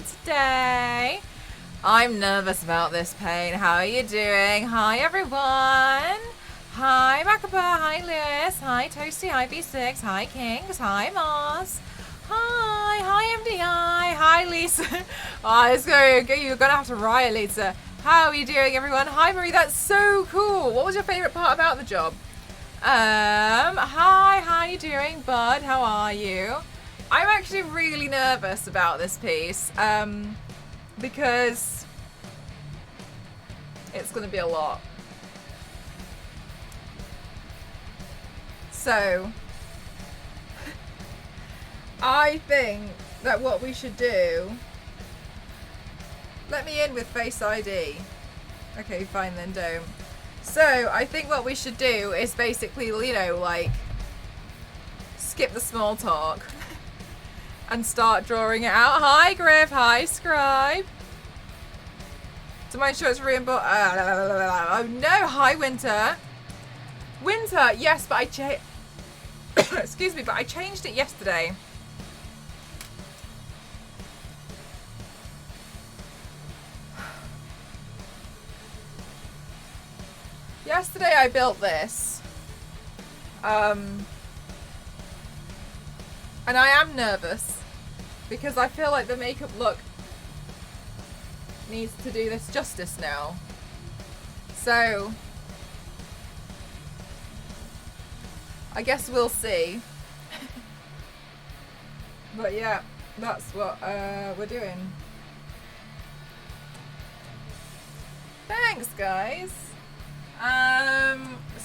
today. I'm nervous about this paint. How are you doing? Hi, everyone. Hi, Macapa. Hi, Lewis. Hi, Toasty. Hi, V6. Hi, Kings. Hi, Mars. Hi, MDI. Hi, Lisa. It's going to, you're going to have to riot, Lisa. How are you doing, everyone? Hi, Marie. That's so cool. What was your favorite part about the job? Hi, how you doing, bud? How are you? I'm actually really nervous about this piece, because it's going to be a lot. So, I think that what we should do... Let me in with Face ID. Okay, fine then, don't. So, I think what we should do is basically, you know, like, skip the small talk and start drawing it out. Hi, Griff. Hi, Scribe. To make sure it's written, but oh no. Hi, Winter. Winter, yes, but excuse me, but I changed it yesterday. Yesterday I built this. And I am nervous because I feel like the makeup look needs to do this justice now. So I guess we'll see. But yeah, that's what we're doing. Thanks, guys.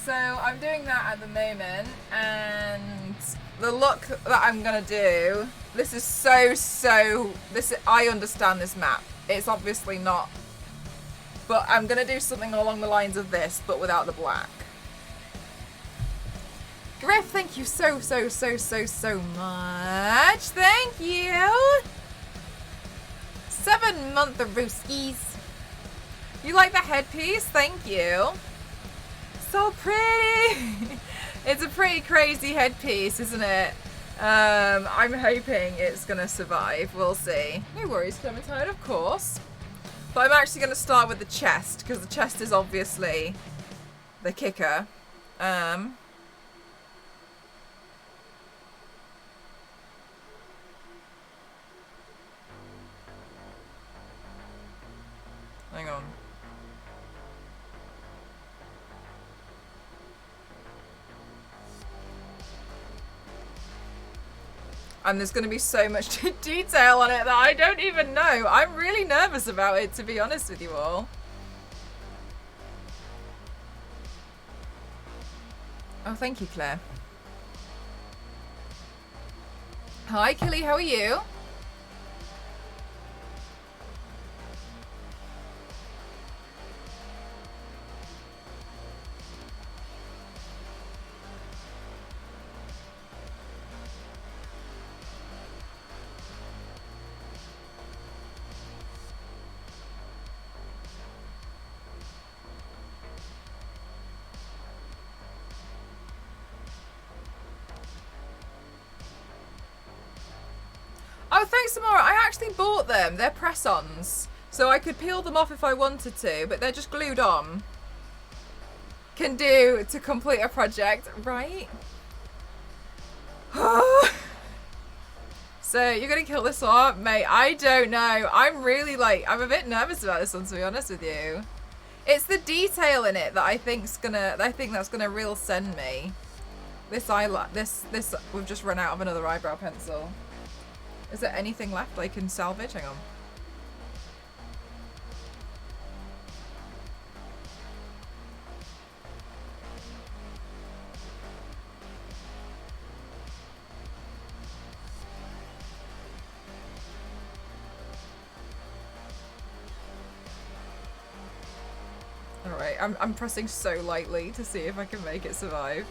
So I'm doing that at the moment, and the look that I'm gonna do, this is I understand this map. It's obviously not, but I'm gonna do something along the lines of this, but without the black. Griff, thank you so much. Thank you. 7 month of Rooskies. You like the headpiece? Thank you. So pretty. It's a pretty crazy headpiece, isn't it? I'm hoping it's gonna survive. We'll see. No worries, Clementine, of course. But I'm actually gonna start with the chest, because the chest is obviously the kicker. Hang on. And there's going to be so much detail on it that I don't even know. I'm really nervous about it, to be honest with you all. Oh, thank you, Claire. Hi, Killy, how are you? Oh, thanks, Samara. I actually bought them. They're press-ons. So I could peel them off if I wanted to, but they're just glued on. Can do to complete a project, right? So you're going to kill this one? Mate, I don't know. I'm really I'm a bit nervous about this one, to be honest with you. It's the detail in it that I think that's gonna real send me. This we've just run out of another eyebrow pencil. Is there anything left I can salvage? Hang on. Alright, I'm pressing so lightly to see if I can make it survive.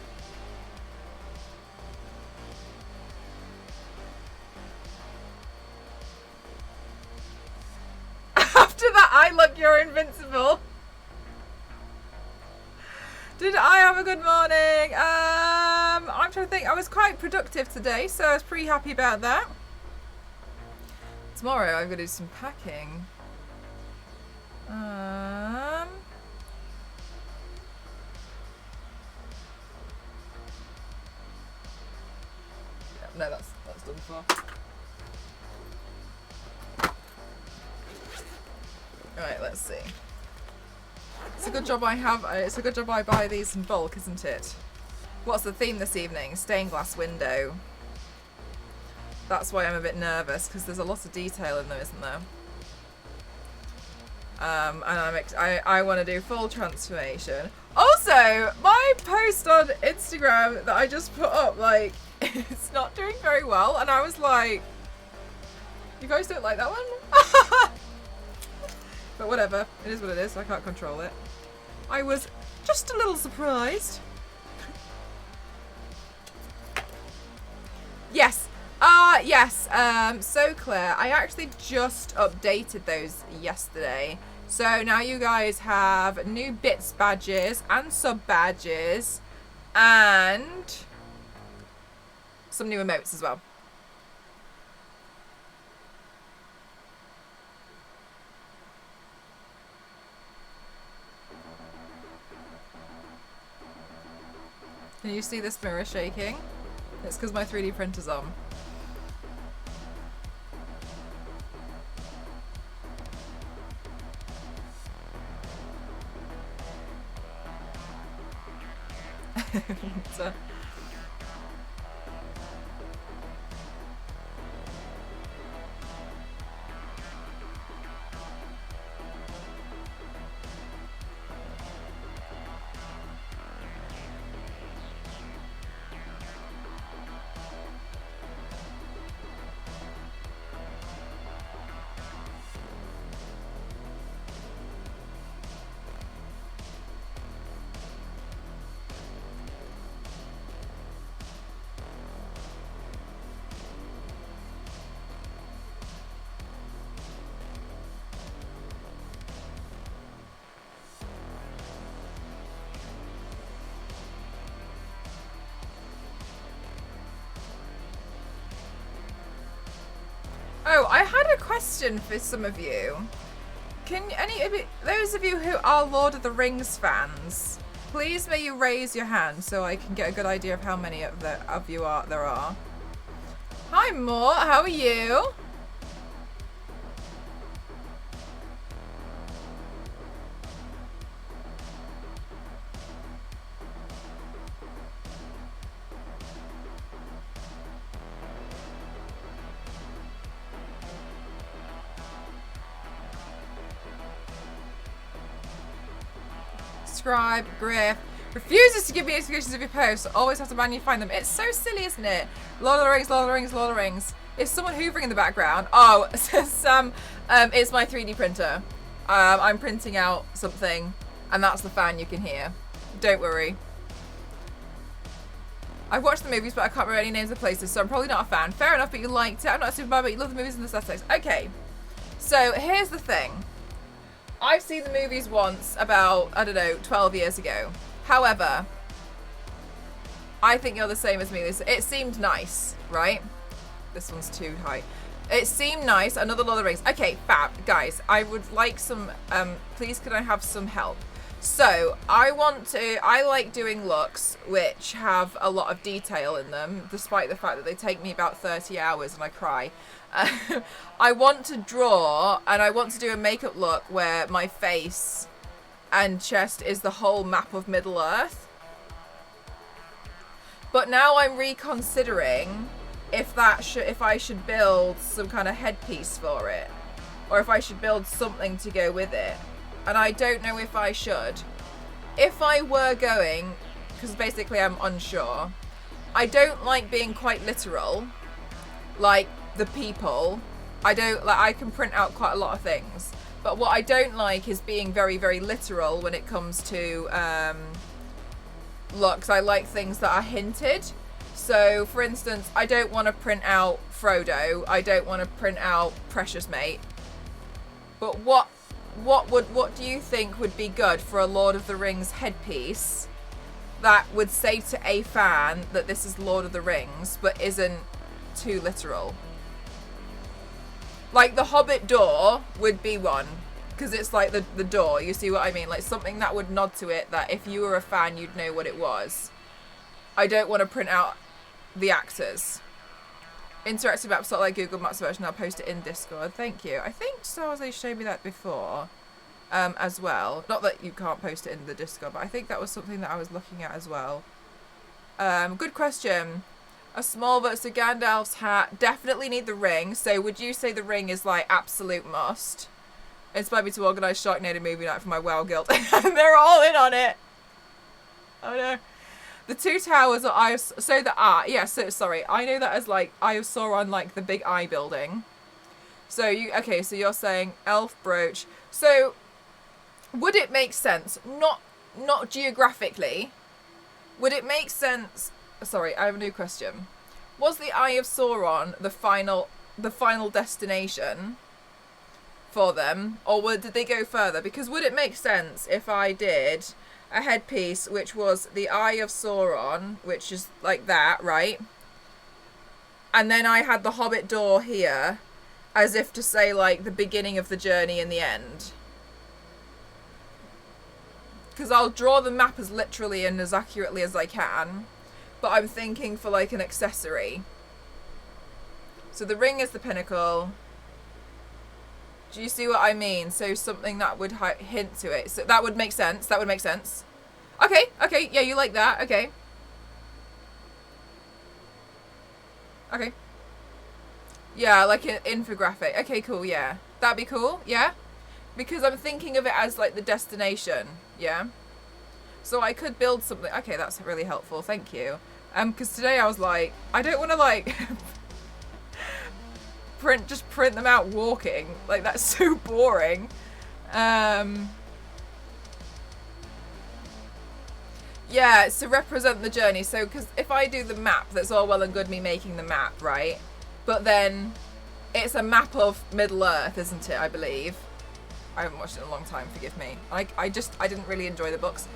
After that eye look, you're invincible. Did I have a good morning? I'm trying to think. I was quite productive today, so I was pretty happy about that. Tomorrow I've got to do some packing. No, that's done for. Right, let's see. It's a good job I buy these in bulk, isn't it? What's the theme this evening? Stained glass window. That's why I'm a bit nervous, because there's a lot of detail in them, isn't there? And I want to do full transformation. Also, my post on Instagram that I just put up, like, it's not doing very well, and I was like, you guys don't like that one? But whatever, it is what it is, I can't control it. I was just a little surprised. Yes. Yes, so Claire, I actually just updated those yesterday. So now you guys have new bits badges and sub badges and some new emotes as well. Can you see this mirror shaking? It's because my 3D printer's on. So. Oh, I had a question for some of you. Can those of you who are Lord of the Rings fans, please may you raise your hand so I can get a good idea of how many of you there are. Hi, Mort. How are you? Subscribe, Griff. Refuses to give me notifications of your posts. Always have to manually find them. It's so silly, isn't it? Lord of the Rings, Lord of the Rings, Lord of the Rings. Is someone hoovering in the background? Oh, says Sam. It's my 3D printer. I'm printing out something, and that's the fan you can hear. Don't worry. I've watched the movies, but I can't remember any names of places, so I'm probably not a fan. Fair enough, but you liked it. I'm not a super fan, but you love the movies and the aesthetics. Okay. So here's the thing. I've seen the movies once about, I don't know, 12 years ago. However, I think you're the same as me. It seemed nice, right? This one's too high. It seemed nice. Another Lord of the Rings. Okay, fab. Guys, I would like some, please could I have some help? So, I like doing looks which have a lot of detail in them, despite the fact that they take me about 30 hours and I cry. I want to draw, and I want to do a makeup look where my face and chest is the whole map of Middle-earth. But now I'm reconsidering if I should build some kind of headpiece for it, or if I should build something to go with it. And I don't know if I should. If I were going, because basically I'm unsure, I don't like being quite literal, like the people. I can print out quite a lot of things, but what I don't like is being very, very literal when it comes to looks. I like things that are hinted. So, for instance, I don't want to print out Frodo. I don't want to print out Precious Mate. But what do you think would be good for a Lord of the Rings headpiece that would say to a fan that this is Lord of the Rings, but isn't too literal? Like the Hobbit door would be one. Because it's like the door, you see what I mean? Like something that would nod to it, that if you were a fan, you'd know what it was. I don't want to print out the actors. Interactive maps, not like Google Maps version, I'll post it in Discord. Thank you. I think Star Wars showed me that before as well. Not that you can't post it in the Discord, but I think that was something that I was looking at as well. Good question. A small versus Gandalf's hat. Definitely need the ring. So would you say the ring is like absolute must? Inspired me to organise Sharknado movie night for my WoW guild. And they're all in on it. Oh no. The two towers are Eye of... So the eye... Yeah, so sorry. I know that as like Eye of Sauron, like the big eye building. So you... Okay, so you're saying elf brooch. So would it make sense? Not geographically. Would it make sense... Sorry, I have a new question. Was the Eye of Sauron the final destination for them, or did they go further? Because would it make sense if I did a headpiece which was the Eye of Sauron, which is like that, right? And then I had the Hobbit door here, as if to say like the beginning of the journey and the end. Because I'll draw the map as literally and as accurately as I can, but I'm thinking for like an accessory. So the ring is the pinnacle. Do you see what I mean? So something that would hint to it. So that would make sense. That would make sense. Okay, okay, yeah, you like that. Okay. Okay. Yeah, like an infographic. Okay, cool, yeah. That'd be cool, yeah? Because I'm thinking of it as like the destination, yeah? So I could build something. Okay, that's really helpful. Thank you. Because today I was like, I don't want to like... print them out walking. Like, that's so boring. Yeah, it's to represent the journey. So, because if I do the map, that's all well and good me making the map, right? But then it's a map of Middle-earth, isn't it, I believe? I haven't watched it in a long time, forgive me. I didn't really enjoy the books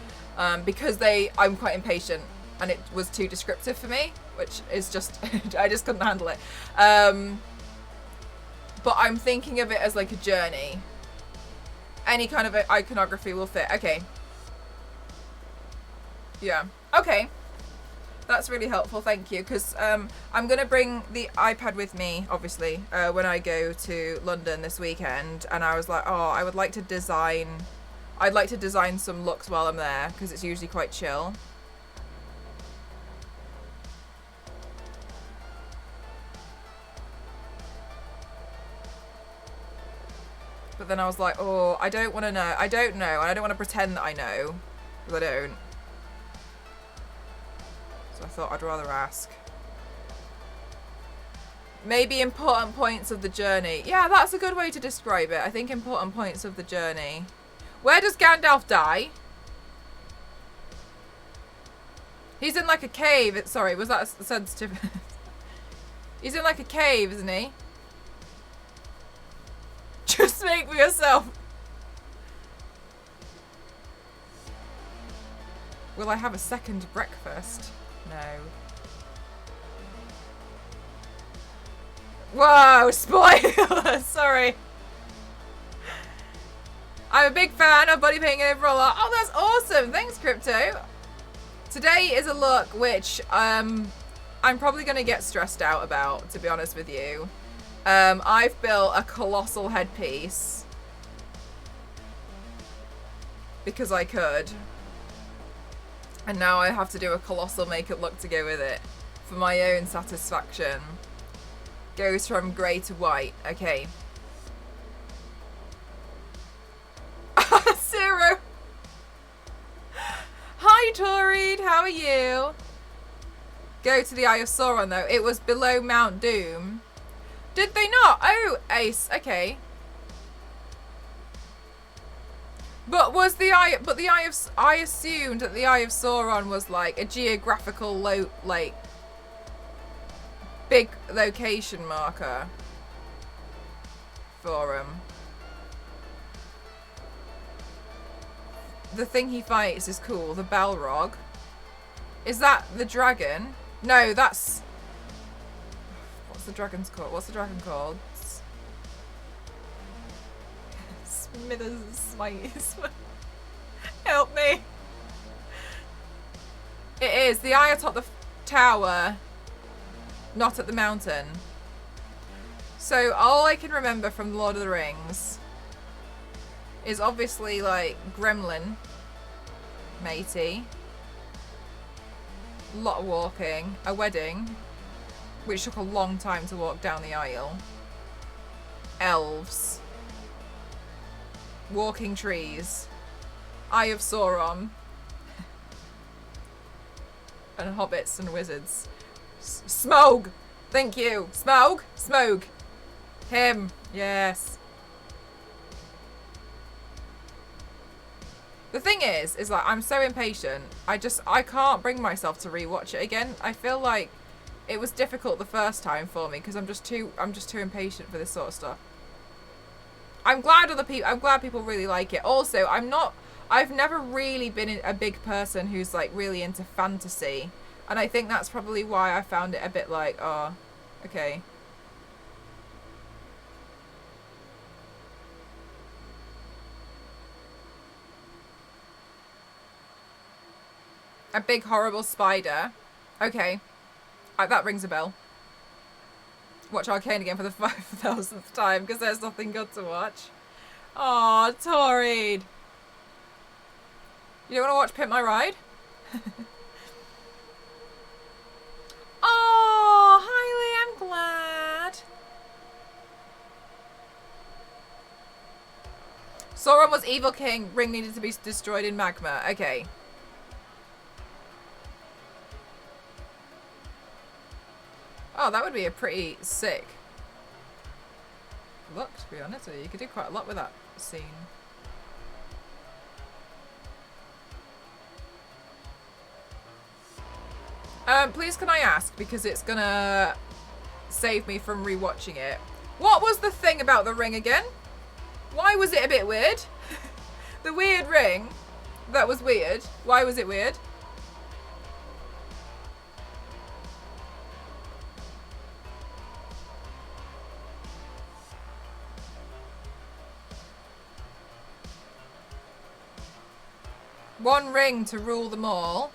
because I'm quite impatient and it was too descriptive for me, which is just, I just couldn't handle it. But I'm thinking of it as like a journey. Any kind of iconography will fit. Okay. Yeah. Okay. That's really helpful. Thank you. Because I'm going to bring the iPad with me, obviously, when I go to London this weekend. And I was like, oh, I would like to design... I'd like to design some looks while I'm there, because it's usually quite chill. But then I was like, oh, I don't want to know. I don't know. And I don't want to pretend that I know. Because I don't. So I thought I'd rather ask. Maybe important points of the journey. Yeah, that's a good way to describe it. I think important points of the journey. Where does Gandalf die? He's in like a cave. Sorry, was that sensitive? He's in like a cave, isn't he? Just make for yourself. Will I have a second breakfast? No. Whoa, spoiler! Sorry. I'm a big fan of body painting over a lot. Oh, that's awesome. Thanks, Crypto. Today is a look which I'm probably going to get stressed out about, to be honest with you. I've built a colossal headpiece because I could, and now I have to do a colossal makeup look to go with it for my own satisfaction. Goes from grey to white. Okay. Zero. Hi, Toried. How are you? Go to the Eye of Sauron though. It was below Mount Doom. Did they not? Oh, Ace. Okay. But was the Eye... But the Eye of... I assumed that the Eye of Sauron was like a geographical like big location marker for him. The thing he fights is cool. The Balrog. Is that the dragon? No, that's... What's the dragon's called? What's the dragon called? Mithers smite. Help me. It is the eye atop the tower, not at the mountain. So all I can remember from Lord of the Rings is obviously like Gremlin, matey, a lot of walking, a wedding, which took a long time to walk down the aisle, elves, walking trees, Eye of Sauron, and hobbits and wizards. Smaug! Thank you! Smaug! Smaug! Him! Yes. The thing is like I'm so impatient. I can't bring myself to rewatch it again. I feel like it was difficult the first time for me because I'm just too impatient for this sort of stuff. I'm glad people really like it. Also, I've never really been a big person who's like really into fantasy. And I think that's probably why I found it a bit like, oh, okay. A big horrible spider. Okay. That rings a bell. Watch Arcane again for the 5,000th time because there's nothing good to watch. Aw, Torrid. You don't want to watch Pimp My Ride? Oh, Hailey, I'm glad. Sauron was evil king. Ring needed to be destroyed in magma. Okay. Oh, that would be a pretty sick look, to be honest with you. You could do quite a lot with that scene. Please can I ask, because it's gonna save me from rewatching it. What was the thing about the ring again? Why was it a bit weird? The weird ring. That was weird. Why was it weird? One ring to rule them all.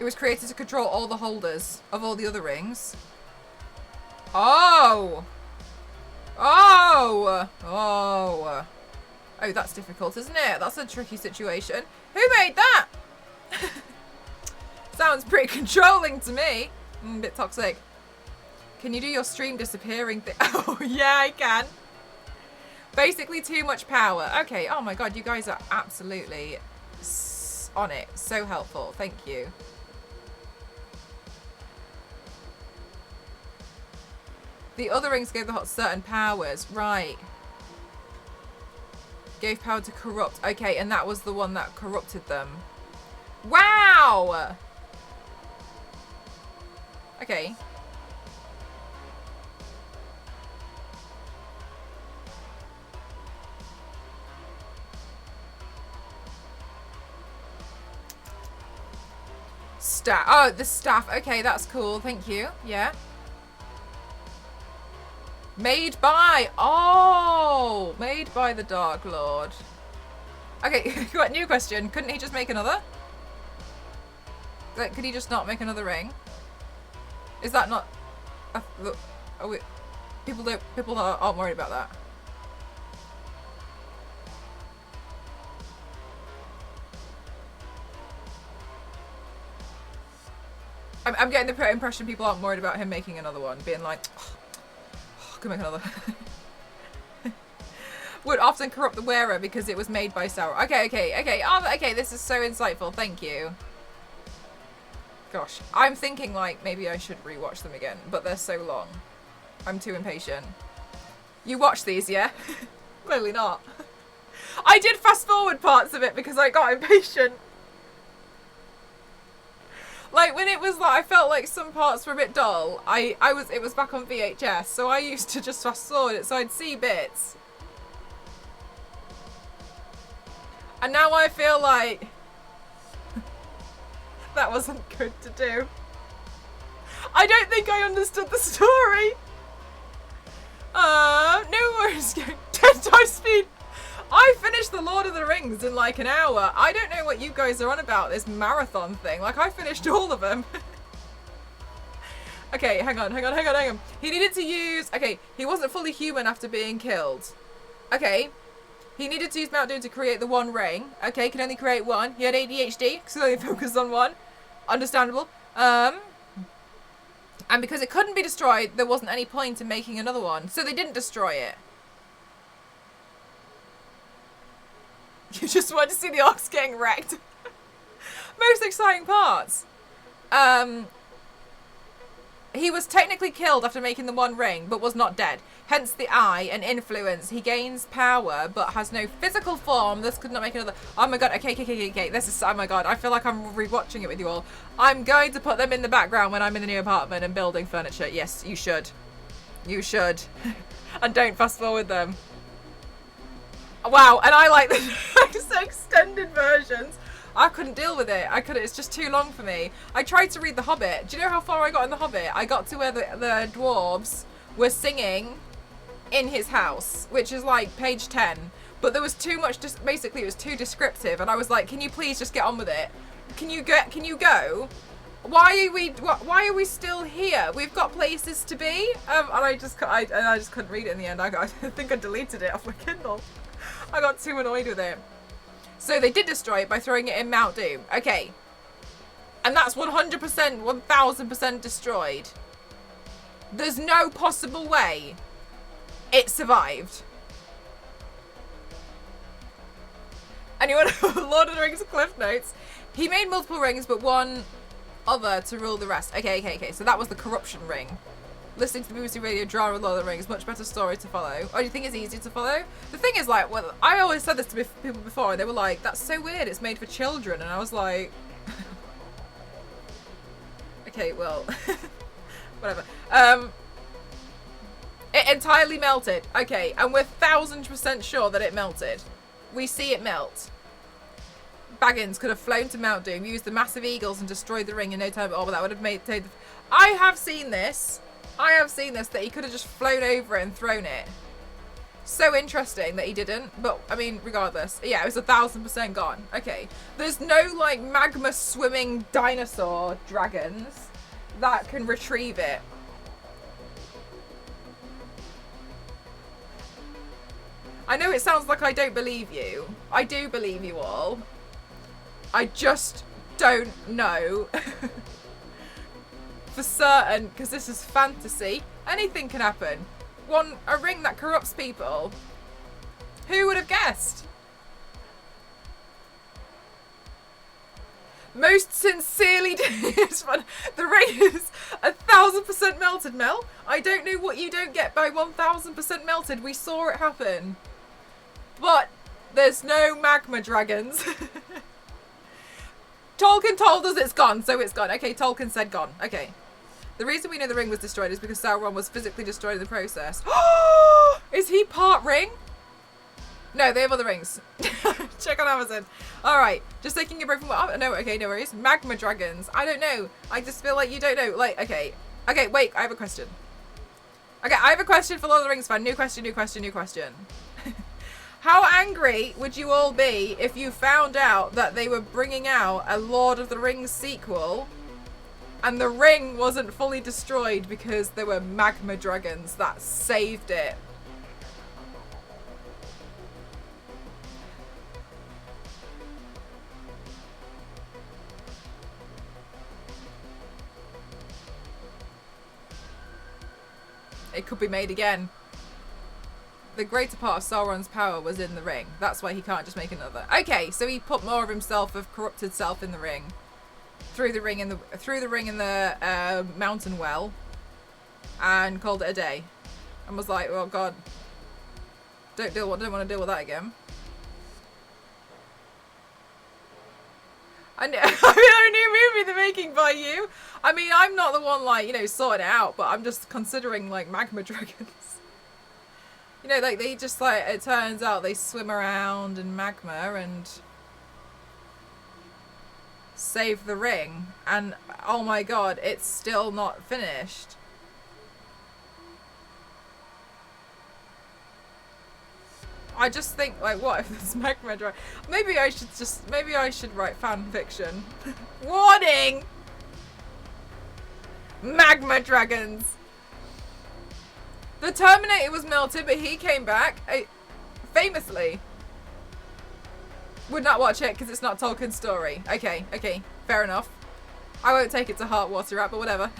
It was created to control all the holders of all the other rings. Oh! Oh! Oh! Oh, that's difficult, isn't it? That's a tricky situation. Who made that? Sounds pretty controlling to me. A bit toxic. Can you do your stream disappearing thing? Oh, yeah, I can. Basically too much power. Okay, oh my god, you guys are absolutely on it. So helpful. Thank you. The other rings gave the hot certain powers. Right. Gave power to corrupt. Okay, and that was the one that corrupted them. Wow! Okay. Staff. Oh, the staff. Okay, that's cool. Thank you. Yeah. Made by. Oh, made by the Dark Lord. Okay, got a new question. Couldn't he just make another? Like, could he just not make another ring? Is that not? Are we, people aren't worried about that. I'm getting the impression people aren't worried about him making another one, being like, oh, could make another. Would often corrupt the wearer because it was made by Sauron. Okay. Oh, okay, this is so insightful. Thank you. Gosh, I'm thinking like maybe I should rewatch them again, but they're so long. I'm too impatient. You watch these, yeah? Clearly not. I did fast forward parts of it because I got impatient. Like when it was like I felt like some parts were a bit dull. It was back on VHS, so I used to just fast forward it so I'd see bits. And now I feel like that wasn't good to do. I don't think I understood the story. No worries. 10 times speed. I finished The Lord of the Rings in like an hour. I don't know what you guys are on about, this marathon thing. Like, I finished all of them. Okay, hang on. He needed to use... Okay, he wasn't fully human after being killed. Okay. He needed to use Mount Doom to create the one ring. Okay, can only create one. He had ADHD, so he focused on one. Understandable. And because it couldn't be destroyed, there wasn't any point in making another one. So they didn't destroy it. You just want to see the orcs getting wrecked. Most exciting parts. He was technically killed after making the one ring, but was not dead. Hence the eye and influence. He gains power, but has no physical form. This could not make another... Oh my god, okay. This is... Oh my god, I feel like I'm rewatching it with you all. I'm going to put them in the background when I'm in the new apartment and building furniture. Yes, you should. You should. And don't fast forward them. Wow, and I like the extended versions. I couldn't deal with it. It's just too long for me. I tried to read The Hobbit. Do you know how far I got in The Hobbit? I got to where the dwarves were singing in his house, which is like page 10. But there was too much, just basically it was too descriptive. And I was like, can you please just get on with it? Can you go? Why are we still here? We've got places to be. And I just couldn't read it in the end. I think I deleted it off my Kindle. I got too annoyed with it. So they did destroy it by throwing it in Mount Doom. Okay. And that's 100%, 1000% destroyed. There's no possible way it survived. Anyone Lord of the Rings Cliff Notes? He made multiple rings, but one other to rule the rest. Okay. So that was the corruption ring. Listening to the BBC radio drama Lord of the Rings, much better story to follow. Oh, do you think it's easy to follow? The thing is, like, well, I always said this to people before, and they were like, that's so weird, it's made for children. And I was like... Okay, well... whatever. It entirely melted. Okay, and we're 1000% sure that it melted. We see it melt. Baggins could have flown to Mount Doom, used the massive eagles, and destroyed the ring in no time at all, but that would have made... I have seen this, that he could have just flown over it and thrown it. So interesting that he didn't, but, I mean, regardless. Yeah, it was 1000% gone. Okay. There's no, like, magma swimming dinosaur dragons that can retrieve it. I know it sounds like I don't believe you. I do believe you all. I just don't know for certain, because this is fantasy. Anything can happen. A ring that corrupts people. Who would have guessed? Most sincerely, it's fun. The ring is 1000% melted, Mel. I don't know what you don't get by 1000% melted. We saw it happen. But there's no magma dragons. Tolkien told us it's gone, so it's gone. Okay, Tolkien said gone. Okay. The reason we know the ring was destroyed is because Sauron was physically destroyed in the process. Is he part ring? No, they have other rings. Check on Amazon. Alright, just taking a break from what... Oh, no, okay, no worries. Magma dragons. I don't know. I just feel like you don't know. Like, okay. Okay, wait, I have a question. Okay, I have a question for Lord of the Rings fan. New question. How angry would you all be if you found out that they were bringing out a Lord of the Rings sequel and the ring wasn't fully destroyed because there were magma dragons that saved it? It could be made again. The greater part of Sauron's power was in the ring. That's why he can't just make another. Okay, so he put more of himself, of corrupted self, in the ring, through the ring in the mountain well, and called it a day, and was like, "Oh God, don't want to deal with that again." I mean, a new movie they're making by you. I mean, I'm not the one, like, you know, sorting it out, but I'm just considering, like, magma dragons. You know, like, they just, like, it turns out they swim around in magma and save the ring, and oh my god, it's still not finished. I just think, like, what if this magma dragon? Maybe I should write fan fiction. Warning! Magma dragons! The Terminator was melted, but he came back. Famously. Would not watch it because it's not Tolkien's story. Okay, fair enough. I won't take it to heart, Water Rat, but whatever.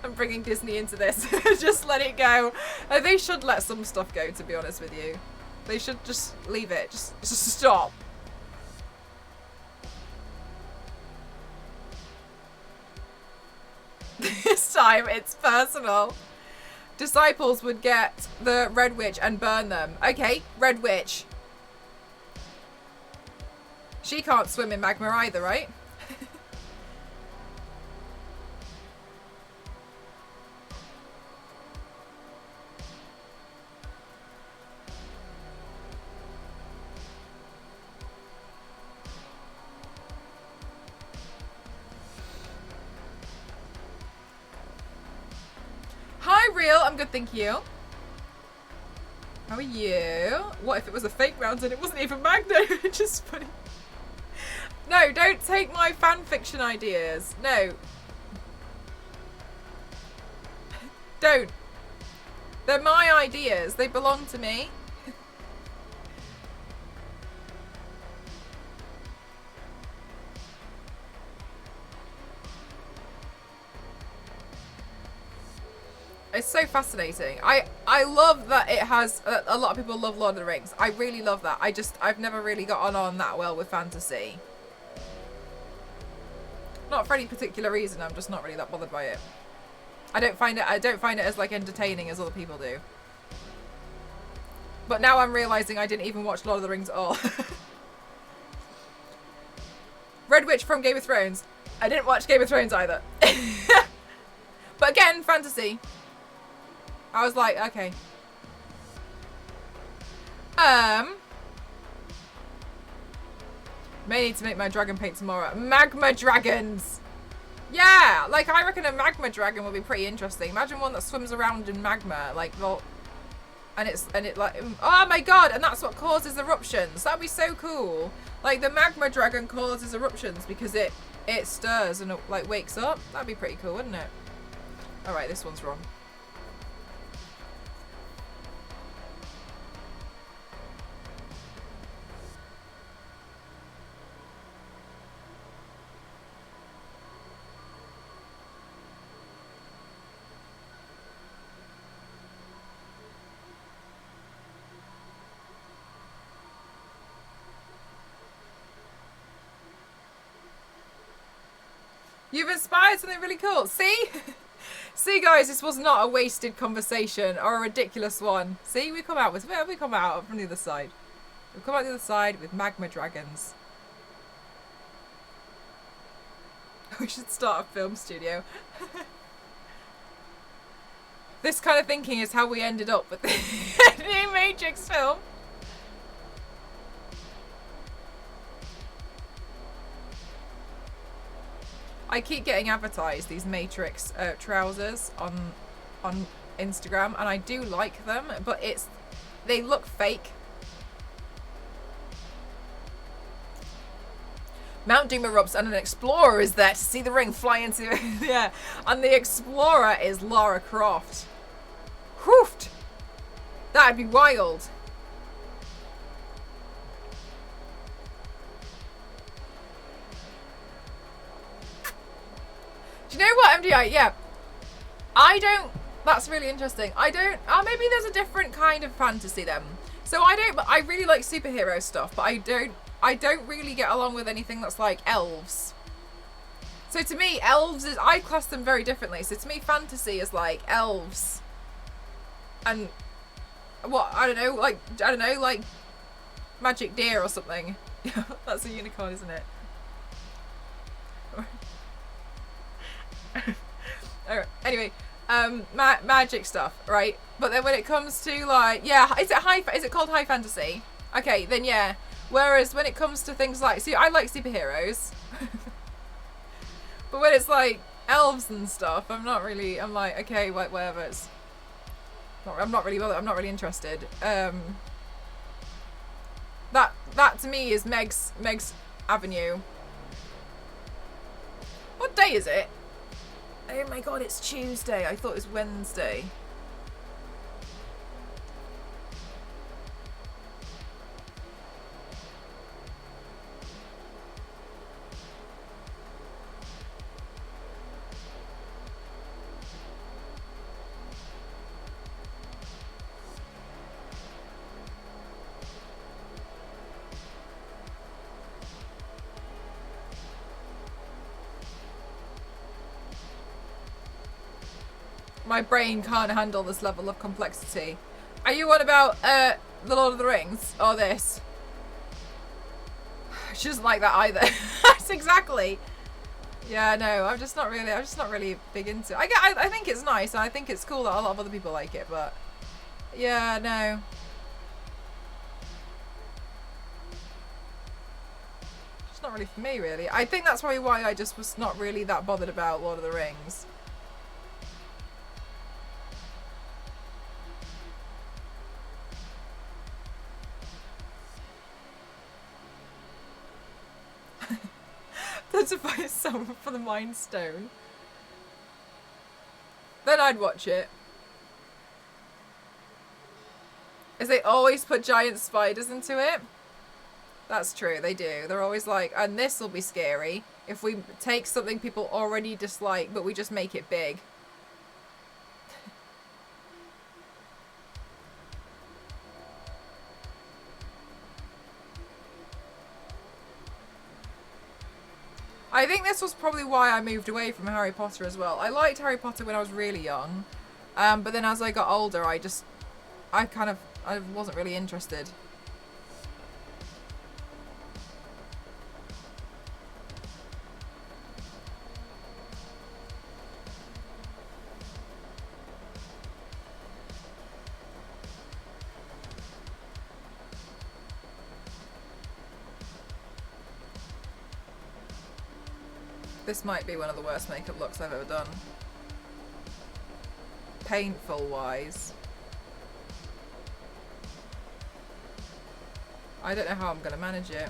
I'm bringing Disney into this. Just let it go. They should let some stuff go, to be honest with you. They should just leave it. Just stop. This time it's personal. Disciples would get the Red Witch and burn them. Okay, Red Witch. She can't swim in magma either, right? Hi, Real. I'm good, thank you. How are you? What if it was a fake round and it wasn't even Magna? Just funny. No, don't take my fan fiction ideas. No. Don't. They're my ideas. They belong to me. It's so fascinating. I love that it has a lot of people love Lord of the Rings. I really love that. I've never really got on that well with fantasy. Not for any particular reason. I'm just not really that bothered by it. I don't find it as like entertaining as other people do. But now I'm realizing I didn't even watch Lord of the Rings at all. Red Witch from Game of Thrones. I didn't watch Game of Thrones either. But again, fantasy. I was like, okay. May need to make my dragon paint tomorrow. Magma dragons! Yeah! Like, I reckon a magma dragon would be pretty interesting. Imagine one that swims around in magma, like, well, and it like, oh my god, and that's what causes eruptions. That'd be so cool. Like, the magma dragon causes eruptions because it stirs and it, like, wakes up. That'd be pretty cool, wouldn't it? Alright, this one's wrong. You've inspired something really cool. See? See, guys, this was not a wasted conversation or a ridiculous one. See, we come out from the other side. We come out the other side with magma dragons. We should start a film studio. This kind of thinking is how we ended up with the new Matrix film. I keep getting advertised these Matrix trousers on Instagram, and I do like them, but they look fake. Mount Doom erupts and an explorer is there to see the ring fly into yeah, and the explorer is Lara Croft. Whoofed! That'd be wild. Do you know what, MDI? Yeah. That's really interesting. Maybe there's a different kind of fantasy then. So I really like superhero stuff, but I don't really get along with anything that's like elves. So to me, I class them very differently. So to me, fantasy is like elves. And I don't know, like magic deer or something. That's a unicorn, isn't it? Alright, anyway, magic stuff, right? But then when it comes to like, yeah, is it called high fantasy? Okay, then yeah. Whereas when it comes to things like, see, I like superheroes. But when it's like elves and stuff, I'm like, okay, whatever. I'm not really bothered. I'm not really interested. That to me is Meg's Avenue. What day is it? Oh my god, it's Tuesday. I thought it was Wednesday. My brain can't handle this level of complexity. Are you on about The Lord of the Rings or this? She doesn't like that either. That's exactly. Yeah, no, I'm just not really big into it. I think it's nice and I think it's cool that a lot of other people like it, but yeah, no. It's not really for me, really. I think that's probably why I just was not really that bothered about Lord of the Rings. To buy someone for the Mind Stone. Then I'd watch it. As they always put giant spiders into it. That's true, they do. They're always like, and this will be scary if we take something people already dislike, but we just make it big. I think this was probably why I moved away from Harry Potter as well. I liked Harry Potter when I was really young, but then as I got older, I wasn't really interested. This might be one of the worst makeup looks I've ever done. Painful wise. I don't know how I'm gonna manage it.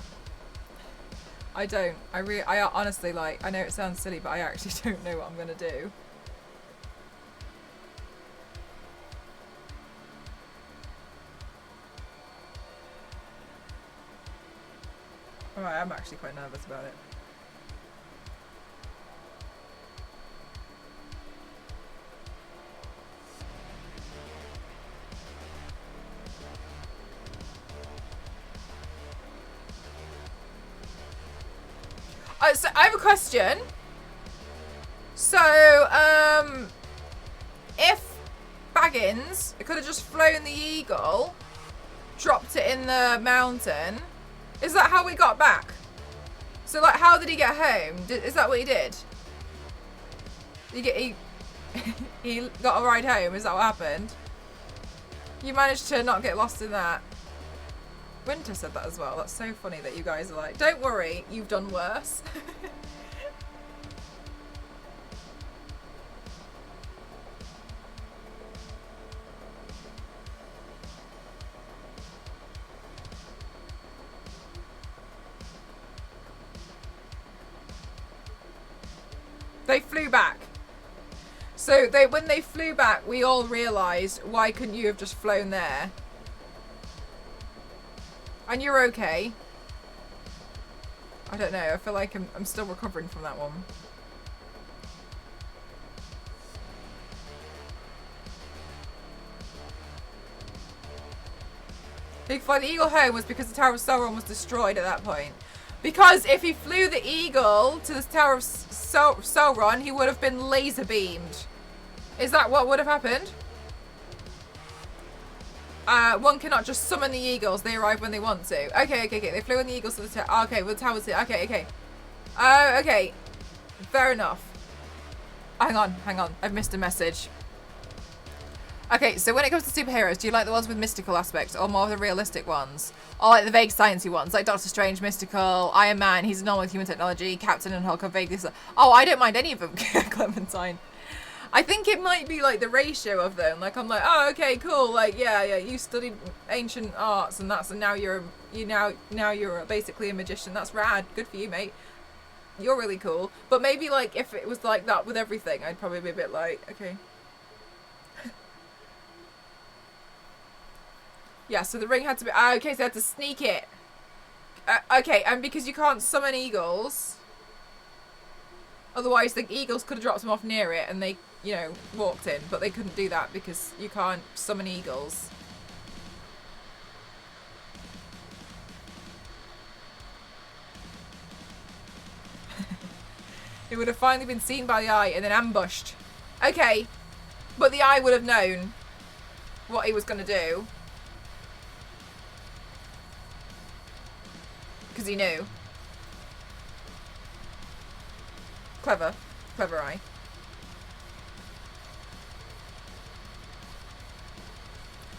I don't. I honestly, like, I know it sounds silly, but I actually don't know what I'm gonna do. Alright, I'm actually quite nervous about it. So I have a question. So, if Baggins could have just flown the eagle, dropped it in the mountain, is that how we got back? So, like, how did he get home? Is that what he did? He got a ride home. Is that what happened? You managed to not get lost in that. Winter said that as well. That's so funny that you guys are like, don't worry, you've done worse. They flew back. So when they flew back, we all realised, why couldn't you have just flown there? And you're okay. I don't know. I feel like I'm still recovering from that one. He flew the eagle home was because the Tower of Sauron was destroyed at that point. Because if he flew the eagle to the Tower of Sauron, he would have been laser beamed. Is that what would have happened? One cannot just summon the eagles. They arrive when they want to. Okay. They flew in the eagles to the tower. Okay, well, the tower's here. Okay. Okay. Fair enough. Hang on. I've missed a message. Okay, so when it comes to superheroes, do you like the ones with mystical aspects or more of the realistic ones? Or like the vague sciencey ones, like Doctor Strange, mystical, Iron Man, he's normal with human technology, Captain and Hulk are vaguely... Oh, I don't mind any of them, Clementine. I think it might be like the ratio of them. Like I'm like, oh, okay, cool. Like, yeah, you studied ancient arts and now you're basically a magician. That's rad. Good for you, mate. You're really cool. But maybe like if it was like that with everything, I'd probably be a bit like, okay. Yeah, so the ring had to be... okay, so they had to sneak it. Okay, and because you can't summon eagles... Otherwise, the eagles could have dropped them off near it and they, you know, walked in. But they couldn't do that because you can't summon eagles. It would have finally been seen by the eye and then ambushed. Okay, but the eye would have known what he was going to do. Because he knew. Clever. Clever eye.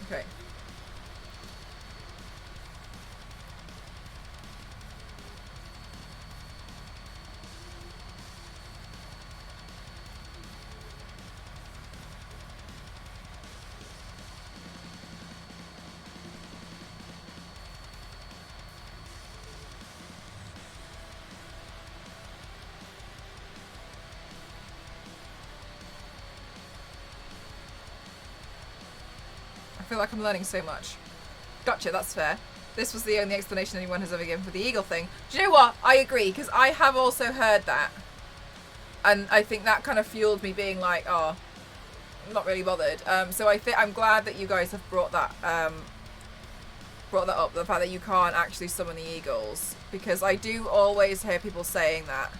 Okay. I feel like I'm learning so much. Gotcha, that's fair. This was the only explanation anyone has ever given for the eagle thing. Do you know what? I agree, because I have also heard that. And I think that kind of fueled me being like, oh, I'm not really bothered. So I'm glad that you guys have brought that up, the fact that you can't actually summon the eagles. Because I do always hear people saying that.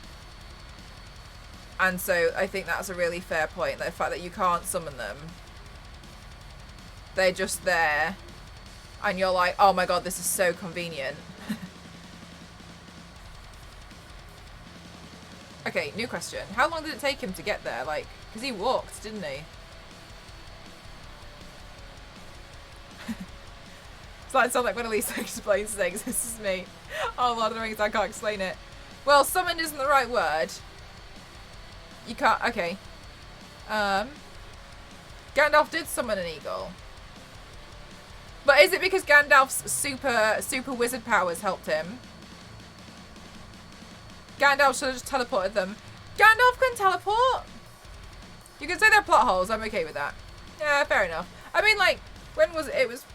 And so I think that's a really fair point, the fact that you can't summon them. They're just there. And you're like, oh my god, this is so convenient. Okay, new question. How long did it take him to get there? Like, because he walked, didn't he? It's like, it sounds like when Elisa explains things. This is me. Oh, Lord of the Rings, I can't explain it. Well, summon isn't the right word. You can't, okay. Gandalf did summon an eagle. But is it because Gandalf's super wizard powers helped him? Gandalf should have just teleported them. Gandalf can teleport? You can say they're plot holes. I'm okay with that. Yeah, fair enough. I mean, like, when was it? It was...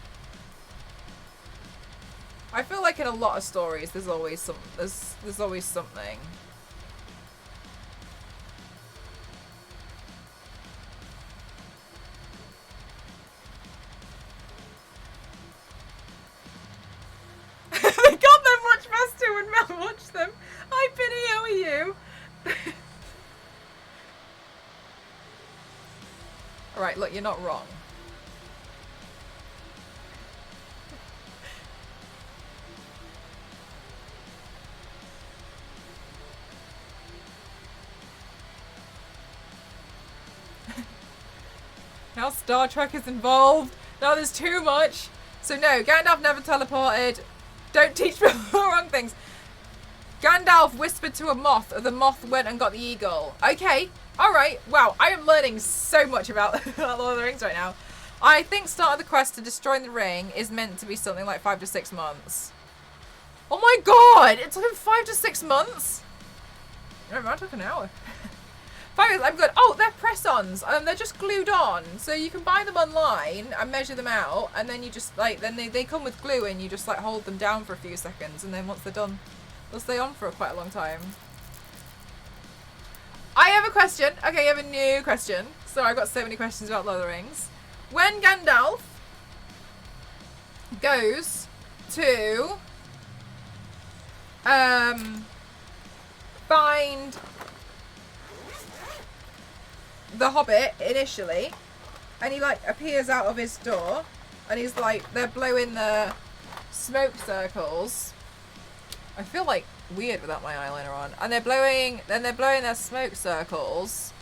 I feel like in a lot of stories, there's always there's always something. They got there much faster when Mel watched them. Hi, Penny, how are you? Alright, look, you're not wrong. Now Star Trek is involved. Now there's too much. So no, Gandalf never teleported. Don't teach me the wrong things. Gandalf whispered to a moth. The moth went and got the eagle. Okay. Alright. Wow. I am learning so much about Lord of the Rings right now. I think start of the quest to destroy the ring is meant to be something like 5 to 6 months. Oh my god! It took him 5 to 6 months? No, it took an hour. 5 years, I'm good. Oh, they're press-ons. They're just glued on. So you can buy them online and measure them out. And then you just, like, then they come with glue and you just, like, hold them down for a few seconds. And then once they're done, they'll stay on for quite a long time. I have a question. Okay, I have a new question. Sorry, I've got so many questions about Lord of the Rings. When Gandalf goes to find the Hobbit initially, and he like appears out of his door, and he's like, they're blowing the smoke circles. I feel like weird without my eyeliner on. And they're blowing their smoke circles.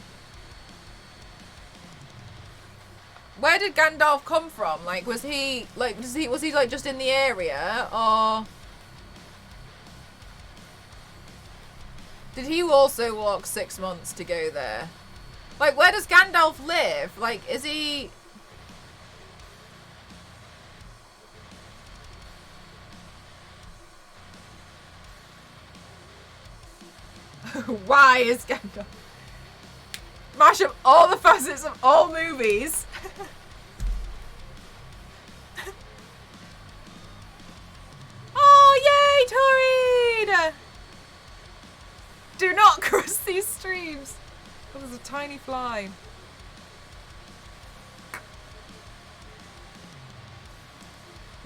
Where did Gandalf come from? Like, was he like just in the area, or did he also walk 6 months to go there? Like, where does Gandalf live? Like, is he? Why is Gandalf? Mash up all the facets of all movies. Oh, yay, Torrid! Do not cross these streams. Oh, there's a tiny fly. There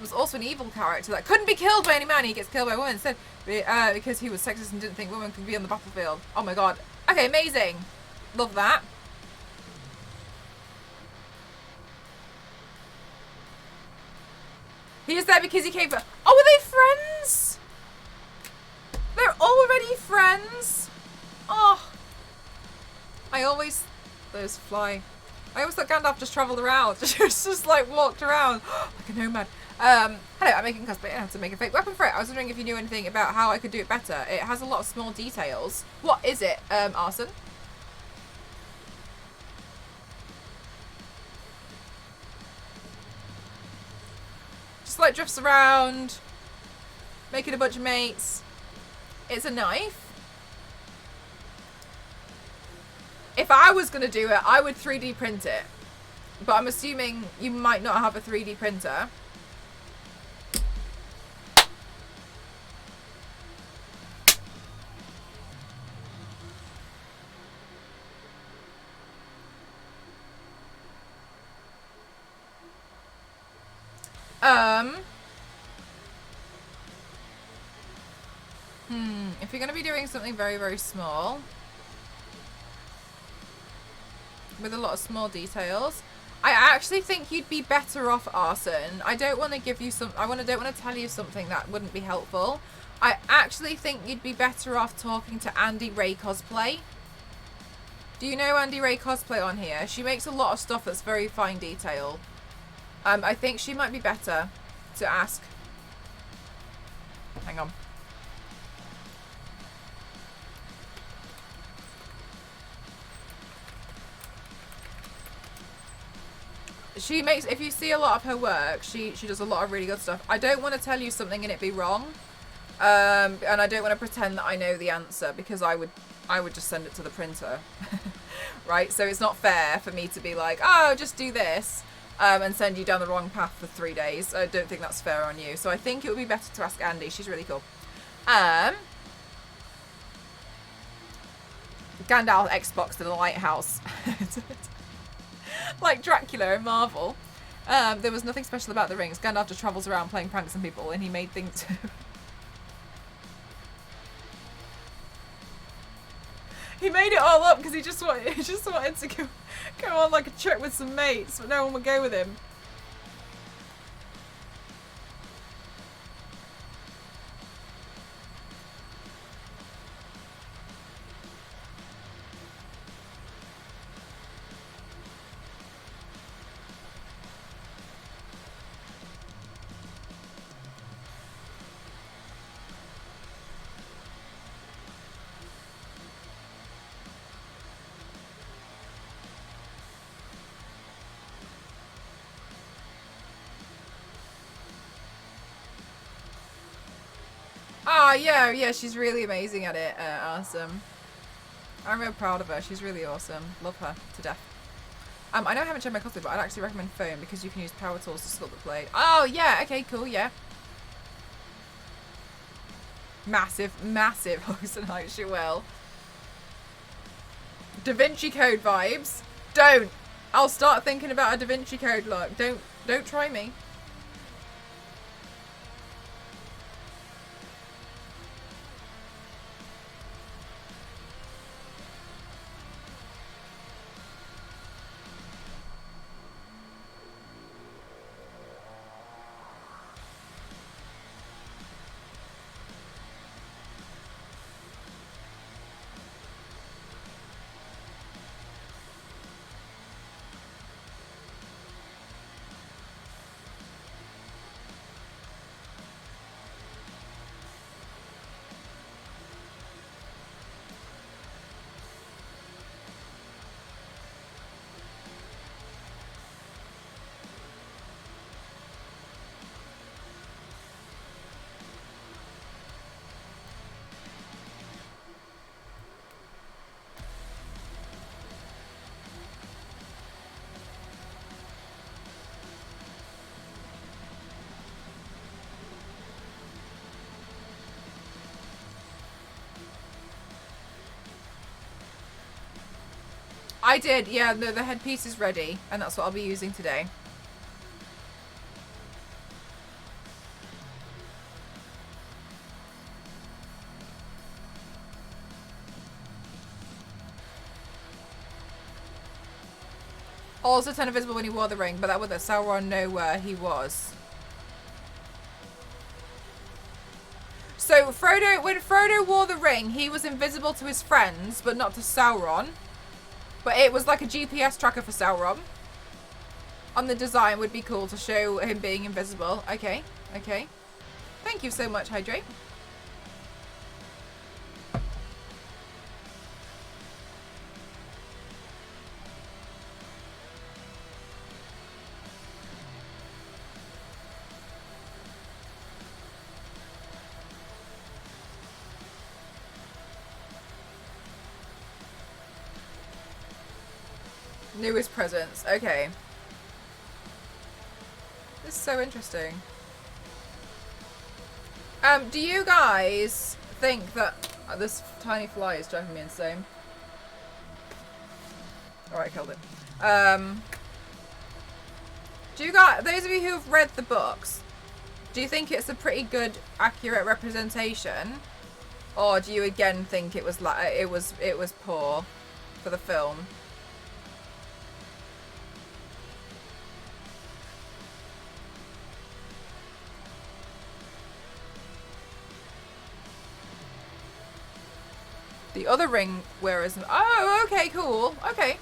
was also an evil character that couldn't be killed by any man. He gets killed by a woman instead because he was sexist and didn't think women could be on the battlefield. Oh my god. Okay, amazing. Love that. He is there because he came for... Oh, are they friends? They're already friends? Oh. I always... Those fly. I always thought Gandalf just travelled around. just like walked around. Like a nomad. Hello, I'm making cosplay. I have to make a fake weapon for it. I was wondering if you knew anything about how I could do it better. It has a lot of small details. What is it, Arson? Like drifts around, making a bunch of mates. It's a knife. If I was going to do it, I would 3D print it. But I'm assuming you might not have a 3D printer. If you're going to be doing something very, very small, with a lot of small details, I actually think you'd be better off, Arson. I don't want to give you some, don't want to tell you something that wouldn't be helpful. I actually think you'd be better off talking to Andy Ray Cosplay. Do you know Andy Ray Cosplay on here? She makes a lot of stuff that's very fine detail. I think she might be better to ask. Hang on. She makes, if you see a lot of her work, she does a lot of really good stuff. I don't want to tell you something and it be wrong. And I don't want to pretend that I know the answer, because I would just send it to the printer. Right? So it's not fair for me to be like, oh, just do this, and send you down the wrong path for 3 days. I don't think that's fair on you. So I think it would be better to ask Andy. She's really cool. Gandalf Xbox in the lighthouse. Like Dracula in Marvel. There was nothing special about the rings. Gandalf just travels around playing pranks on people, and he made things... He made it all up because he just wanted to go on like a trip with some mates, but no one would go with him. Ah, yeah, she's really amazing at it. Awesome. I'm real proud of her. She's really awesome. Love her to death. I know I haven't checked my cosplay, but I'd actually recommend foam because you can use power tools to sculpt the blade. Oh, yeah. Okay, cool. Yeah. Massive hallucinate, she will. Da Vinci Code vibes. Don't. I'll start thinking about a Da Vinci Code look. Don't try me. I did, yeah, no, the headpiece is ready, and that's what I'll be using today. Also turned invisible when he wore the ring, but that would let Sauron know where he was. So Frodo, when Frodo wore the ring, he was invisible to his friends, but not to Sauron. But it was like a GPS tracker for Sauron. On the design would be cool to show him being invisible. Okay, okay. Thank you so much, Hydrate. Newest presents. Okay. This is so interesting. Do you guys think that this tiny fly is driving me insane? Alright, killed it. Do you guys, those of you who have read the books, do you think it's a pretty good, accurate representation, or do you again think it was like it was poor for the film? The other ring wearers. Oh, okay, cool. Okay.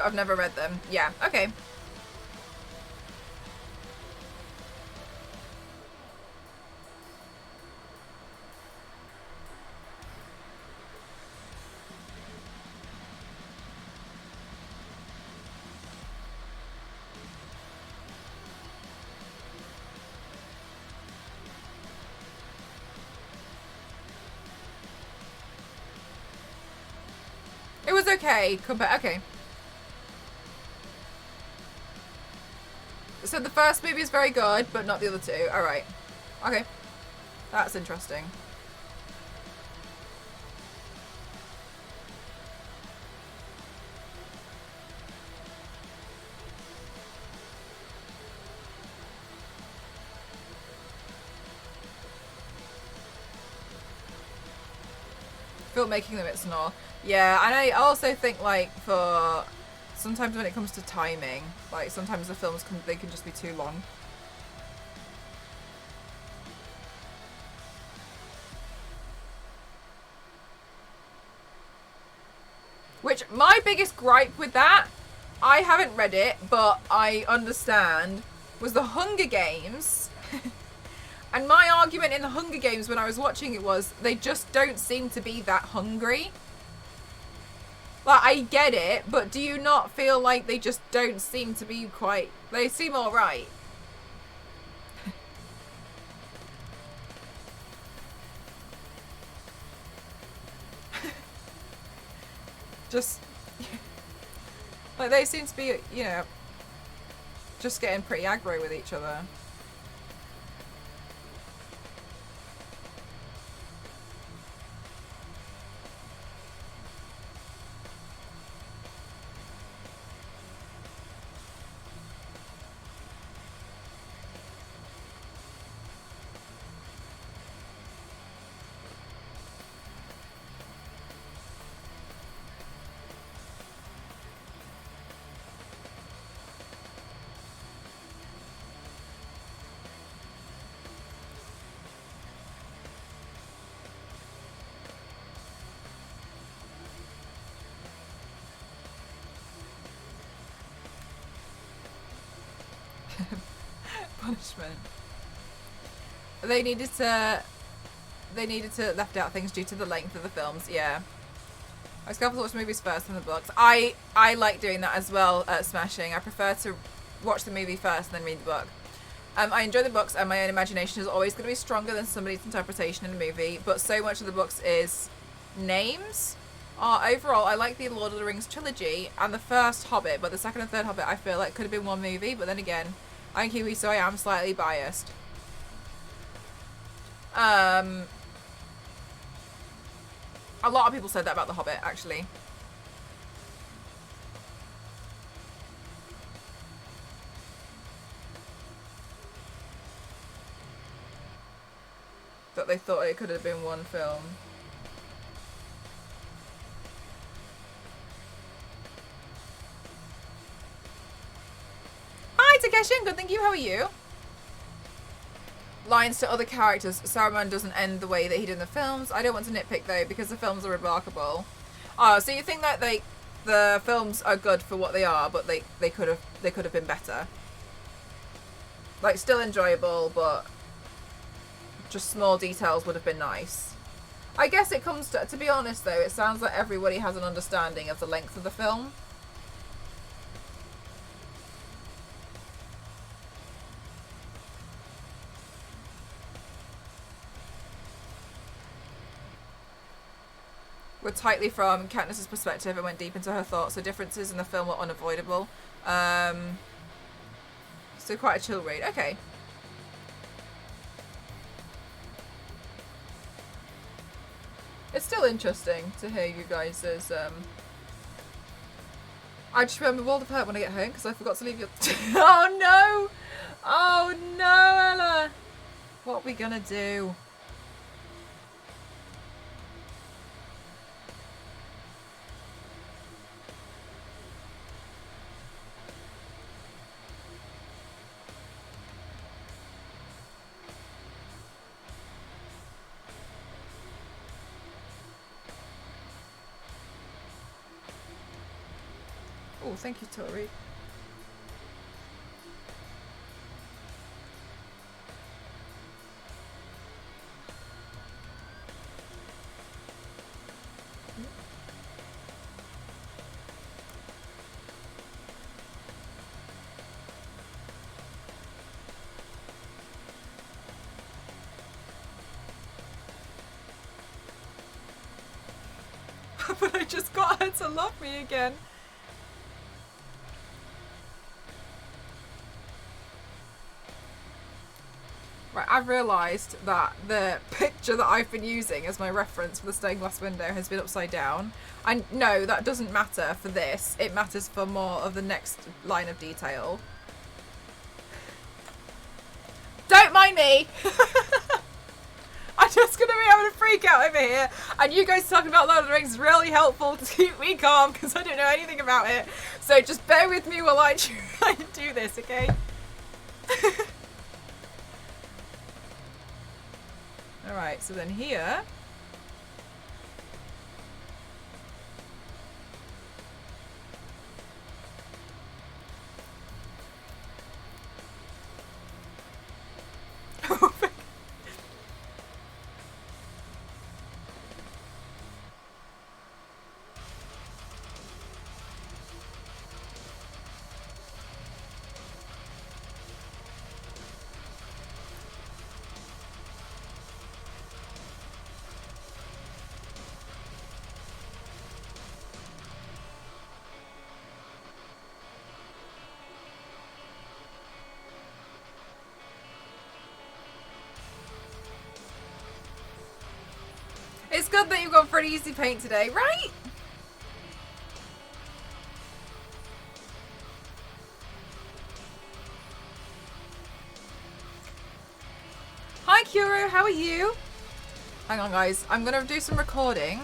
I've never read them. Yeah, okay. It was okay. Okay. So the first movie is very good, but not the other two. Alright. Okay. That's interesting. Filmmaking limits and all. Yeah, and I also think, like, for sometimes when it comes to timing, like, sometimes the films they can just be too long. Which, my biggest gripe with that, I haven't read it, but I understand, was the Hunger Games. And my argument in the Hunger Games when I was watching it was, they just don't seem to be that hungry. Like, I get it, but do you not feel like they just don't seem to be quite... They seem alright. Just... like, they seem to be, you know, just getting pretty aggro with each other. Punishment. They needed to left out things due to the length of the films. Yeah, I was careful to watch the movies first and the books. I like doing that as well at Smashing. I prefer to watch the movie first and then read the book. I enjoy the books, and my own imagination is always going to be stronger than somebody's interpretation in the movie, but so much of the books is names. Overall, I like the Lord of the Rings trilogy and the first Hobbit, but the second and third Hobbit I feel like could have been one movie, but then again, I'm Kiwi, so I am slightly biased. A lot of people said that about The Hobbit, actually. That they thought it could have been one film. Hi, Takeshi. I'm good, thank you. How are you? Lines to other characters. Saruman doesn't end the way that he did in the films. I don't want to nitpick though because the films are remarkable. Oh, so you think that the films are good for what they are, but they could have been better. Like still enjoyable, but just small details would have been nice. I guess it comes to be honest though, it sounds like everybody has an understanding of the length of the film. Were tightly from Katniss's perspective and went deep into her thoughts. The differences in the film were unavoidable. So quite a chill read. Okay. It's still interesting to hear you guys as I just remember World of Hurt when I get home because I forgot to leave your oh no! Oh no, Ella! What are we gonna do? Oh, thank you, Tori. But I just got her to love me again. Right, I've realised that the picture that I've been using as my reference for the stained glass window has been upside down. And no, that doesn't matter for this. It matters for more of the next line of detail. Don't mind me! I'm just going to be having a freak out over here. And you guys talking about Lord of the Rings is really helpful to keep me calm because I don't know anything about it. So just bear with me while I try to do this, okay? Alright, so then here... It's good that you've gone for an easy paint today, right? Hi Kuro, how are you? Hang on guys, I'm gonna do some recording.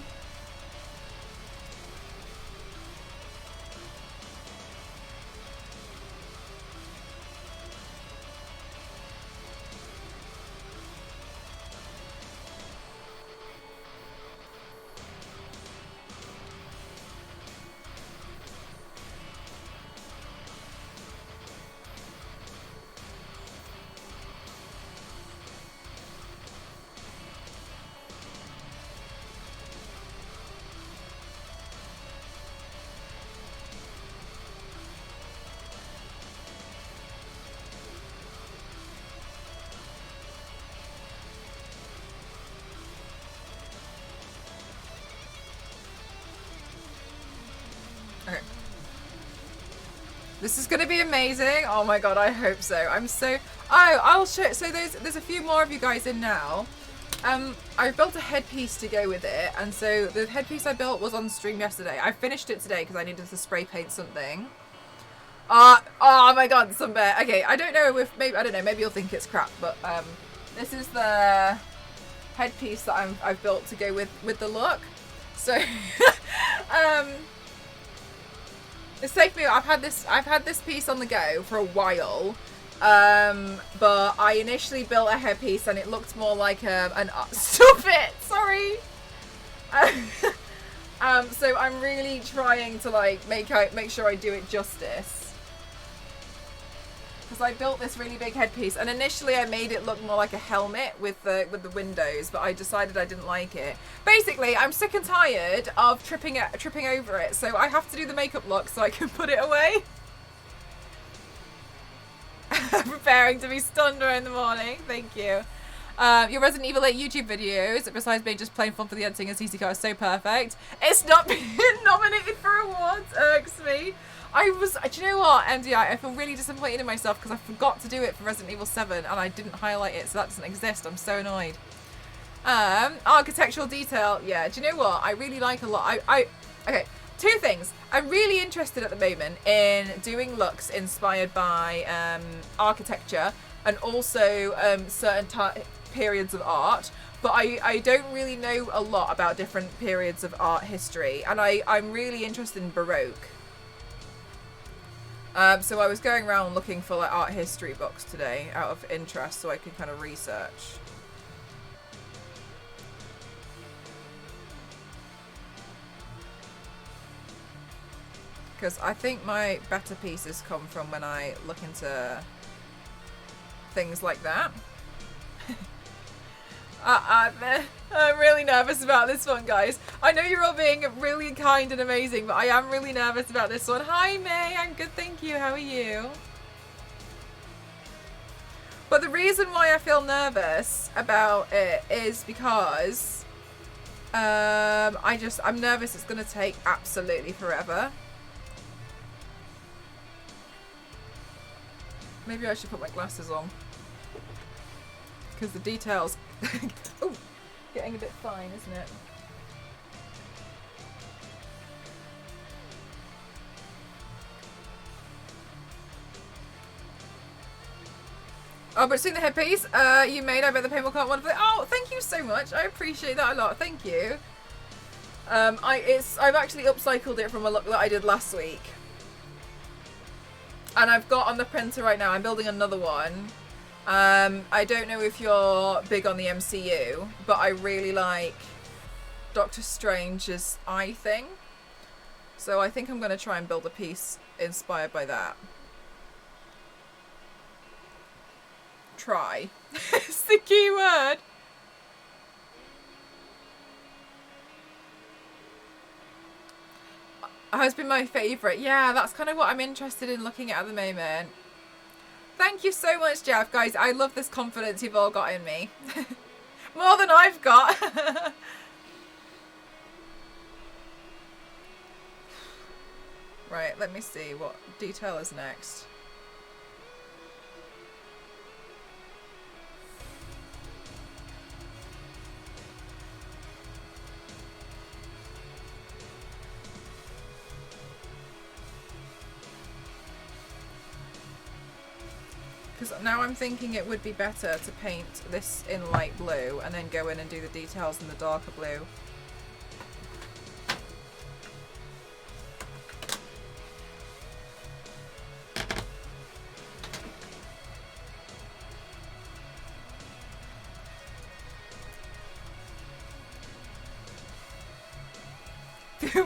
This is going to be amazing. Oh my god, I hope so. I'm so... Oh, I'll show... So there's a few more of you guys in now. I built a headpiece to go with it, and so the headpiece I built was on stream yesterday. I finished it today because I needed to spray paint something. Oh my god, some bear. Okay, I don't know if maybe, I don't know, maybe you'll think it's crap, but this is the headpiece that I've built to go with the look. So it's taken me. I've had this piece on the go for a while. But I initially built a headpiece and it looked more like an stop it, sorry. So I'm really trying to like make sure I do it justice, because I built this really big headpiece and initially I made it look more like a helmet with the windows, but I decided I didn't like it. Basically, I'm sick and tired of tripping over it, so I have to do the makeup look so I can put it away. Preparing to be stunned in the morning. Thank you. Your Resident Evil 8 YouTube videos, besides being just plain fun for the editing and CC car, is so perfect. It's not being nominated for awards irks me. Do you know what, MDI? I feel really disappointed in myself because I forgot to do it for Resident Evil 7 and I didn't highlight it, so that doesn't exist. I'm so annoyed. Architectural detail. Yeah, do you know what? I really like a lot. Okay. Two things. I'm really interested at the moment in doing looks inspired by architecture and also certain periods of art, but I don't really know a lot about different periods of art history, and I'm really interested in Baroque. So I was going around looking for like art history books today out of interest so I can kind of research. Because I think my better pieces come from when I look into things like that. I'm really nervous about this one, guys. I know you're all being really kind and amazing, but I am really nervous about this one. Hi, May. I'm good, thank you. How are you? But the reason why I feel nervous about it is because I'm nervous it's going to take absolutely forever. Maybe I should put my glasses on, because the details oh, getting a bit fine, isn't it? Oh, but seeing the headpiece you made, I bet the paintball can't wonderfully. Oh, thank you so much. I appreciate that a lot. Thank you. I've actually upcycled it from a look that I did last week. And I've got on the printer right now, I'm building another one. I don't know if you're big on the MCU, but I really like Doctor Strange's eye thing. So I think I'm going to try and build a piece inspired by that. Try. It's the key word. Has been my favourite. Yeah, that's kind of what I'm interested in looking at the moment. Thank you so much, Jeff. Guys, I love this confidence you've all got in me. More than I've got. Right, let me see what detail is next. Because now I'm thinking it would be better to paint this in light blue and then go in and do the details in the darker blue.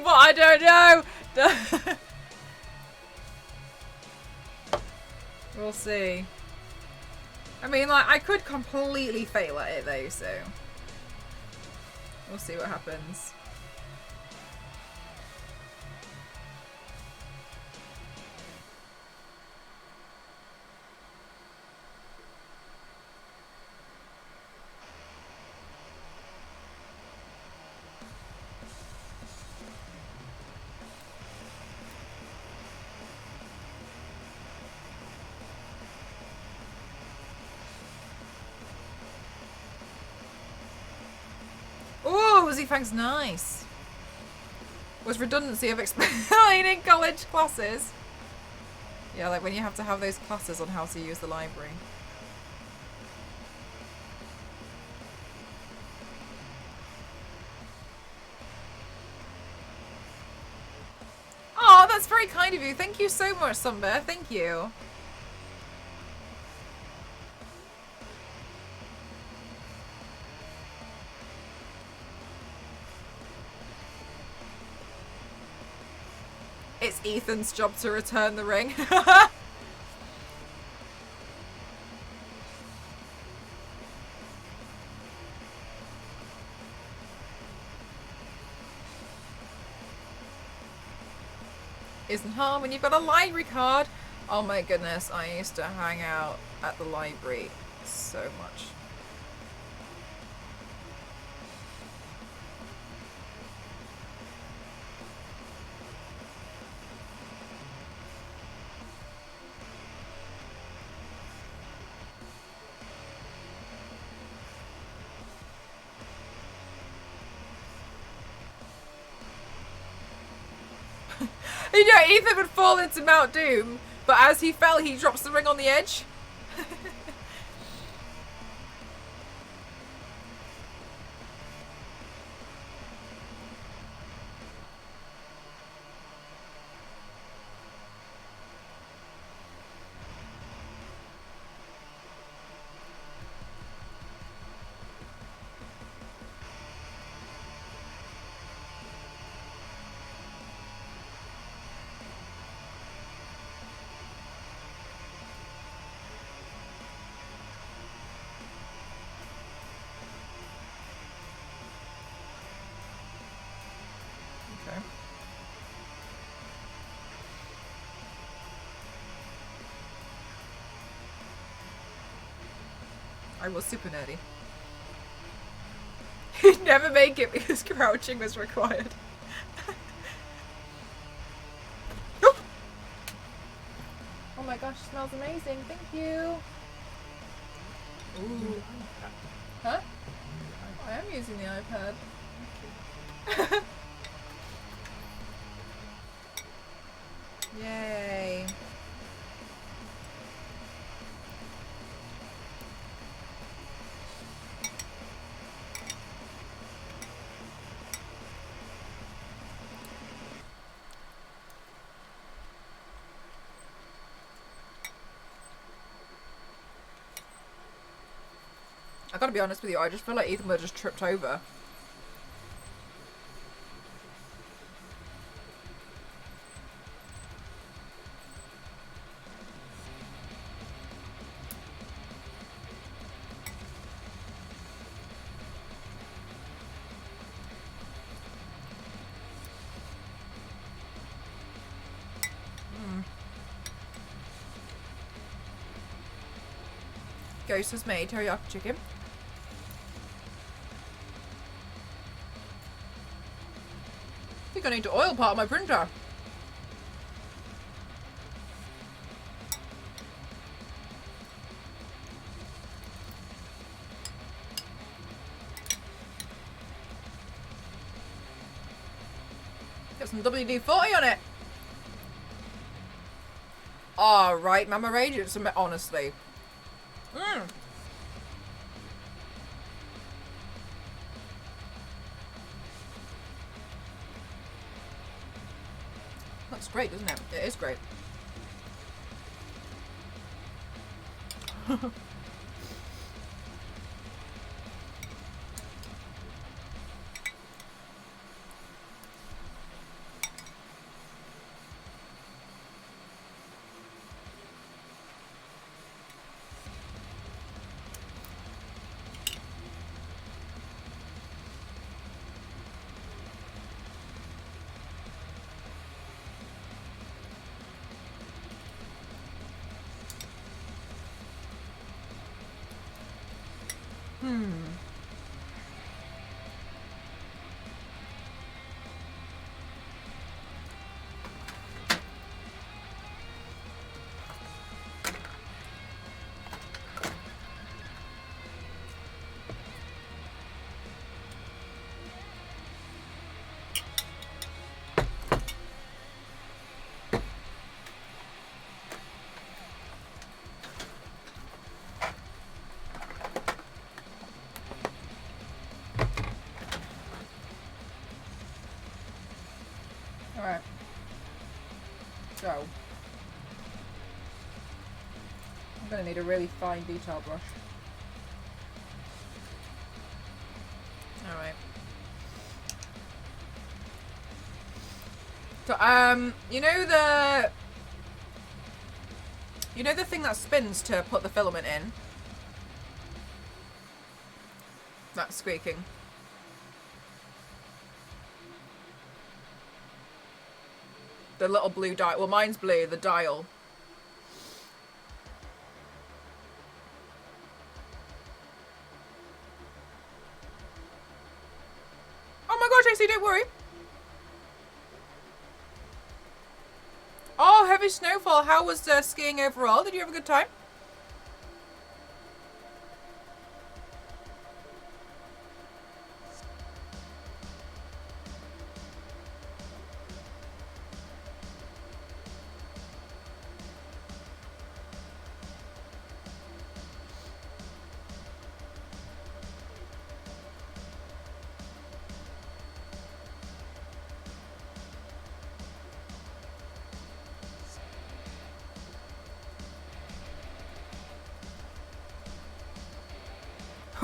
What? I don't know! We'll see. I mean, like, I could completely fail at it though, so we'll see what happens. Cozy, thanks, nice. Was redundancy of explaining college classes. Yeah, like when you have to have those classes on how to use the library. Oh, that's very kind of you. Thank you so much, Sunbear. Thank you. It's Ethan's job to return the ring. Isn't hard when you've got a library card. Oh my goodness, I used to hang out at the library so much. You know, Ethan would fall into Mount Doom, but as he fell, he drops the ring on the edge. I was super nerdy. He'd never make it because crouching was required. Oh! Oh my gosh, it smells amazing. Thank you. Ooh. Huh? I am using the iPad. Yay. I gotta be honest with you, I just feel like Ethan would have just tripped over. Ghost was made teriyaki chicken. I think I need to oil part of my printer. Got some WD-40 on it. All right, Mama Rage, it's honestly. That's great, isn't it? It is great. Alright. So. I'm gonna need a really fine detail brush. Alright. So, you know the thing that spins to put the filament in? That's squeaking. The little blue dial. Well, mine's blue, the dial. Oh my gosh, AC, don't worry. Oh, heavy snowfall. How was skiing overall? Did you have a good time?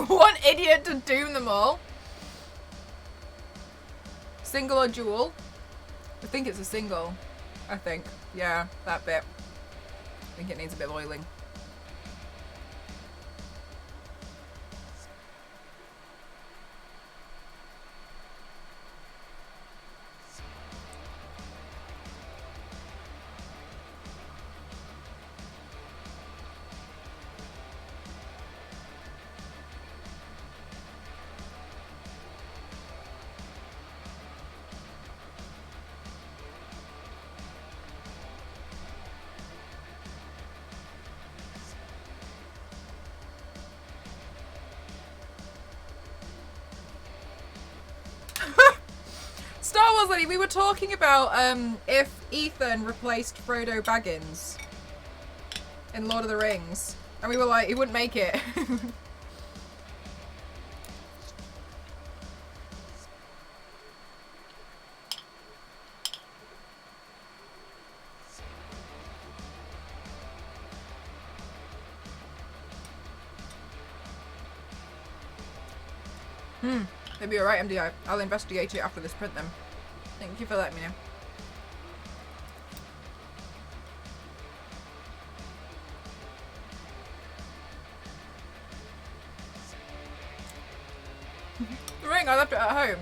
One idiot to doom them all. Single or dual? I think it's a single. I think. Yeah, that bit. I think it needs a bit of oiling. Star Wars Lady, we were talking about if Ethan replaced Frodo Baggins in Lord of the Rings. And we were like, he wouldn't make it. Maybe you're right, MDI. I'll investigate it after this print then. Thank you for letting me know. The ring, I left it at home.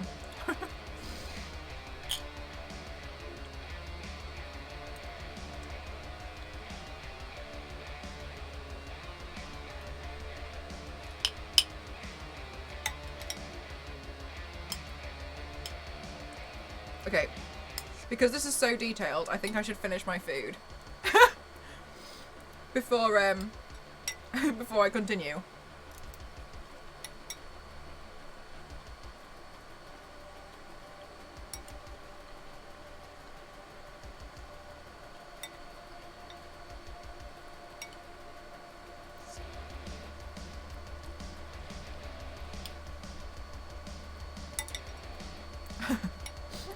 Okay, because this is so detailed, I think I should finish my food before before I continue.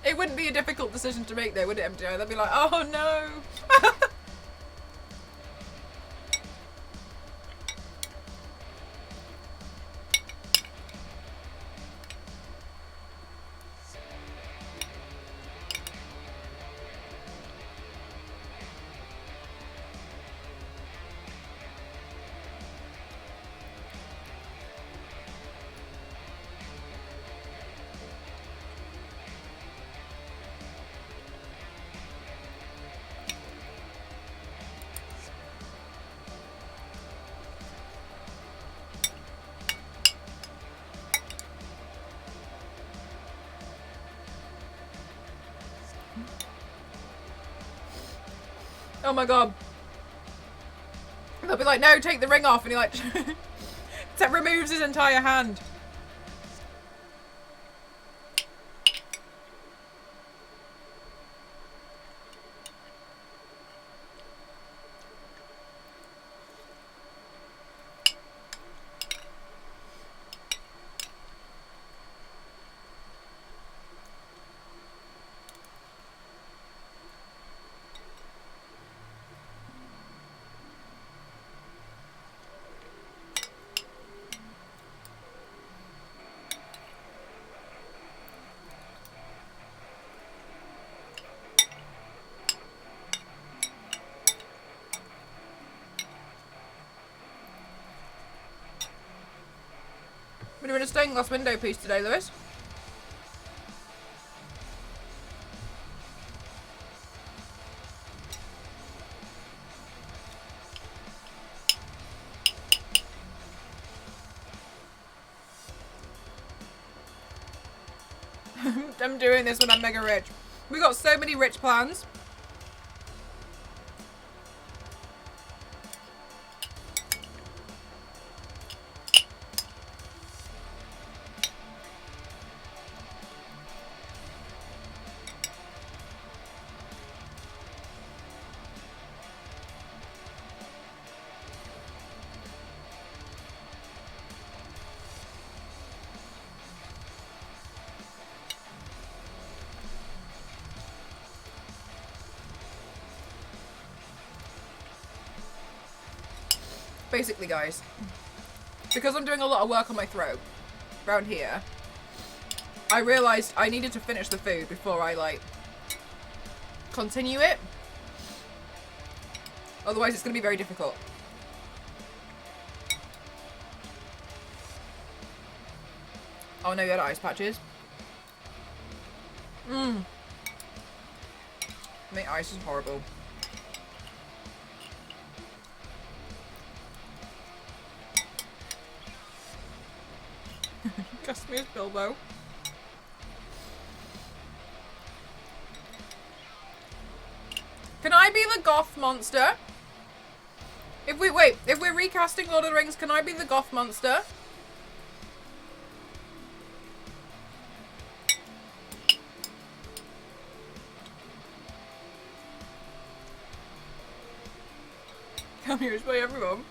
It wouldn't be a difficult decision to make though, would it, MDI? They'd be like, oh no! Oh my god. They'll be like, no, take the ring off. And he like, that removes his entire hand. doing a stained glass window piece today, Lewis? I'm doing this when I'm mega rich. We got so many rich plans. Basically, guys, because I'm doing a lot of work on my throat around here, I realised I needed to finish the food before I, like, continue it. Otherwise, it's going to be very difficult. Oh no, you had ice patches. Mate, ice is horrible. Customer's Bilbo. Can I be the goth monster? If we're recasting Lord of the Rings, can I be the goth monster? Come here, it's by everyone.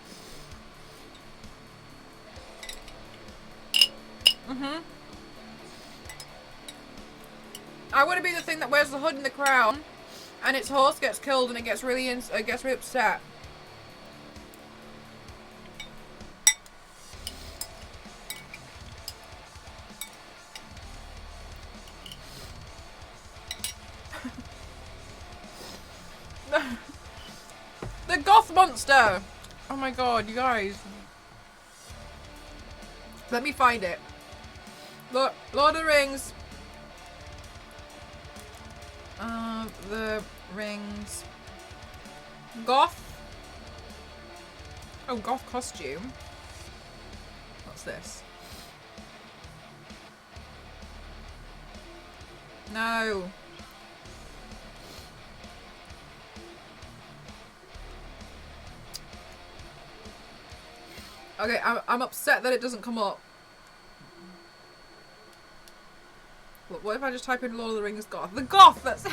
I want to be the thing that wears the hood and the crown, and its horse gets killed, and it gets really upset. The goth monster. Oh my god, you guys. Let me find it. Lord of the Rings. The Rings. Goth. Oh, goth costume. What's this? No. Okay, I'm upset that it doesn't come up. What if I just type in Lord of the Rings goth? The goth! That's...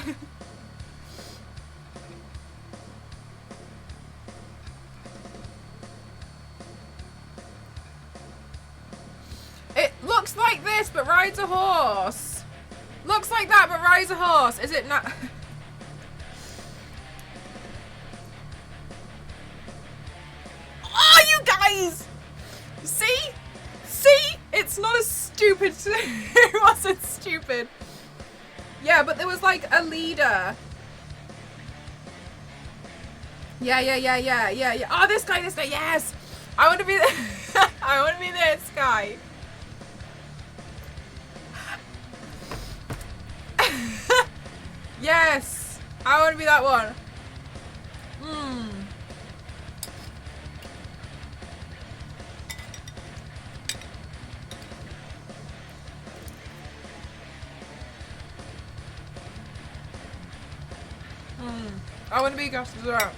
It looks like this, but rides a horse. Looks like that, but rides a horse. Is it not? Oh, you guys! See? See? It's not as stupid. It wasn't stupid. Yeah, but there was like a leader. Yeah. Oh, this guy, yes! I want to be I want to be this guy. Yes! I want to be that one. I want to be Ghost as well.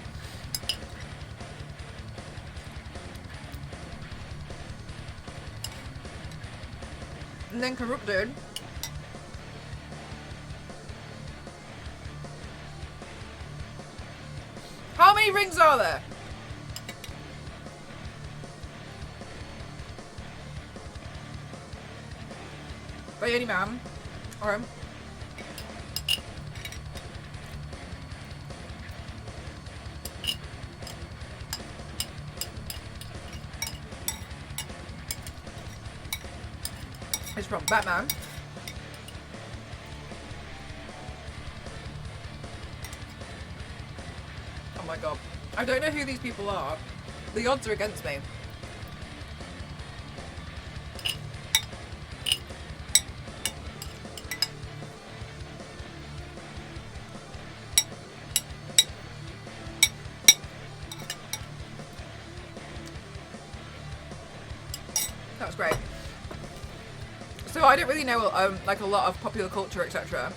And then Corrupted. How many rings are there? By any man. Or him. It's from Batman. Oh my god. I don't know who these people are. The odds are against me. So I don't really know like a lot of popular culture, etc.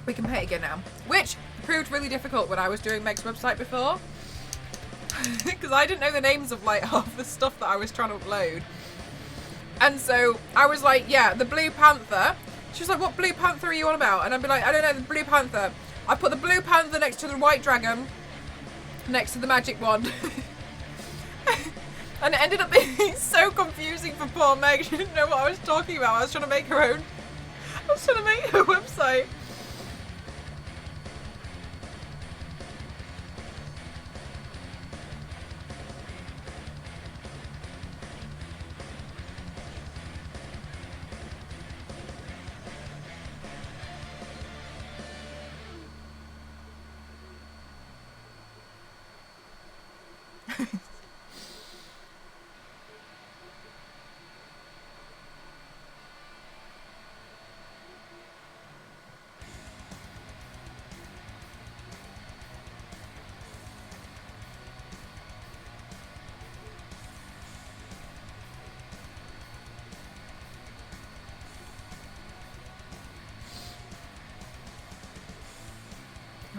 We can paint again now, which proved really difficult when I was doing Meg's website before, because I didn't know the names of like half the stuff that I was trying to upload. And so I was like, yeah, the Blue Panther. She was like, what Blue Panther are you on about? And I'd be like, I don't know, the Blue Panther. I put the Blue Panther next to the White Dragon, next to the Magic Wand. And it ended up being so confusing for poor Meg. She didn't know what I was talking about. I was trying to make her website.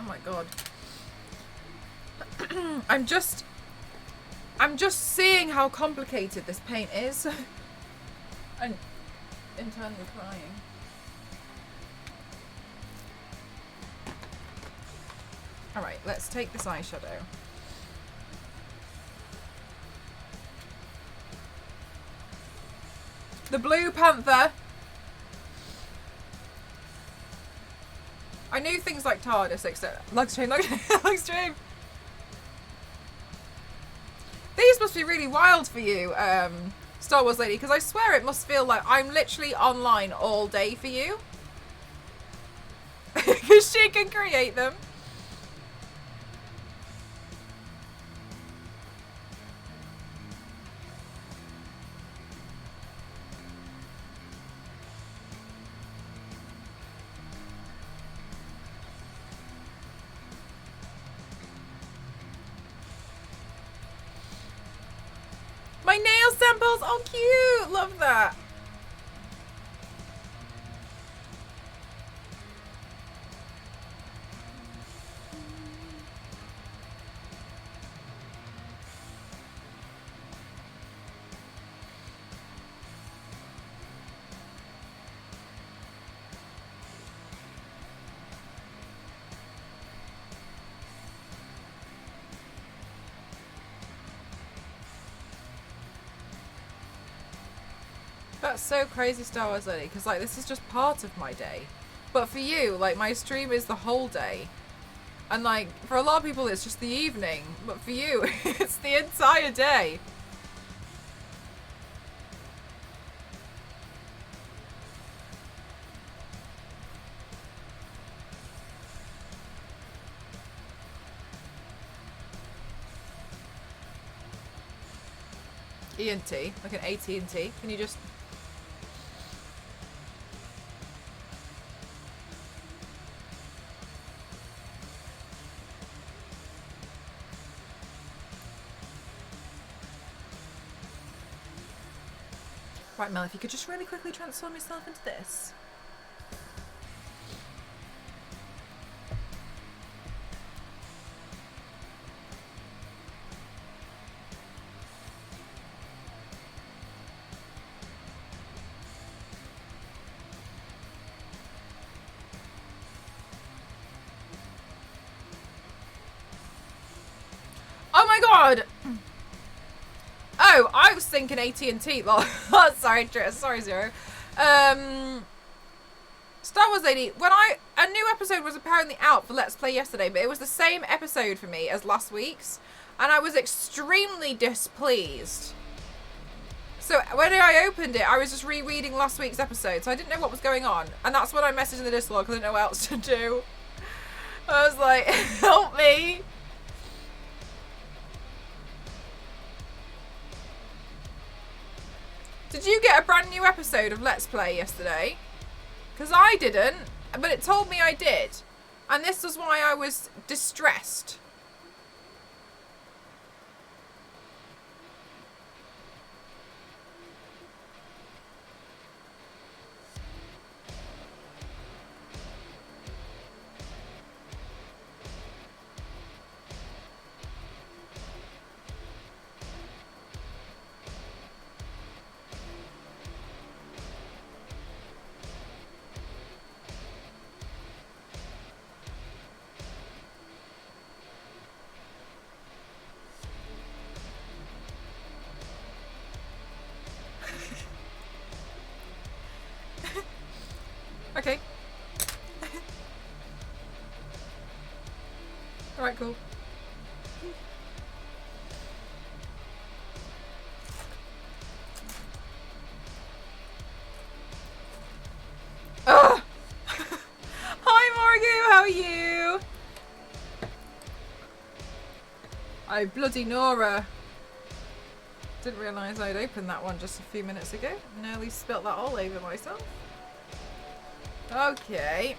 Oh my god. I'm just seeing how complicated this paint is. And internally crying. Alright, let's take this eyeshadow. The Blue Panther. I knew things like TARDIS, except Lugstream. These must be really wild for you, Star Wars lady, because I swear it must feel like I'm literally online all day for you. Because she can create them. My nail samples! Oh, cute! Love that. That's so crazy, Star Wars lady, because like this is just part of my day. But for you, like my stream is the whole day. And like for a lot of people it's just the evening. But for you, it's the entire day. ENT, like an AT&T. Can you just... Right, Mel, if you could just really quickly transform yourself into this. Oh my god! Oh, I was thinking AT&T. Oh, sorry, Zero. Star Wars lady, a new episode was apparently out for Let's Play yesterday, but it was the same episode for me as last week's, and I was extremely displeased. So when I opened it, I was just rereading last week's episode, so I didn't know what was going on, and that's when I messaged in the Discord because I didn't know what else to do. I was like, help me. Did you get a brand new episode of Let's Play yesterday? Because I didn't, but it told me I did. And this was why I was distressed. Alright, cool. Ugh! Hi, Margu, how are you? Oh, bloody Nora. Didn't realise I'd opened that one just a few minutes ago. Nearly spilt that all over myself. Okay.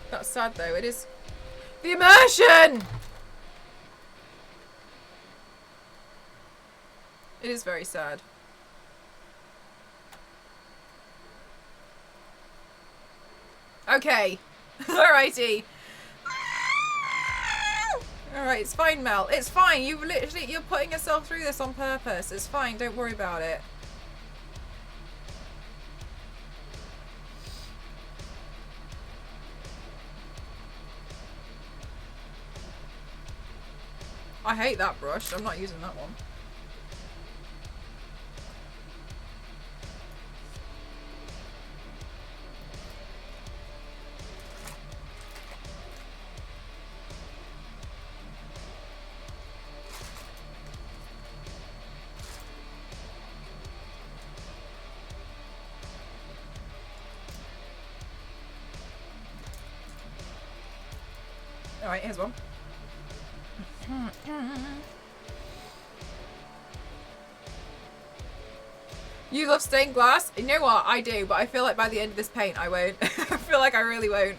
That's sad though, it is. The immersion! It is very sad. Okay. Alrighty. Alright, it's fine, Mel. It's fine. You're putting yourself through this on purpose. It's fine. Don't worry about it. I hate that brush. I'm not using that one. Alright, here's one. You love stained glass? You know what? I do, but I feel like by the end of this paint I won't. I feel like I really won't.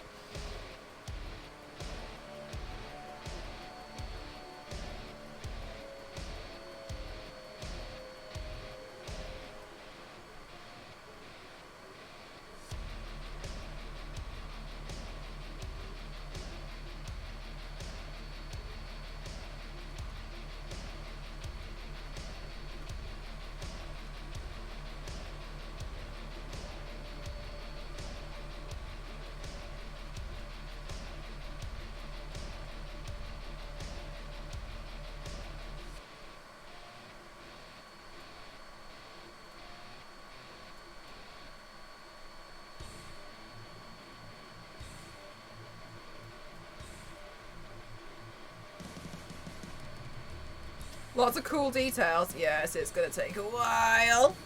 Lots of cool details. Yes, it's gonna take a while.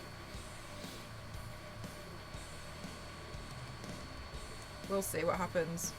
We'll see what happens.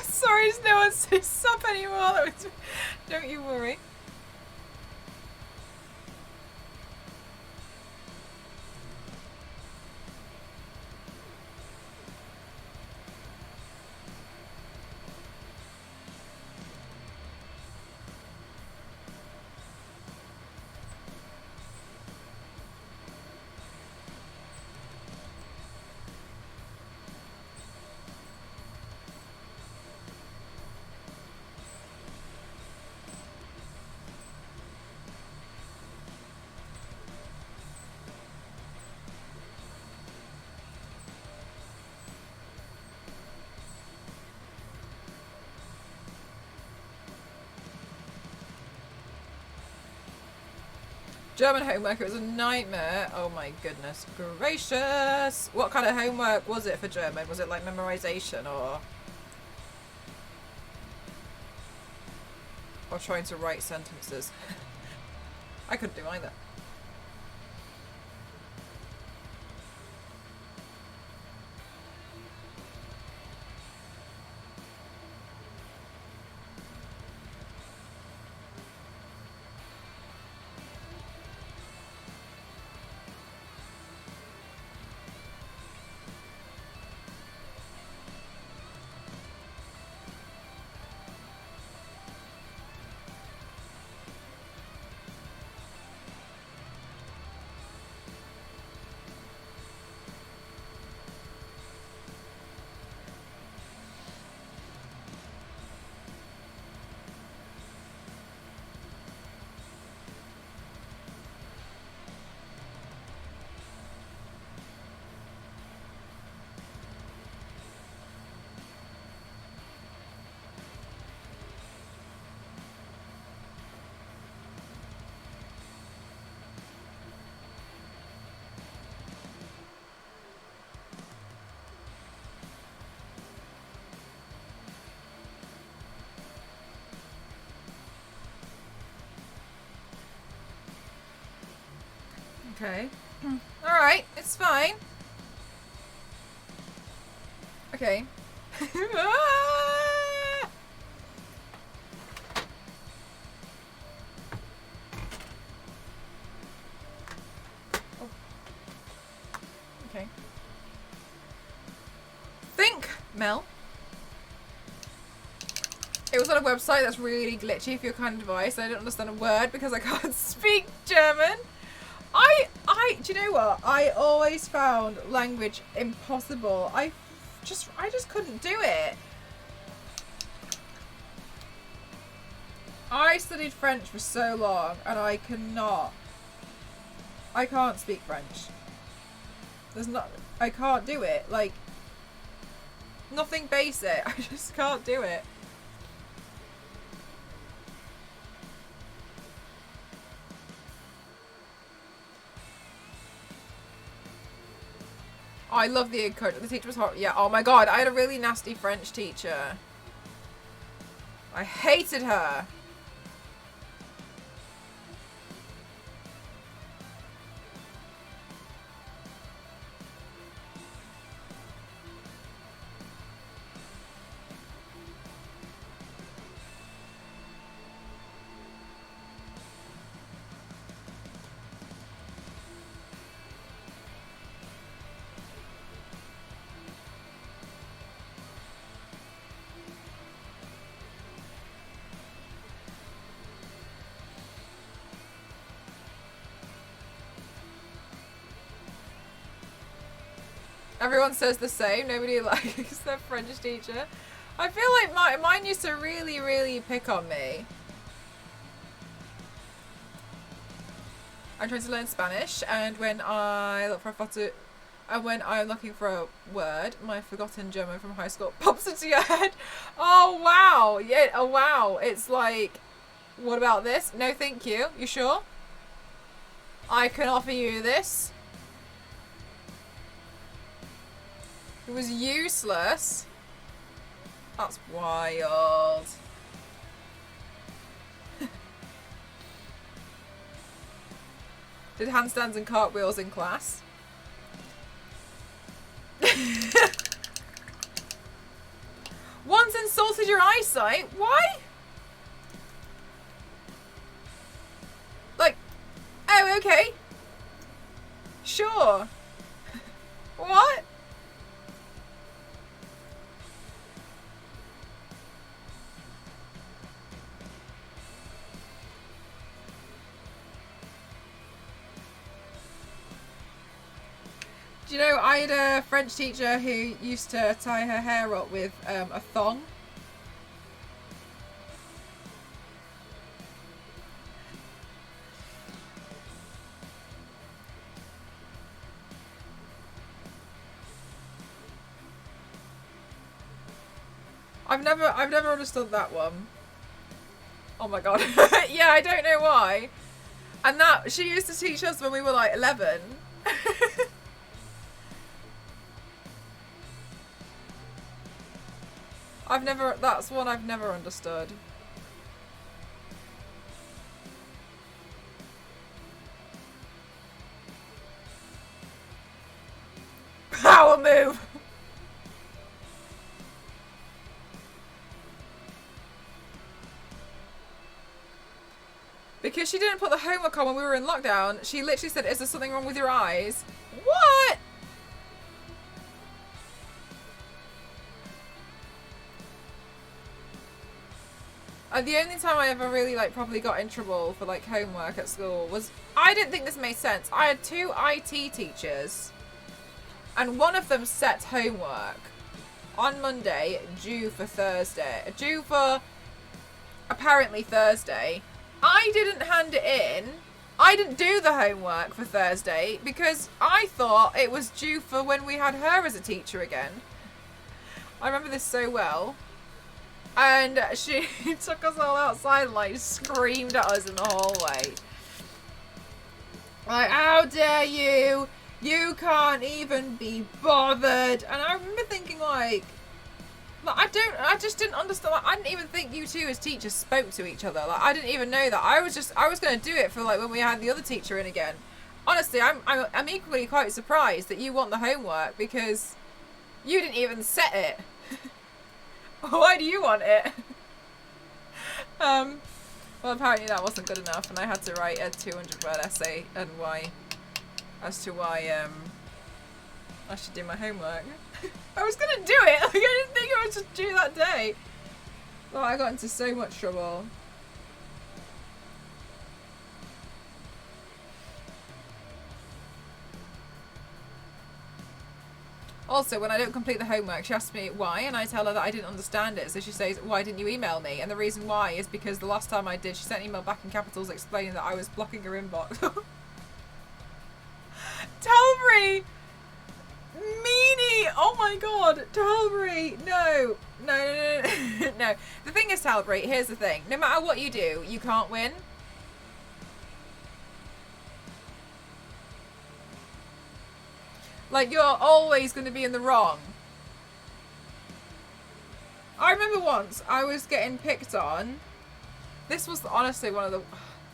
Sorry, no one says sup anymore. Don't you worry. German homework, it was a nightmare. Oh my goodness gracious. What kind of homework was it for German? Was it like memorization or trying to write sentences? I couldn't do either. Okay. Alright, it's fine. Okay. Ah! Oh. Okay. Think, Mel. It was on a website that's really glitchy for your kind of device. I didn't understand a word because I can't speak German. Do you know what? I always found language impossible. I just couldn't do it. I studied French for so long and I can't speak French. I can't do it. Like, nothing basic. I just can't do it. Oh, I love the encouragement. The teacher was hot. Yeah, oh my god, I had a really nasty French teacher. I hated her. Everyone says the same. Nobody likes their French teacher. I feel like mine used to really, really pick on me. I'm trying to learn Spanish, and when I look for a photo, and when I'm looking for a word, my forgotten German from high school pops into your head. Oh wow, yeah. Oh wow. It's like, what about this? No, thank you. You sure? I can offer you this. It was useless. That's wild. Did handstands and cartwheels in class. Once insulted your eyesight? Why? Like, oh, okay. Sure. What? Do you know, I had a French teacher who used to tie her hair up with a thong. I've never understood that one. Oh my god. Yeah, I don't know why. And that, she used to teach us when we were like 11. That's one I've never understood. Power move! Because she didn't put the homework on when we were in lockdown, she literally said, is there something wrong with your eyes? What? And the only time I ever really probably got in trouble for homework at school was, I didn't think this made sense. I had 2 IT teachers and one of them set homework on Monday due for apparently Thursday. I didn't hand it in. I didn't do the homework for Thursday because I thought it was due for when we had her as a teacher again. I remember this so well. And she took us all outside and screamed at us in the hallway. Like, how dare you? You can't even be bothered. And I remember thinking I just didn't understand. I didn't even think you two as teachers spoke to each other. I didn't even know that. I was going to do it for when we had the other teacher in again. Honestly, I'm equally quite surprised that you want the homework because you didn't even set it. Why do you want it? Well, apparently that wasn't good enough, and I had to write a 200-word essay as to why I should do my homework. I was gonna do it. Like, I didn't think I was just due that day. Oh, I got into so much trouble. Also, when I don't complete the homework, she asks me why, and I tell her that I didn't understand it. So she says, why didn't you email me? And the reason why is because the last time I did, she sent an email back in capitals explaining that I was blocking her inbox. Talbury! Meanie! Oh my god! Talbury! No! No. The thing is, Talbury, here's the thing. No matter what you do, you can't win. Like, you're always going to be in the wrong. I remember once I was getting picked on. This was honestly one of the...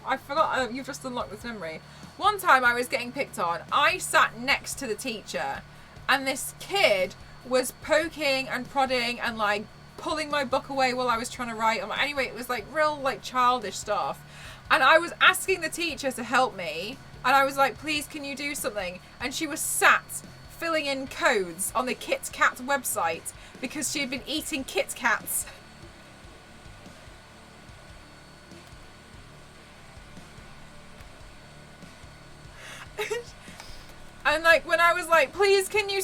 I forgot, you've just unlocked this memory. One time I was getting picked on. I sat next to the teacher, and this kid was poking and prodding and, like, pulling my book away while I was trying to write. Anyway, it was, like, real, like, childish stuff. And I was asking the teacher to help me. And I was like, please, can you do something? And she was sat filling in codes on the Kit Kat website because she had been eating Kit Kats. And like, when I was like, please, can you,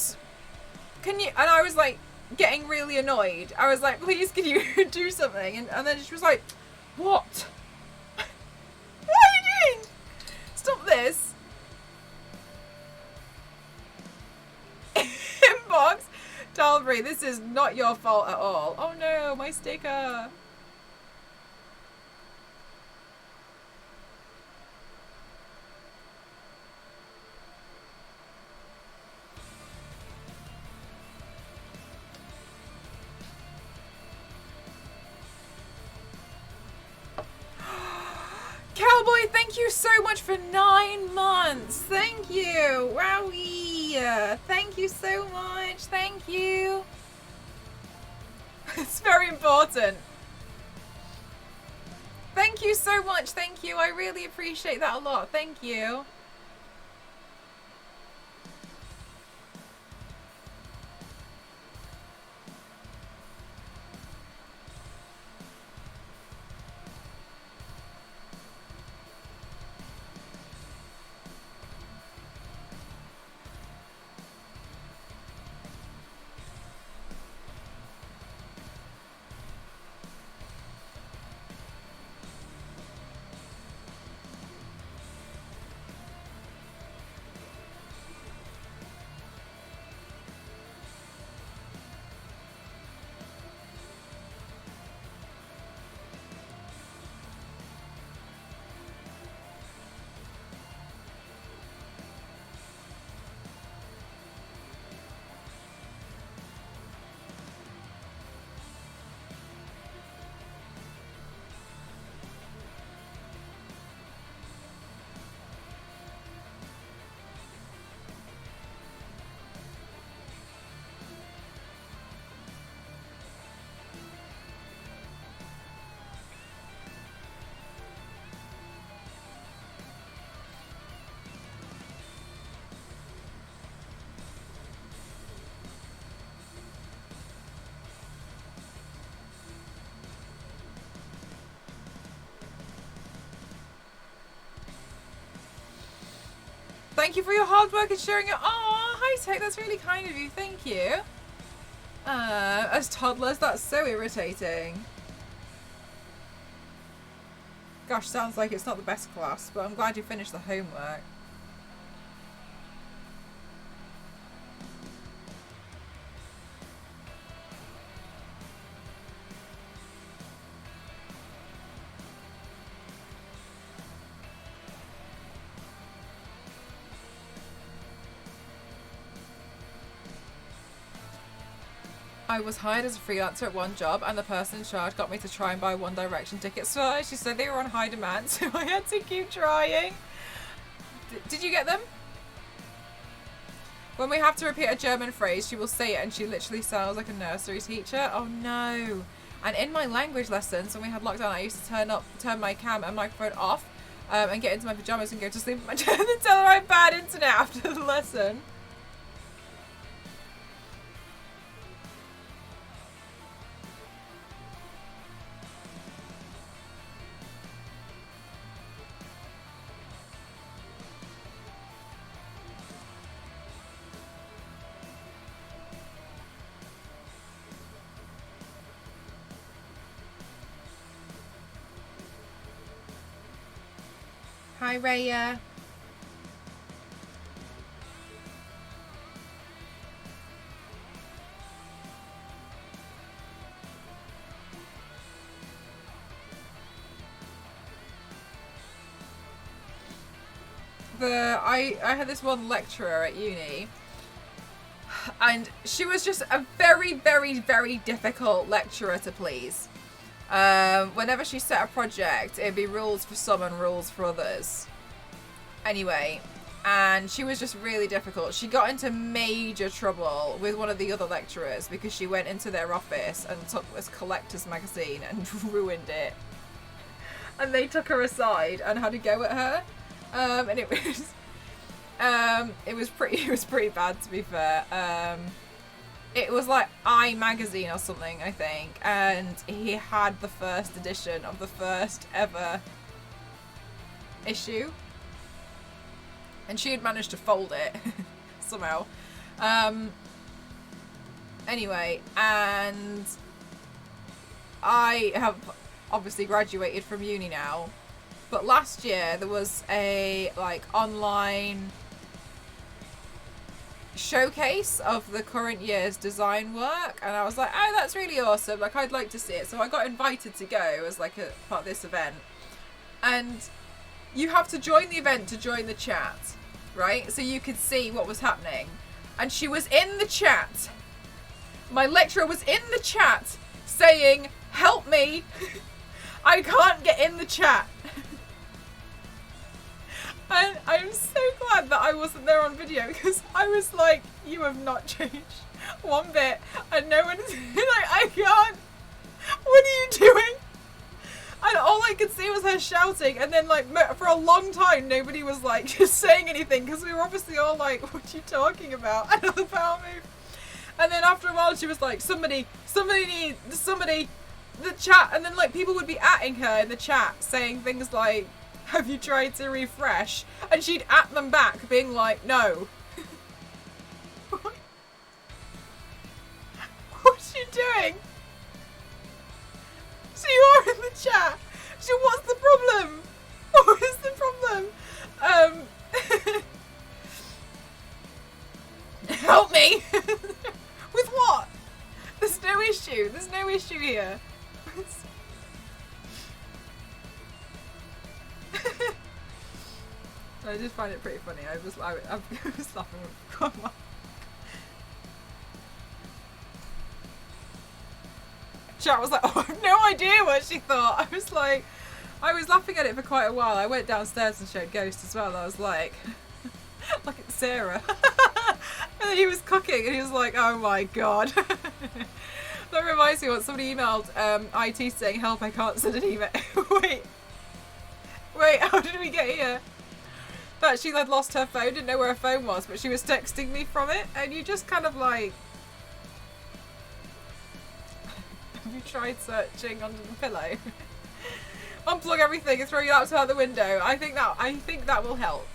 and I was like getting really annoyed. I was like, please, can you do something? And then she was like, what? What are you doing? Stop this. Inbox. Talbury, this is not your fault at all. Oh no, my sticker. Cowboy, thank you so much for 9 months. Thank you. Wowie. Thank you so much. Thank you. It's very important. Thank you so much. Thank you. I really appreciate that a lot. Thank you. Thank you for your hard work and sharing it. Oh, hi Tech, that's really kind of you. Thank you. As toddlers, that's so irritating. Gosh, sounds like it's not the best class, but I'm glad you finished the homework. I was hired as a freelancer at one job, and the person in charge got me to try and buy One Direction tickets for her. She said they were on high demand, so I had to keep trying. Did you get them? When we have to repeat a German phrase, she will say it and she literally sounds like a nursery teacher. Oh no. And in my language lessons, when we had lockdown, I used to turn my cam and microphone off and get into my pajamas and go to sleep in my chair and tell her I had bad internet after the lesson. Hi, Raya. I had this one lecturer at uni, and she was just a very, very, very difficult lecturer to please. Whenever she set a project, it'd be rules for some and rules for others. Anyway, and she was just really difficult. She got into major trouble with one of the other lecturers because she went into their office and took this collector's magazine and ruined it. And they took her aside and had a go at her. And it was pretty bad, to be fair. It was like I Magazine or something, I think, and he had the first edition of the first ever issue, and she had managed to fold it somehow. Anyway, and I have obviously graduated from uni now, but last year there was a online showcase of the current year's design work, and I was like, oh, that's really awesome, like I'd like to see it. So I got invited to go as like a part of this event, and you have to join the event to join the chat, right? So you could see what was happening, and she was in the chat, my lecturer was in the chat saying, help me, I can't get in the chat. And I'm so glad that I wasn't there on video, because I was like, you have not changed one bit. And no one's like, I can't. What are you doing? And all I could see was her shouting. And then like for a long time, nobody was like just saying anything, because we were obviously all like, what are you talking about? Another power move. And then after a while, she was like, somebody, the chat. And then like people would be atting her in the chat saying things like, have you tried to refresh? And she'd at them back being like, no. What's she doing? So you are in the chat. So what's the problem? What is the problem? Help me. With what? There's no issue. There's no issue here. I just find it pretty funny. I was laughing. Come on. Chat was like, oh, I have no idea what she thought. I was like, I was laughing at it for quite a while. I went downstairs and showed Ghost as well. I was like, look at Sarah. And then he was cooking and he was like, oh my god. That reminds me what somebody emailed IT saying, help, I can't send an email. Wait, how did we get here? That she had lost her phone, didn't know where her phone was, but she was texting me from it, and you just kind of like... Have you tried searching under the pillow? Unplug everything and throw your laptop out the window. I think that will help.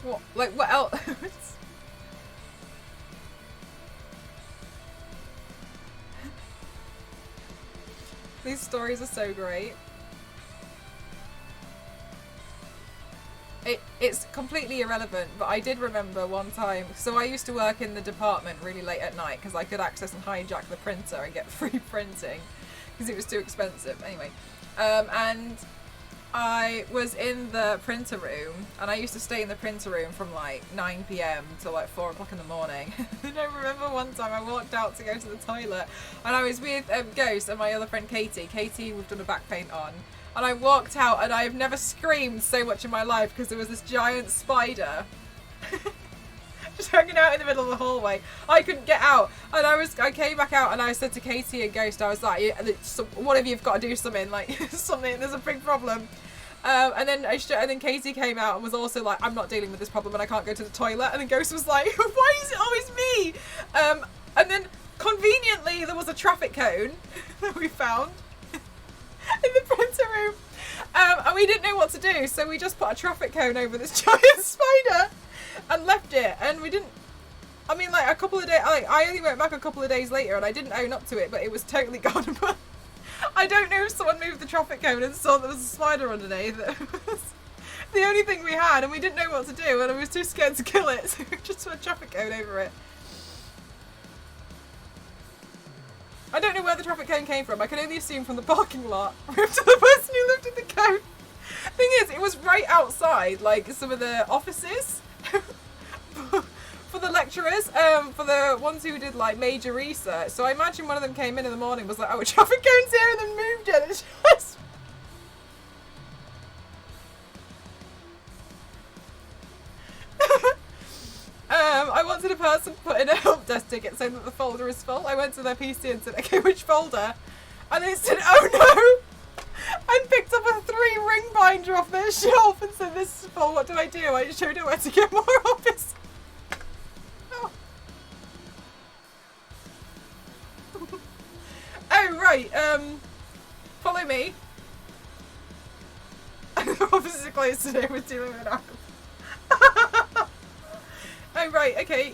What? Like, what else? These stories are so great. It's completely irrelevant, but I did remember one time, so I used to work in the department really late at night because I could access and hijack the printer and get free printing because it was too expensive. Anyway, and I was in the printer room, and I used to stay in the printer room from like 9 p.m. till like 4 o'clock in the morning. And I remember one time I walked out to go to the toilet, and I was with Ghost and my other friend Katie. Katie, we've done a back paint on. And I walked out, and I've never screamed so much in my life because there was this giant spider just hanging out in the middle of the hallway. I couldn't get out, and I came back out, and I said to Katie and Ghost, I was like, one of you've got to do something, like something. There's a big problem. And then Katie came out and was also like, I'm not dealing with this problem, and I can't go to the toilet. And then Ghost was like, why is it always me? And then conveniently there was a traffic cone that we found in the printer room, and we didn't know what to do, so we just put a traffic cone over this giant spider and left it. And we didn't, I mean, like a couple of days, I only went back a couple of days later, and I didn't own up to it, but it was totally gone. But I don't know if someone moved the traffic cone and saw there was a spider underneath. It was the only thing we had, and we didn't know what to do, and I was too scared to kill it, so we just put a traffic cone over it. I don't know where the traffic cone came from. I can only assume from the parking lot. To the person who lifted the cone. Thing is, it was right outside, like some of the offices for the lecturers, for the ones who did like major research. So I imagine one of them came in the morning, was like, "Oh, a traffic cone's here," and then moved it. It's just... I wanted a person put in a help desk ticket saying that the folder is full. I went to their PC and said, okay, which folder? And they said, oh no! And picked up a 3-ring binder off their shelf and said, this is full, what do? I showed her where to get more office. Oh. Oh, right, follow me. The office is closed today, we're dealing with alcohol. Oh, right, okay.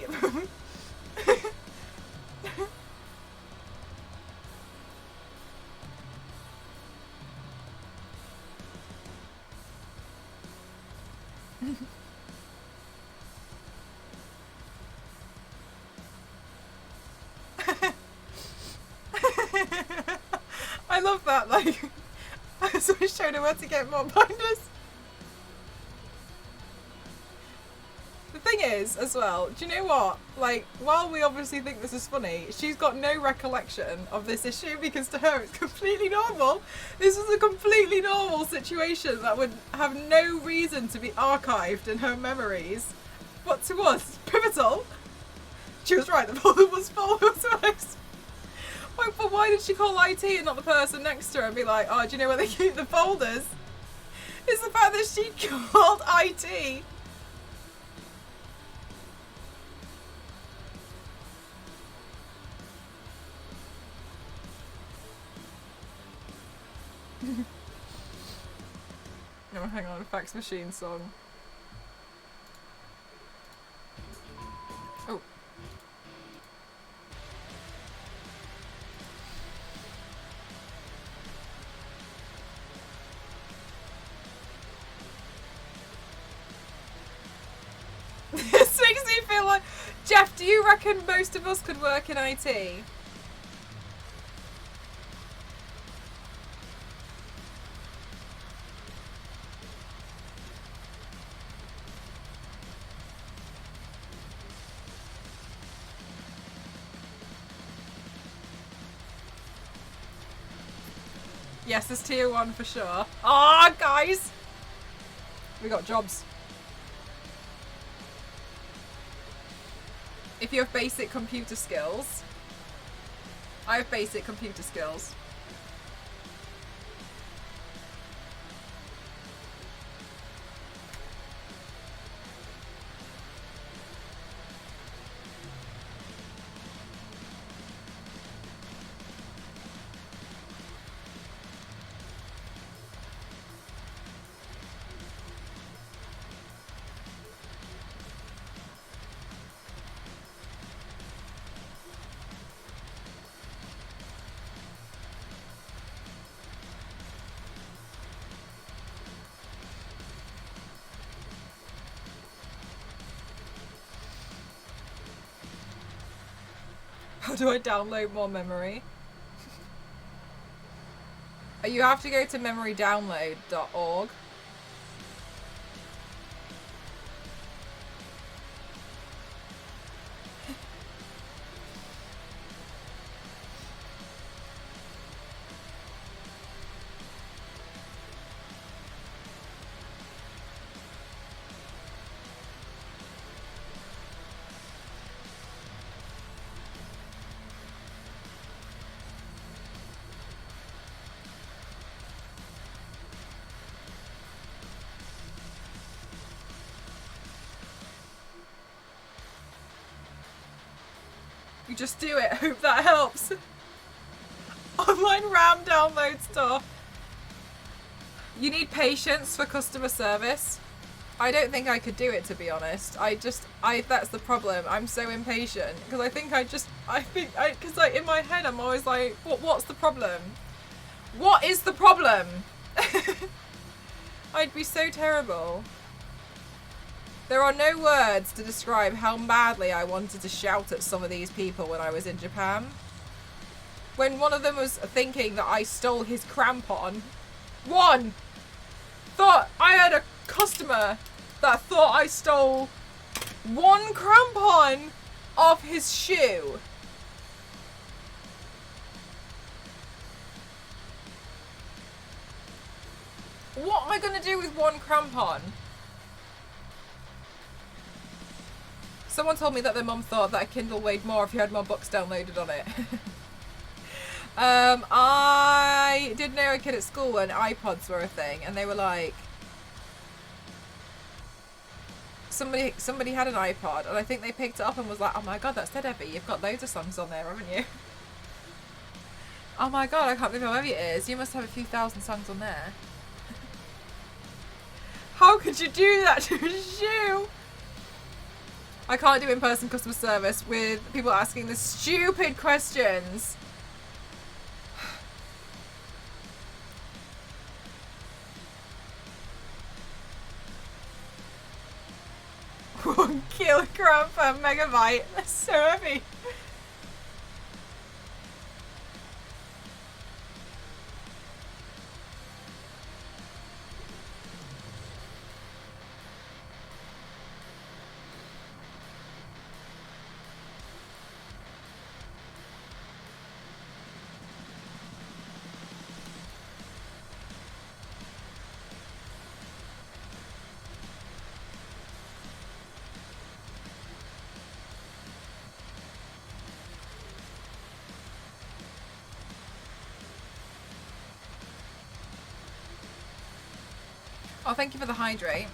I love that, like, so I showed her where to get more binders. The thing is, as well, do you know what? Like, while we obviously think this is funny, she's got no recollection of this issue because to her it's completely normal. This was a completely normal situation that would have no reason to be archived in her memories. But to us, pivotal. She was right, the folder was full. But why did she call IT and not the person next to her and be like, oh, do you know where they keep the folders? It's the fact that she called IT. No, hang on, fax machine song. Oh. This makes me feel like... Jeff, do you reckon most of us could work in IT? Yes, there's tier 1 for sure. Ah, guys! We got jobs. If you have basic computer skills. I have basic computer skills. How do I download more memory? You have to go to memorydownload.org. You just do it. Hope that helps. Online RAM download stuff. You need patience for customer service. I don't think I could do it, to be honest. That's the problem. I'm so impatient because because like in my head I'm always like, what's the problem? What is the problem? I'd be so terrible. There are no words to describe how madly I wanted to shout at some of these people when I was in Japan. When one of them was thinking that I stole his crampon. One! Thought I had a customer that thought I stole one crampon off his shoe. What am I going to do with one crampon? Someone told me that their mum thought that a Kindle weighed more if you had more books downloaded on it. I did know a kid at school when iPods were a thing, and they were like, somebody had an iPod, and I think they picked it up and was like, oh my god, that's dead heavy. You've got loads of songs on there, haven't you? Oh my god, I can't believe how heavy it is. You must have a few thousand songs on there. How could you do that to a shoe? I can't do in-person customer service with people asking the stupid questions. One kilogram per megabyte. That's so heavy. Oh, thank you for the hydrate.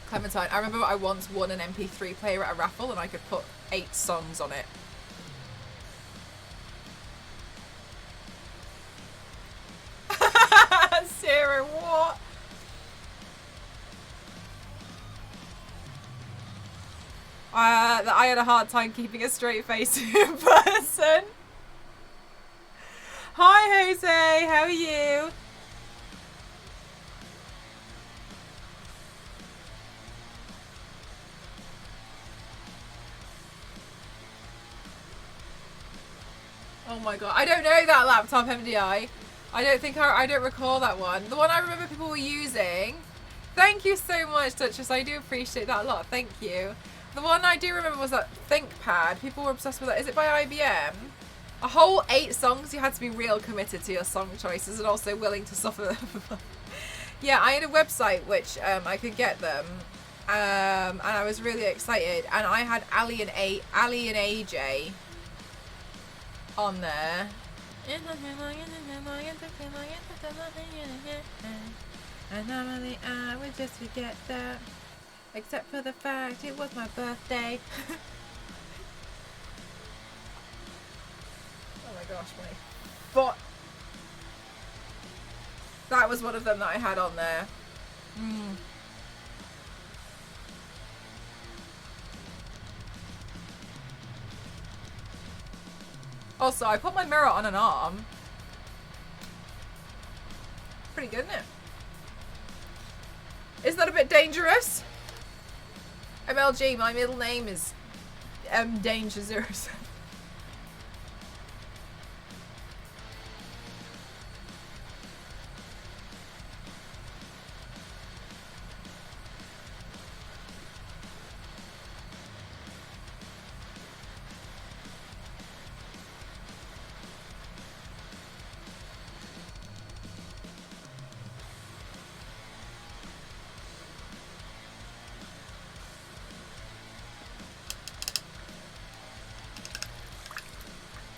Clementine, I remember I once won an MP3 player at a raffle and I could put 8 songs on it. Sarah, what? That I had a hard time keeping a straight face in person. Hi Jose, how are you? Oh my god, I don't know that laptop, MDI. I don't recall that one. The one I remember people were using. Thank you so much, Duchess. I do appreciate that a lot. Thank you. The one I do remember was that ThinkPad. People were obsessed with that. Is it by IBM? A whole 8 songs. You had to be real committed to your song choices and also willing to suffer. Yeah, I had a website which I could get them. And I was really excited. And I had Ali and AJ on there. And normally I would just forget that. Except for the fact it was my birthday. Oh my gosh, my foot. That was one of them that I had on there. Also, I put my mirror on an arm. Pretty good, isn't it? Isn't that a bit dangerous? MLG, my middle name is Danger07.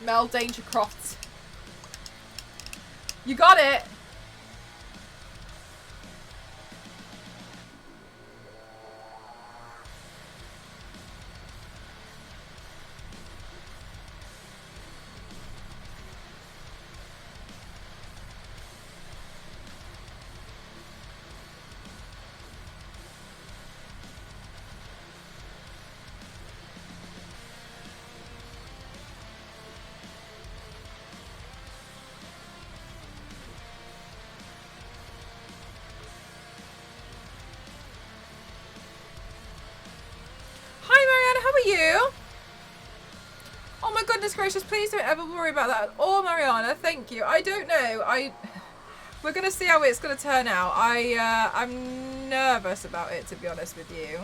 Mel Dangercroft. You got it! You? Oh my goodness gracious, please don't ever worry about that. Oh, Mariana, thank you. I don't know. We're gonna see how it's gonna turn out. I'm nervous about it, to be honest with you.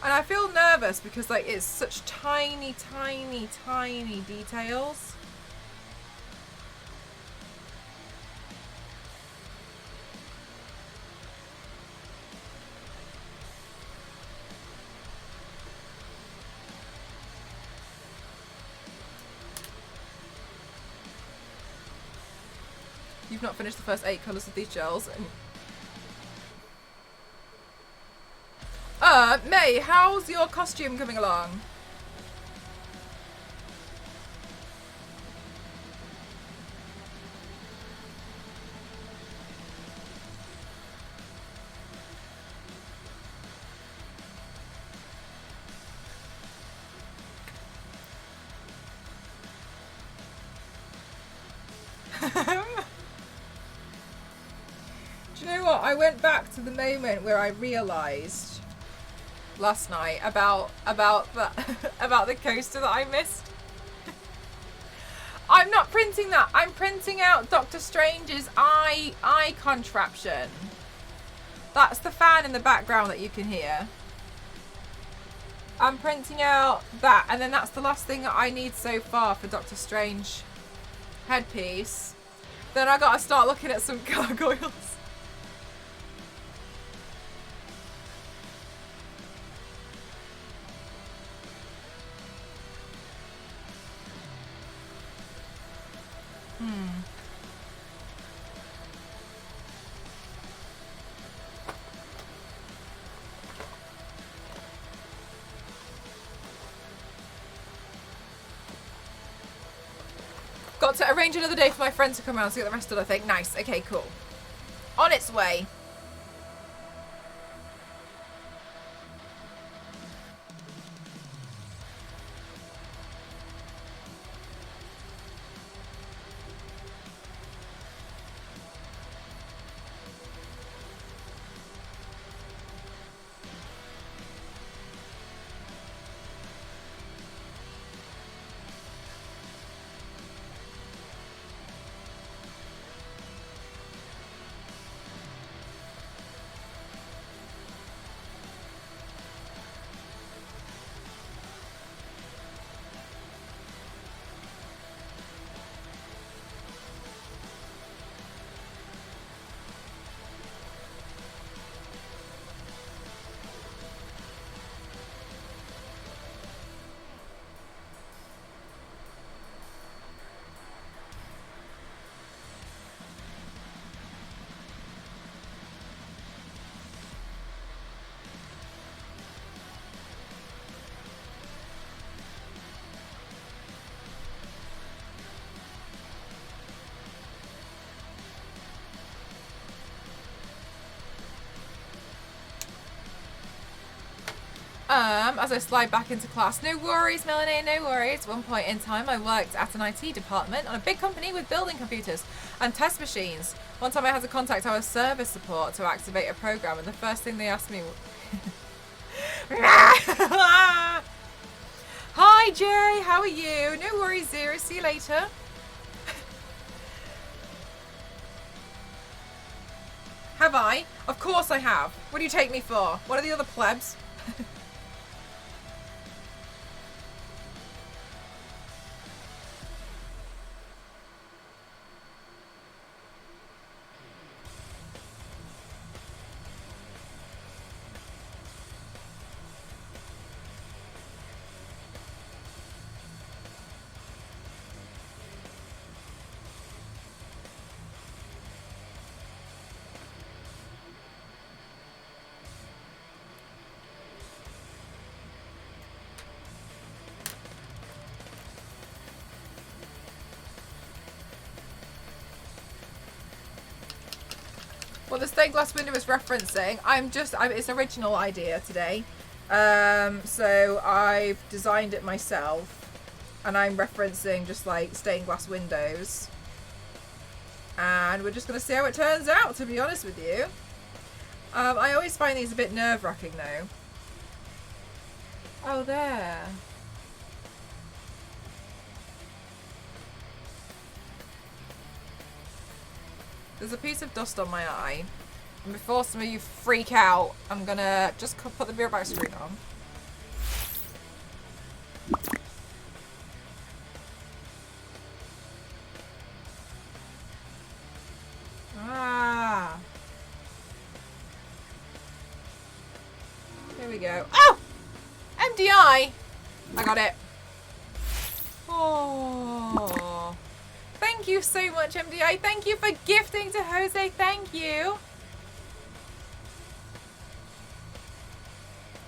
And I feel nervous because like it's such tiny, tiny, tiny details. You've not finished the first 8 colours of these gels. May, how's your costume coming along? Do you know what? I went back to the moment where I realised last night about the about the coaster that I missed. I'm not printing that. I'm printing out Doctor Strange's eye contraption. That's the fan in the background that you can hear. I'm printing out that, and then that's the last thing that I need so far for Doctor Strange headpiece. Then I gotta start looking at some gargoyles. Got to arrange another day for my friend to come around to get the rest of the thing. Nice. Okay, cool. On its way. As I slide back into class. No worries, Melanie, no worries. At one point in time, I worked at an IT department on a big company with building computers and test machines. One time I had to contact our service support to activate a program, and the first thing they asked me... Hi, Jay, how are you? No worries, Zero, see you later. Have I? Of course I have. What do you take me for? What are the other plebs? Well, the stained glass window is referencing. It's original idea today. So I've designed it myself, and I'm referencing just like stained glass windows. And we're just going to see how it turns out, to be honest with you. I always find these a bit nerve-wracking though. Oh, there. There's a piece of dust on my eye. And before some of you freak out, I'm gonna just put the mirror back screen on. Ah. Here we go. Oh! MDI! I got it. Oh. Thank you so much, MDI. Thank you for gifting to Jose. Thank you.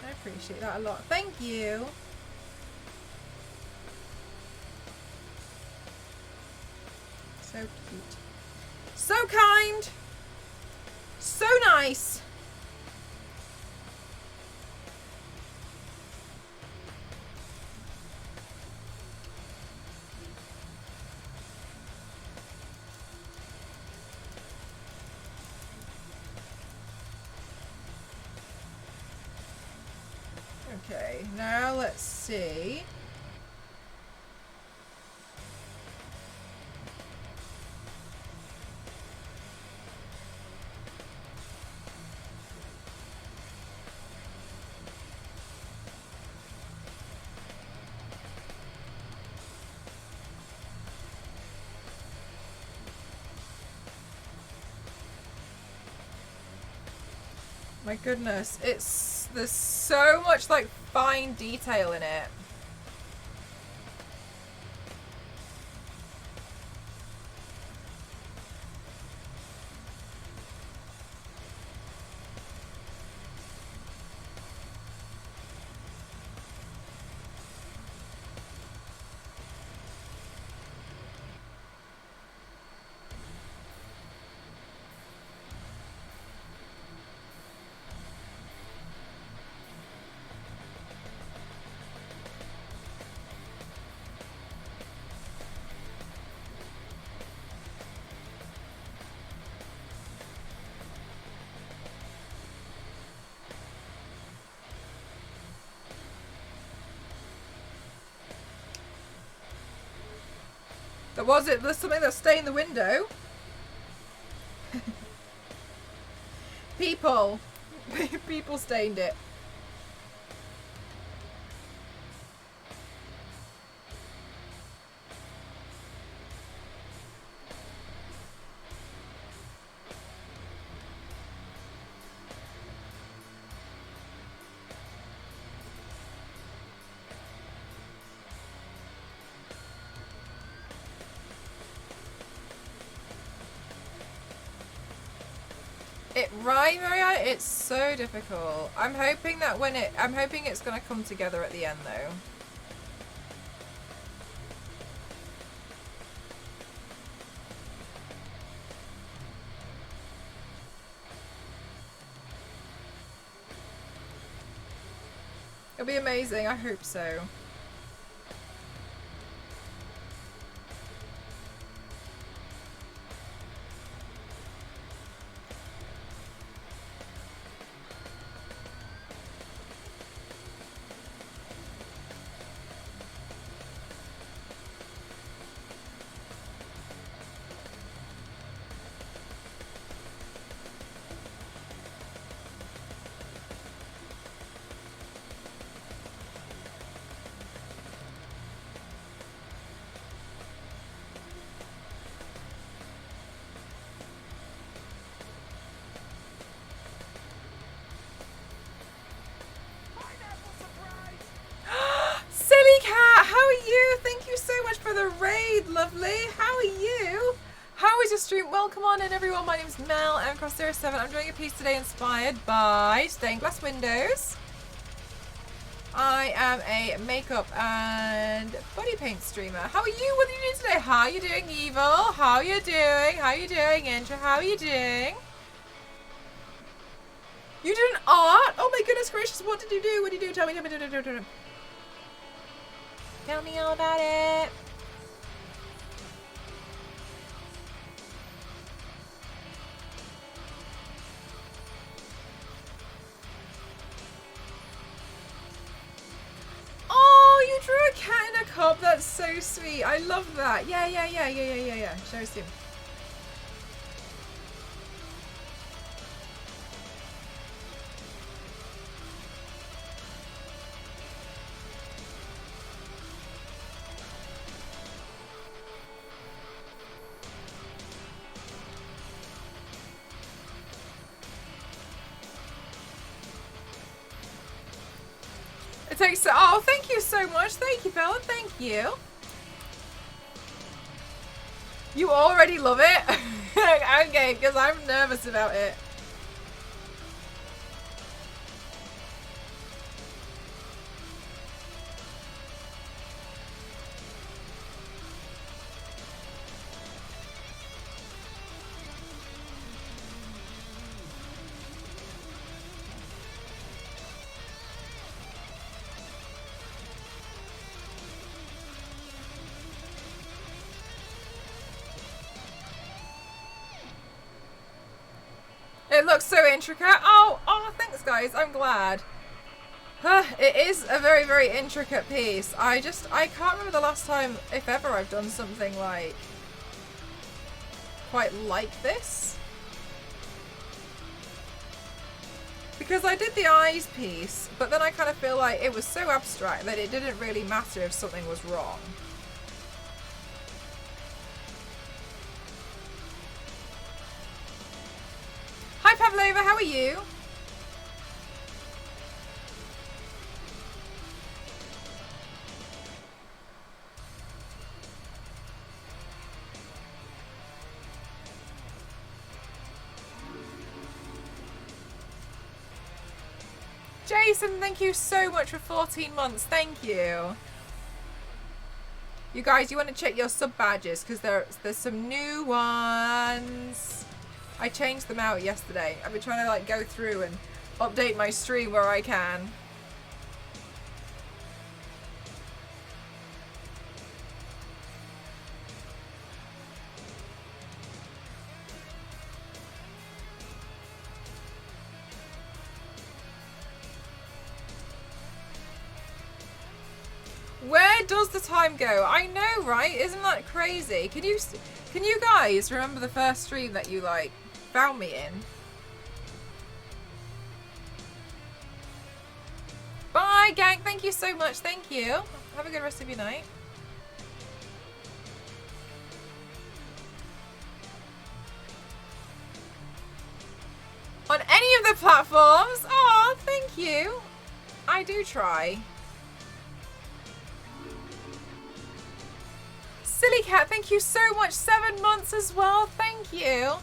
I appreciate that a lot. Thank you. So cute. So kind. So nice. Okay, now let's see. My goodness, there's so much like fine detail in it. There's something that stained the window. People stained it. Right, Maria, it's so difficult. I'm hoping it's gonna come together at the end though. It'll be amazing. I hope so. Silly Cat, how are you? Thank you so much for the raid, lovely. How are you? How is your stream? Welcome on in, everyone. My name's Mel, I'm Cross07. I'm doing a piece today inspired by stained glass windows. I am a makeup and body paint streamer. How are you? What are you doing today? How are you doing, Evil? How are you doing? How are you doing, Intra? How are you doing? You did an art? Oh my goodness gracious, what did you do? What did you do? Tell me. Tell me all about it. Oh, you drew a cat in a cup. That's so sweet. I love that. Yeah. Show us him. Oh, thank you so much. Thank you, Bella. Thank you. You already love it? Okay, because I'm nervous about it. It looks so intricate. Oh, thanks guys. I'm glad. It is a very, very intricate piece. I can't remember the last time, if ever, I've done something like quite like this. Because I did the eyes piece, but then I kind of feel like it was so abstract that it didn't really matter if something was wrong. Hi Pavlova, how are you? Jason, thank you so much for 14 months. Thank you. You guys, you want to check your sub badges because there's some new ones. I changed them out yesterday. I've been trying to like go through and update my stream where I can. Where does the time go? I know, right? Isn't that crazy? Can you guys remember the first stream that you like found me in? Bye, gang. Thank you so much. Thank you. Have a good rest of your night. On any of the platforms? Oh, thank you. I do try. Silly Cat, thank you so much. 7 months as well. Thank you.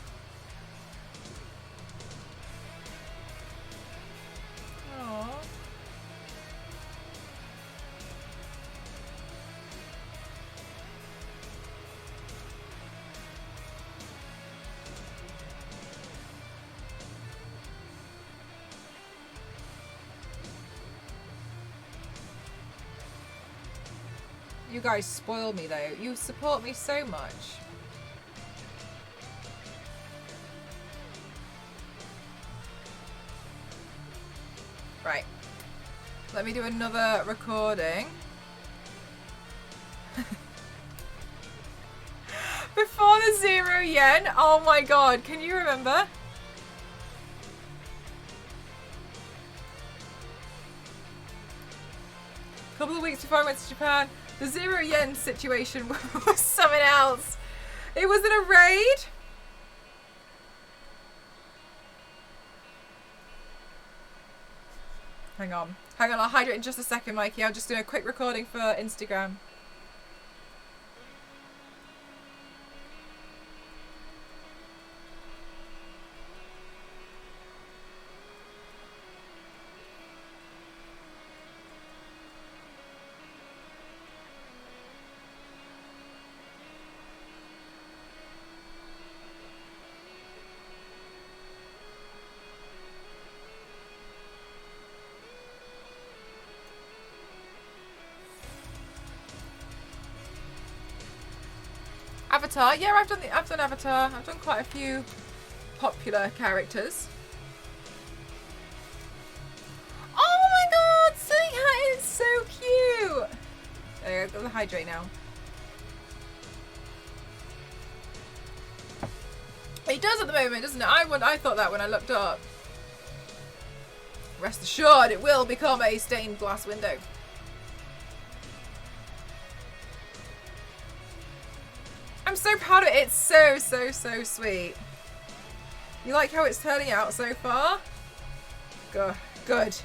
Aww. You guys spoil me though. You support me so much. Right. Let me do another recording. Before the 0 yen? Oh my god, can you remember? A couple of weeks before I went to Japan, the 0 yen situation was something else. It wasn't a raid. Hang on, I'll hydrate in just a second, Mikey. I'm just doing a quick recording for Instagram. Avatar, yeah, I've done Avatar. I've done quite a few popular characters. Oh my god, Silly Hat is so cute. There, I've got the hydrate now. It does at the moment, doesn't it? I thought that when I looked up. Rest assured, it will become a stained glass window. I'm so proud of it. It's so, so, so sweet. You like how it's turning out so far? Good. Good.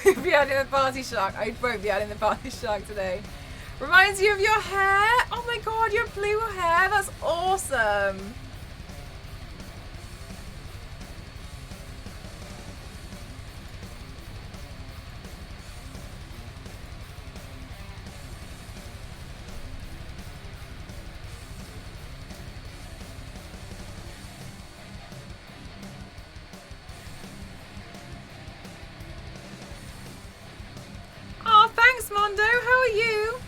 We'll be adding the party shark. I won't be adding the party shark today. Reminds you of your hair? Oh my god, your blue hair. That's awesome. Thanks, Mondo. How are you?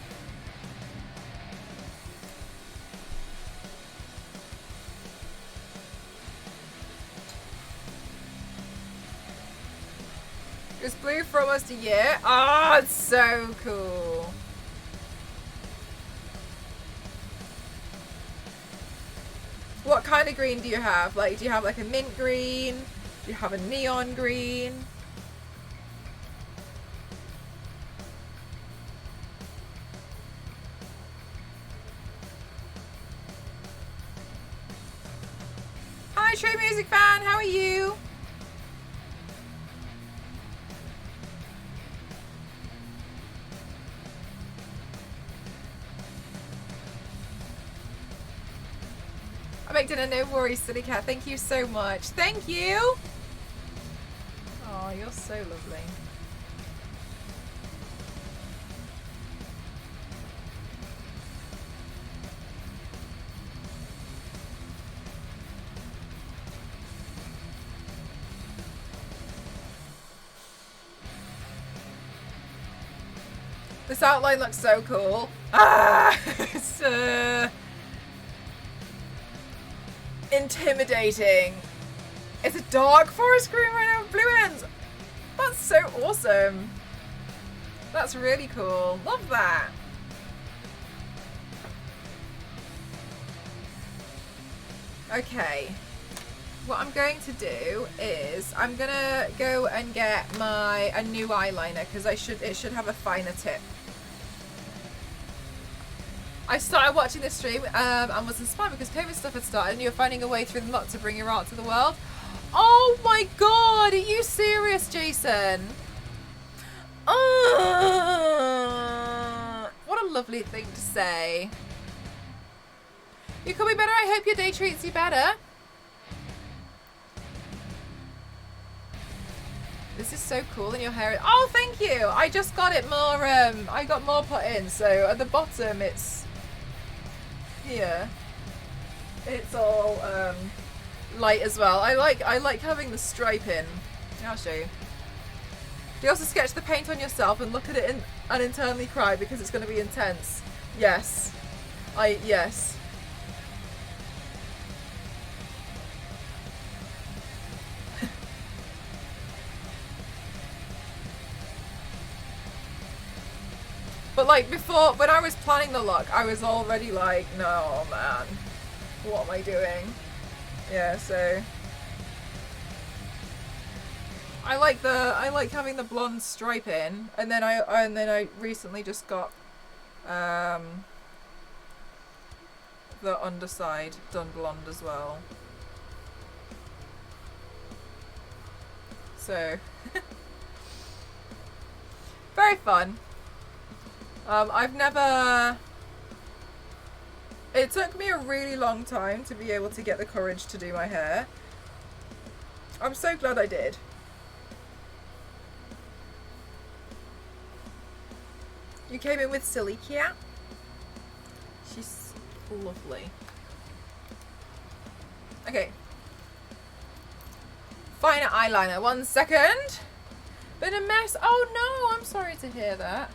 It was blue for almost a year. Oh, it's so cool. What kind of green do you have? Like, do you have like a mint green? Do you have a neon green? Hi, True Music Fan. How are you? I make dinner, no worries, Silly Cat. Thank you so much. Thank you. Oh, you're so lovely. This outline looks so cool. Ah, it's intimidating. It's a dark forest green right now with blue ends. That's so awesome. That's really cool. Love that. Okay. What I'm going to do is I'm gonna go and get a new eyeliner because it should have a finer tip. I started watching this stream and was inspired because COVID stuff had started and you were finding a way through the muck to bring your art to the world. Oh my god, are you serious, Jason? What a lovely thing to say. You could be better. I hope your day treats you better. This is so cool, and your hair is... Oh, thank you. I just got it more, I got more put in. So at the bottom, it's here. It's all light as well. I like having the stripe in. I'll show you. Do you also sketch the paint on yourself and look at it and internally cry because it's going to be intense? Yes. Yes. But like before, when I was planning the look, I was already like, no man, what am I doing? Yeah, so I like having the blonde stripe in, and then I recently just got the underside done blonde as well. So very fun. I've never... It took me a really long time to be able to get the courage to do my hair. I'm so glad I did. You came in with Silly Cat. She's lovely. Okay. Finer eyeliner. 1 second. Been a mess. Oh no, I'm sorry to hear that.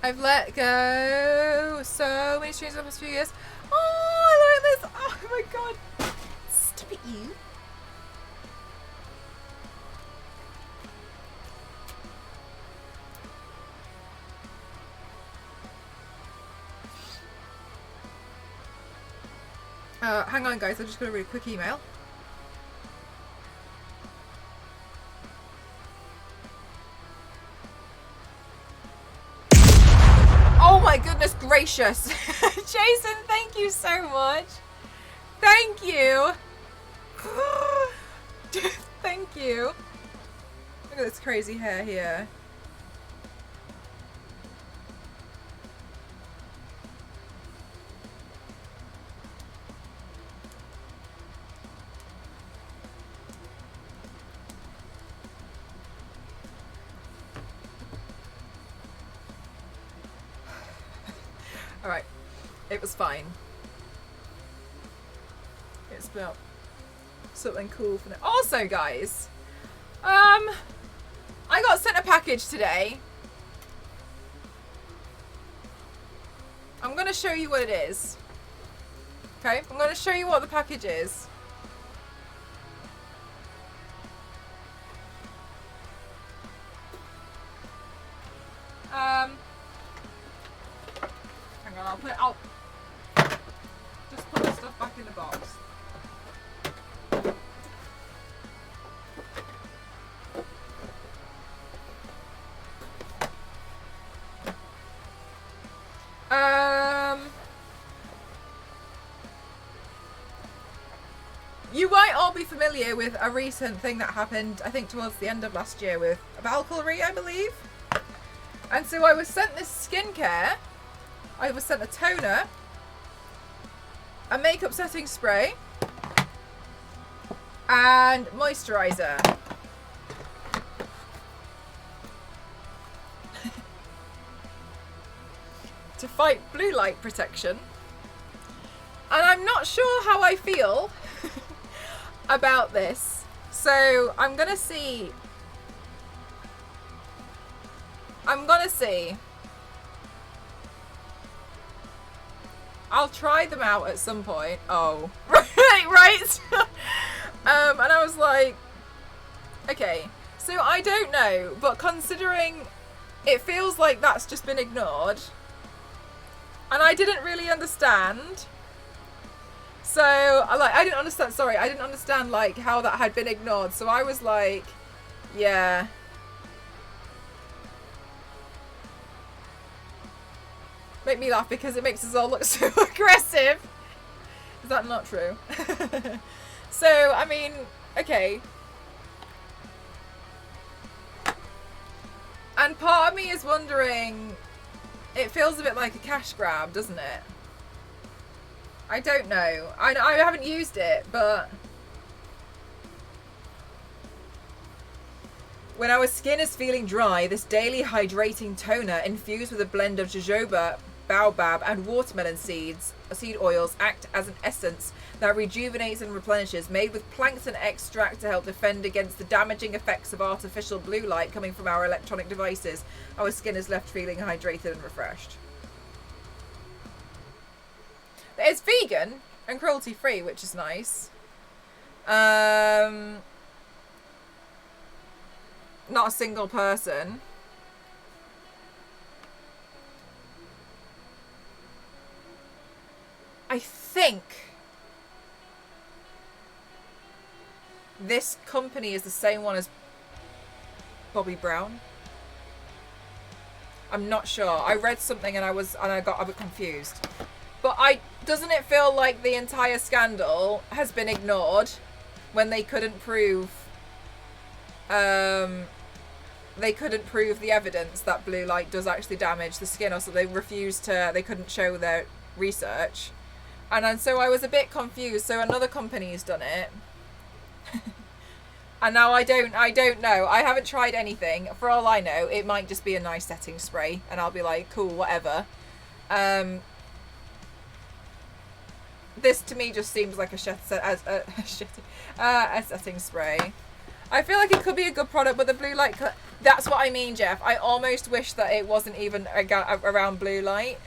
I've let go so many streams over the past few years. Oh, I like this. Oh my god. Stop it, you. Hang on, guys. I just got a really quick email. Oh my goodness gracious. Jason, thank you so much. Thank you. Thank you. Look at this crazy hair here. Alright, it was fine. It's about something cool for now. Also, guys, I got sent a package today. I'm going to show you what it is. Okay, I'm going to show you what the package is. Hang on, I'll just put the stuff back in the box. You might all be familiar with a recent thing that happened, I think towards the end of last year with Valkyrie, I believe. And so I was sent this skincare. I was sent a toner, a makeup setting spray, and moisturizer. To fight blue light protection. And I'm not sure how I feel about this. So I'm gonna see I'm gonna see. I'll try them out at some point. Oh, right. And I was like, okay, so I don't know, but considering it feels like that's just been ignored, and I didn't really understand. So, I didn't understand, like, how that had been ignored. So I was like, yeah. Make me laugh because it makes us all look so aggressive. Is that not true? So, I mean, okay. And part of me is wondering, it feels a bit like a cash grab, doesn't it? I don't know. I haven't used it, but when our skin is feeling dry, this daily hydrating toner infused with a blend of jojoba, baobab, and watermelon seed oils act as an essence that rejuvenates and replenishes, made with plankton extract to help defend against the damaging effects of artificial blue light coming from our electronic devices. Our skin is left feeling hydrated and refreshed. It's vegan and cruelty free, which is nice. Not a single person. I think this company is the same one as Bobbi Brown. I'm not sure. I read something and I got a bit confused. But doesn't it feel like the entire scandal has been ignored when they couldn't prove the evidence that blue light does actually damage the skin, or so they couldn't show their research. And so I was a bit confused. So another company's done it. And now I don't know. I haven't tried anything. For all I know, it might just be a nice setting spray and I'll be like, cool, whatever. This to me just seems like a setting spray. I feel like it could be a good product, but the blue light, that's what I mean, Jeff. I almost wish that it wasn't even around blue light.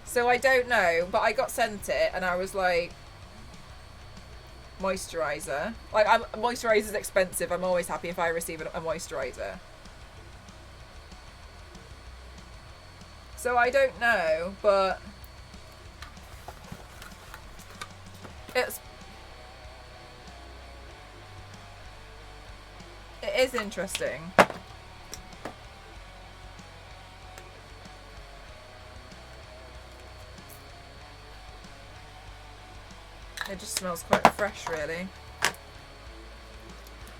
So I don't know, but I got sent it and I was like, moisturizer. Like, moisturizer's expensive. I'm always happy if I receive a moisturizer. So I don't know, but it is interesting. It just smells quite fresh, really.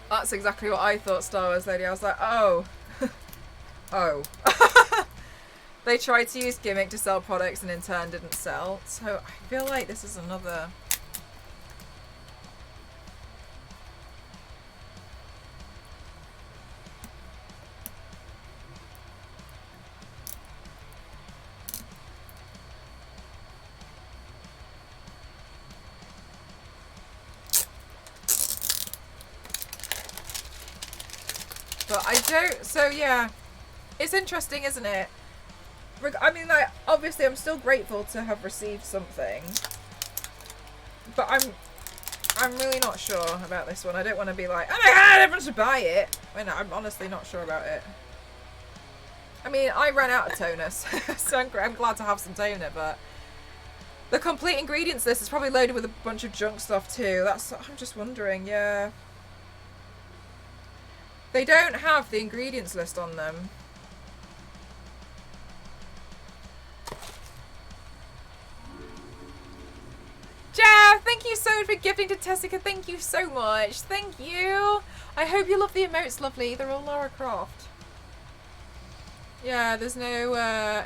That's exactly what I thought, Star Wars Lady. I was like, oh. Oh. They tried to use gimmick to sell products and in turn didn't sell. So I feel like this is another... But I don't... So yeah. It's interesting, isn't it? I mean, like, obviously I'm still grateful to have received something, but I'm really not sure about this one. I don't want to be like, oh my god, everyone should buy it. I mean, I'm honestly not sure about it. I mean, I ran out of toner, so I'm glad to have some toner, but the complete ingredients list is probably loaded with a bunch of junk stuff too. I'm just wondering, yeah. They don't have the ingredients list on them. Jeff, thank you so much for gifting to Tessica. Thank you so much. Thank you. I hope you love the emotes, lovely. They're all Lara Croft. Yeah, there's no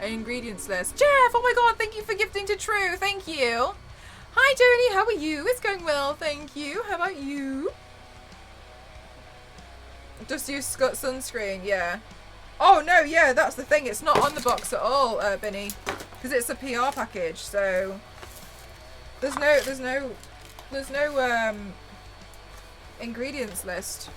ingredients list. Jeff, oh my god, thank you for gifting to True. Thank you. Hi, Joni. How are you? It's going well, thank you. How about you? Just use sunscreen, yeah. Oh, no, yeah, that's the thing. It's not on the box at all, Benny. Because it's a PR package, so... There's no ingredients list.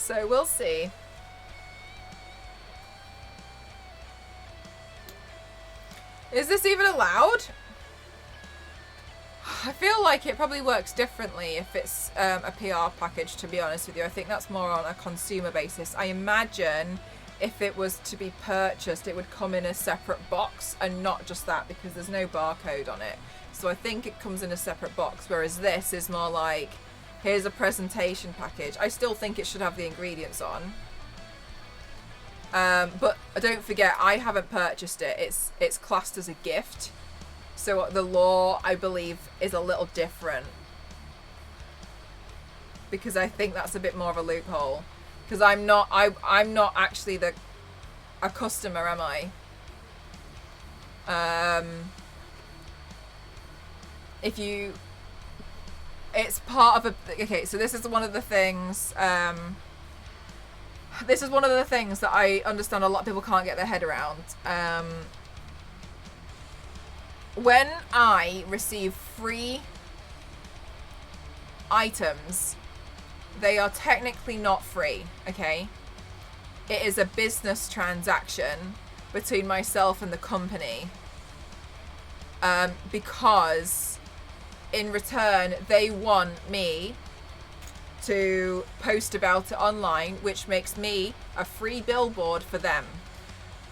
So we'll see. Is this even allowed? I feel like it probably works differently if it's a PR package, to be honest with you. I think that's more on a consumer basis. I imagine if it was to be purchased, it would come in a separate box, and not just that, because there's no barcode on it. So I think it comes in a separate box, whereas this is more like, here's a presentation package. I still think it should have the ingredients on. But don't forget, I haven't purchased it. It's classed as a gift. So the law, I believe, is a little different. Because I think that's a bit more of a loophole. Because I'm not actually a customer, am I? It's part of a, okay, so this is one of the things, this is one of the things that I understand a lot of people can't get their head around. When I receive free items, they are technically not free, okay? It is a business transaction between myself and the company, because in return they want me to post about it online, which makes me a free billboard for them.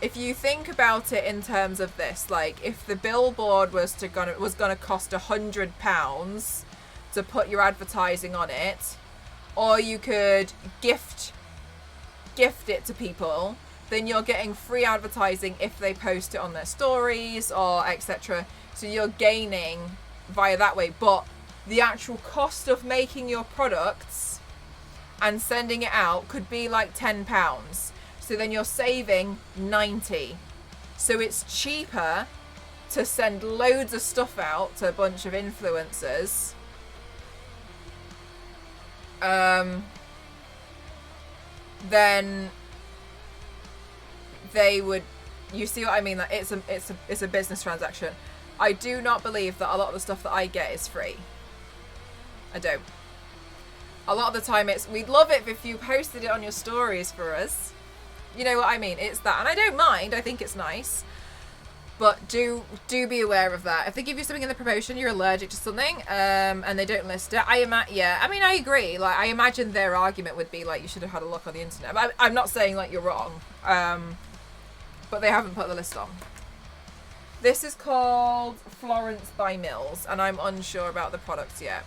If you think about it in terms of this, like if the billboard was gonna cost £100 to put your advertising on it, or you could gift it to people, then you're getting free advertising if they post it on their stories or etc. So you're gaining via that way. But the actual cost of making your products and sending it out could be like £10. So then you're saving 90. So it's cheaper to send loads of stuff out to a bunch of influencers. Then they would, you see what I mean? Like it's a business transaction. I do not believe that a lot of the stuff that I get is free. I don't. A lot of the time we'd love it if you posted it on your stories for us. You know what I mean? It's that. And I don't mind. I think it's nice. But do be aware of that. If they give you something in the promotion, you're allergic to something, and they don't list it. Yeah, I mean, I agree. Like, I imagine their argument would be, like, you should have had a look on the internet. But I'm not saying, like, you're wrong. But they haven't put the list on. This is called Florence by Mills, and I'm unsure about the products yet.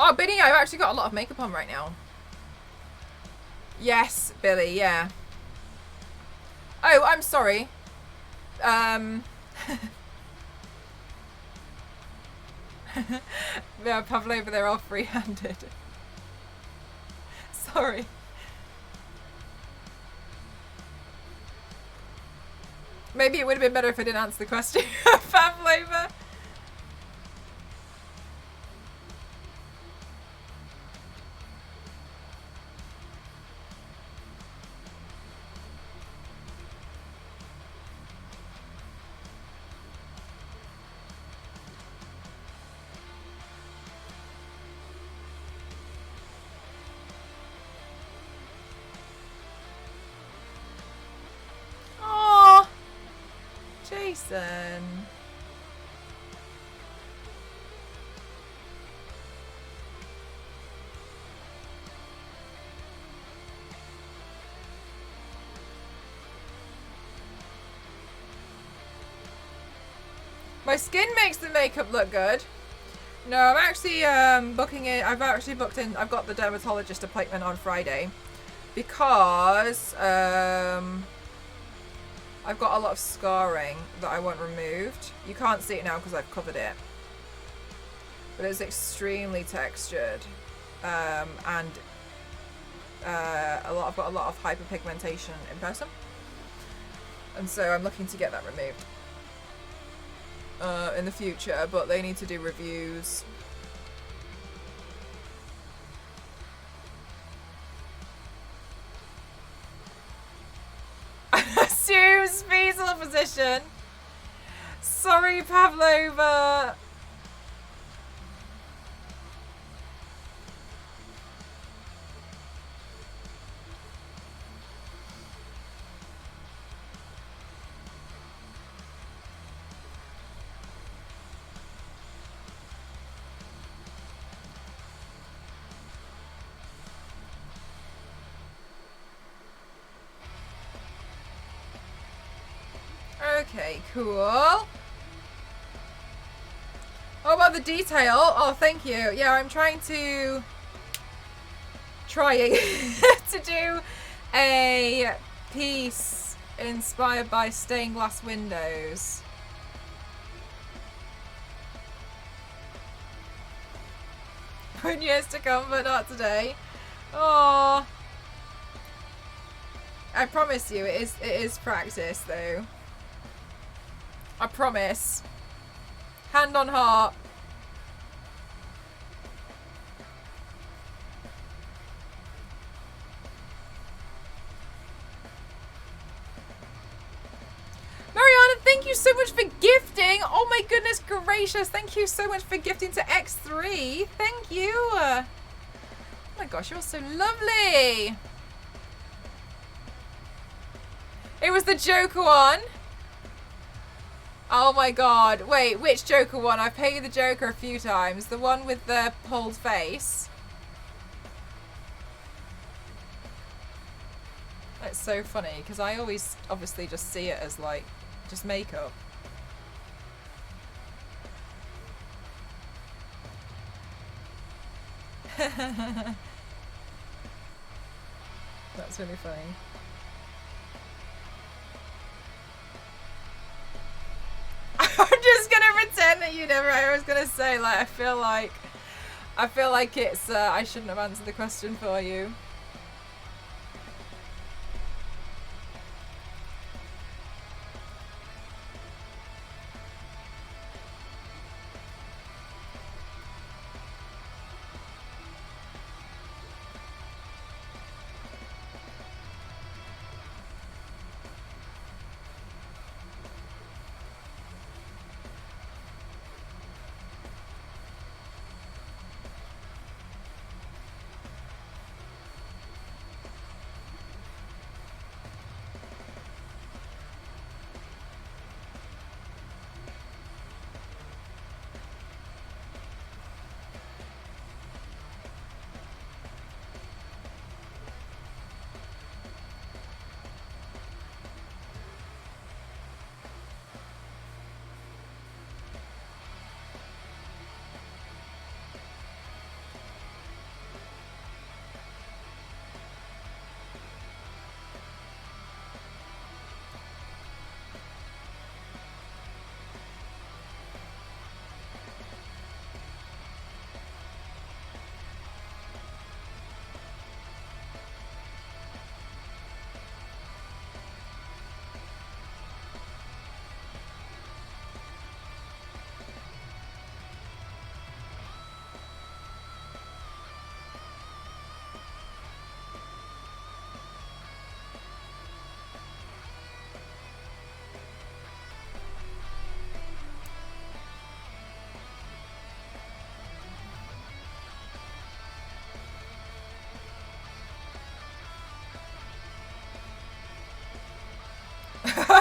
Oh, Billy, I've actually got a lot of makeup on right now. Yes, Billy, yeah. Oh, I'm sorry. Yeah, Pavlova, they're all free-handed. Sorry. Maybe it would have been better if I didn't answer the question. Pavlova. Jason. My skin makes the makeup look good. No, I'm actually booking it. I've actually booked in. I've got the dermatologist appointment on Friday because I I've got a lot of scarring that I want removed. You can't see it now because I've covered it. But it's extremely textured. And I've got a lot of hyperpigmentation in person. And so I'm looking to get that removed in the future, but they need to do reviews. Assumes fetal position. Sorry, Pavlova. Okay, cool. Oh, about the detail. Oh, thank you. Yeah, I'm trying to to do a piece inspired by stained glass windows. In years to come, but not today. Oh, I promise you, it is practice though. I promise. Hand on heart. Mariana, thank you so much for gifting. Oh my goodness gracious. Thank you so much for gifting to X3. Thank you. Oh my gosh, you're so lovely. It was the Joker one. Oh my god. Wait, which Joker one? I've paid the Joker a few times. The one with the pulled face. It's so funny because I always obviously just see it as like just makeup. That's really funny. I'm just gonna pretend that you never. I was gonna say, like, I feel like it's. I shouldn't have answered the question for you.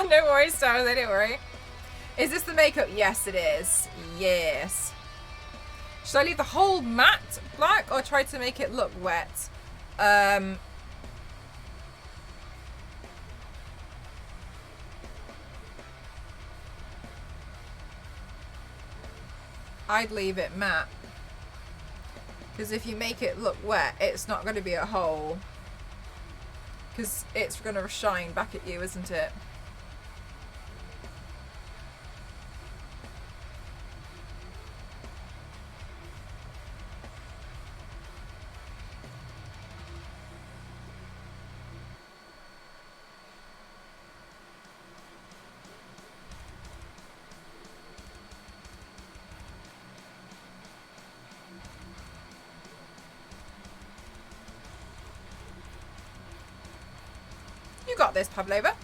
No worries, Stars, don't worry. Is this the makeup? Yes, it is. Yes. Should I leave the whole matte black or try to make it look wet? I'd leave it matte. Because if you make it look wet, it's not going to be a hole. Because it's going to shine back at you, isn't it? got this, Pavlova.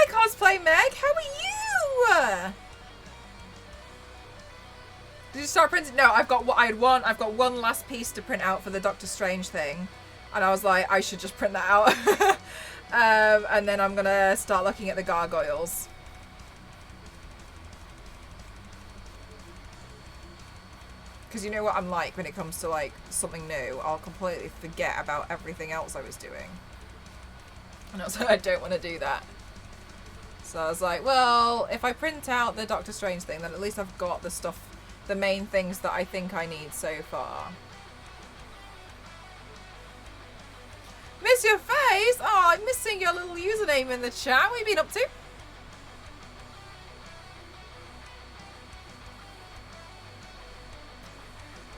Cosplay Meg, how are you? Did you start printing? No, I've got one last piece to print out for the Doctor Strange thing, and I was like, I should just print that out. And then I'm gonna start looking at the gargoyles. Because you know what I'm like when it comes to like something new, I'll completely forget about everything else I was doing, and also I don't want to do that. So I was like, well, if I print out the Doctor Strange thing, then at least I've got the stuff, the main things that I think I need so far. Miss your face? Oh, I'm missing your little username in the chat. What have you been up to?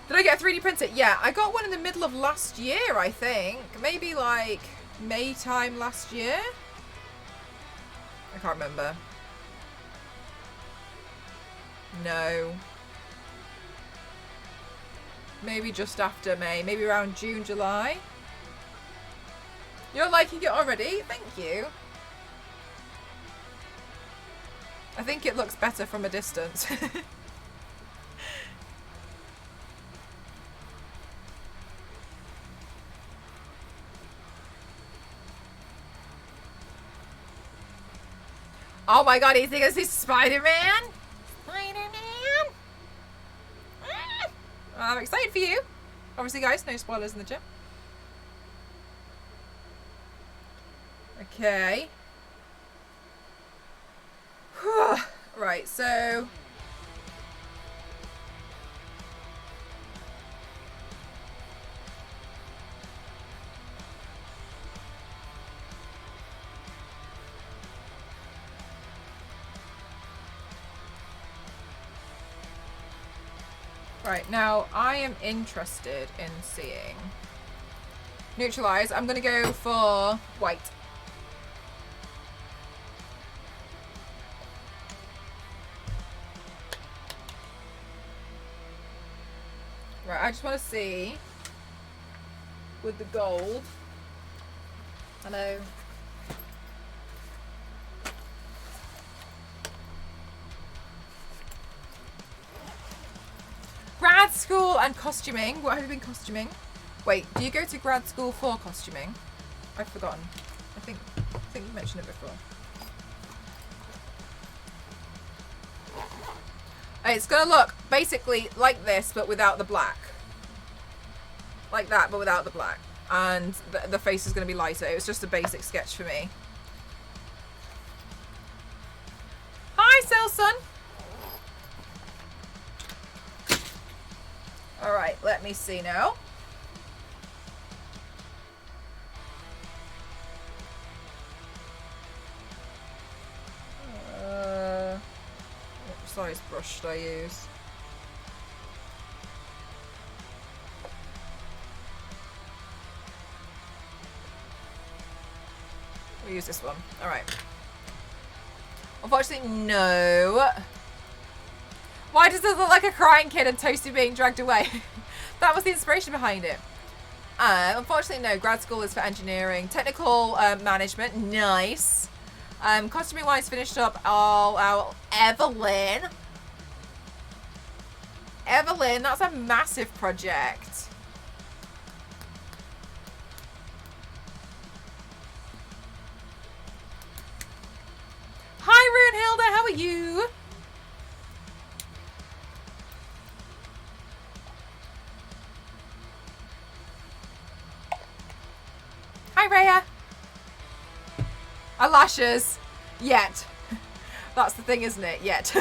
Did I get a 3D printer? Yeah, I got one in the middle of last year, I think. Maybe like May time last year. I can't remember. No. Maybe just after May. Maybe around June, July. You're liking it already? Thank you. I think it looks better from a distance. Oh my god, he's going to see Spider-Man? Spider-Man? I'm excited for you. Obviously, guys, no spoilers in the chat. Okay. Right, so... Right, now I am interested in seeing neutralize. I'm going to go for white. Right, I just want to see with the gold. Hello. Grad school and costuming. What have you been costuming? Wait, do you go to grad school for costuming? I've forgotten. I think you mentioned it before. It's gonna look basically like this, but without the black. Like that, but without the black. And the face is gonna be lighter. It was just a basic sketch for me. Hi, Selson. Alright, let me see now. Oops. size brush should I use? We'll use this one. Alright. Unfortunately, no. Why does it look like a crying kid and Toasty being dragged away? That was the inspiration behind it. Unfortunately, no. Grad school is for engineering. Technical management. Nice. Costuming wise, finished up. Oh, Evelyn. Evelyn, that's a massive project. Hi, Runehilda. How are you? Hi, Rhea. Our lashes. Yet. That's the thing, isn't it? Yet.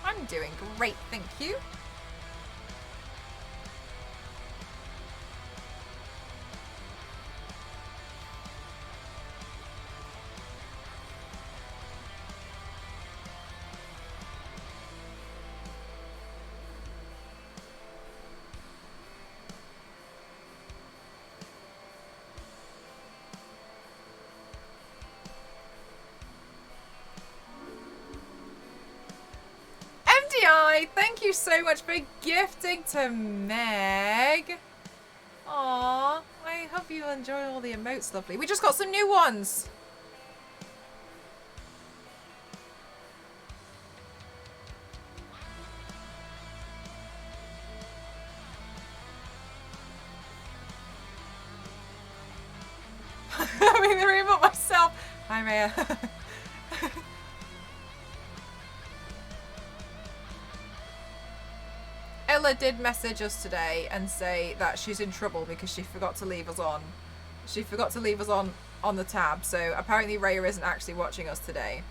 I'm doing great, thank you. Thank you so much for gifting to Meg. Aww, I hope you enjoy all the emotes, lovely. We just got some new ones. I'm in the room by myself. Hi, Maya. Ella did message us today and say that she's in trouble because she forgot to leave us on. She forgot to leave us on the tab, so apparently Rhea isn't actually watching us today.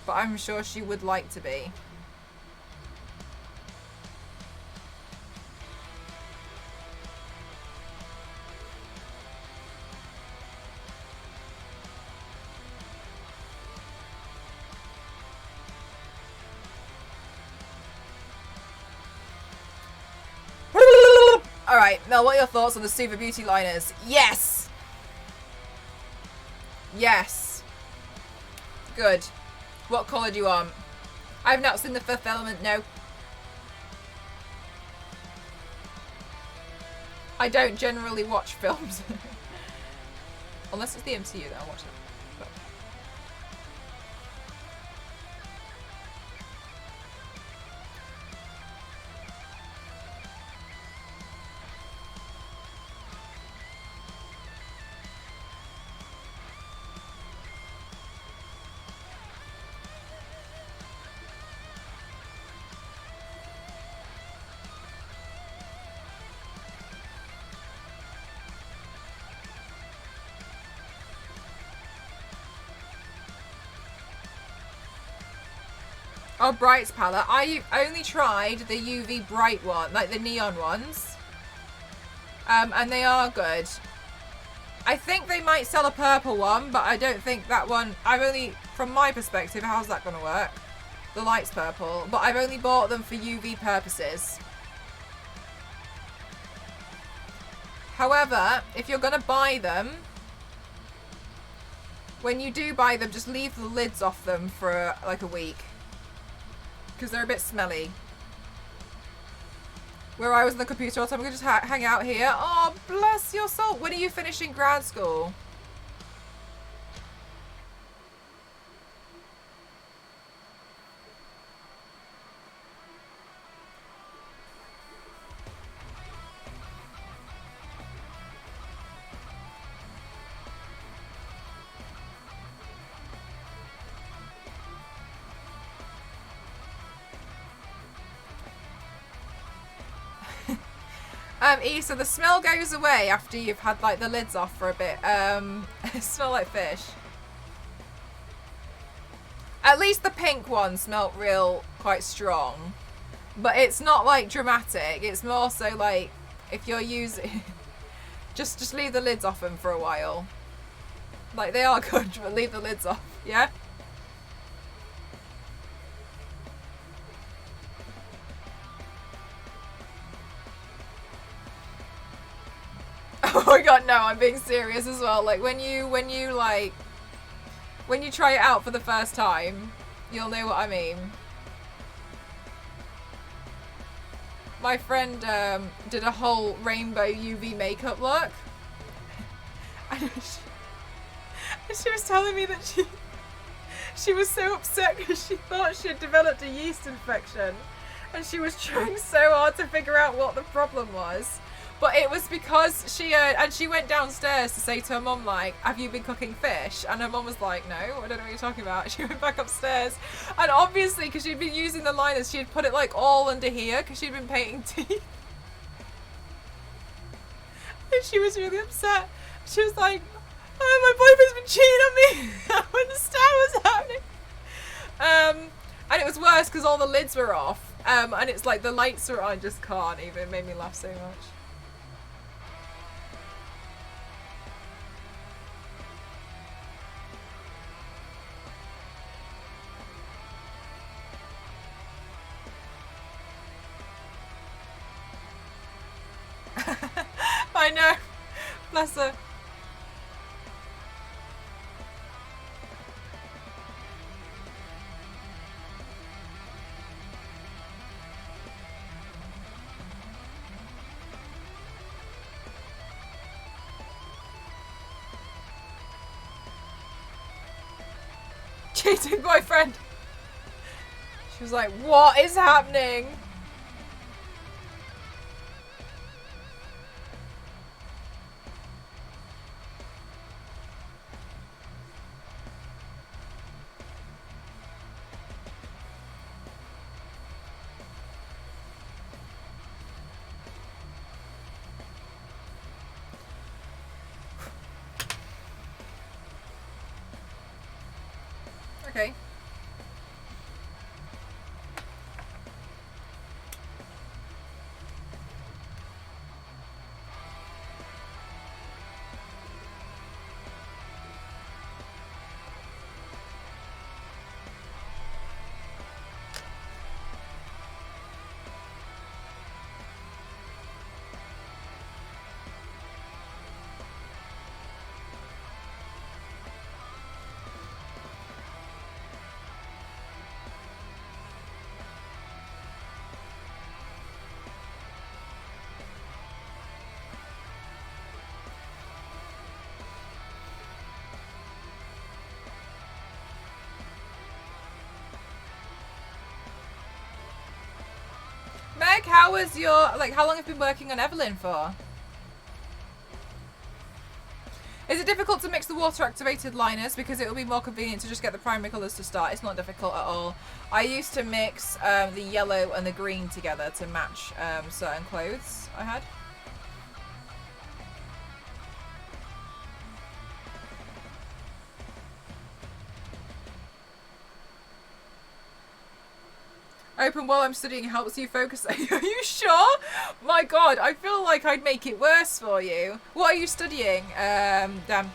But I'm sure she would like to be. Alright, Mel, what are your thoughts on the Suva Beauty liners? Yes! Yes. Good. What colour do you want? I've not seen The Fifth Element, no. I don't generally watch films. Unless it's the MCU that I'll watch it. But. Oh, Bright's palette. I only tried the UV Bright one, like the neon ones. And they are good. I think they might sell a purple one, but I don't think that one... I've only... From my perspective, how's that going to work? The light's purple. But I've only bought them for UV purposes. However, if you're going to buy them... When you do buy them, just leave the lids off them for like a week. Because they're a bit smelly. Where I was on the computer all the time, I'm going to just hang out here. Oh, bless your soul. When are you finishing grad school? So the smell goes away after you've had like the lids off for a bit. Smell like fish. At least the pink one smelled quite strong. But it's not like dramatic. It's more so like if you're using, just leave the lids off them for a while. Like, they are good, but leave the lids off, yeah? Oh my god, no, I'm being serious as well. Like, when you try it out for the first time, you'll know what I mean. My friend did a whole rainbow UV makeup look. And she was telling me that she was so upset because she thought she had developed a yeast infection. And she was trying so hard to figure out what the problem was. But it was because she went downstairs to say to her mum, like, have you been cooking fish? And her mum was like, no, I don't know what you're talking about. She went back upstairs. And obviously, because she'd been using the liners, she had put it, like, all under here because she'd been painting teeth. And she was really upset. She was like, oh, my boyfriend's been cheating on me. I don't understand what's happening. And it was worse because all the lids were off. And it's like the lights were on. I just can't even. It made me laugh so much. I know. Bless her. Cheating boyfriend. She was like, what is happening? Okay. Meg, how was your, like, how long have you been working on Evelyn for? Is it difficult to mix the water activated liners because it will be more convenient to just get the primary colours to start? It's not difficult at all. I used to mix the yellow and the green together to match certain clothes I had. Open while I'm studying helps you focus. Are you sure? My god, I feel like I'd make it worse for you. What are you studying? Damn.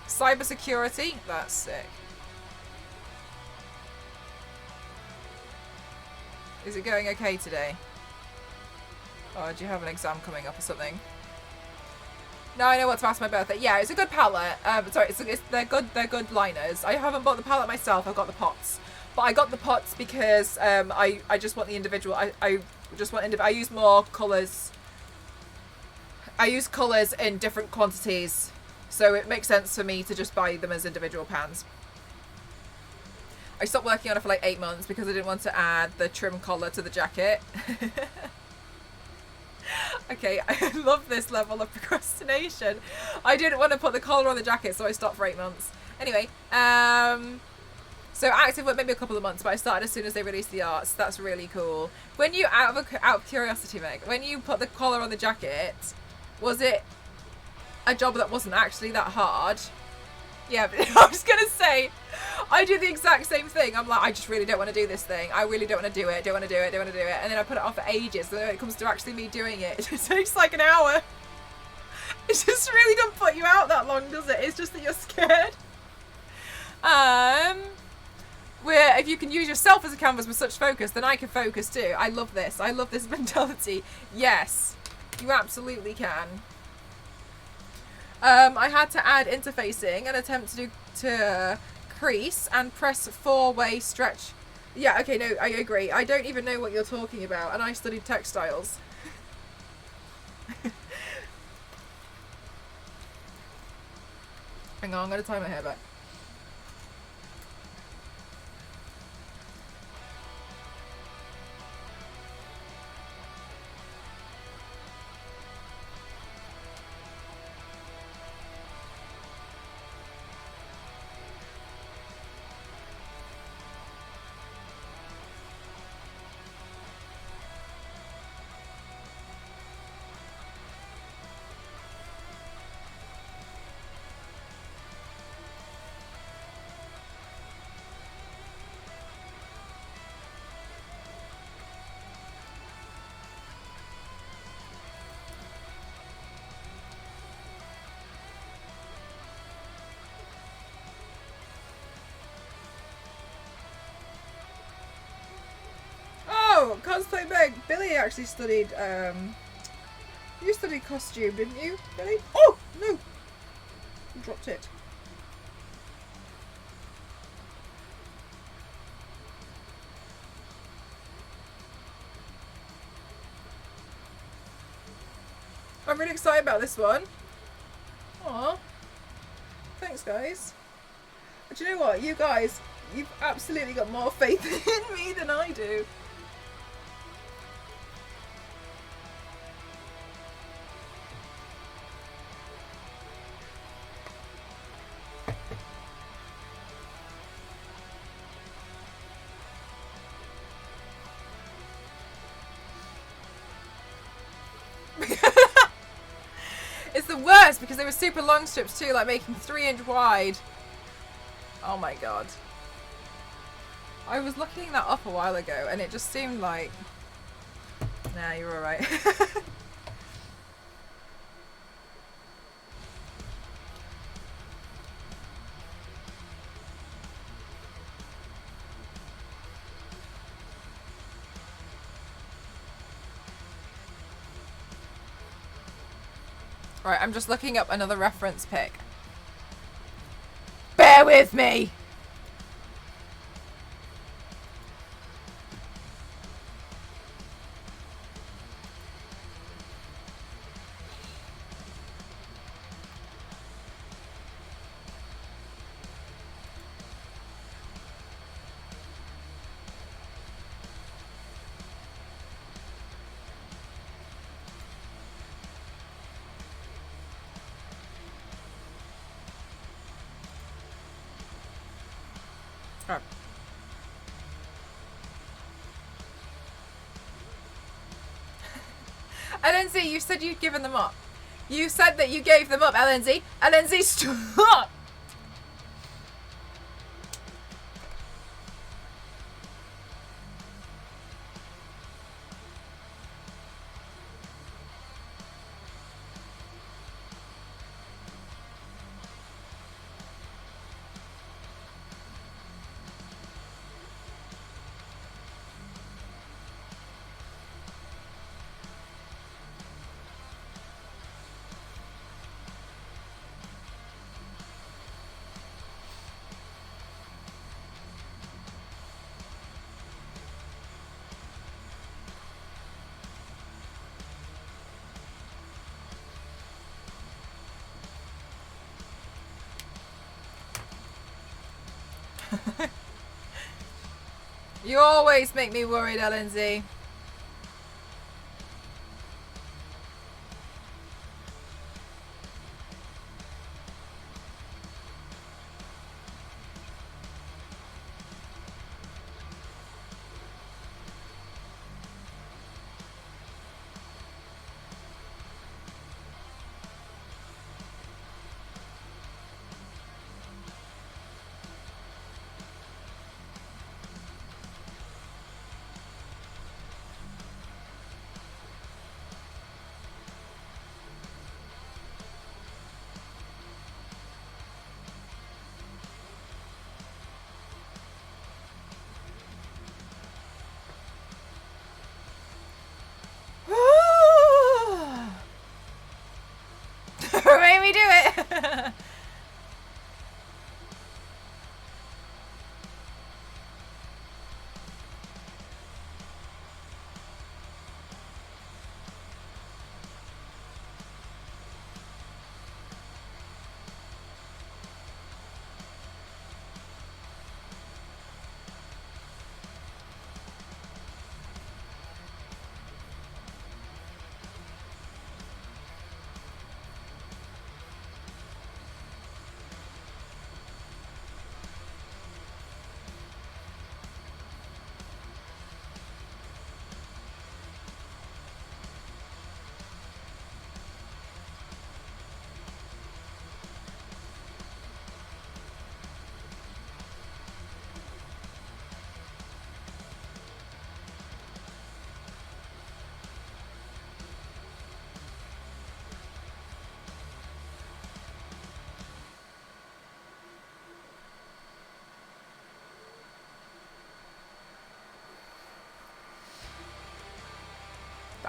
Cybersecurity? That's sick. Is it going okay today? Or do you have an exam coming up or something? No, I know what to ask my birthday. Yeah, it's a good palette. Sorry, they're good liners. I haven't bought the palette myself. I've got the pots, but I got the pots because I just want the individual. I just want I use more colors. I use colors in different quantities, so it makes sense for me to just buy them as individual pans. I stopped working on it for like 8 months because I didn't want to add the trim collar to the jacket. Okay, I love this level of procrastination. I didn't want to put the collar on the jacket, so I stopped for 8 months. Anyway, so active went maybe a couple of months, but I started as soon as they released the arts. That's really cool. When you, out of curiosity, Meg, when you put the collar on the jacket, was it a job that wasn't actually that hard. Yeah, but I was gonna say, I do the exact same thing. I'm like, I just really don't want to do this thing. I really don't want to do it. Don't want to do it. Don't want to do it. And then I put it off for ages. And then when it comes to actually me doing it, it just takes like an hour. It just really doesn't put you out that long, does it? It's just that you're scared. Where if you can use yourself as a canvas with such focus, then I can focus too. I love this. I love this mentality. Yes, you absolutely can. I had to add interfacing and attempt to crease and press 4-way stretch. Yeah, okay, no, I agree. I don't even know what you're talking about, and I studied textiles. Hang on, I'm going to tie my hair back. Cosplay Meg, Billy actually studied, you studied costume, didn't you, Billy? Oh, no! I dropped it. I'm really excited about this one. Aw. Thanks, guys. But you know what, you guys, you've absolutely got more faith in me than I do. It's the worst because they were super long strips too, like making 3-inch wide. Oh my god. I was looking that up a while ago and it just seemed like... Nah, you're alright. Right, I'm just looking up another reference pic. Bear with me! LNZ, you said you'd given them up. You said that you gave them up, LNZ. LNZ, stop! You always make me worried, LNZ.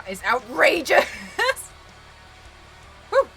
That is outrageous. Whew.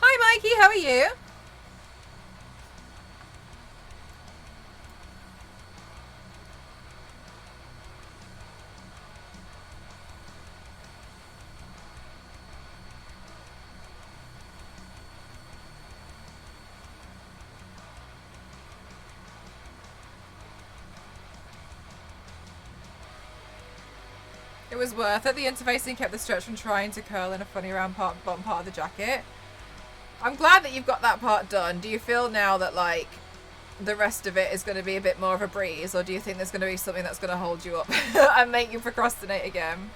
Hi, Mikey. How are you? It was worth it. The interfacing kept the stretch from trying to curl in a funny round bottom part of the jacket. I'm glad that you've got that part done. Do you feel now that, like, the rest of it is going to be a bit more of a breeze, or do you think there's going to be something that's going to hold you up and make you procrastinate again?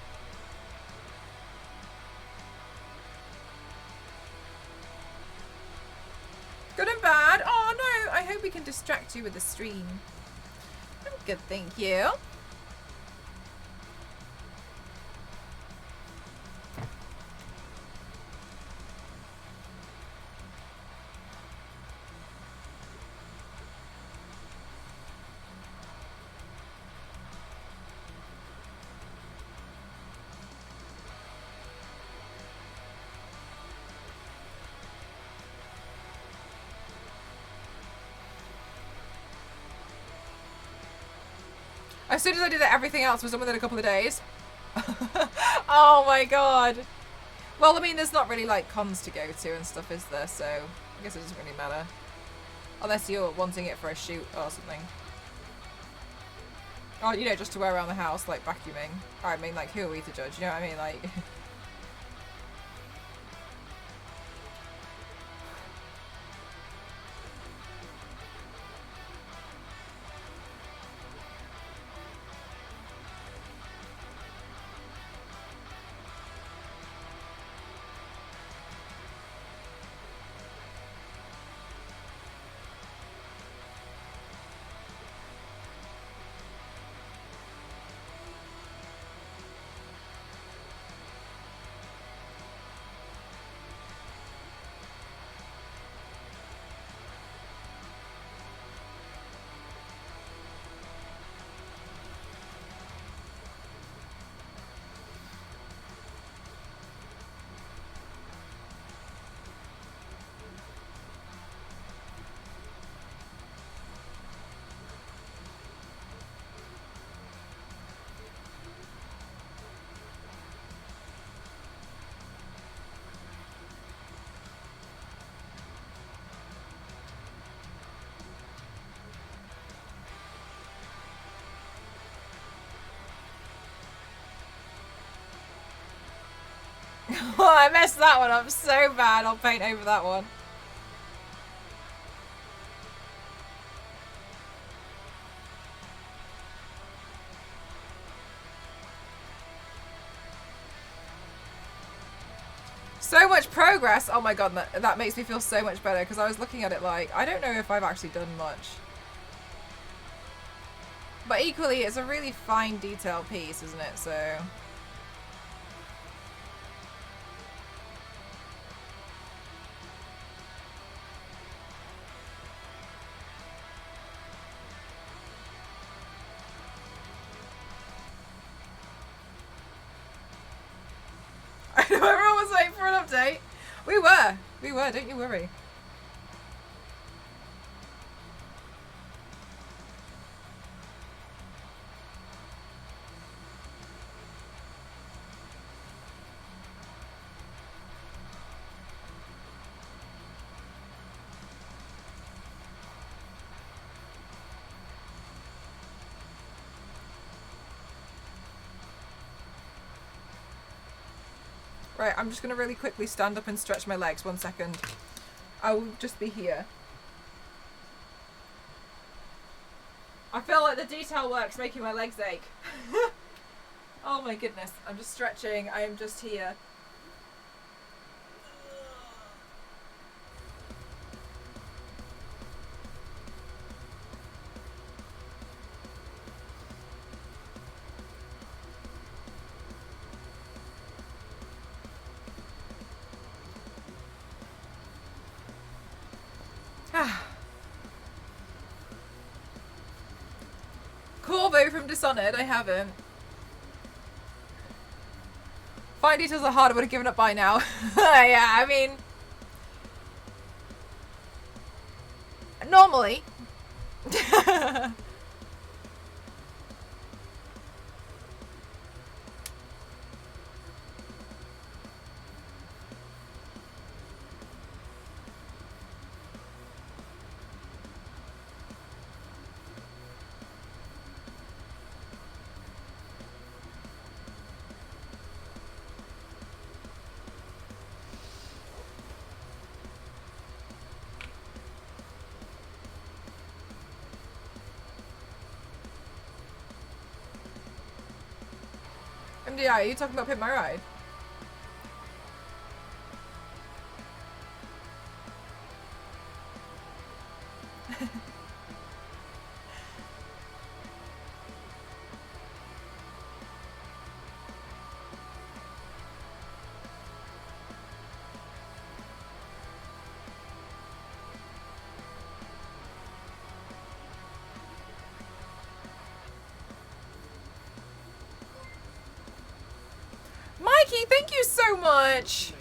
Good and bad? Oh no, I hope we can distract you with the stream. I'm good, thank you. As soon as I did that, everything else was done within a couple of days. Oh my god. Well, I mean, there's not really, like, cons to go to and stuff, is there? So, I guess it doesn't really matter. Unless you're wanting it for a shoot or something. Oh, you know, just to wear around the house, like, vacuuming. I mean, like, who are we to judge? You know what I mean? Like... Oh, I messed that one up so bad. I'll paint over that one. So much progress. Oh my god, that makes me feel so much better, because I was looking at it like, I don't know if I've actually done much. But equally, it's a really fine detail piece, isn't it? So... I know everyone was waiting for an update. We were, don't you worry. Right, I'm just going to really quickly stand up and stretch my legs. 1 second. I'll just be here. I feel like the detail work's making my legs ache. Oh my goodness. I'm just stretching. I am just here. Corvo from Dishonored, I haven't. Fine details are hard, I would have given up by now. Yeah, I mean... Normally. MDI, are you talking about Pimp My Ride? Mikey, thank you so much.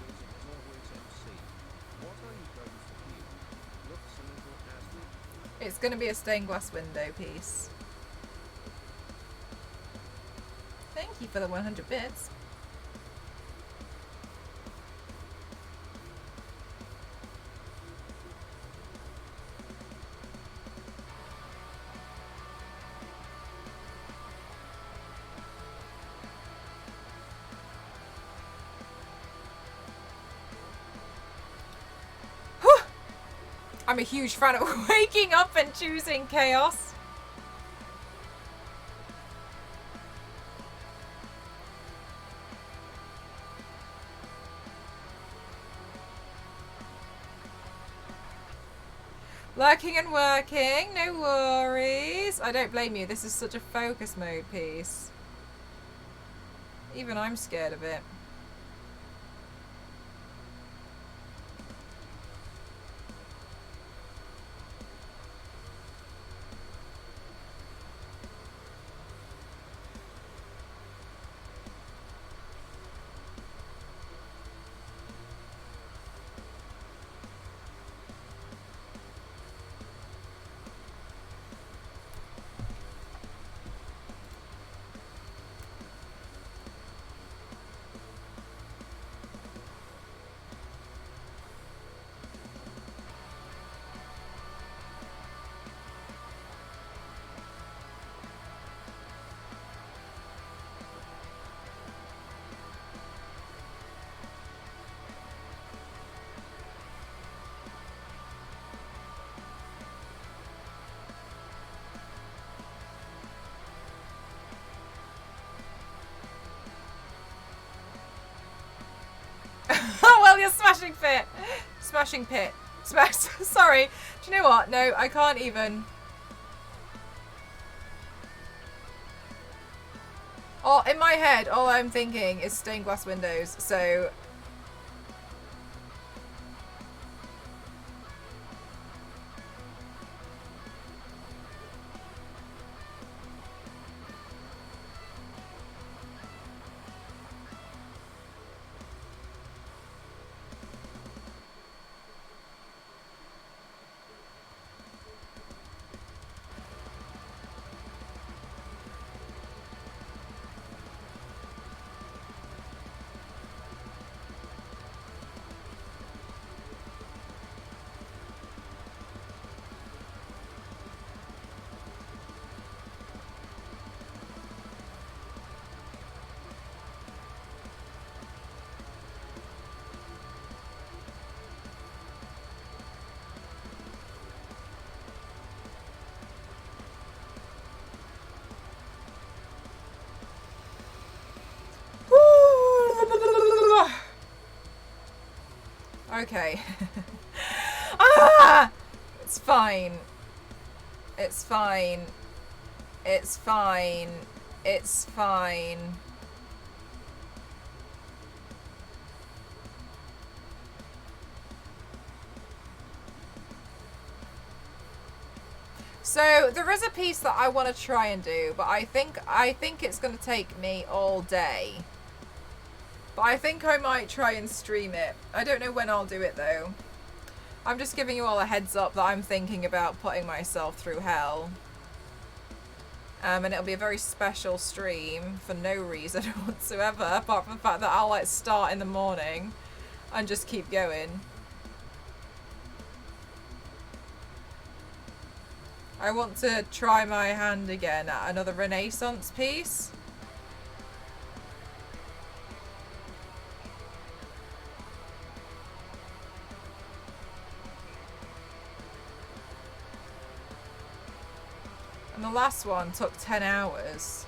It's going to be a stained glass window piece. Thank you for the 100 bits. I'm a huge fan of waking up and choosing chaos. Lurking and working, no worries. I don't blame you, this is such a focus mode piece. Even I'm scared of it. Well, you're smashing pit. Smashing pit. Smash. Sorry. Do you know what? No, I can't even. Oh, in my head, all I'm thinking is stained glass windows. So. Okay. Ah! It's fine. It's fine. It's fine. It's fine. So there is a piece that I want to try and do, but I think it's going to take me all day. But I think I might try and stream it. I don't know when I'll do it though. I'm just giving you all a heads up that I'm thinking about putting myself through hell. And it'll be a very special stream for no reason whatsoever, apart from the fact that I'll like start in the morning and just keep going. I want to try my hand again at another Renaissance piece. And the last one took 10 hours.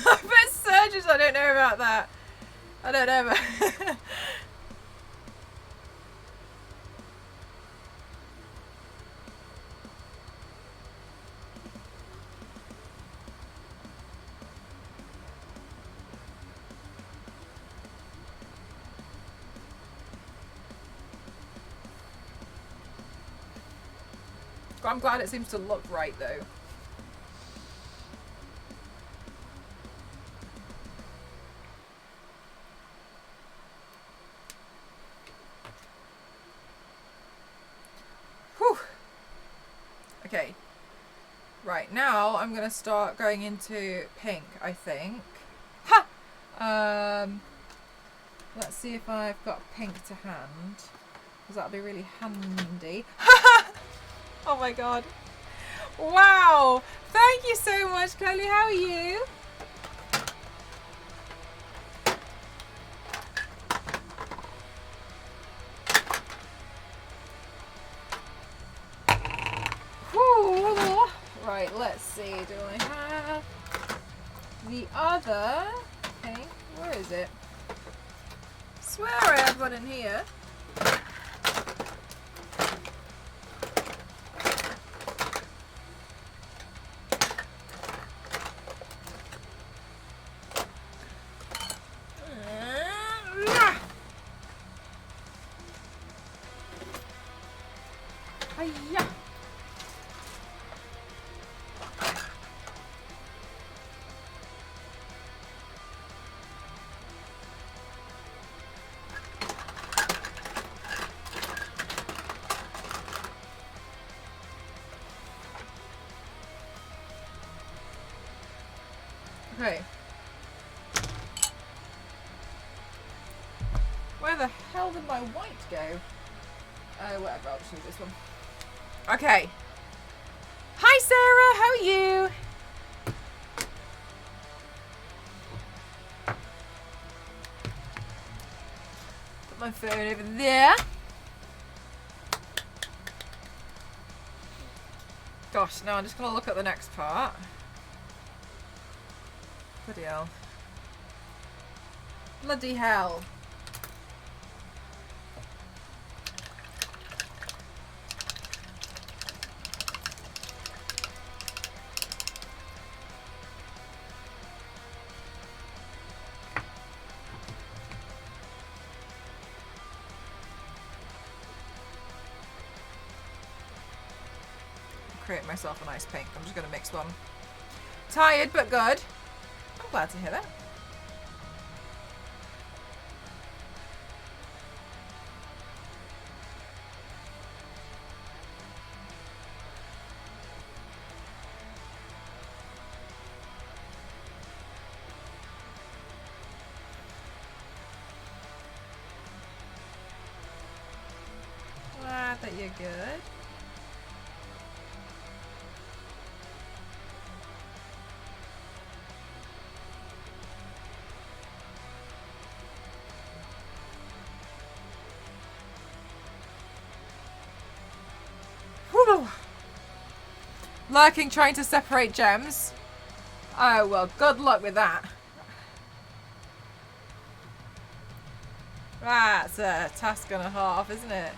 I put surges, I don't know about that. I don't know about I'm glad it seems to look right though. Whew. Okay. Right, now I'm gonna start going into pink, I think. Ha! Let's see if I've got pink to hand. Because that'll be really handy. Oh my god. Wow! Thank you so much, Chloe. How are you? Whew. Right, let's see. Do I have the other pink? Where is it? I swear I have one in here. Okay. Where the hell did my white go? Whatever, I'll just use this one. Okay. Hi, Sarah, how are you? Put my phone over there. Gosh, now I'm just going to look at the next part. Bloody hell. Bloody hell. Create myself a nice pink. I'm just going to mix one. Tired, but good. I'm glad to hear that. Glad that you're good. Lurking trying to separate gems. Oh, well, good luck with that. That's a task and a half, isn't it?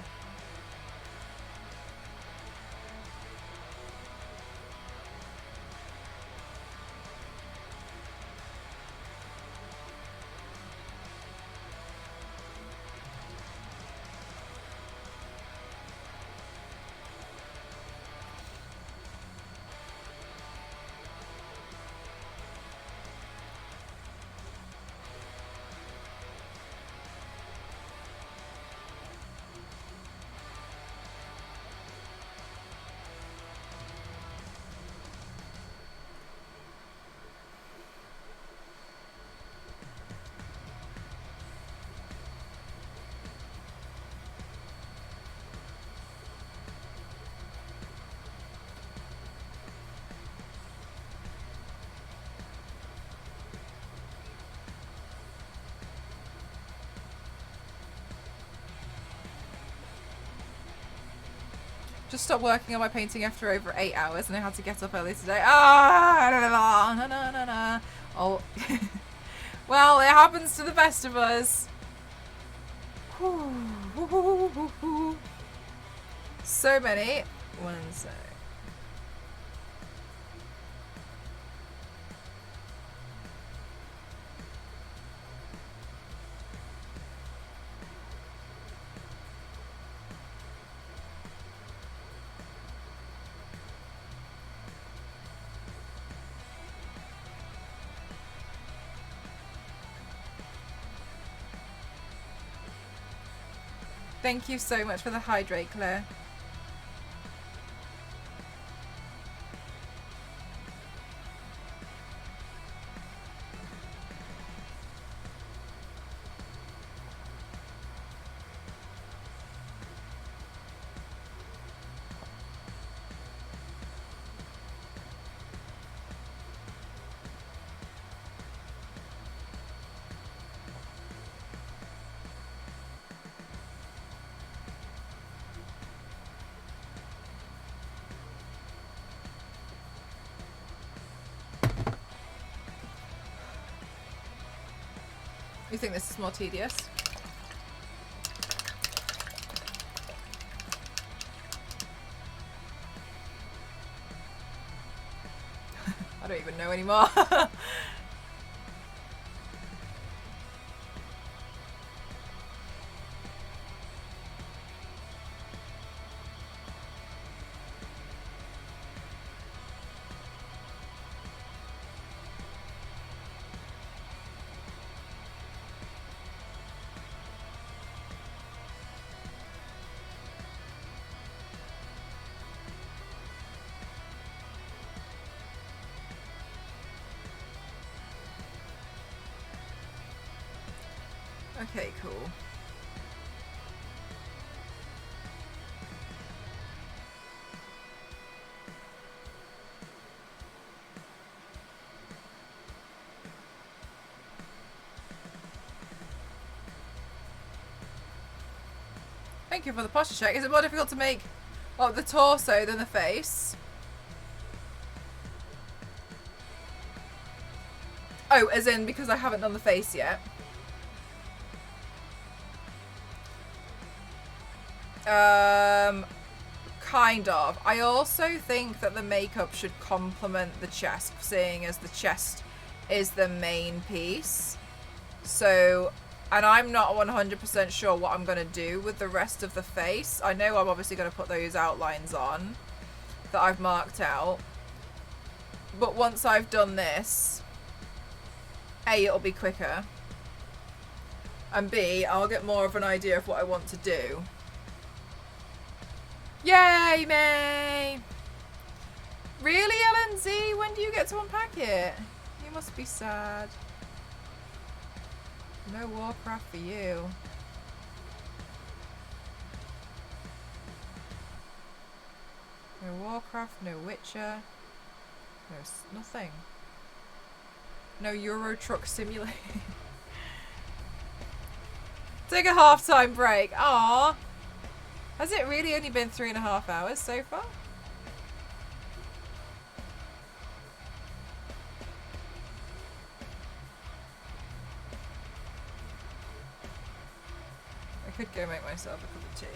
Just stopped working on my painting after over 8 hours and I had to get up early today. Oh, well, it happens to the best of us. So many. One sec. Thank you so much for the hydrate, Claire. You think this is more tedious? I don't even know anymore. Okay, cool. Thank you for the posture check. Is it more difficult to make the torso than the face? Oh, as in because I haven't done the face yet. Kind of. I also think that the makeup should complement the chest, seeing as the chest is the main piece. So, and I'm not 100% sure what I'm going to do with the rest of the face. I know I'm obviously going to put those outlines on that I've marked out. But once I've done this, A, it'll be quicker. And B, I'll get more of an idea of what I want to do. Yay, May! Really, LNZ? When do you get to unpack it? You must be sad. No Warcraft for you. No Warcraft, no Witcher. No, nothing. No Euro Truck Simulator. Take a half-time break. Aww. Has it really only been 3.5 hours so far? I could go make myself a cup of tea.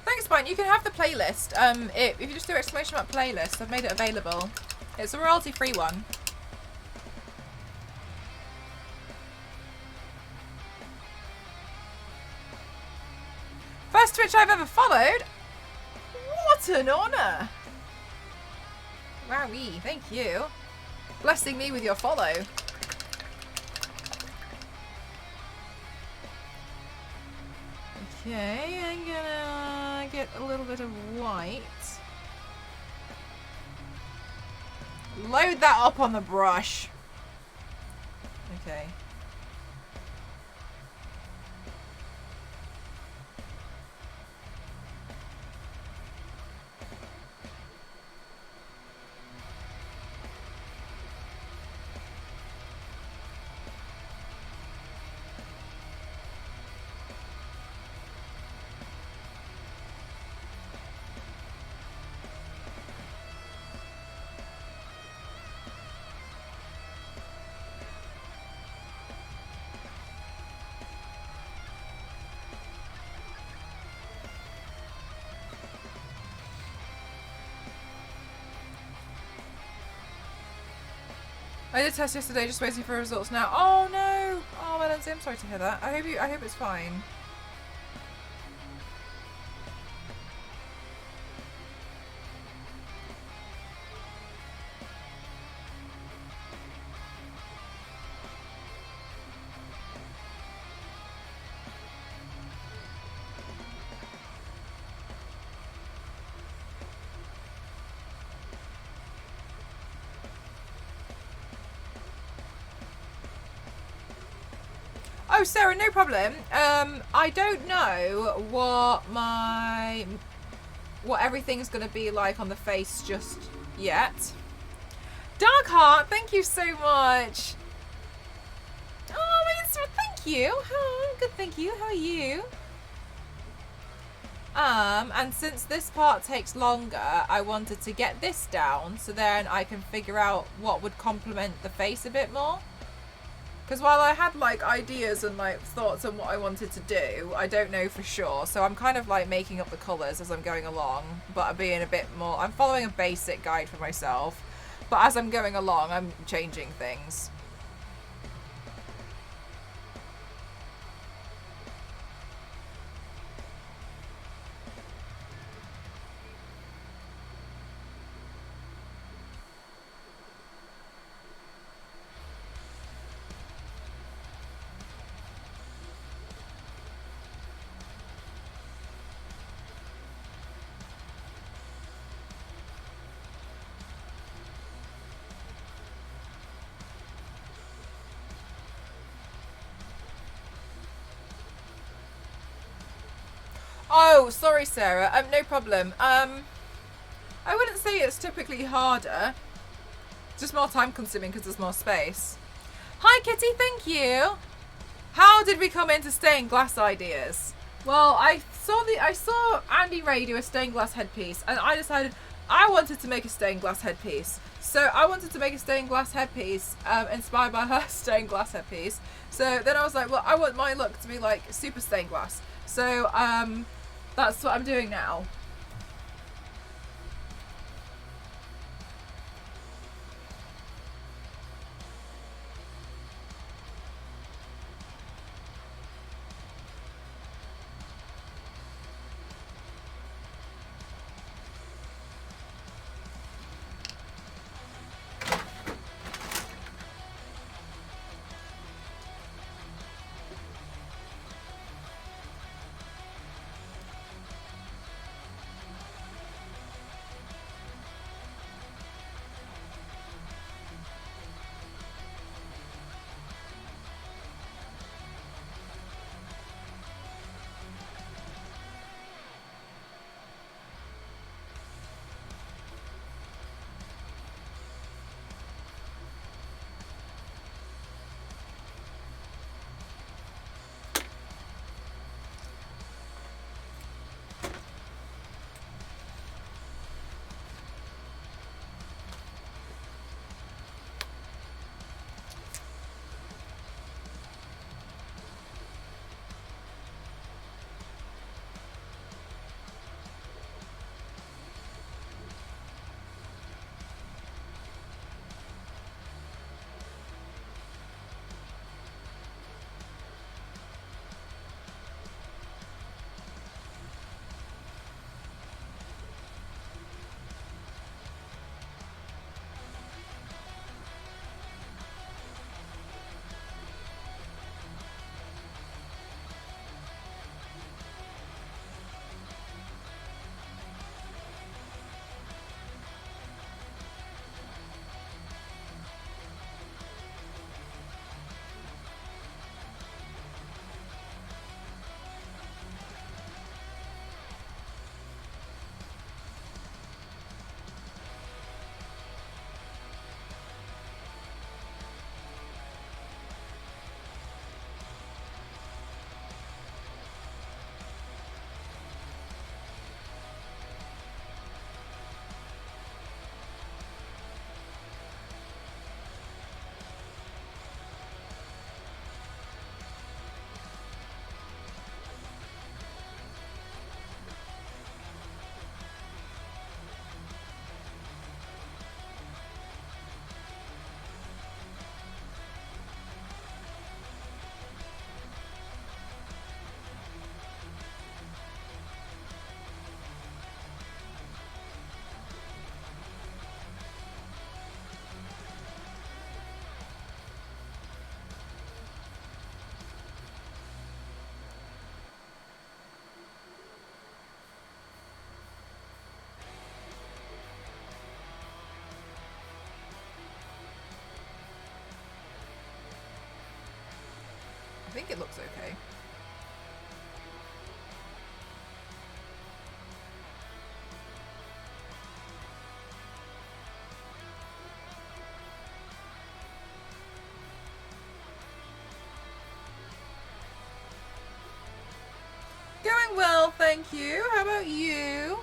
Thanks, Spine. You can have the playlist. If you just do exclamation mark playlist, I've made it available. It's a royalty-free one. First Twitch I've ever followed. What an honour! Wowee, thank you. Blessing me with your follow. Okay, I'm gonna get a little bit of white. Load that up on the brush. Okay. I did test yesterday, just waiting for results now. Oh no! Oh, Lindsay, I'm sorry to hear that. I hope it's fine. Oh, Sarah, no problem. I don't know what everything's going to be like on the face just yet. Darkheart, thank you so much. Oh, thank you. Oh, good, thank you. How are you? And since this part takes longer, I wanted to get this down so then I can figure out what would complement the face a bit more. Because while I had like ideas and like thoughts on what I wanted to do, I don't know for sure. So I'm kind of like making up the colours as I'm going along, but being a bit more, I'm following a basic guide for myself, but as I'm going along, I'm changing things. Oh, sorry, Sarah. No problem. I wouldn't say it's typically harder. Just more time consuming because there's more space. Hi, Kitty. Thank you. How did we come into stained glass ideas? Well, I saw Andy Ray do a stained glass headpiece, and I decided I wanted to make a stained glass headpiece. So I wanted to make a stained glass headpiece inspired by her stained glass headpiece. So then I was like, well, I want my look to be like super stained glass. So that's what I'm doing now. I think it looks okay. Going well, thank you. How about you?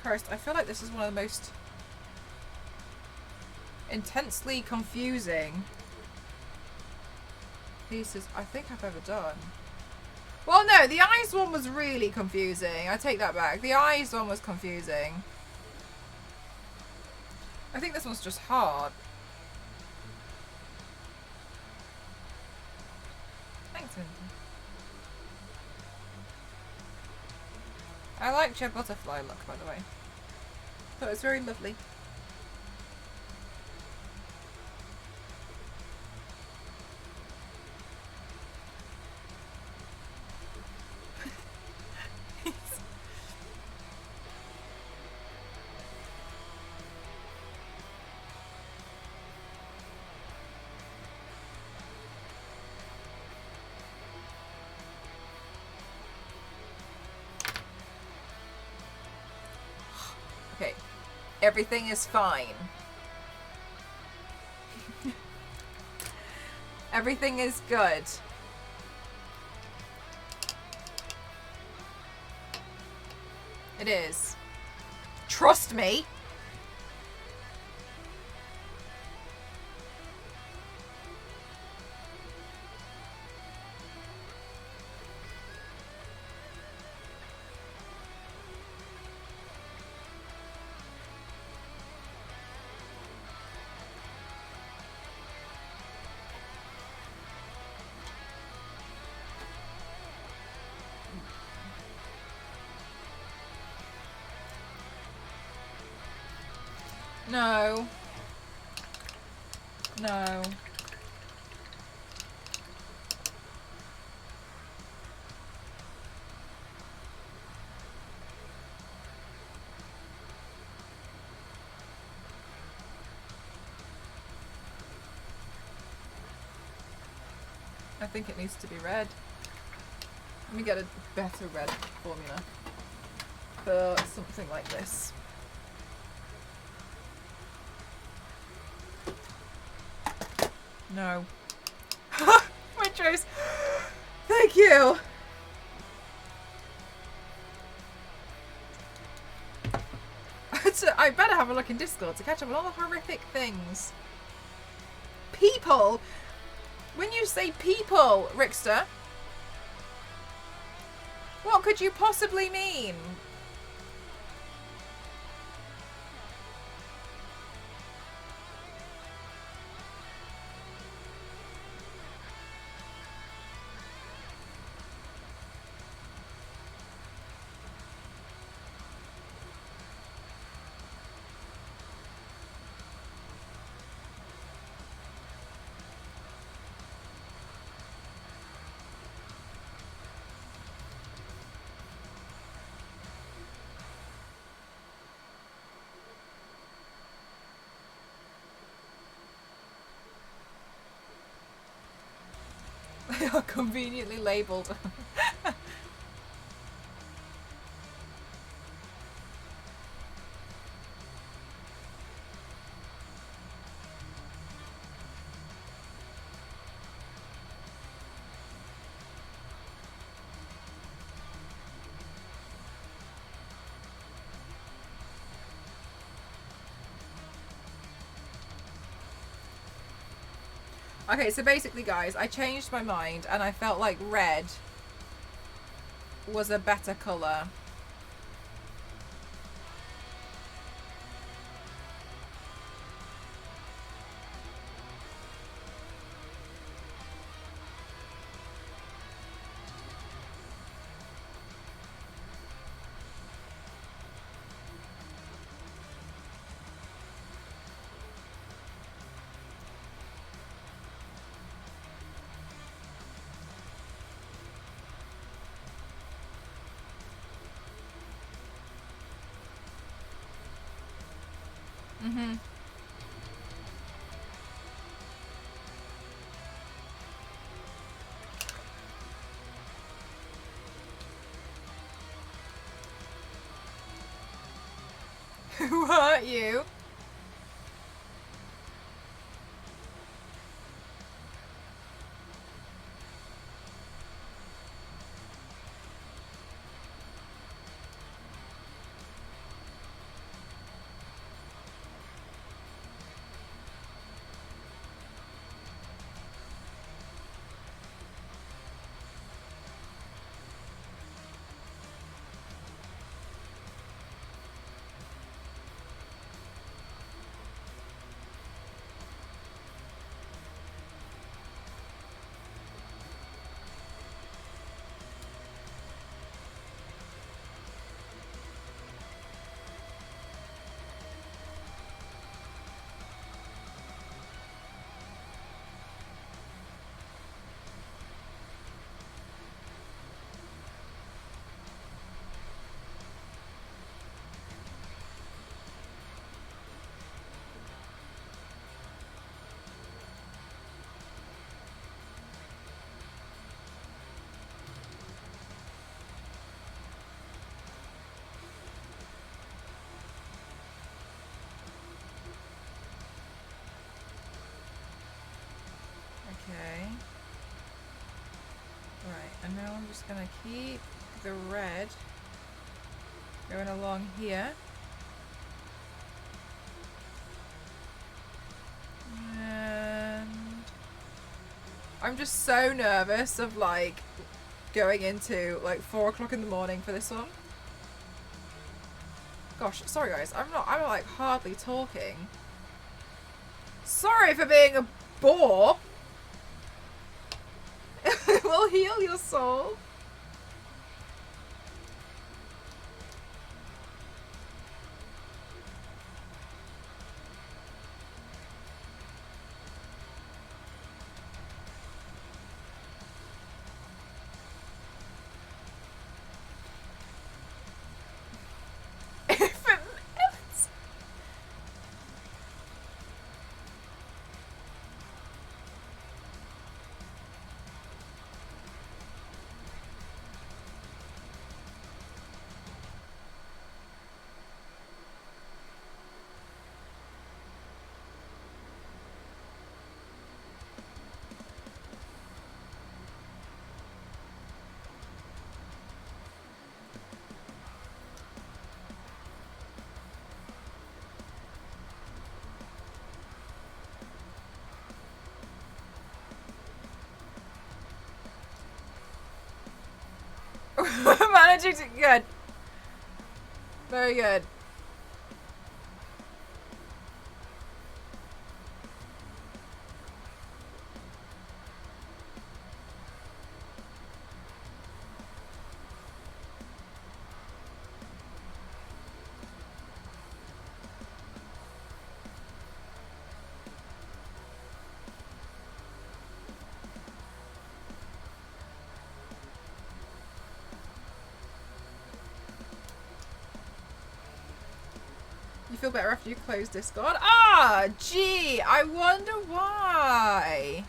Christ, I feel like this is one of the most intensely confusing pieces I think I've ever done. Well, no, the eyes one was really confusing. I take that back. The eyes one was confusing. I think this one's just hard. Thanks, Mindy. I liked your butterfly look, by the way. Thought it was very lovely. Okay, everything is fine. Everything is good. It is. Trust me. No. No. I think it needs to be red. Let me get a better red formula for something like this. No. My choice. Thank you. I better have a look in Discord to catch up on all the horrific things. People. When you say people, Rickster, what could you possibly mean? They are conveniently labelled. Okay, so basically, guys, I changed my mind and I felt like red was a better colour. Mm-hmm. Who hurt you? Okay. Right, and now I'm just gonna keep the red going along here. And I'm just so nervous of like going into like 4 o'clock in the morning for this one. Gosh, sorry guys, I'm like hardly talking. Sorry for being a bore. It will heal your soul. Managing to good. Very good. You feel better after you close Discord? Ah, gee, I wonder why.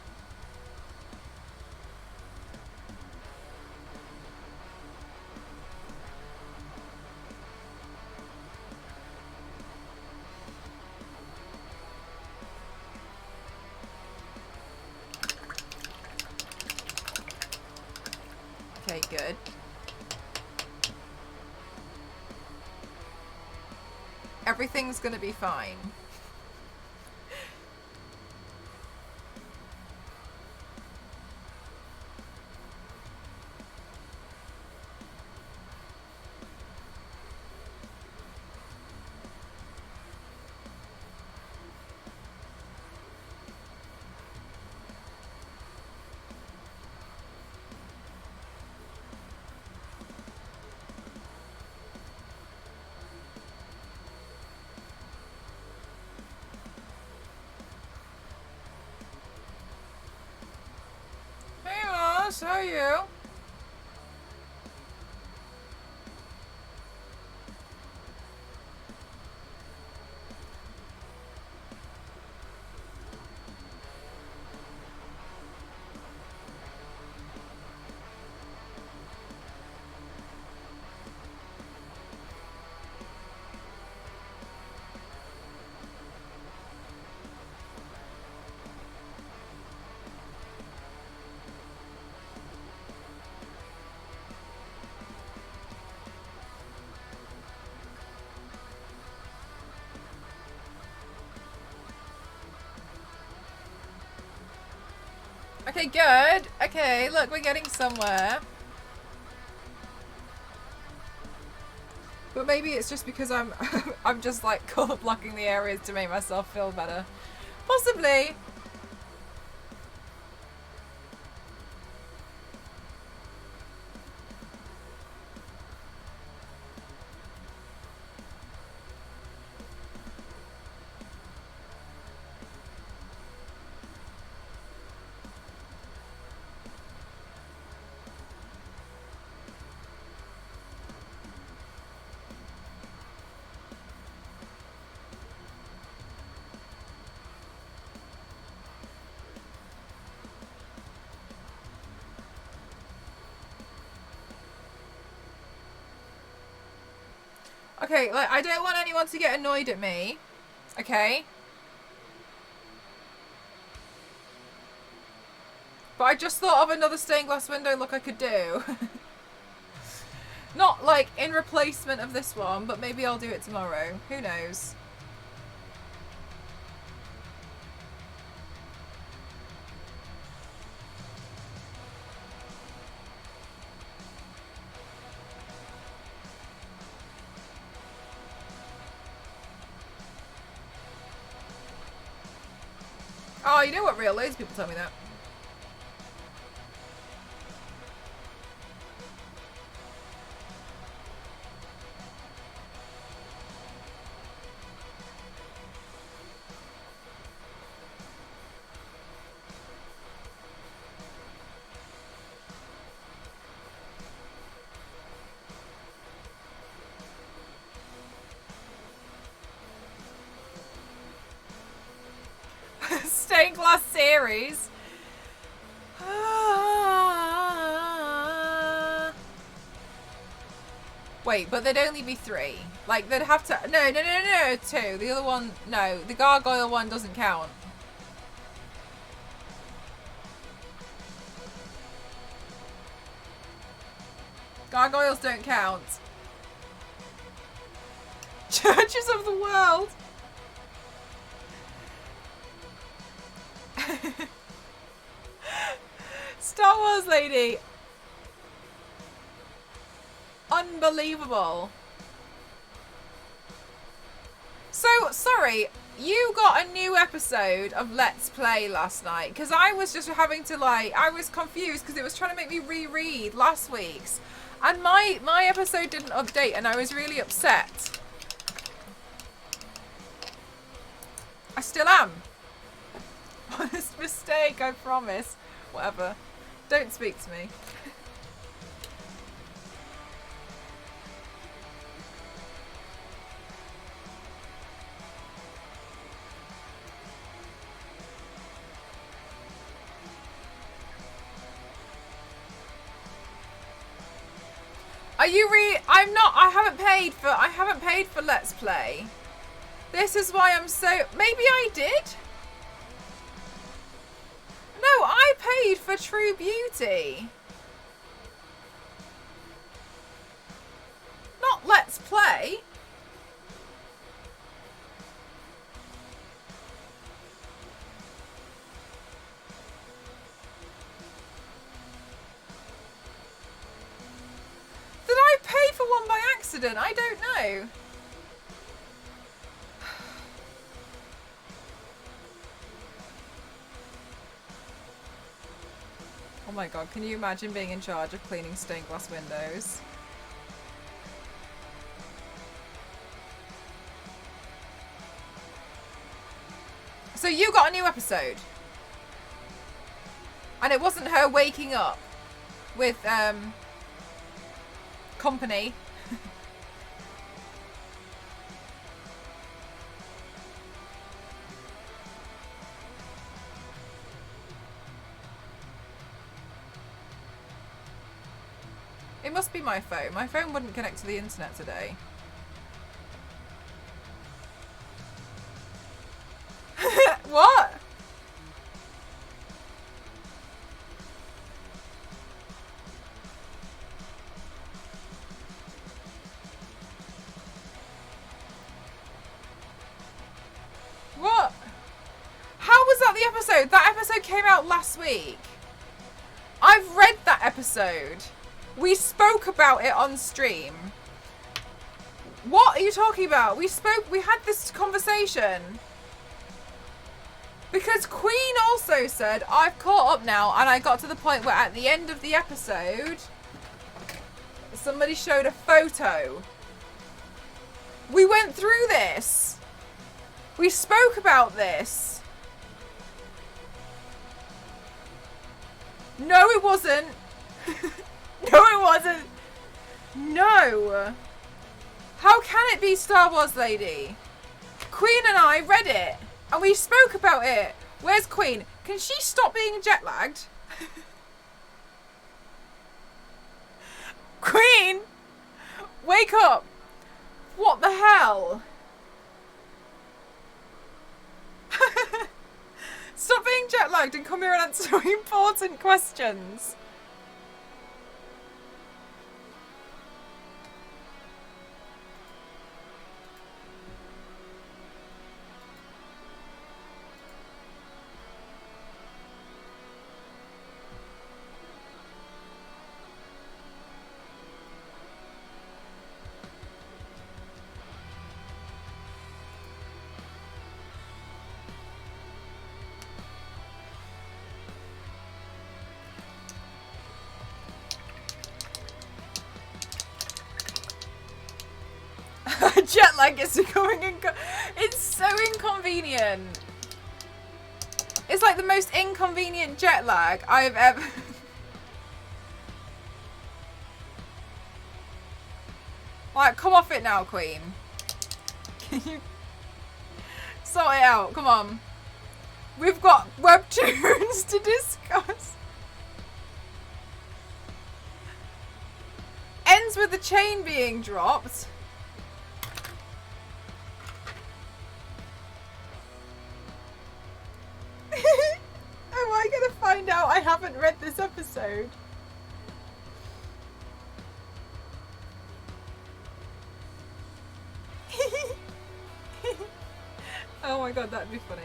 Okay, good. Everything's gonna be fine. Hey, Ross, how are you? Okay, good. Okay, look, we're getting somewhere. But maybe it's just because I'm I'm just like color blocking the areas to make myself feel better. Possibly. Okay, like, I don't want anyone to get annoyed at me. Okay? But I just thought of another stained glass window look I could do. Not like in replacement of this one, but maybe I'll do it tomorrow. Who knows? Oh, you know what, real? Loads of people tell me that. Stained glass series. Wait, but there'd only be 3. Like, they'd have to... No, 2. The other one... No, the gargoyle one doesn't count. Gargoyles don't count. Churches of the world. Star Wars lady. Unbelievable. So, sorry, you got a new episode of Let's Play last night, because I was just having to, like, I was confused because it was trying to make me reread last week's, and my episode didn't update, and I was really upset. I still am. Honest mistake, I promise. Whatever. Don't speak to me. Are you I'm not, I haven't paid for Let's Play. This is why I'm so, maybe I did? No, I paid for True Beauty. Not Let's Play. Did I pay for one by accident? I don't know. Oh my god, can you imagine being in charge of cleaning stained glass windows? So you got a new episode. And it wasn't her waking up with company. It must be my phone. My phone wouldn't connect to the internet today. What? What? How was that the episode? That episode came out last week. I've read that episode. We spoke about it on stream. What are you talking about? We had this conversation. Because Queen also said, I've caught up now, and I got to the point where at the end of the episode, somebody showed a photo. We went through this. We spoke about this. No, it wasn't. No, it wasn't. No. How can it be Star Wars Lady? Queen and I read it. And we spoke about it. Where's Queen? Can she stop being jet lagged? Queen! Wake up! What the hell? Stop being jet lagged. lagged and come here and answer important questions. Jet lag is becoming it's so inconvenient. It's like the most inconvenient jet lag I've ever Like, come off it now, Queen. Can you sort it out? Come on. We've got webtoons to discuss. Ends with the chain being dropped. Am I gonna find out I haven't read this episode? Oh my god, that'd be funny.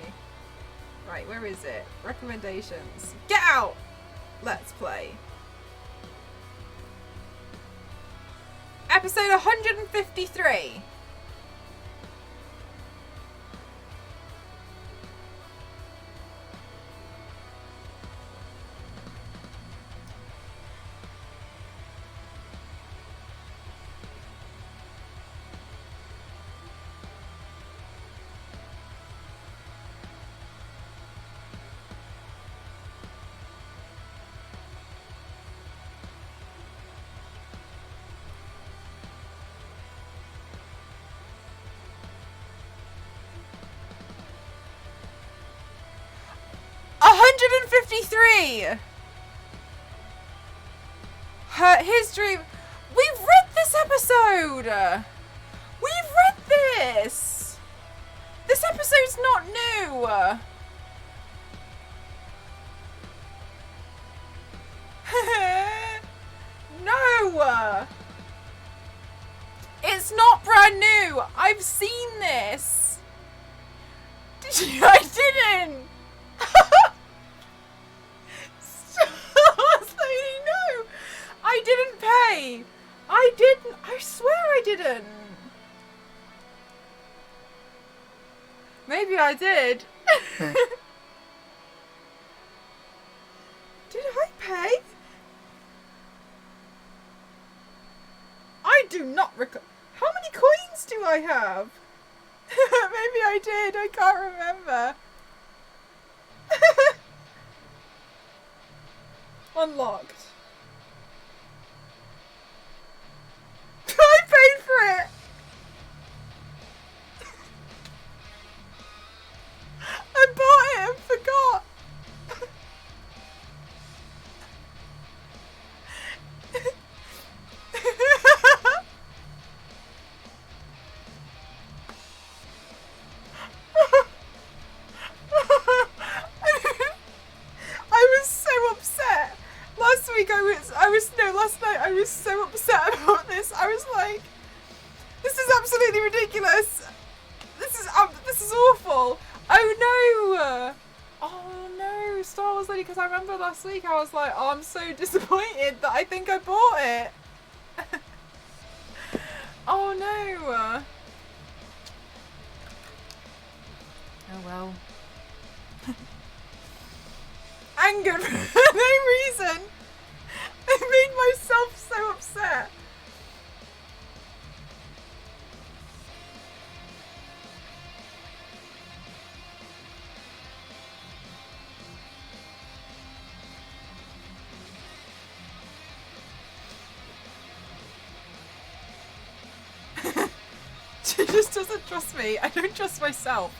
Right, where is it? Recommendations. Get out! Let's play. Episode 153. His dream. We've read this episode. We've read this. This episode's not new. No. It's not brand new. I've seen this. Did you? I didn't. No, I didn't pay. I didn't. I swear I didn't. Maybe I did. Did I pay? I do not recall. How many coins do I have? Maybe I did. I can't remember. Unlocked. I paid for it. I bought it and forgot. Last night I was so upset about this. I was like, this is absolutely ridiculous. This is awful. Oh no. Oh no, Star Wars Lady, because I remember last week I was like, oh, I'm so disappointed that I think I bought it. Oh no. Oh well. Angered for no reason. I made myself so upset. She just doesn't trust me. I don't trust myself.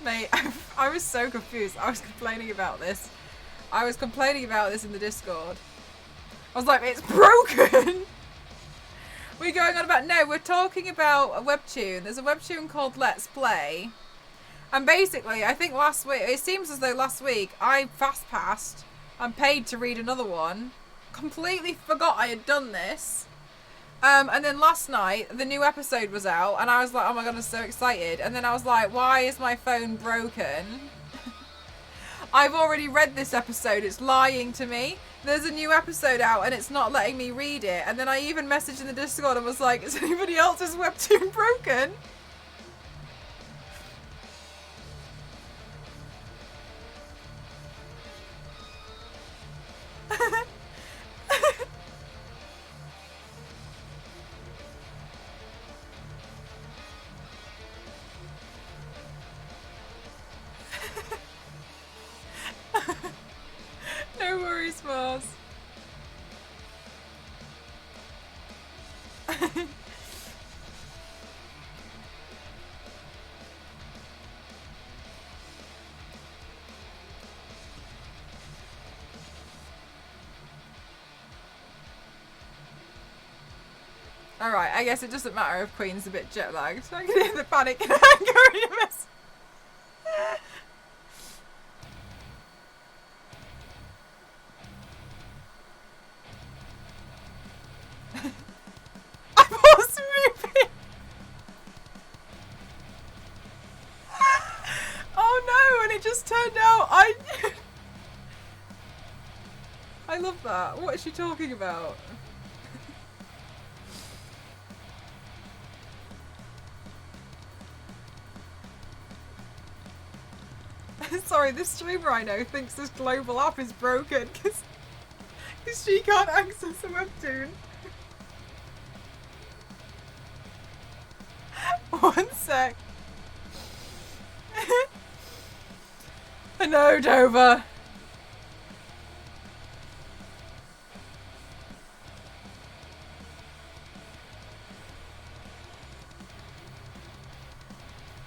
Mate, I was so confused. I was complaining about this. I was complaining about this in the Discord. I was like, it's broken! We're going on about... No, we're talking about a webtoon. There's a webtoon called Let's Play. And basically, I think last week... It seems as though last week I fast passed and paid to read another one. Completely forgot I had done this. And then last night, the new episode was out, and I was like, oh my god, I'm so excited. And then I was like, why is my phone broken? I've already read this episode, it's lying to me. There's a new episode out, and it's not letting me read it. And then I even messaged in the Discord and was like, is anybody else's webtoon broken? No worries, Mars. Alright, I guess it doesn't matter if Queen's a bit jet lagged. I can hear the panic and anger in your mess. I paused the movie! Oh no, and it just turned out I love that. What is she talking about? Sorry, this streamer I know thinks this global app is broken because she can't access a webtoon. One sec. I know, Dover.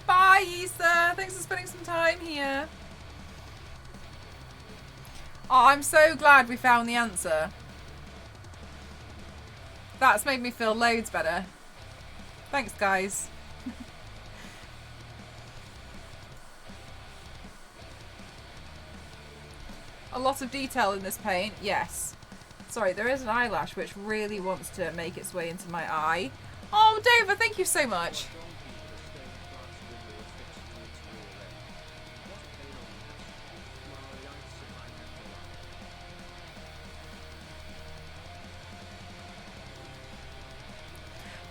Bye, Issa. Thanks for spending some time here. Oh, I'm so glad we found the answer. That's made me feel loads better. Thanks, guys. A lot of detail in this paint, yes. Sorry, there is an eyelash which really wants to make its way into my eye. Oh, Dover, thank you so much.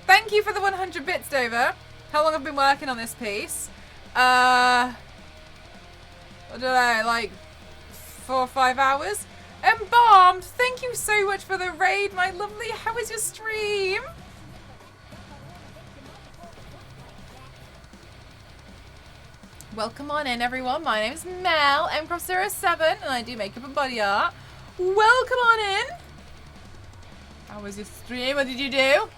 Thank you for the 100 bits, Dover. How long have I been working on this piece? I don't know, like 4 or 5 hours. Embalmed, thank you so much for the raid, my lovely. How was your stream? Welcome on in, everyone. My name's Mel, mcross07, and I do makeup and body art. Welcome on in. How was your stream? What did you do?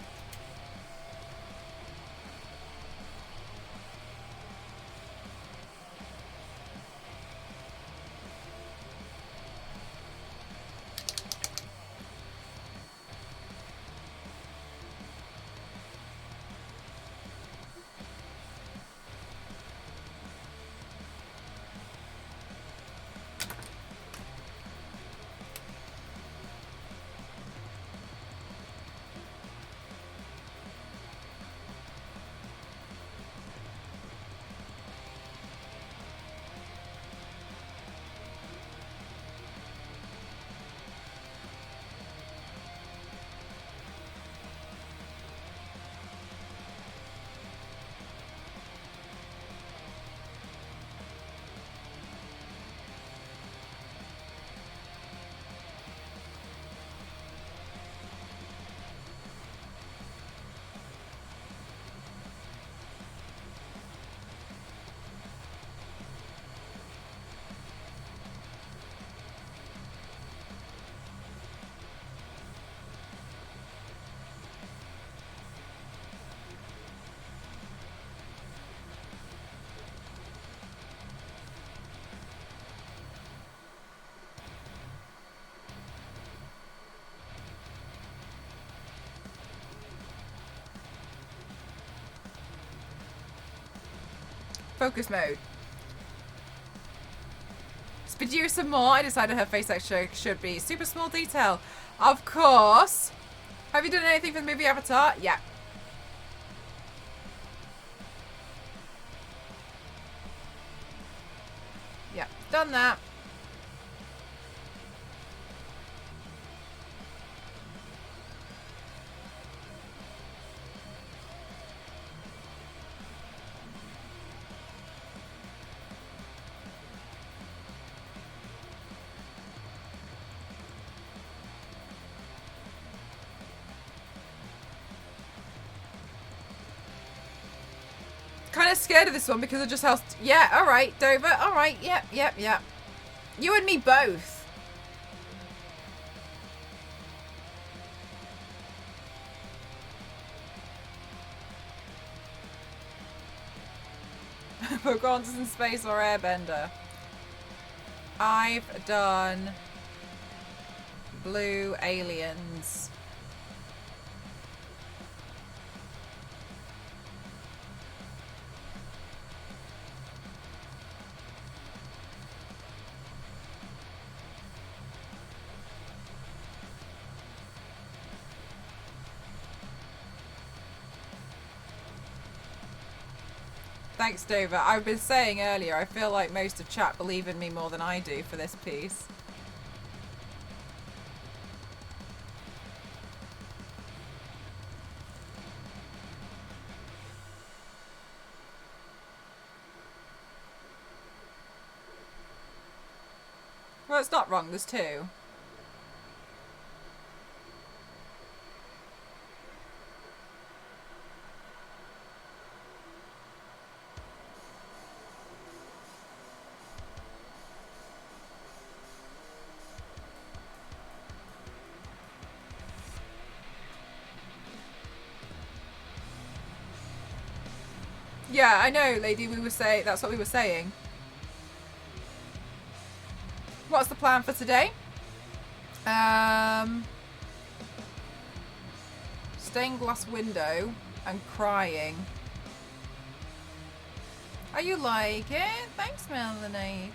Focus mode. Speed you some more. I decided her face texture should be super small detail. Of course. Have you done anything for the movie Avatar? Yeah. Yeah, done that. Kind of scared of this one because of just how... Yeah, alright, Dover. Alright, yep. You and me both. Pocahontas in space or Airbender. I've done Blue Aliens. Thanks, Dover. I've been saying earlier, I feel like most of chat believe in me more than I do for this piece. Well, it's not wrong. There's two. Yeah, I know, lady. That's what we were saying. What's the plan for today? Stained glass window and crying. Are you like it? Thanks, Melanated.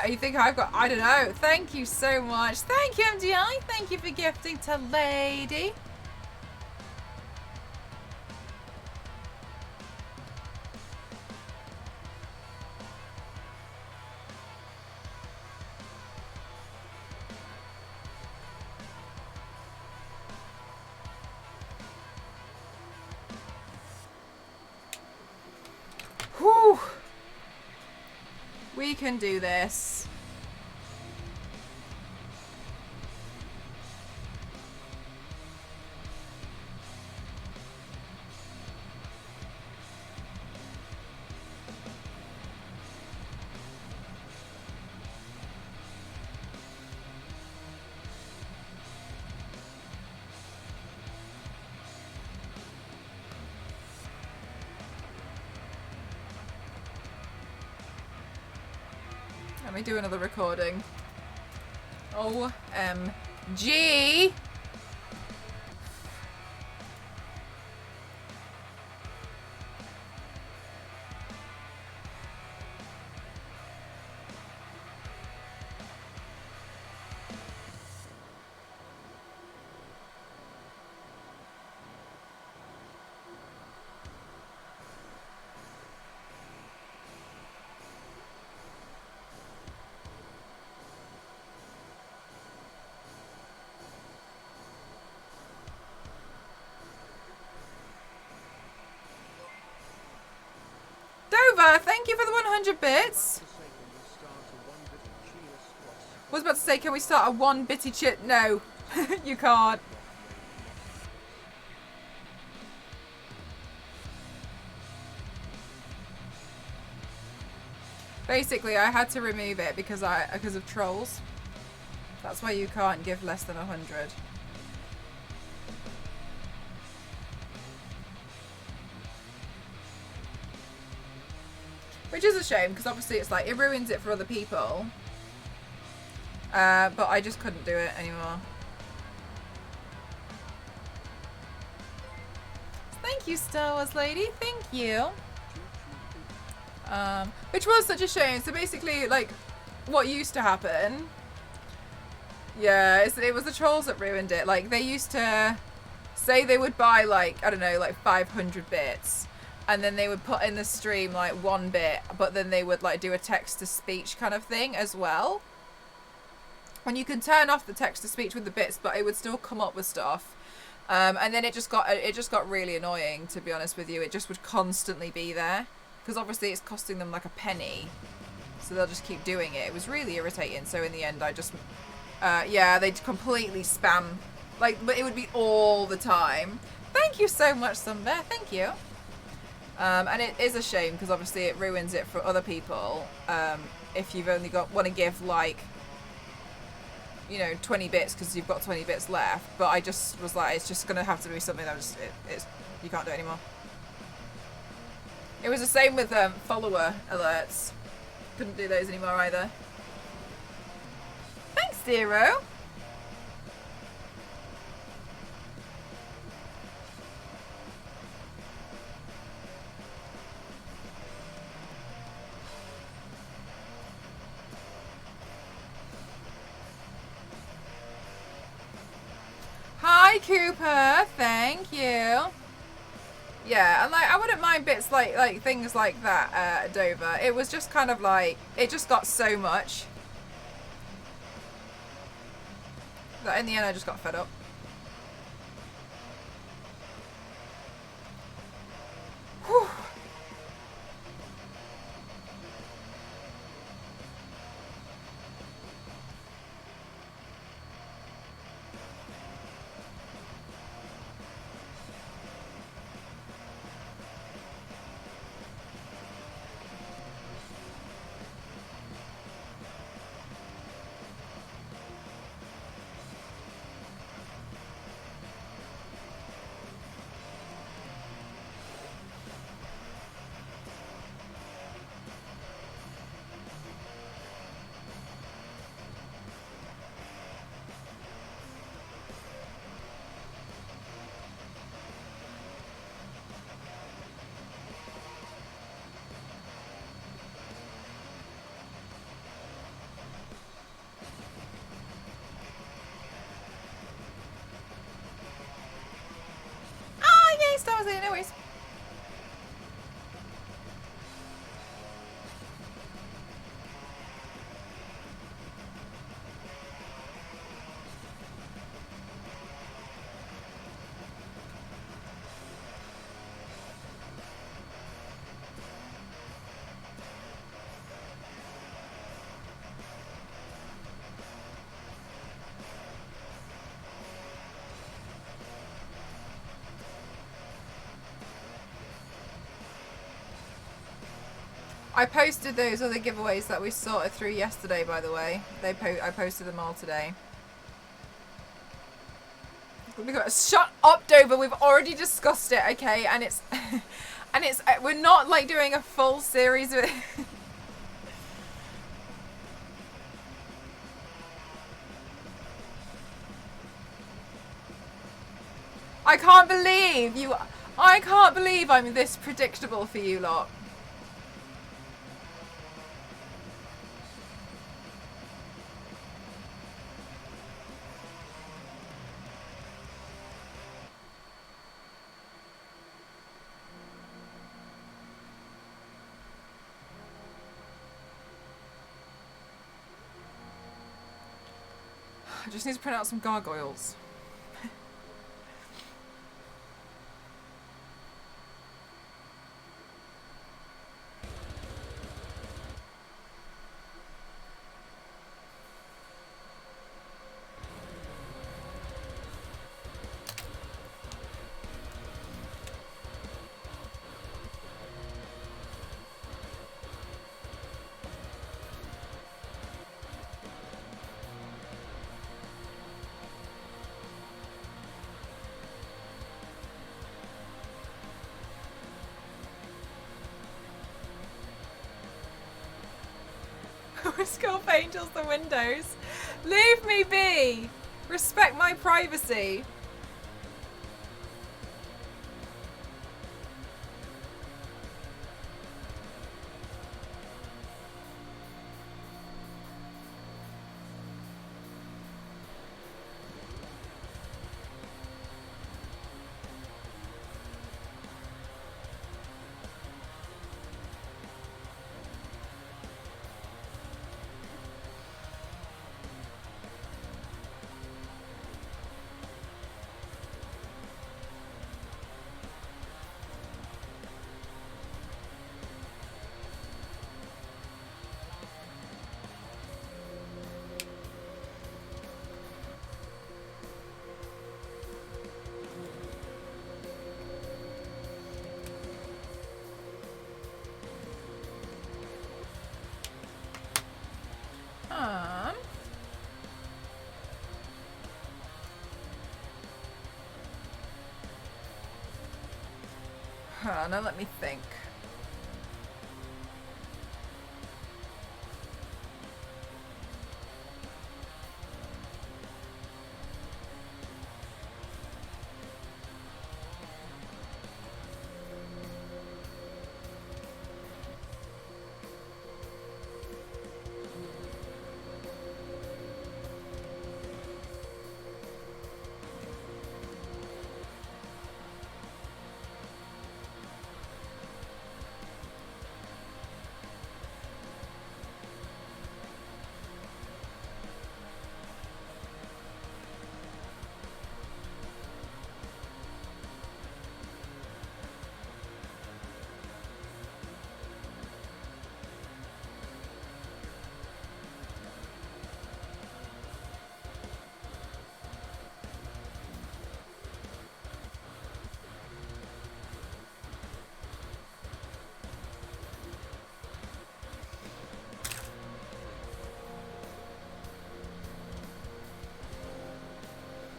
You think I've got... I don't know. Thank you so much. Thank you, MDI. Thank you for gifting to Lady. Whew. We can do this. Let me do another recording. OMG! Thank you for the 100 bits. Was about to say, can we start a one bitty chit? No, you can't. Basically, I had to remove it because of trolls. That's why you can't give less than 100. Which is a shame, because obviously it's like, it ruins it for other people. But I just couldn't do it anymore. Thank you, Star Wars lady. Thank you. Which was such a shame. So basically, like, what used to happen... Yeah, it was the trolls that ruined it. Like, they used to say they would buy, like, I don't know, like 500 bits. And then they would put in the stream, like, 1 bit. But then they would, like, do a text-to-speech kind of thing as well. And you can turn off the text-to-speech with the bits, but it would still come up with stuff. And then it just got really annoying, to be honest with you. It just would constantly be there. Because obviously it's costing them, like, a penny. So they'll just keep doing it. It was really irritating. So in the end, I just... yeah, they'd completely spam, like, but it would be all the time. Thank you so much, Sunbear. Thank you. And it is a shame because obviously it ruins it for other people. If you've only want to give like, you know, 20 bits because you've got 20 bits left. But I just was like, it's just gonna have to be something that you can't do it anymore. It was the same with follower alerts. Couldn't do those anymore either. Thanks, Zero. Hi, Cooper. Thank you. Yeah, and like I wouldn't mind bits like things like that, Dover. It was just kind of like it just got so much that in the end I just got fed up. Whew. Star Wars, no worries. I posted those other giveaways that we sorted through yesterday, by the way. I posted them all today. Shut up, Dover. We've already discussed it, okay? And it's, and it's. We're not like doing a full series of it. I can't believe you. I can't believe I'm this predictable for you lot. I just need to print out some gargoyles. Skull Angels the windows. Leave me be. Respect my privacy. Now let me think.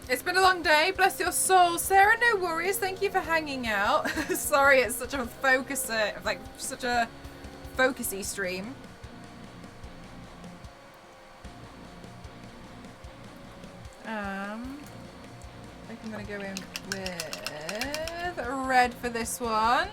It's been a long day, bless your soul. Sarah, no worries, thank you for hanging out. Sorry, it's such a focuser, like such a focusy stream. I think I'm gonna go in with red for this one.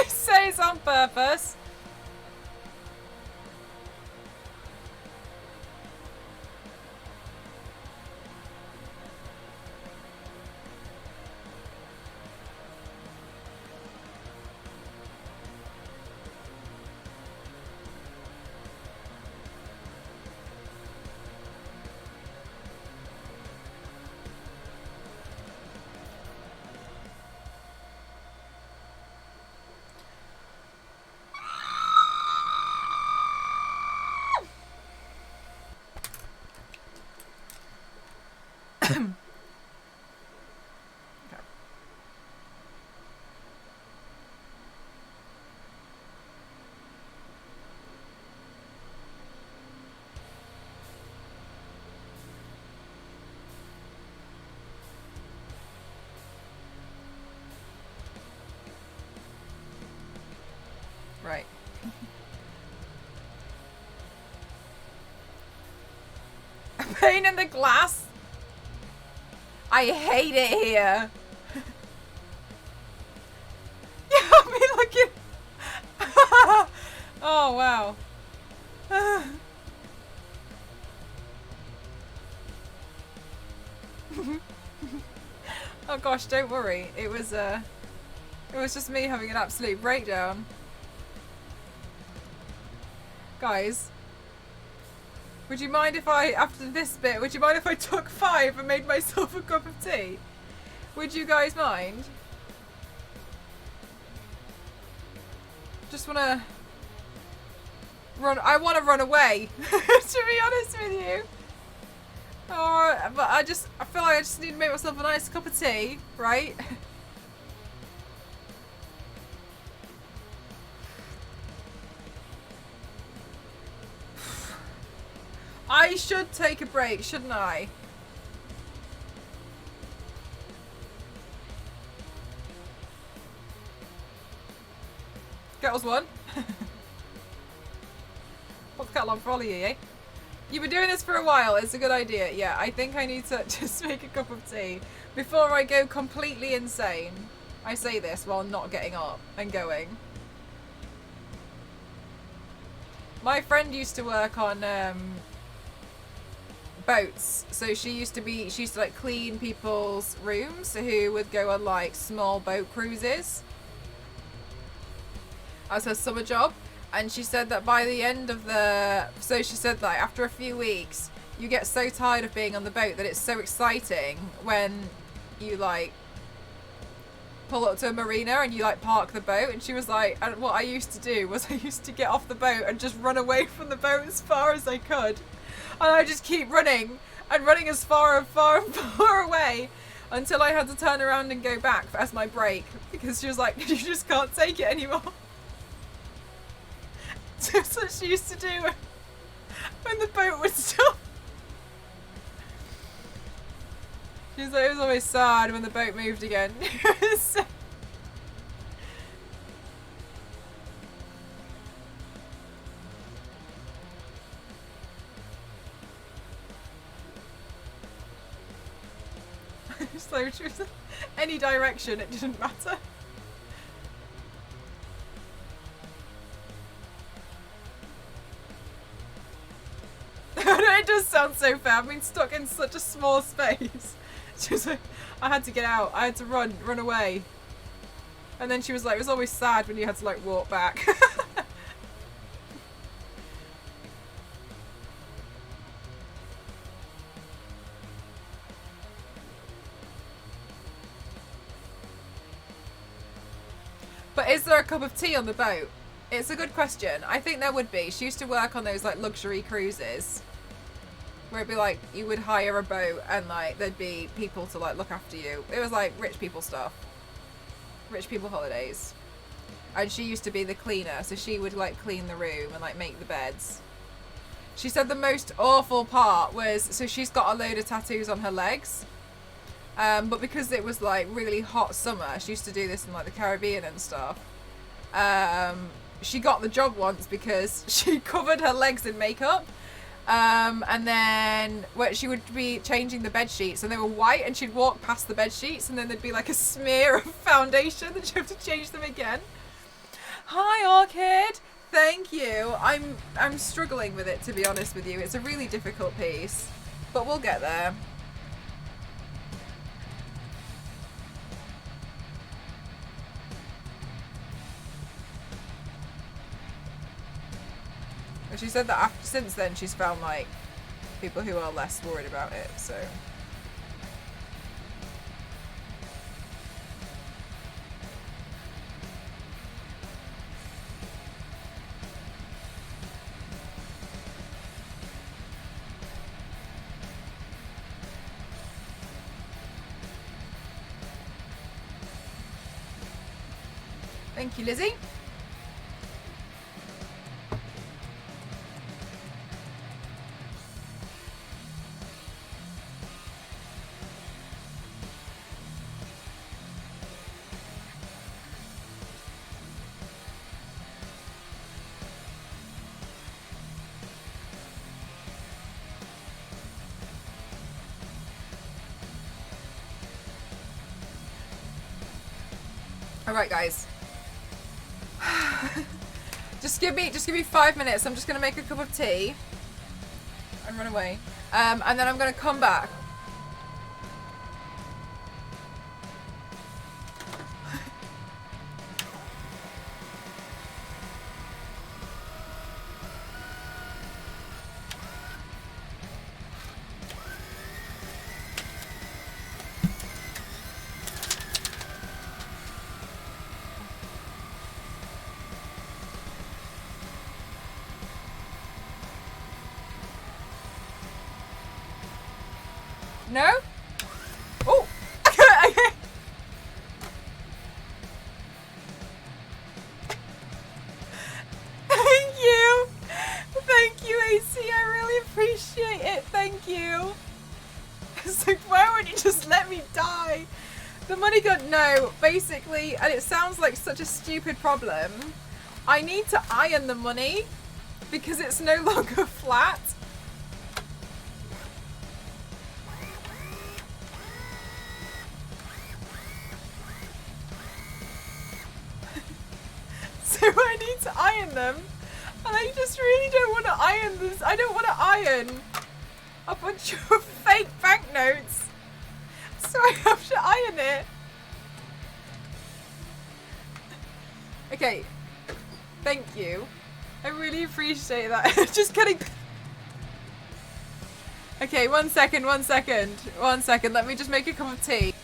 Says on purpose. Right. A pain in the glass. I hate it here. Yeah, me looking. Oh wow. Oh gosh, don't worry. It was It was just me having an absolute breakdown. Guys, would you mind if I, after this bit, would you mind if I took 5 and made myself a cup of tea? Would you guys mind? Just wanna run, I wanna run away, to be honest with you. But I feel like I just need to make myself a nice cup of tea, right? I should take a break, shouldn't I? Kettle's one. What's kettle on for all of you, eh? You've been doing this for a while. It's a good idea. Yeah, I think I need to just make a cup of tea before I go completely insane. I say this while not getting up and going. My friend used to work on boats, so she used to like clean people's rooms who would go on like small boat cruises as her summer job. And she said that by the end of she said like after a few weeks you get so tired of being on the boat that it's so exciting when you like pull up to a marina and you like park the boat. And she was like, and what I used to do was I used to get off the boat and just run away from the boat as far as I could, and I just keep running and running as far and far away until I had to turn around and go back as my break, because she was like, you just can't take it anymore. That's what she used to do when the boat would stop. She was like, it was always sad when the boat moved again. So she was any direction, it didn't matter. It does sound so fair. I've been stuck in such a small space. She was like, I had to get out. I had to run away. And then she was like, it was always sad when you had to like walk back. But is there a cup of tea on the boat? It's a good question. I think there would be. She used to work on those like luxury cruises where it'd be like you would hire a boat and like there'd be people to like look after you. It was like rich people stuff. Rich people holidays. And she used to be the cleaner, so she would like clean the room and like make the beds. She said the most awful part was, so she's got a load of tattoos on her legs. But because it was like really hot summer, she used to do this in like the Caribbean and stuff. She got the job once because she covered her legs in makeup. And then she would be changing the bed sheets and they were white, and she'd walk past the bed sheets and then there'd be like a smear of foundation and she'd have to change them again. Hi Orchid! Thank you. I'm struggling with it, to be honest with you. It's a really difficult piece, but we'll get there. And she said that since then she's found like people who are less worried about it, so. Thank you, Lizzie. All right, guys. Just give me 5 minutes. I'm just gonna make a cup of tea and run away, and then I'm gonna come back. No? Oh! Okay. Thank you! Thank you, AC. I really appreciate it. Thank you. It's like, why won't you just let me die? The money gun, no. Basically, and it sounds like such a stupid problem, I need to iron the money because it's no longer flat. So I need to iron them. And I just really don't want to iron this. I don't want to iron a bunch of fake banknotes. So I have to iron it. Okay. Thank you. I really appreciate that. Just kidding. Okay, 1 second, 1 second. 1 second. Let me just make a cup of tea.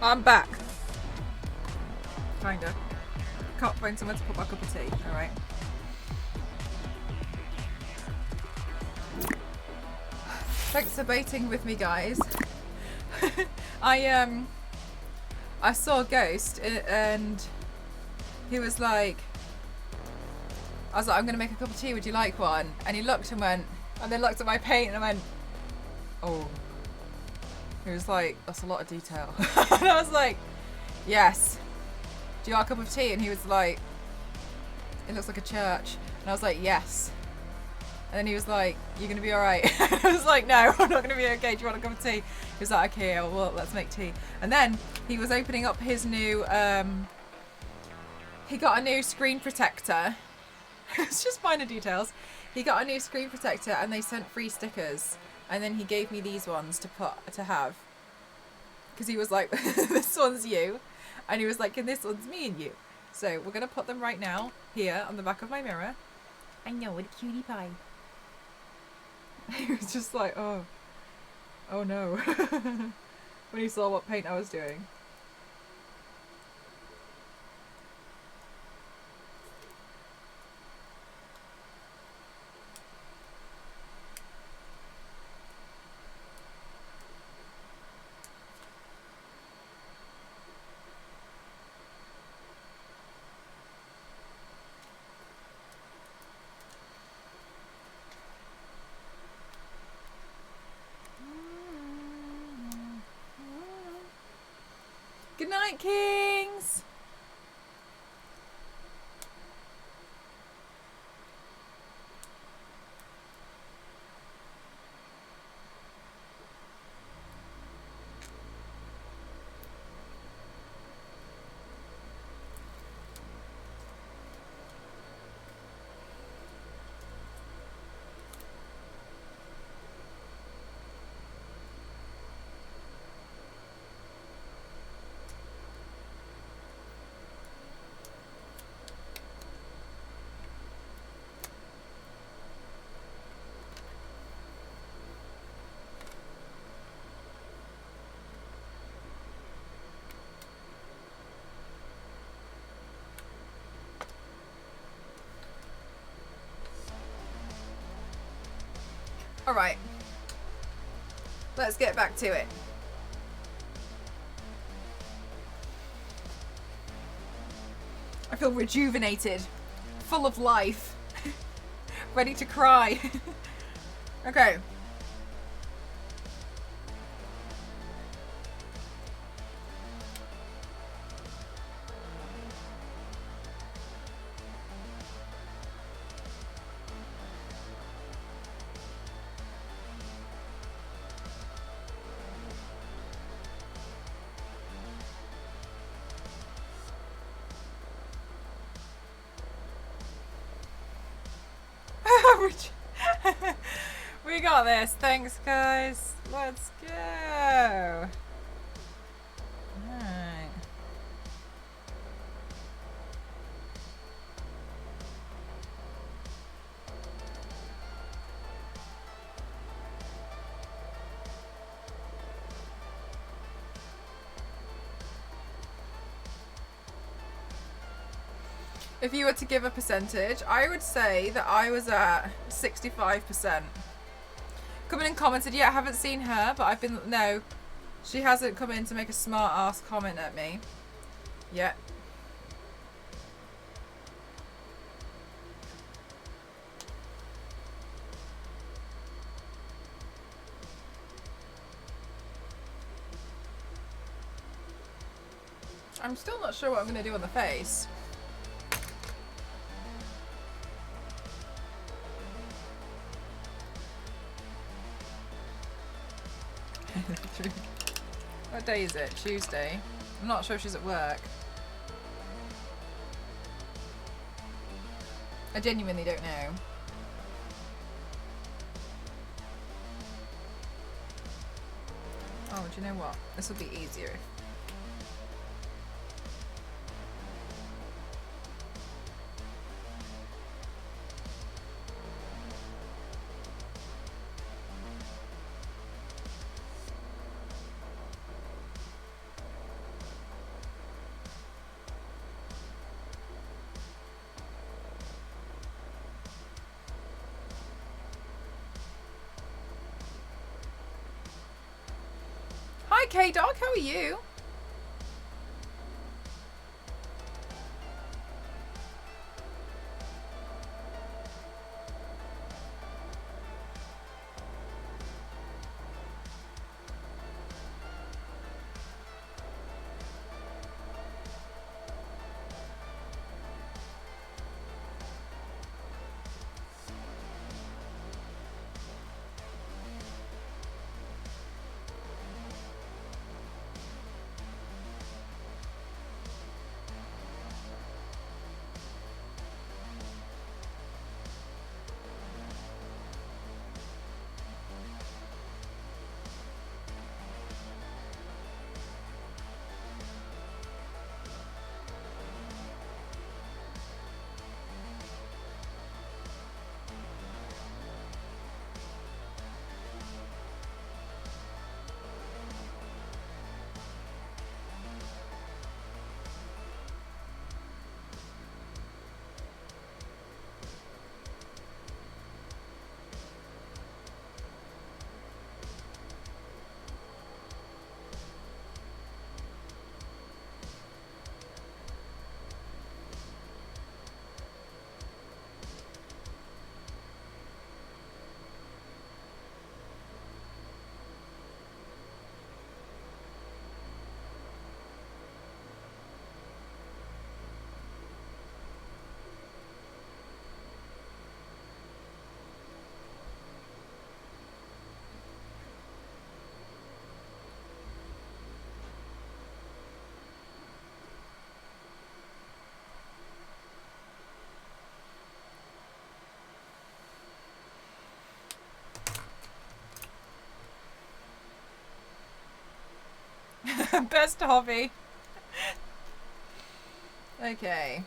I'm back. Kinda. Can't find somewhere to put my cup of tea. Alright. Thanks for baiting with me, guys. I saw a ghost and he was like, I was like, I'm gonna make a cup of tea, would you like one? And he looked and went, and then looked at my paint and I went, oh. He was like, that's a lot of detail. And I was like, yes. Do you like a cup of tea? And he was like, it looks like a church. And I was like, yes. And then he was like, you're gonna be alright. I was like, no, I'm not gonna be okay. Do you want a cup of tea? He was like, okay, well, let's make tea. And then he was opening up his new, he got a new screen protector. It's just minor details. He got a new screen protector and they sent free stickers. And then he gave me these ones to have. Because he was like, this one's you. And he was like, and this one's me and you. So we're going to put them right now here on the back of my mirror. I know, what a cutie pie. He was just like, oh no. When he saw what paint I was doing. Good night, Kings! Alright. Let's get back to it. I feel rejuvenated. Full of life. Ready to cry. Okay. We got this. Thanks, guys. Let's go. Alright. If you were to give a percentage, I would say that I was at 65%. Come in and commented, yeah, I haven't seen her, but I've been, no, she hasn't come in to make a smart ass comment at me yet. I'm still not sure what I'm going to do on the face. What day is it? Tuesday. I'm not sure if she's at work. I genuinely don't know. Oh, do you know what? This will be easier. K-Dog, how are you? Best hobby. Okay.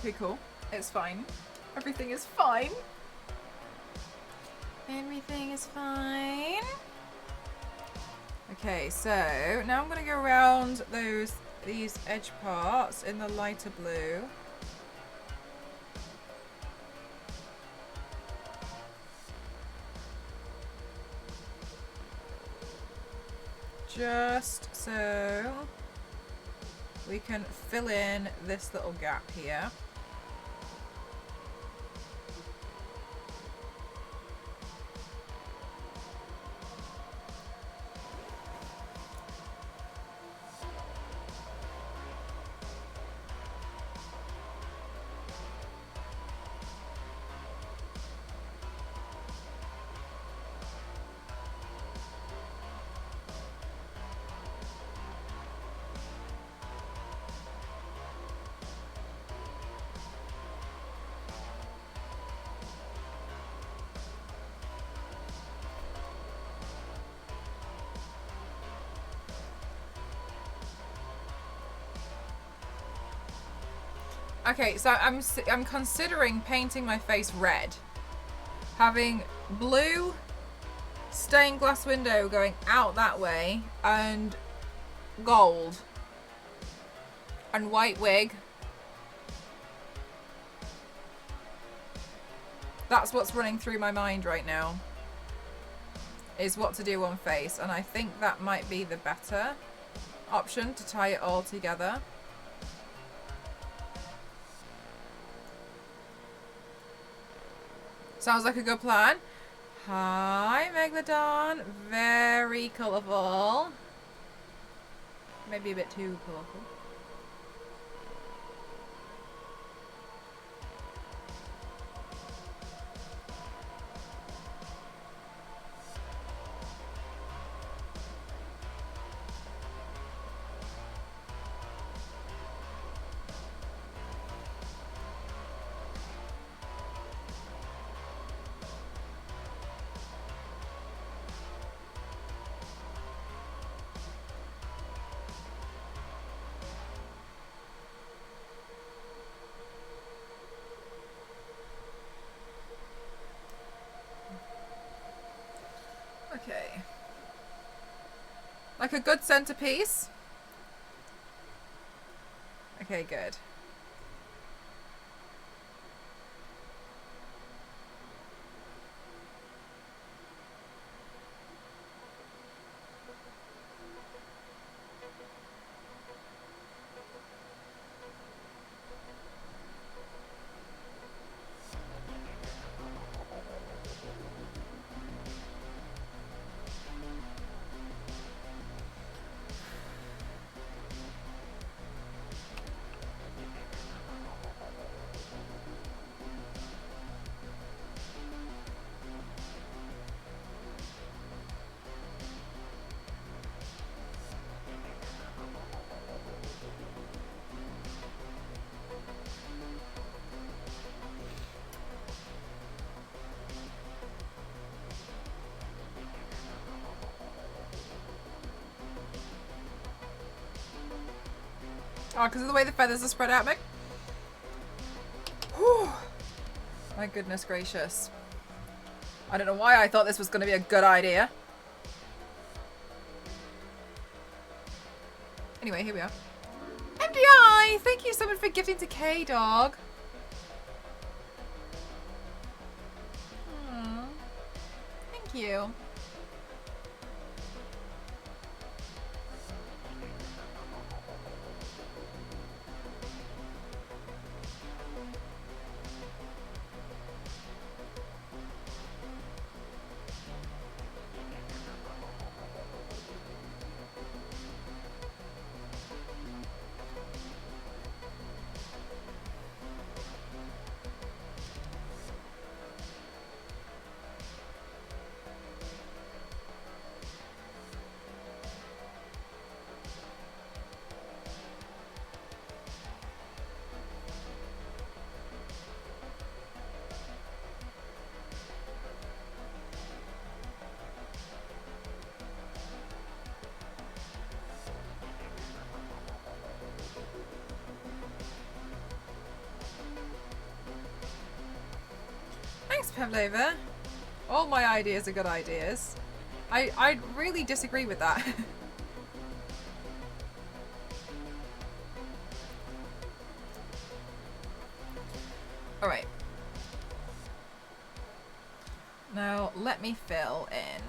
Okay, cool. It's fine. Everything is fine. Everything is fine. Okay, so now I'm gonna go around these edge parts in the lighter blue. Just so we can fill in this little gap here. Okay, so I'm considering painting my face red. Having blue stained glass window going out that way and gold and white wig. That's what's running through my mind right now. is what to do on face, and I think that might be the better option to tie it all together. Sounds like a good plan. Hi, Megalodon. Very colourful. Maybe a bit too colourful. Okay. Like a good centerpiece. Okay, good. Oh, because of the way the feathers are spread out, Meg. Whew. My goodness gracious. I don't know why I thought this was going to be a good idea. Anyway, here we are. MDI! Thank you so much for gifting to K-Dog. Thank you. Thanks, Pavlova. All my ideas are good ideas. I really disagree with that. Alright. Now, let me fill in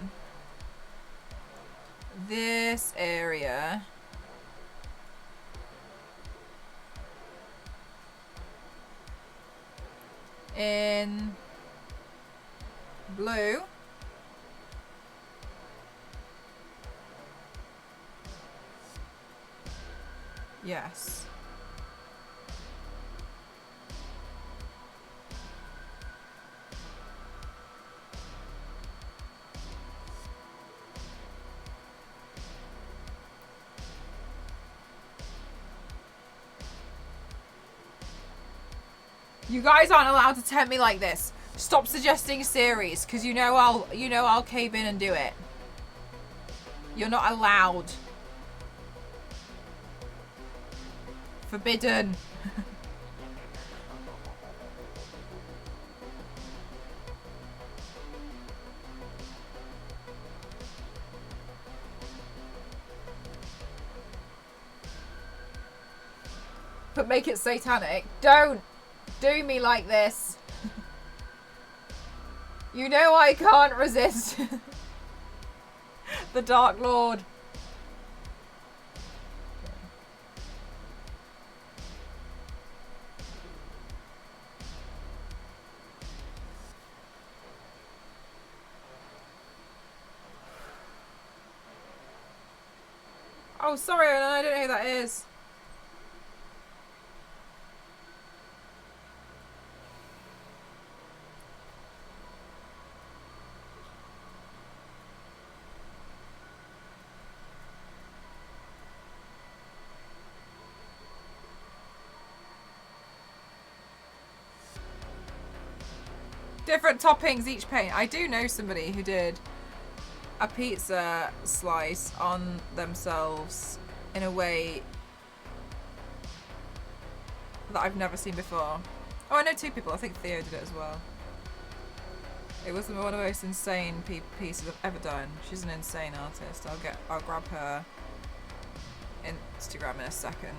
this area. In blue. Yes. You guys aren't allowed to tempt me like this. Stop suggesting series, because you know I'll cave in and do it. You're not allowed. Forbidden. But make it satanic. Don't do me like this. You know I can't resist. The Dark Lord. Oh, sorry, I don't know who that is. Different toppings each paint. I do know somebody who did a pizza slice on themselves in a way that I've never seen before. Oh, I know two people. I think Theo did it as well. It was one of the most insane pieces I've ever done. She's an insane artist. I'll grab her Instagram in a second.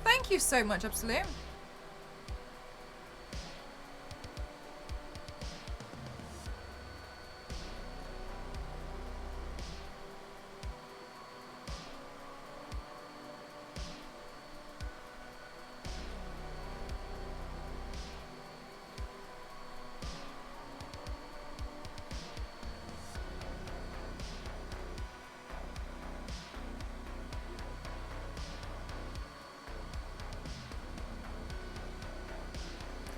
Thank you so much, Absolute.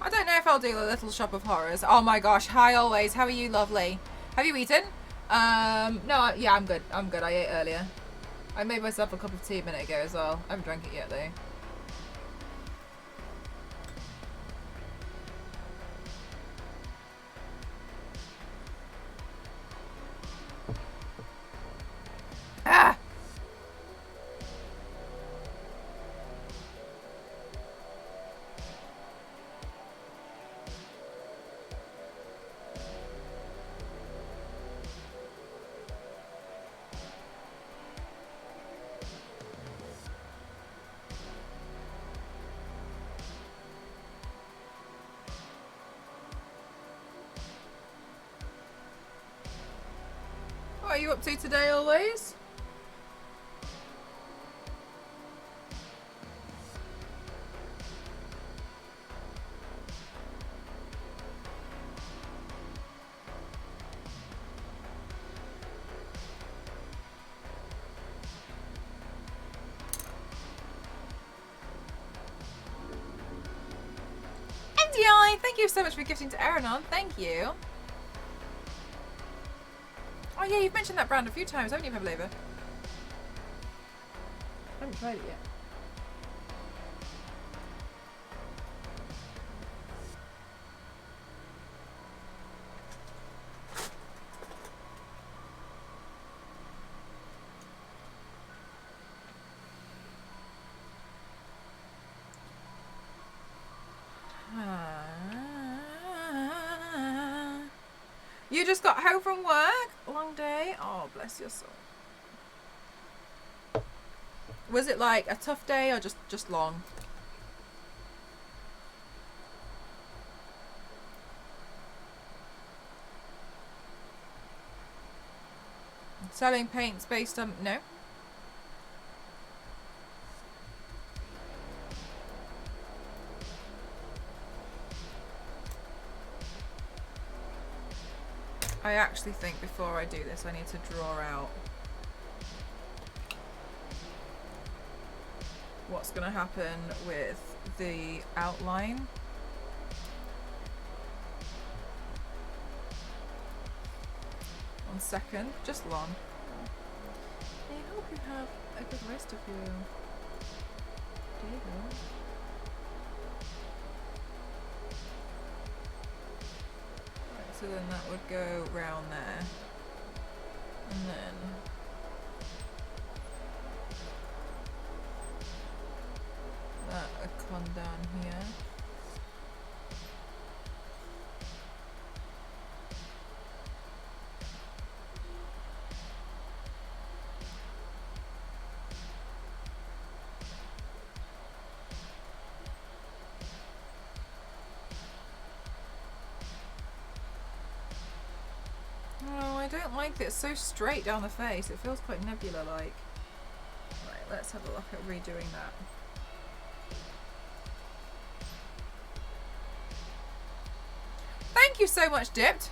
I don't know if I'll do a Little Shop of Horrors. Oh my gosh, hi always. How are you, lovely? Have you eaten? No, yeah, I'm good. I'm good. I ate earlier. I made myself a cup of tea a minute ago as well. I haven't drank it yet though. Ah! What are you up to today, always? NDI, thank you so much for gifting to Eranon. Thank you. Oh yeah, you've mentioned that brand a few times, haven't you, Pavlova? I haven't tried it yet. You just got home from work? Long day? Oh, bless your soul. Was it like a tough day or just long? Selling paints based on... No? I actually think before I do this I need to draw out what's going to happen with the outline. One second, just long. I hope you have a good rest of your day though. So then that would go round there, and then that would come down here. I don't like it. It's so straight down the face. It feels quite nebula-like. Right, let's have a look at redoing that. Thank you so much, Dipped.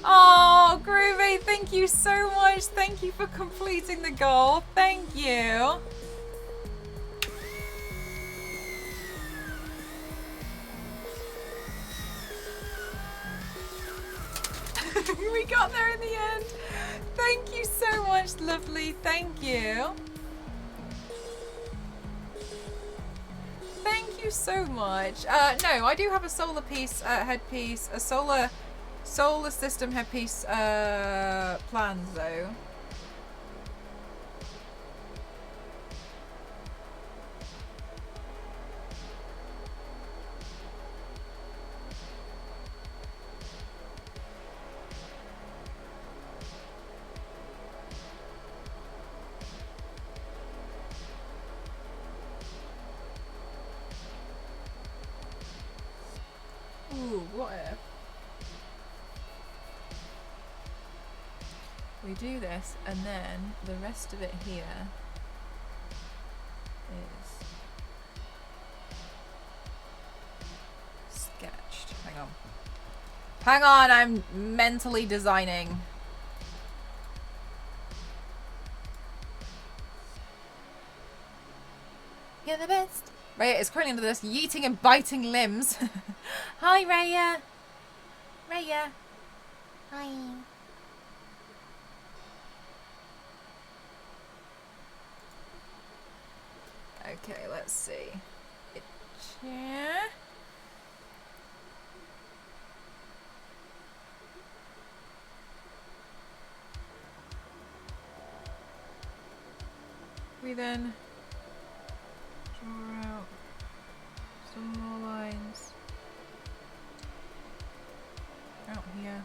Oh, Groovy, thank you so much. Thank you for completing the goal. Thank you. We got there in the end. Thank you so much, lovely. Thank you. Thank you so much. No, I do have a solar piece, headpiece, a solar system headpiece planned though. Ooh, what if we do this and then the rest of it here is sketched. Hang on. Hang on, I'm mentally designing. You're the best. Raya is currently under this yeeting and biting limbs. Hi, Raya. Raya. Hi. Okay, let's see. Yeah. We then draw out some more lines out here.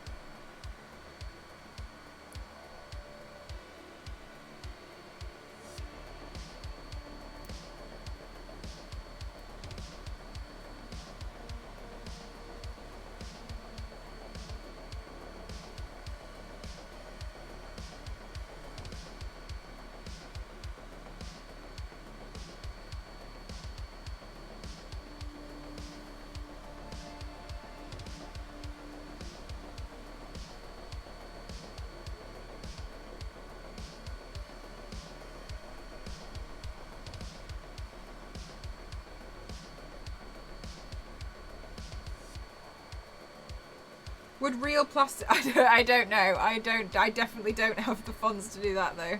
Would real plastic? I don't know. I definitely don't have the funds to do that though.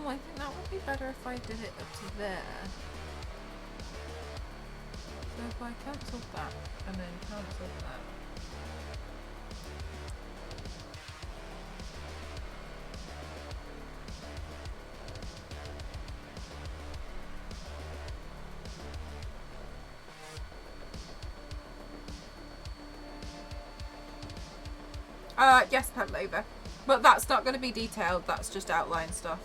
I think that would be better if I did it up to there. So if I cancelled that and then cancelled that. Yes, Pavlova. But that's not going to be detailed, that's just outline stuff.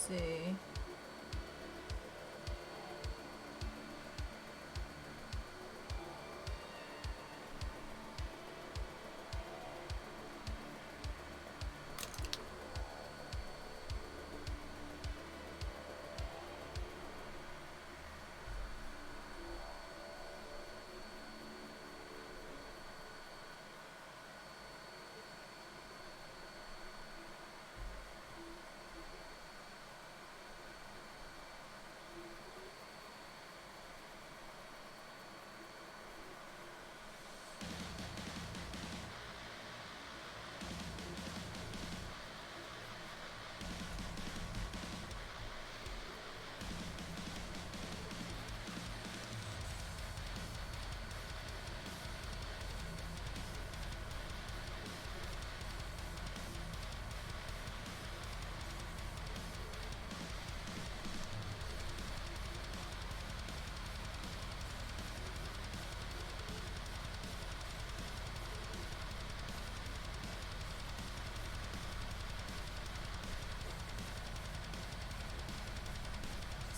see.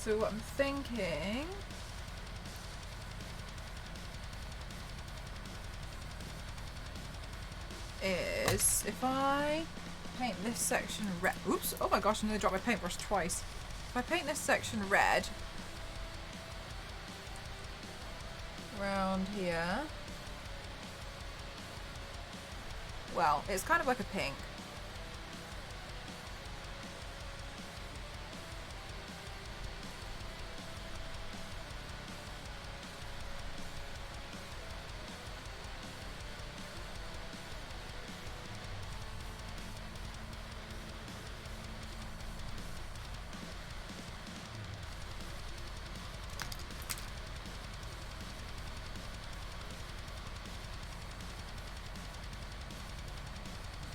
So what I'm thinking is if I paint this section red. Oops, oh my gosh, I nearly dropped my paintbrush twice. If I paint this section red around here, well, it's kind of like a pink.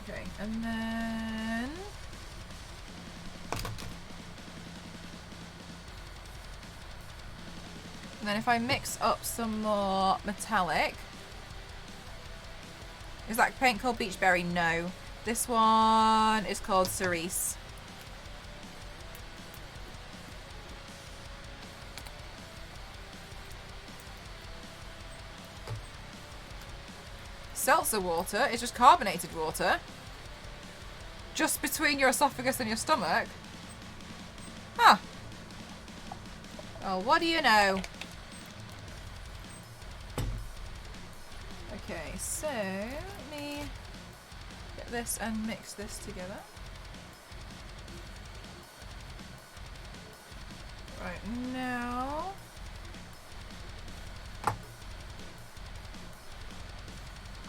Okay, and then if I mix up some more metallic, is that paint called Beachberry? No. This one is called Cerise. Seltzer water is just carbonated water. Just between your esophagus and your stomach. Huh. Oh, what do you know? Okay, so let me get this and mix this together. Right, now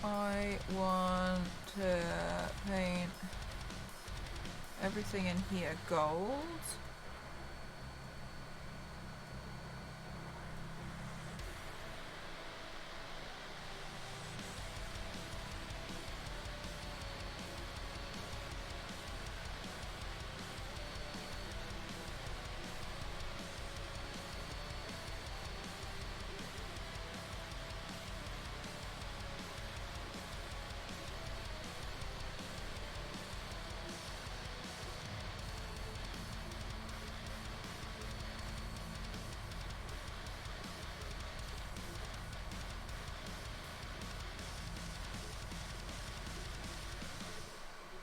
I want to paint everything in here gold.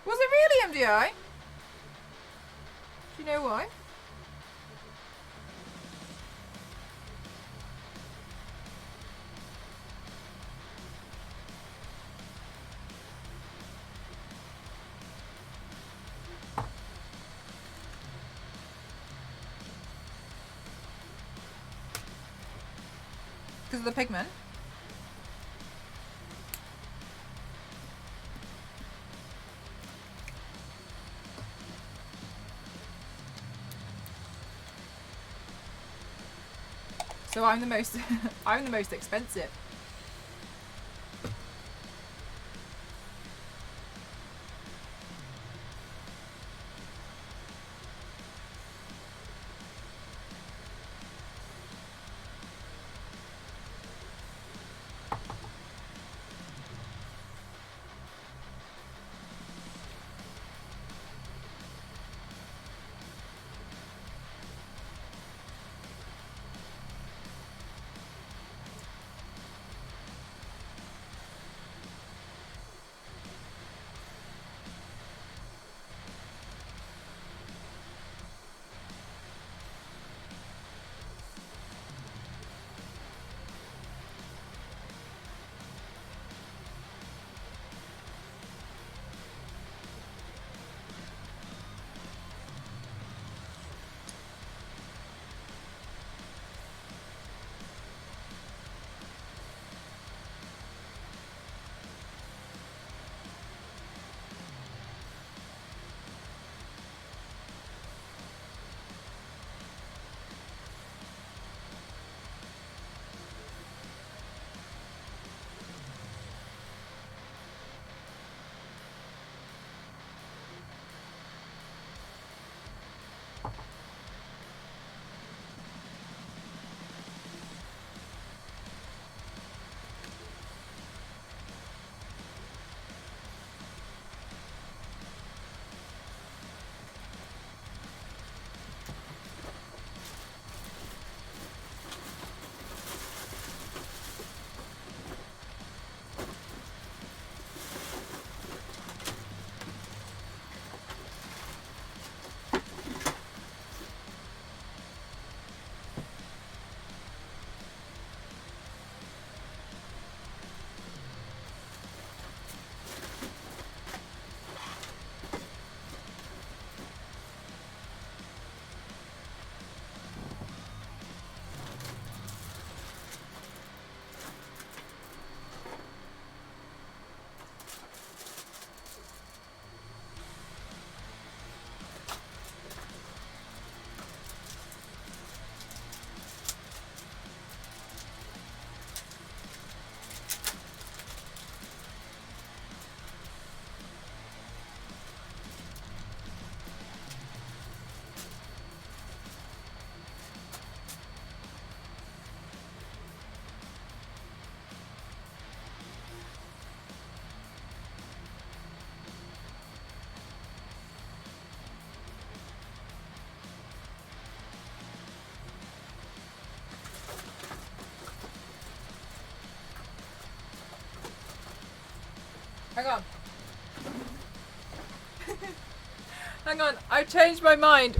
Was it really MDI? Do you know why? Because of the pigment? So I'm the most I'm the most expensive. Hang on. Hang on, I've changed my mind.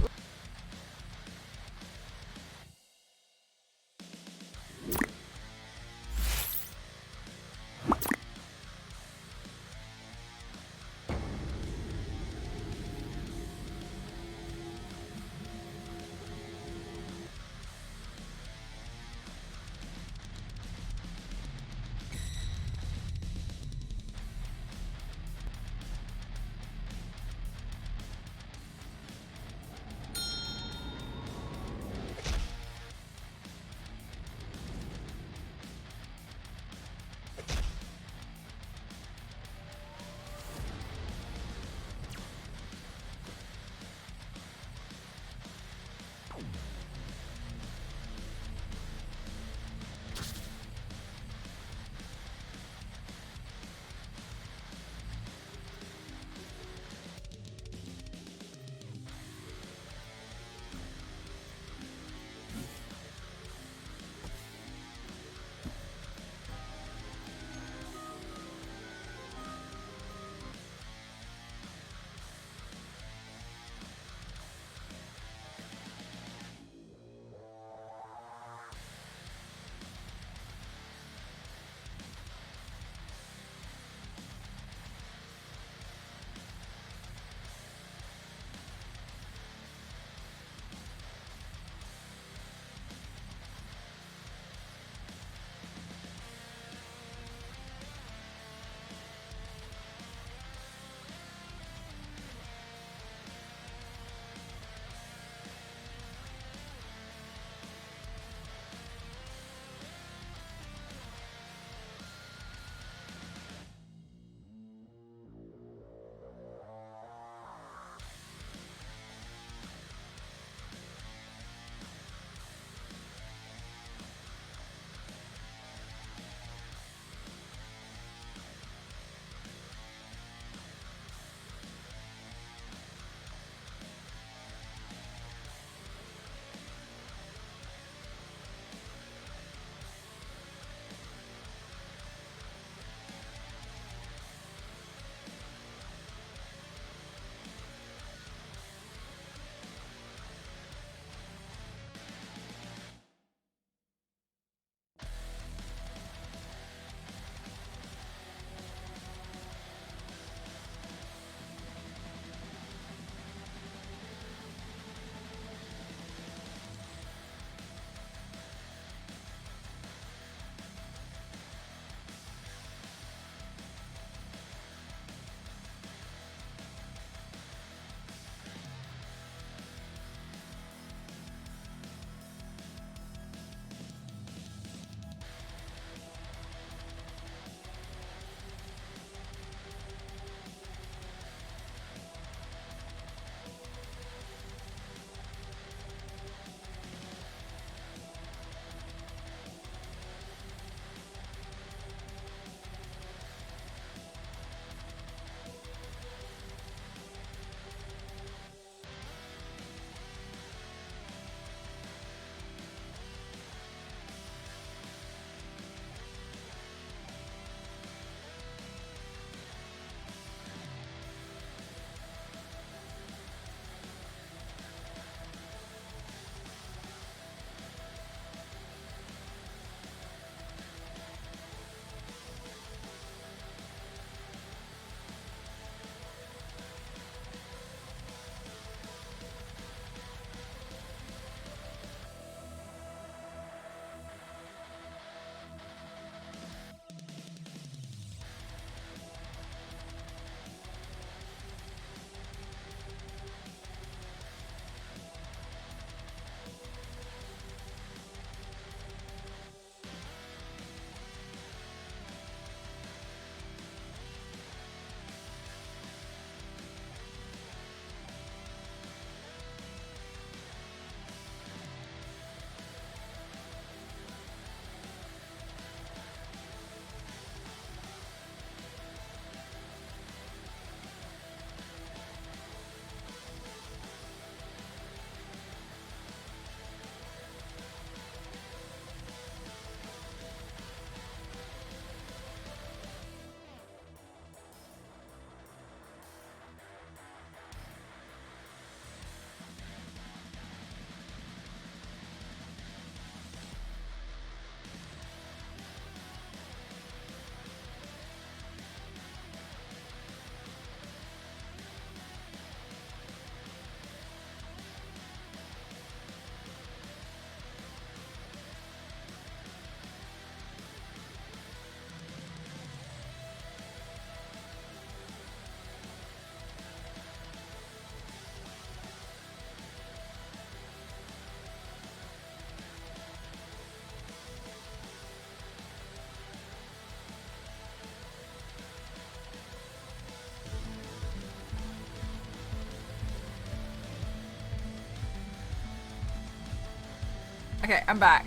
Okay, I'm back.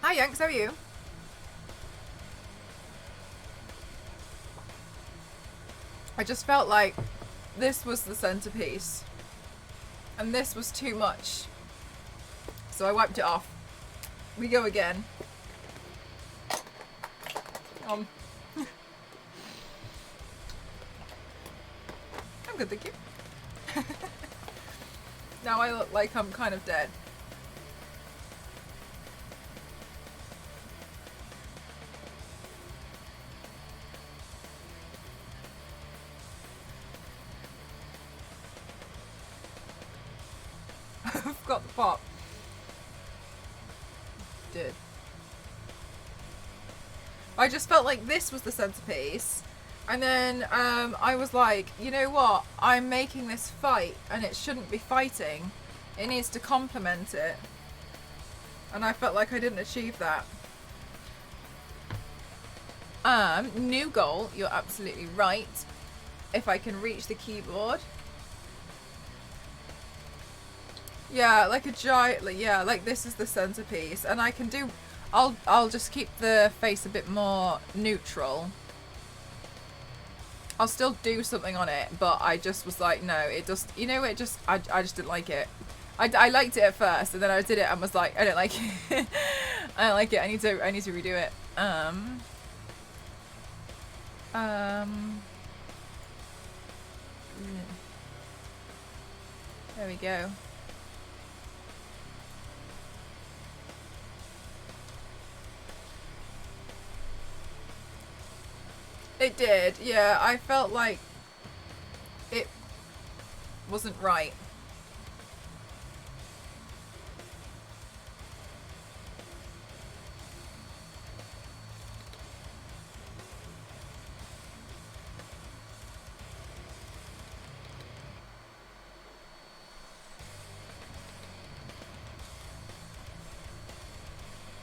Hi, Yanks, how are you? I just felt like this was the centerpiece. And this was too much. So I wiped it off. We go again. I'm good, thank you. Now I look like I'm kind of dead. I've got the pop. Did. I just felt like this was the centerpiece. And then I was like, you know what? I'm making this fight and it shouldn't be fighting. It needs to complement it. And I felt like I didn't achieve that. New goal. You're absolutely right. If I can reach the keyboard. Yeah, like a giant, yeah, like this is the centerpiece. And I can do, I'll just keep the face a bit more neutral. I'll still do something on it, but I just was like, no, it just, you know, it just, I just didn't like it. I liked it at first, and then I did it and was like, I don't like it. I don't like it. I need to redo it. There we go. It did, yeah. I felt like it wasn't right.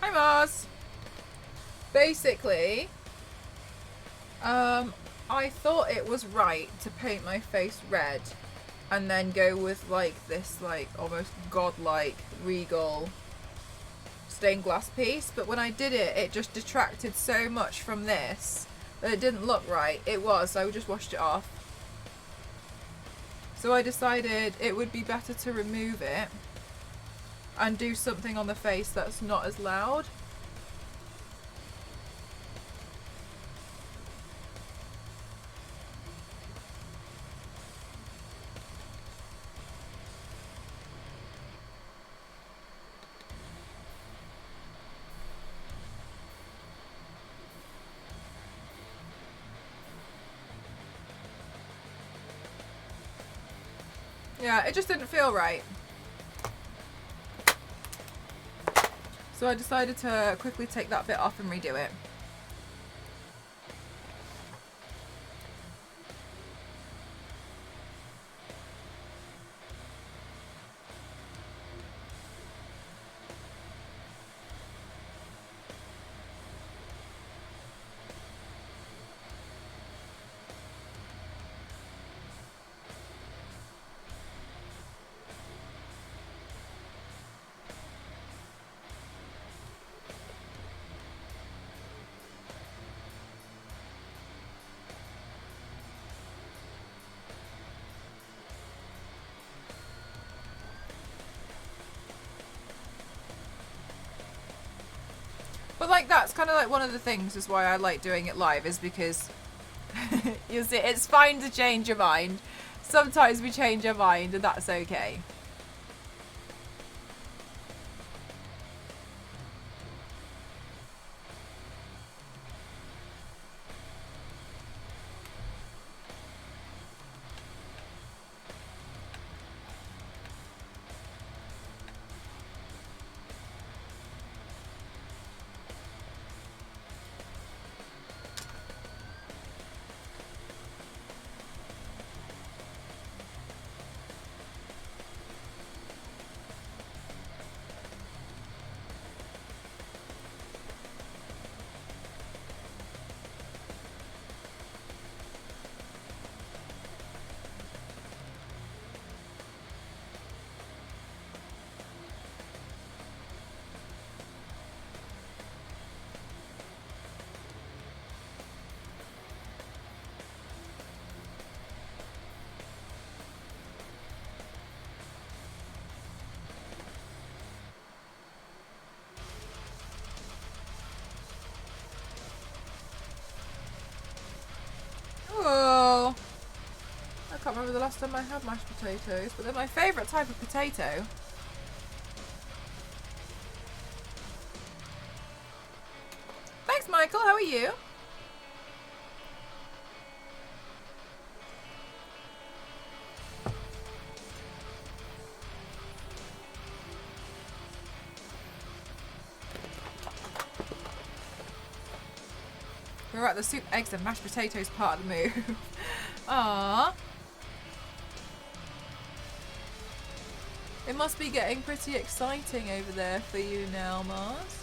Hi, Mars. Basically, I thought it was right to paint my face red and then go with like this like almost godlike regal stained glass piece, but when I did it, it just detracted so much from this that it didn't look right. It was, so I just washed it off. So I decided it would be better to remove it and do something on the face that's not as loud. Yeah, it just didn't feel right. So I decided to quickly take that bit off and redo it. But like that's kind of like one of the things is why I like doing it live, is because you see, it's fine to change your mind. Sometimes we change our mind and that's okay. the last time I had mashed potatoes, but they're my favourite type of potato. Thanks, Michael. How are you? We're right, the soup, eggs, and mashed potatoes part of the move. Aww. It must be getting pretty exciting over there for you now, Mars.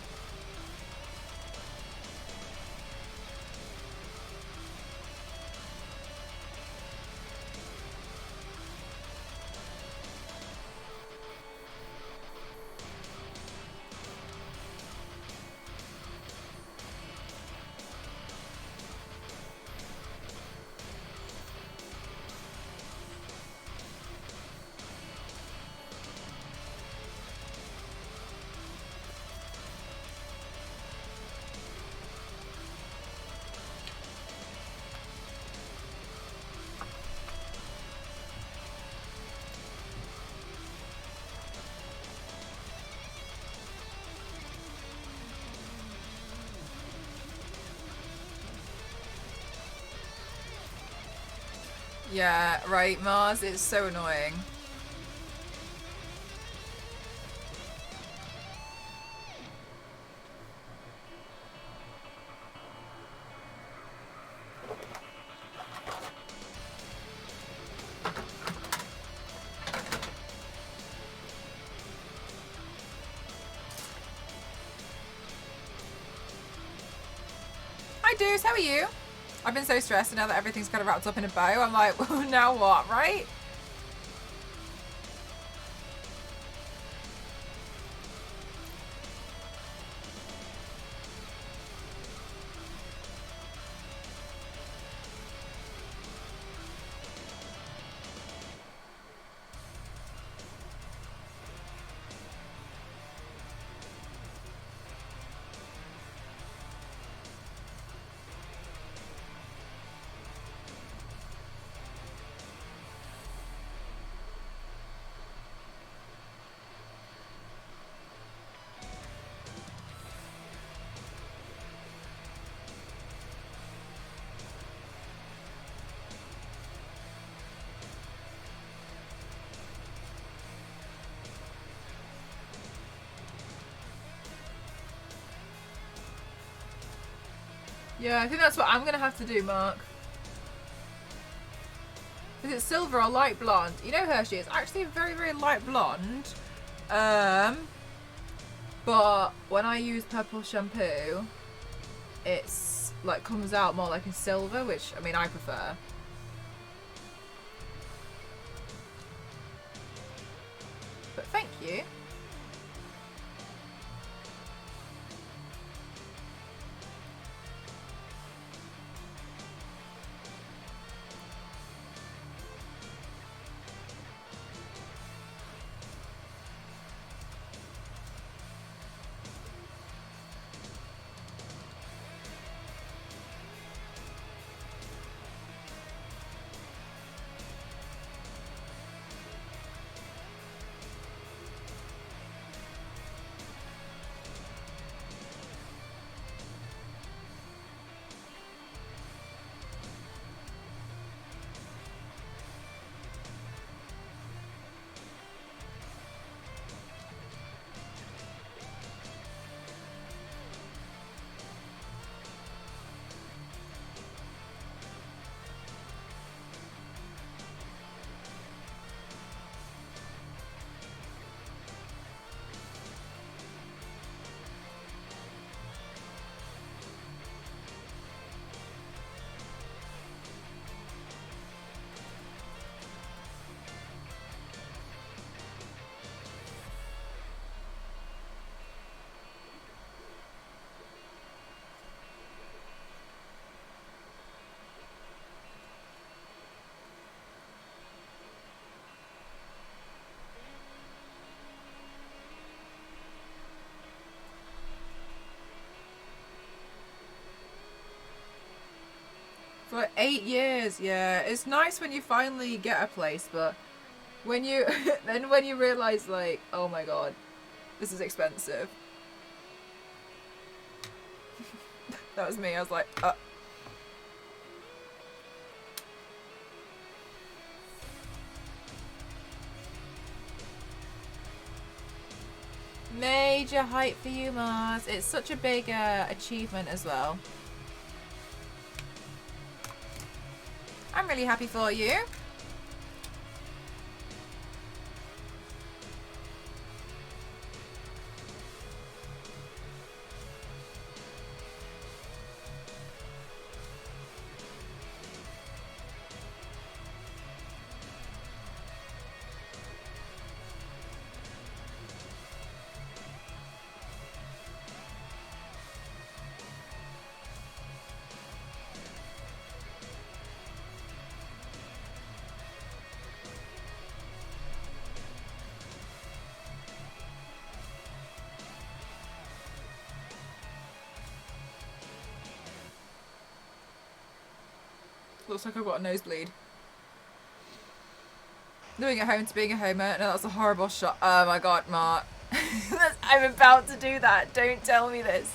Yeah, right, Mars, it's so annoying. Hi, Deuce, how are you? I've been so stressed, and now that everything's kind of wrapped up in a bow, I'm like, well, now what, right? Yeah, I think that's what I'm going to have to do, Mark. Is it silver or light blonde? You know Hershey, it's actually a very, very light blonde. But when I use purple shampoo, it's like comes out more like a silver, which, I mean, I prefer. But thank you. For like 8 years, yeah. It's nice when you finally get a place, but when you then when you realise like, oh my god, this is expensive. That was me. I was like, Major height for you, Mars. It's such a big achievement as well. I'm really happy for you. Looks like I've got a nosebleed. Doing it home to being a homer. No, that's a horrible shot. Oh my god, Mark. I'm about to do that. Don't tell me this.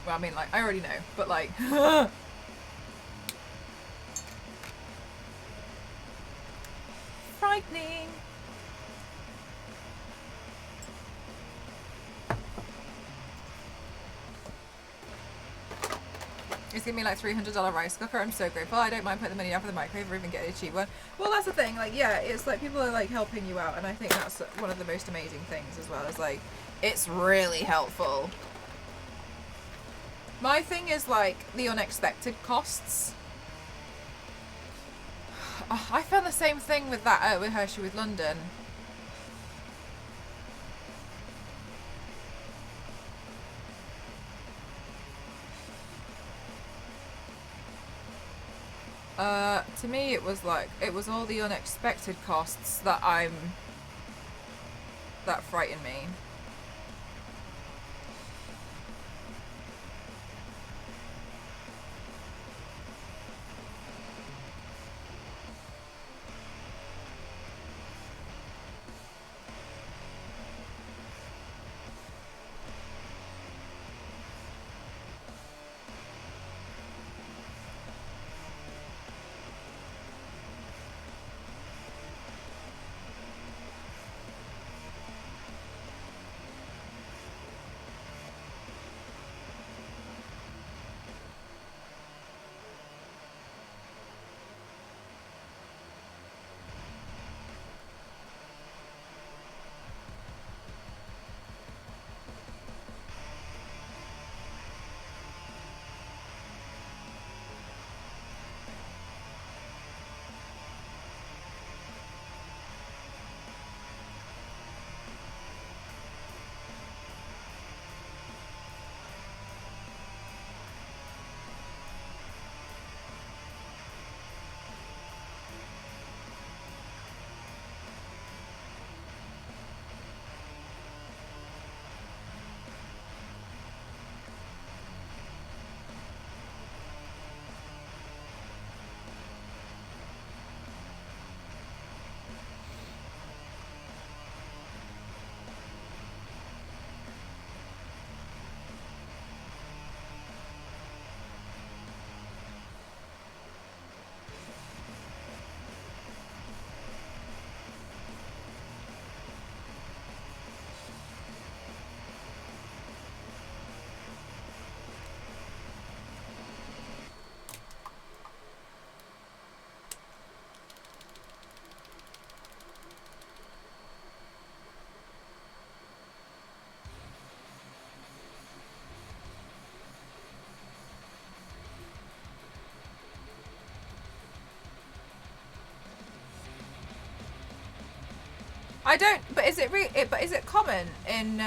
Well, I mean, like, I already know, but like... frightening. It's giving me like $300 rice cooker. I'm so grateful. I don't mind putting the money out for the microwave or even getting a cheap one. Well, that's the thing. Like, yeah, it's like people are like helping you out, and I think that's one of the most amazing things as well. Is like, it's really helpful. My thing is like the unexpected costs. Oh, I found the same thing with that with Hershey with London. To me it was like, it was all the unexpected costs that that frighten me. I don't. But is it but is it common in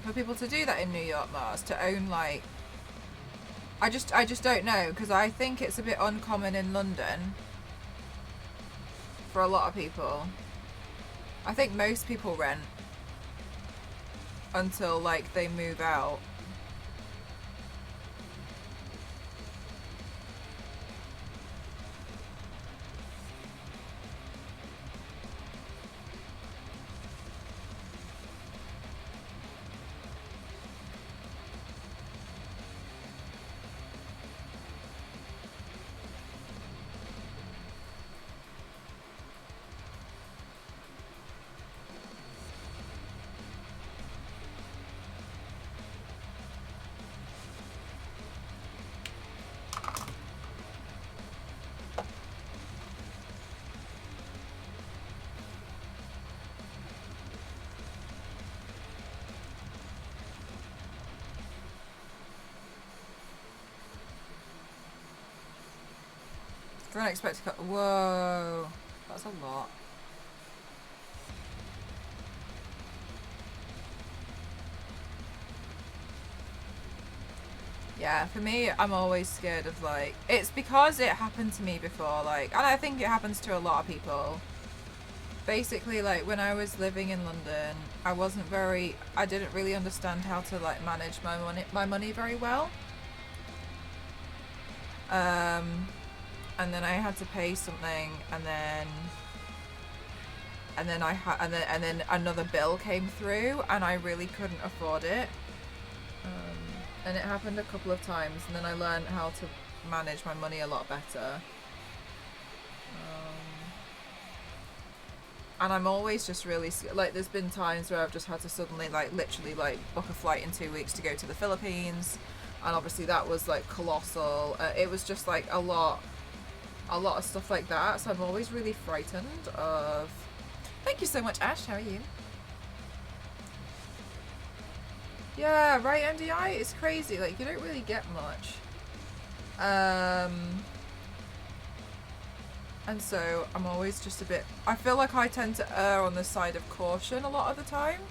for people to do that in New York, Mars, to own like? I just don't know, because I think it's a bit uncommon in London for a lot of people. I think most people rent until like they move out. For unexpected whoa, that's a lot. Yeah, for me, I'm always scared of like, it's because it happened to me before, like, and I think it happens to a lot of people. Basically, like, when I was living in London, I didn't really understand how to like manage my money very well. And then I had to pay something, and then another bill came through, and I really couldn't afford it. And it happened a couple of times, and then I learned how to manage my money a lot better. And I'm always just really like, there's been times where I've just had to suddenly like literally like book a flight in 2 weeks to go to the Philippines, and obviously that was like colossal. It was just like a lot of stuff like that, so I'm always really frightened of. Thank you so much, Ash. How are you? Yeah, right, MDI, it's crazy, like you don't really get much. And so I'm always just a bit, I feel like I tend to err on the side of caution a lot of the time.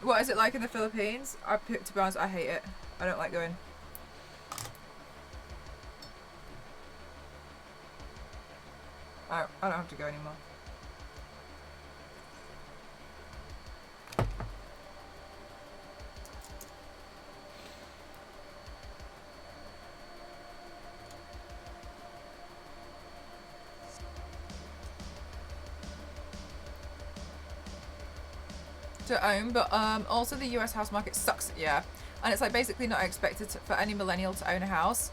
What is it like in the Philippines? To be honest, I hate it. I don't like going. I don't have to go anymore. To own, but also the US house market sucks. Yeah, and it's like basically not expected for any millennial to own a house.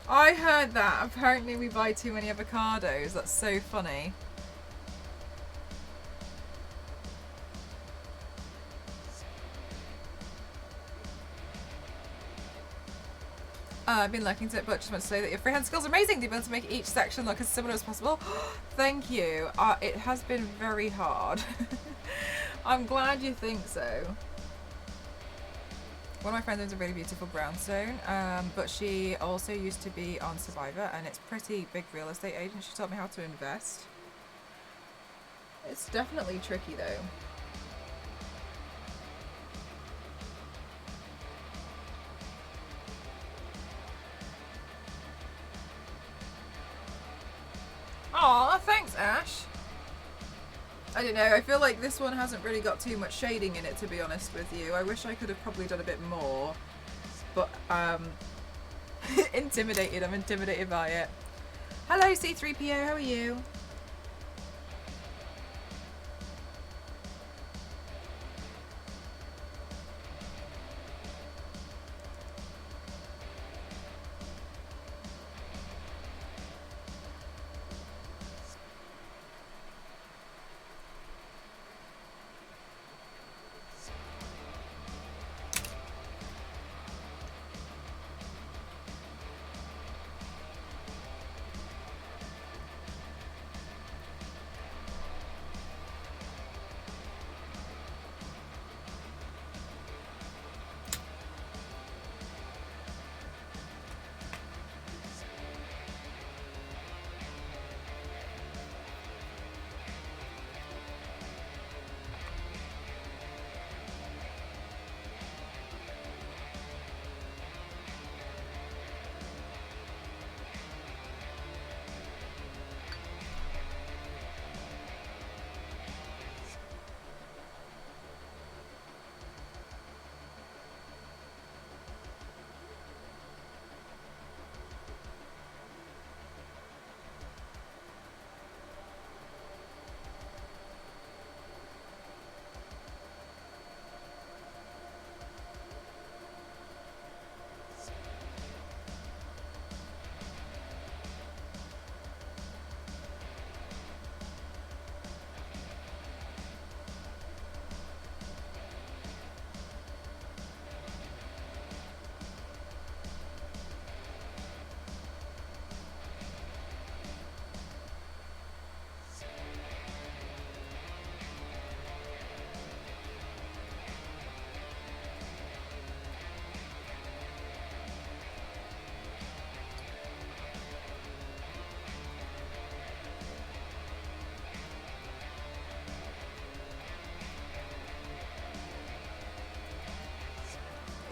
I heard that. Apparently we buy too many avocados. That's so funny. I've been looking to it, but just want to say that your freehand skills are amazing. Do you want to make each section look as similar as possible? Thank you. It has been very hard. I'm glad you think so. One of my friends owns a really beautiful brownstone, but she also used to be on Survivor, and it's pretty big real estate agent. She taught me how to invest. It's definitely tricky though. Aw, thanks, Ash. I don't know, I feel like this one hasn't really got too much shading in it, to be honest with you. I wish I could have probably done a bit more, but intimidated. I'm intimidated by it. Hello, C3PO, how are you?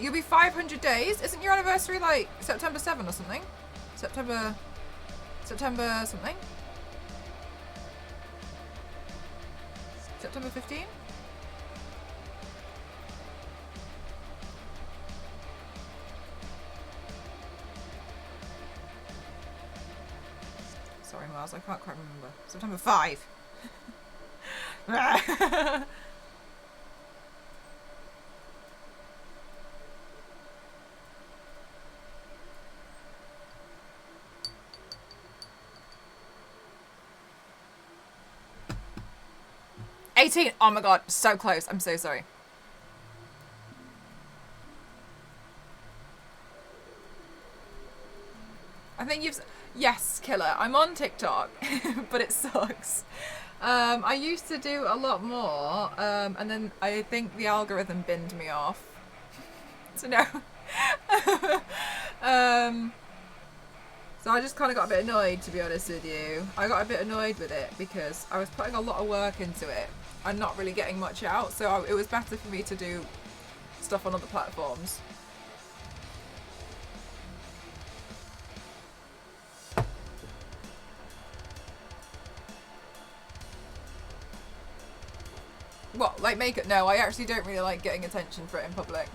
You'll be 500 days. Isn't your anniversary like September 7 or something? September something? September 15? Sorry, Miles, I can't quite remember. September 5. 18. Oh my god, so close. I'm so sorry. I think you've... Yes, Killer. I'm on TikTok, but it sucks. I used to do a lot more, and then I think the algorithm binned me off. So no. So I just kind of got a bit annoyed, to be honest with you. I got a bit annoyed with it because I was putting a lot of work into it and not really getting much out, so it was better for me to do stuff on other platforms. What, like makeup? No, I actually don't really like getting attention for it in public.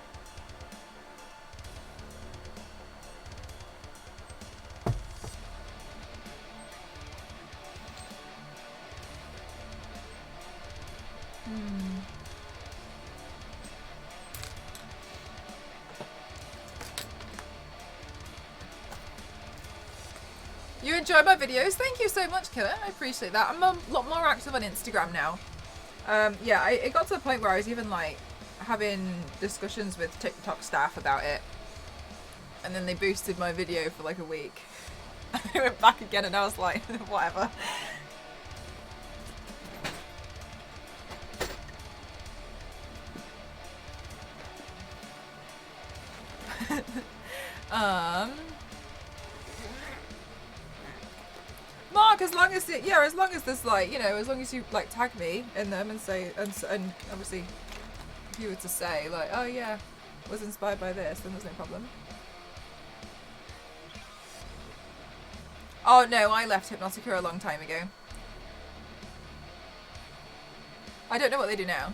You enjoy my videos? Thank you so much, Killer. I appreciate that. I'm a lot more active on Instagram now. Yeah, it got to the point where I was even like having discussions with TikTok staff about it, and then they boosted my video for like a week. I went back again and I was like, whatever. Mark, as long as as long as there's like, you know, as long as you like tag me in them and say, and obviously if you were to say like, oh yeah, was inspired by this, then there's no problem. Oh no, I left Hypnotica a long time ago. I don't know what they do now.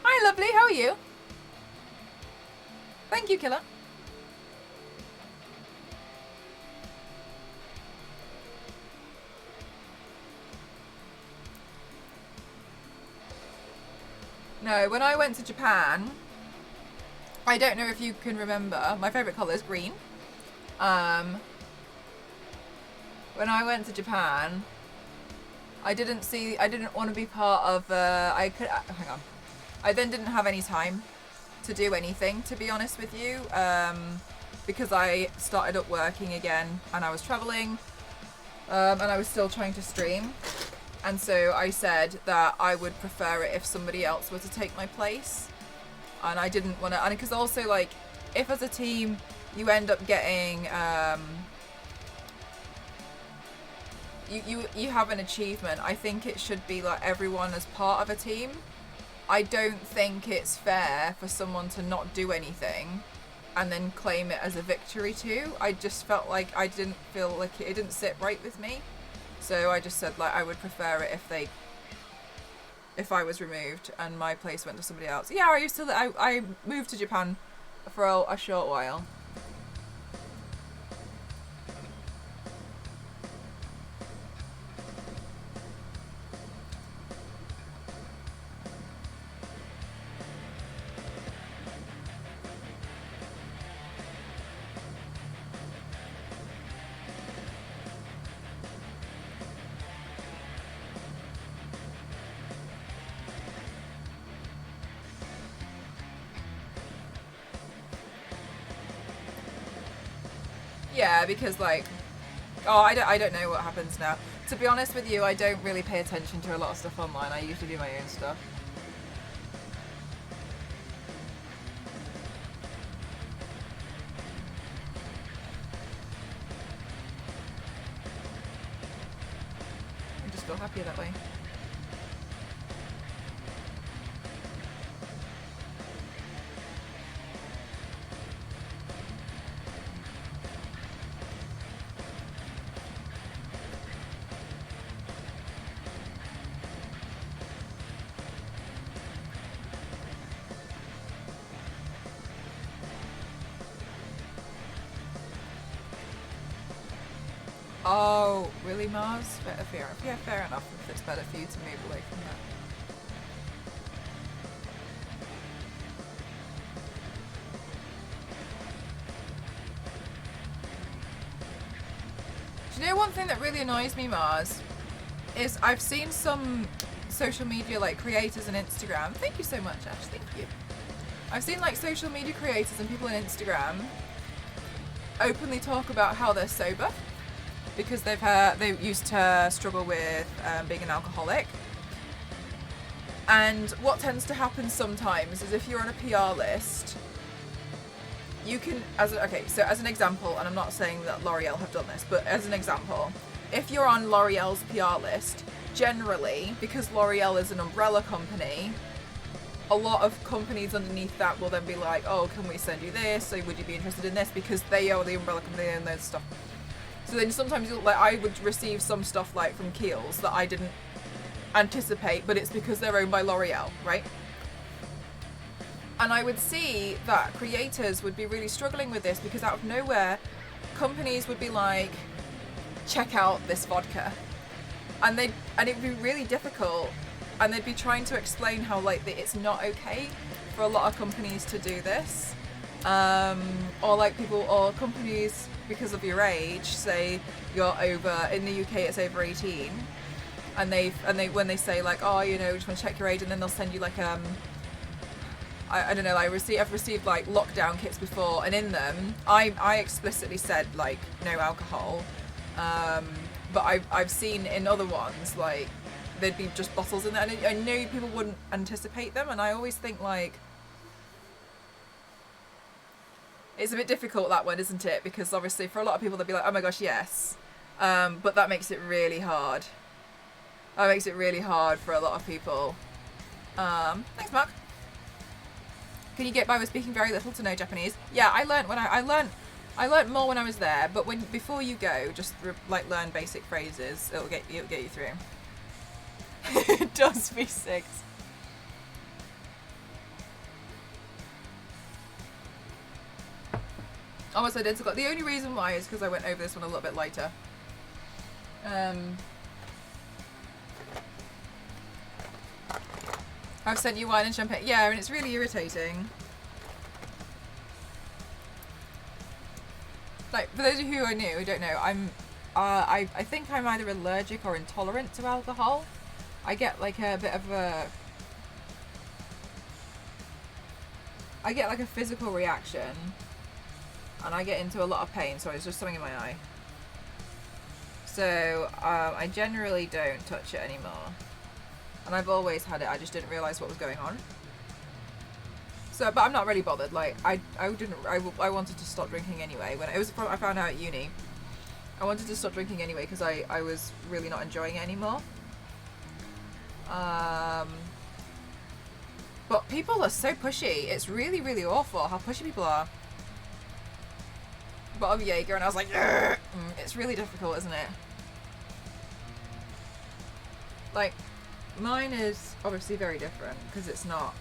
Hi lovely, how are you? Thank you, Killer. No, when I went to Japan, I don't know if you can remember, my favourite colour is green. When I went to Japan, I didn't want to be part of, hang on. I then didn't have any time to do anything, to be honest with you, because I started up working again and I was traveling, and I was still trying to stream, and so I said that I would prefer it if somebody else were to take my place, and I didn't want to, and because also like if as a team you end up getting you have an achievement, I think it should be like everyone as part of a team. I don't think it's fair for someone to not do anything and then claim it as a victory too. I just felt like I didn't feel like it didn't sit right with me. So I just said like I would prefer it if I was removed and my place went to somebody else. Yeah, I moved to Japan for a short while. Yeah, because like, I don't know what happens now. To be honest with you, I don't really pay attention to a lot of stuff online. I usually do my own stuff. just feel happier that way. Oh, really, Mars? Fair, yeah, fair enough. If it's better for you to move away from that. Do you know one thing that really annoys me, Mars? Is I've seen some social media like creators on Instagram. Thank you so much, Ash. Thank you. I've seen like social media creators and people on Instagram openly talk about how they're sober because they used to struggle with being an alcoholic. And what tends to happen sometimes is if you're on a PR list, you can, as an example, and I'm not saying that L'Oreal have done this, but as an example, if you're on L'Oreal's PR list, generally, because L'Oreal is an umbrella company, a lot of companies underneath that will then be like, oh, can we send you this? So would you be interested in this? Because they are the umbrella company and there's stuff. So then sometimes I would receive some stuff like from Kiehl's that I didn't anticipate, but it's because they're owned by L'Oreal, right? And I would see that creators would be really struggling with this because out of nowhere, companies would be like, check out this vodka. And it would be really difficult. And they'd be trying to explain how like it's not okay for a lot of companies to do this. Or like people or companies, because of your age, say you're over, in the UK it's over 18. And they when they say like, oh, you know, we just want to check your age, and then they'll send you like I don't know, I've received like lockdown kits before, and in them I explicitly said like no alcohol, but I've seen in other ones like there'd be just bottles in there, and I know people wouldn't anticipate them, and I always think like it's a bit difficult, that one, isn't it? Because obviously for a lot of people they'll be like, oh my gosh, yes, but that makes it really hard. That makes it really hard for a lot of people. Thanks, Mark. Can you get by with speaking very little to no Japanese? Yeah, I learnt more when I was there. But before you go, just learn basic phrases. It'll get you through. It does V6. Almost identical. The only reason why is because I went over this one a little bit later. I've sent you wine and champagne. Yeah, and it's really irritating. Like, for those of you who don't know, I think I'm either allergic or intolerant to alcohol. I get like a bit of I get like a physical reaction, and I get into a lot of pain. Sorry, it's just something in my eye. So I generally don't touch it anymore. And I've always had it, I just didn't realise what was going on. So, but I'm not really bothered. Like, I wanted to stop drinking anyway. I found out at uni, I wanted to stop drinking anyway because I was really not enjoying it anymore. But people are so pushy. It's really, really awful how pushy people are. Bottle of Jaeger, and I was like, it's really difficult, isn't it? Like, mine is obviously very different because it's not.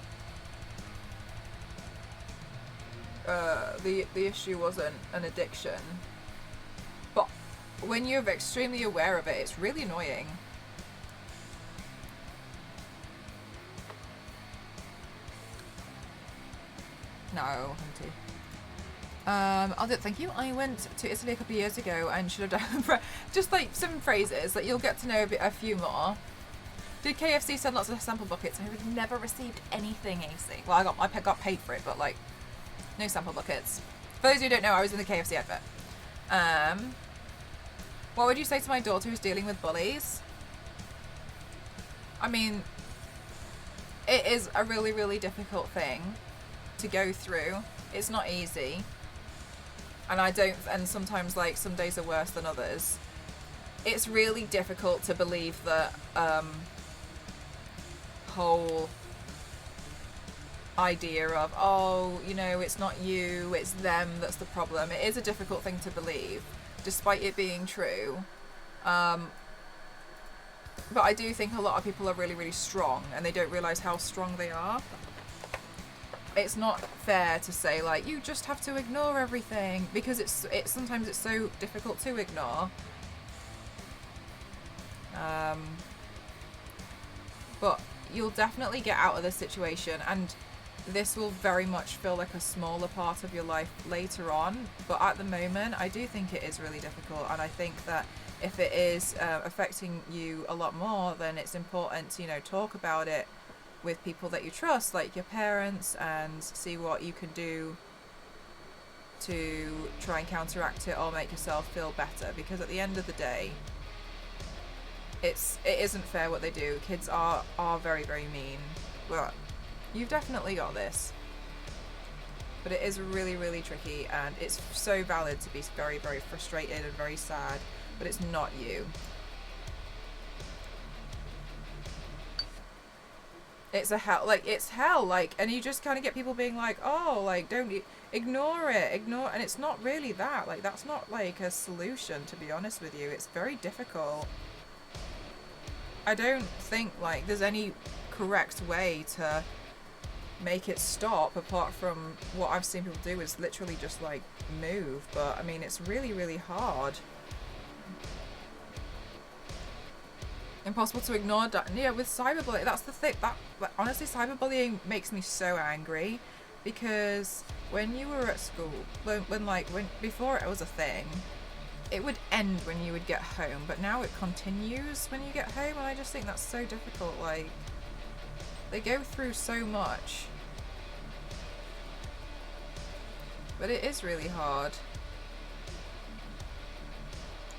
The issue wasn't an addiction, but when you're extremely aware of it, it's really annoying. No, Hunty. I'll do it. Thank you. I went to Italy a couple of years ago and should have done just like some phrases that you'll get to know a few more. Did KFC send lots of sample buckets? I have never received anything, AC. Well, I got paid for it, but like, no sample buckets. For those who don't know, I was in the KFC advert. What would you say to my daughter who's dealing with bullies? I mean, it is a really, really difficult thing to go through. It's not easy. And sometimes like some days are worse than others. it's really difficult to believe that whole idea of, oh, you know, it's not you, it's them that's the problem. It is a difficult thing to believe, despite it being true. But I do think a lot of people are really, really strong, and they don't realise how strong they are. It's not fair to say, like, you just have to ignore everything, because it's sometimes it's so difficult to ignore. But you'll definitely get out of this situation, and this will very much feel like a smaller part of your life later on. But at the moment, I do think it is really difficult, and I think that if it is affecting you a lot more, then it's important to, you know, talk about it with people that you trust, like your parents, and see what you can do to try and counteract it or make yourself feel better. Because at the end of the day, it isn't fair what they do. Kids are very, very mean. But you've definitely got this. But it is really, really tricky, and it's so valid to be very, very frustrated and very sad, but it's not you. It's hell, like, and you just kind of get people being like, oh, like, don't ignore it, and it's not really that, like, that's not, like, a solution, to be honest with you. It's very difficult. I don't think, like, there's any correct way to make it stop, apart from what I've seen people do is literally just, like, move. But, I mean, it's really, really hard. Impossible to ignore. Yeah, with cyberbullying, that's the thing. That honestly, cyberbullying makes me so angry, because when you were at school, when before it was a thing, it would end when you would get home, but now it continues when you get home, and I just think that's so difficult. Like, they go through so much, but it is really hard.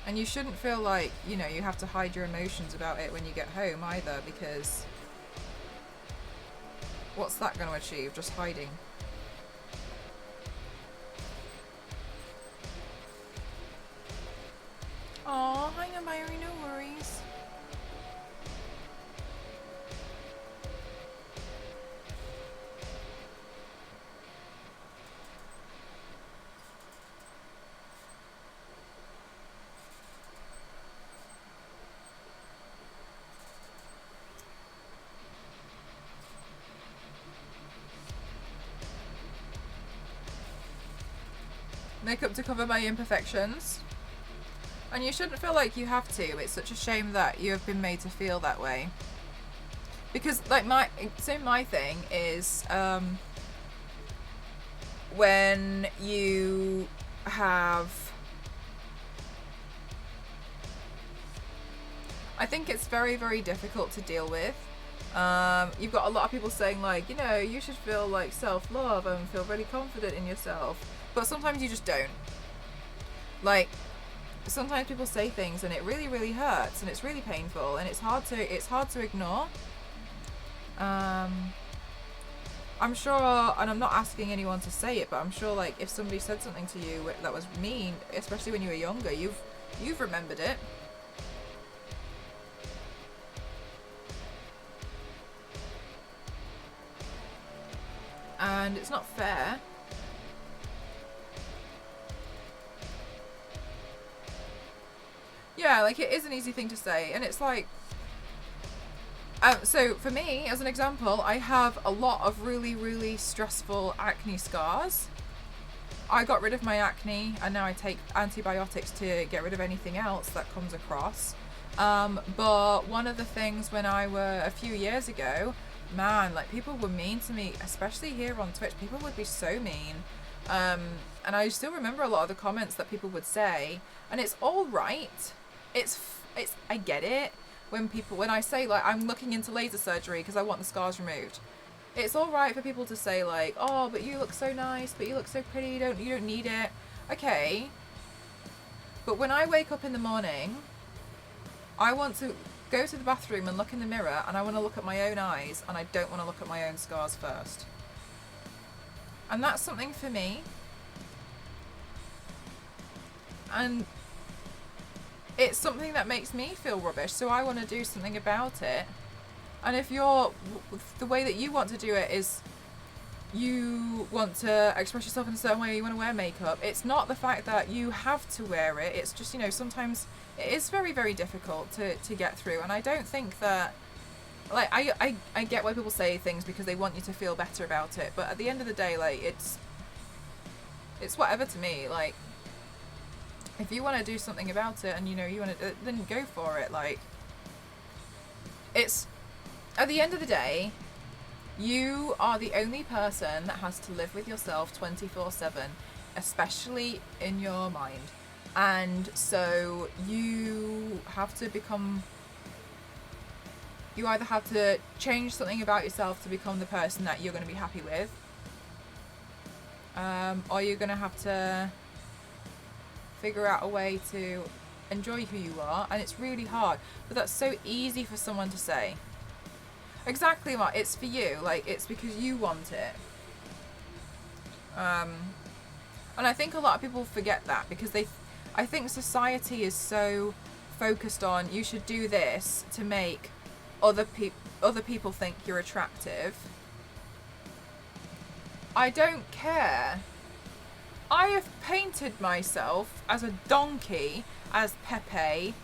And you shouldn't feel like, you know, you have to hide your emotions about it when you get home either, because what's that going to achieve? Just hiding. Aw, hi Namayuri, no worries. Makeup to cover my imperfections. And you shouldn't feel like you have to. It's such a shame that you have been made to feel that way. Because, like, my thing is, when you have... I think it's very, very difficult to deal with. You've got a lot of people saying, like, you know, you should feel, like, self-love and feel really confident in yourself. But sometimes you just don't. Like, sometimes people say things and it really, really hurts, and it's really painful, and it's hard to ignore. I'm sure, and I'm not asking anyone to say it, but I'm sure, like, if somebody said something to you that was mean, especially when you were younger, you've remembered it. And it's not fair. Yeah, like, it is an easy thing to say, and it's like, so for me, as an example, I have a lot of really, really stressful acne scars. I got rid of my acne, and now I take antibiotics to get rid of anything else that comes across. But one of the things when I were a few years ago, man, like, people were mean to me, especially here on Twitch. People would be so mean. And I still remember a lot of the comments that people would say, and it's all right. It's I get it when I say, like, I'm looking into laser surgery because I want the scars removed. It's all right for people to say, like, oh, but you look so nice, but you look so pretty, you don't need it. Okay. But when I wake up in the morning, I want to go to the bathroom and look in the mirror, and I want to look at my own eyes, and I don't want to look at my own scars first. And that's something for me. And it's something that makes me feel rubbish, so I want to do something about it. And if you're, the way that you want to do it is you want to express yourself in a certain way, you want to wear makeup, it's not the fact that you have to wear it, it's just, you know, sometimes it is very, very difficult to get through. And I don't think that, like, I get why people say things because they want you to feel better about it, but at the end of the day, like, it's whatever to me. Like, if you want to do something about it and, you know, you want to, then go for it. Like, it's, at the end of the day, you are the only person that has to live with yourself 24/7, especially in your mind. And so you have to become, you either have to change something about yourself to become the person that you're going to be happy with, or you're going to have to figure out a way to enjoy who you are. And it's really hard, but that's so easy for someone to say. Exactly, Mark. It's for you. Like, it's because you want it. And I think a lot of people forget that because I think society is so focused on you should do this to make other people think you're attractive. I don't care. I have painted myself as a donkey, as Pepe,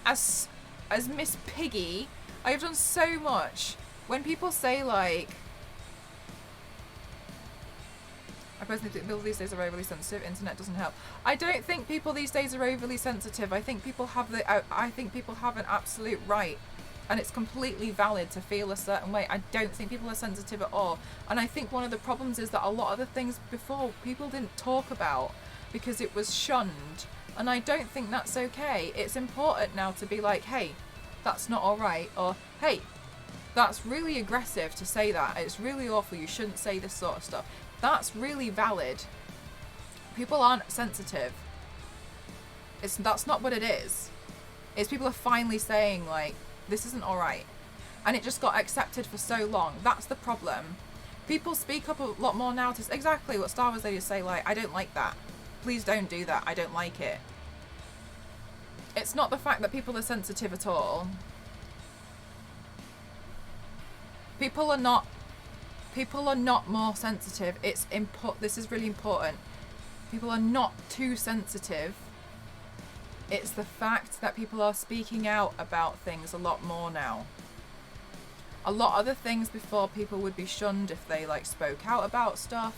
as Miss Piggy. I have done so much. When people say, like, I personally think people these days are overly sensitive, internet doesn't help. I don't think people these days are overly sensitive. I think people have I think people have an absolute right, and it's completely valid to feel a certain way. I don't think people are sensitive at all. And I think one of the problems is that a lot of the things before people didn't talk about because it was shunned. And I don't think that's okay. It's important now to be like, hey, that's not alright, or hey, that's really aggressive to say that. It's really awful. You shouldn't say this sort of stuff. That's really valid. People aren't sensitive. That's not what it is. It's people are finally saying, like, this isn't alright. And it just got accepted for so long. That's the problem. People speak up a lot more now to exactly what Star Wars ladies say, like, I don't like that. Please don't do that. I don't like it. It's not the fact that people are sensitive at all. People are not more sensitive. This is really important. People are not too sensitive. It's the fact that people are speaking out about things a lot more now. A lot of the things before people would be shunned if they, like, spoke out about stuff,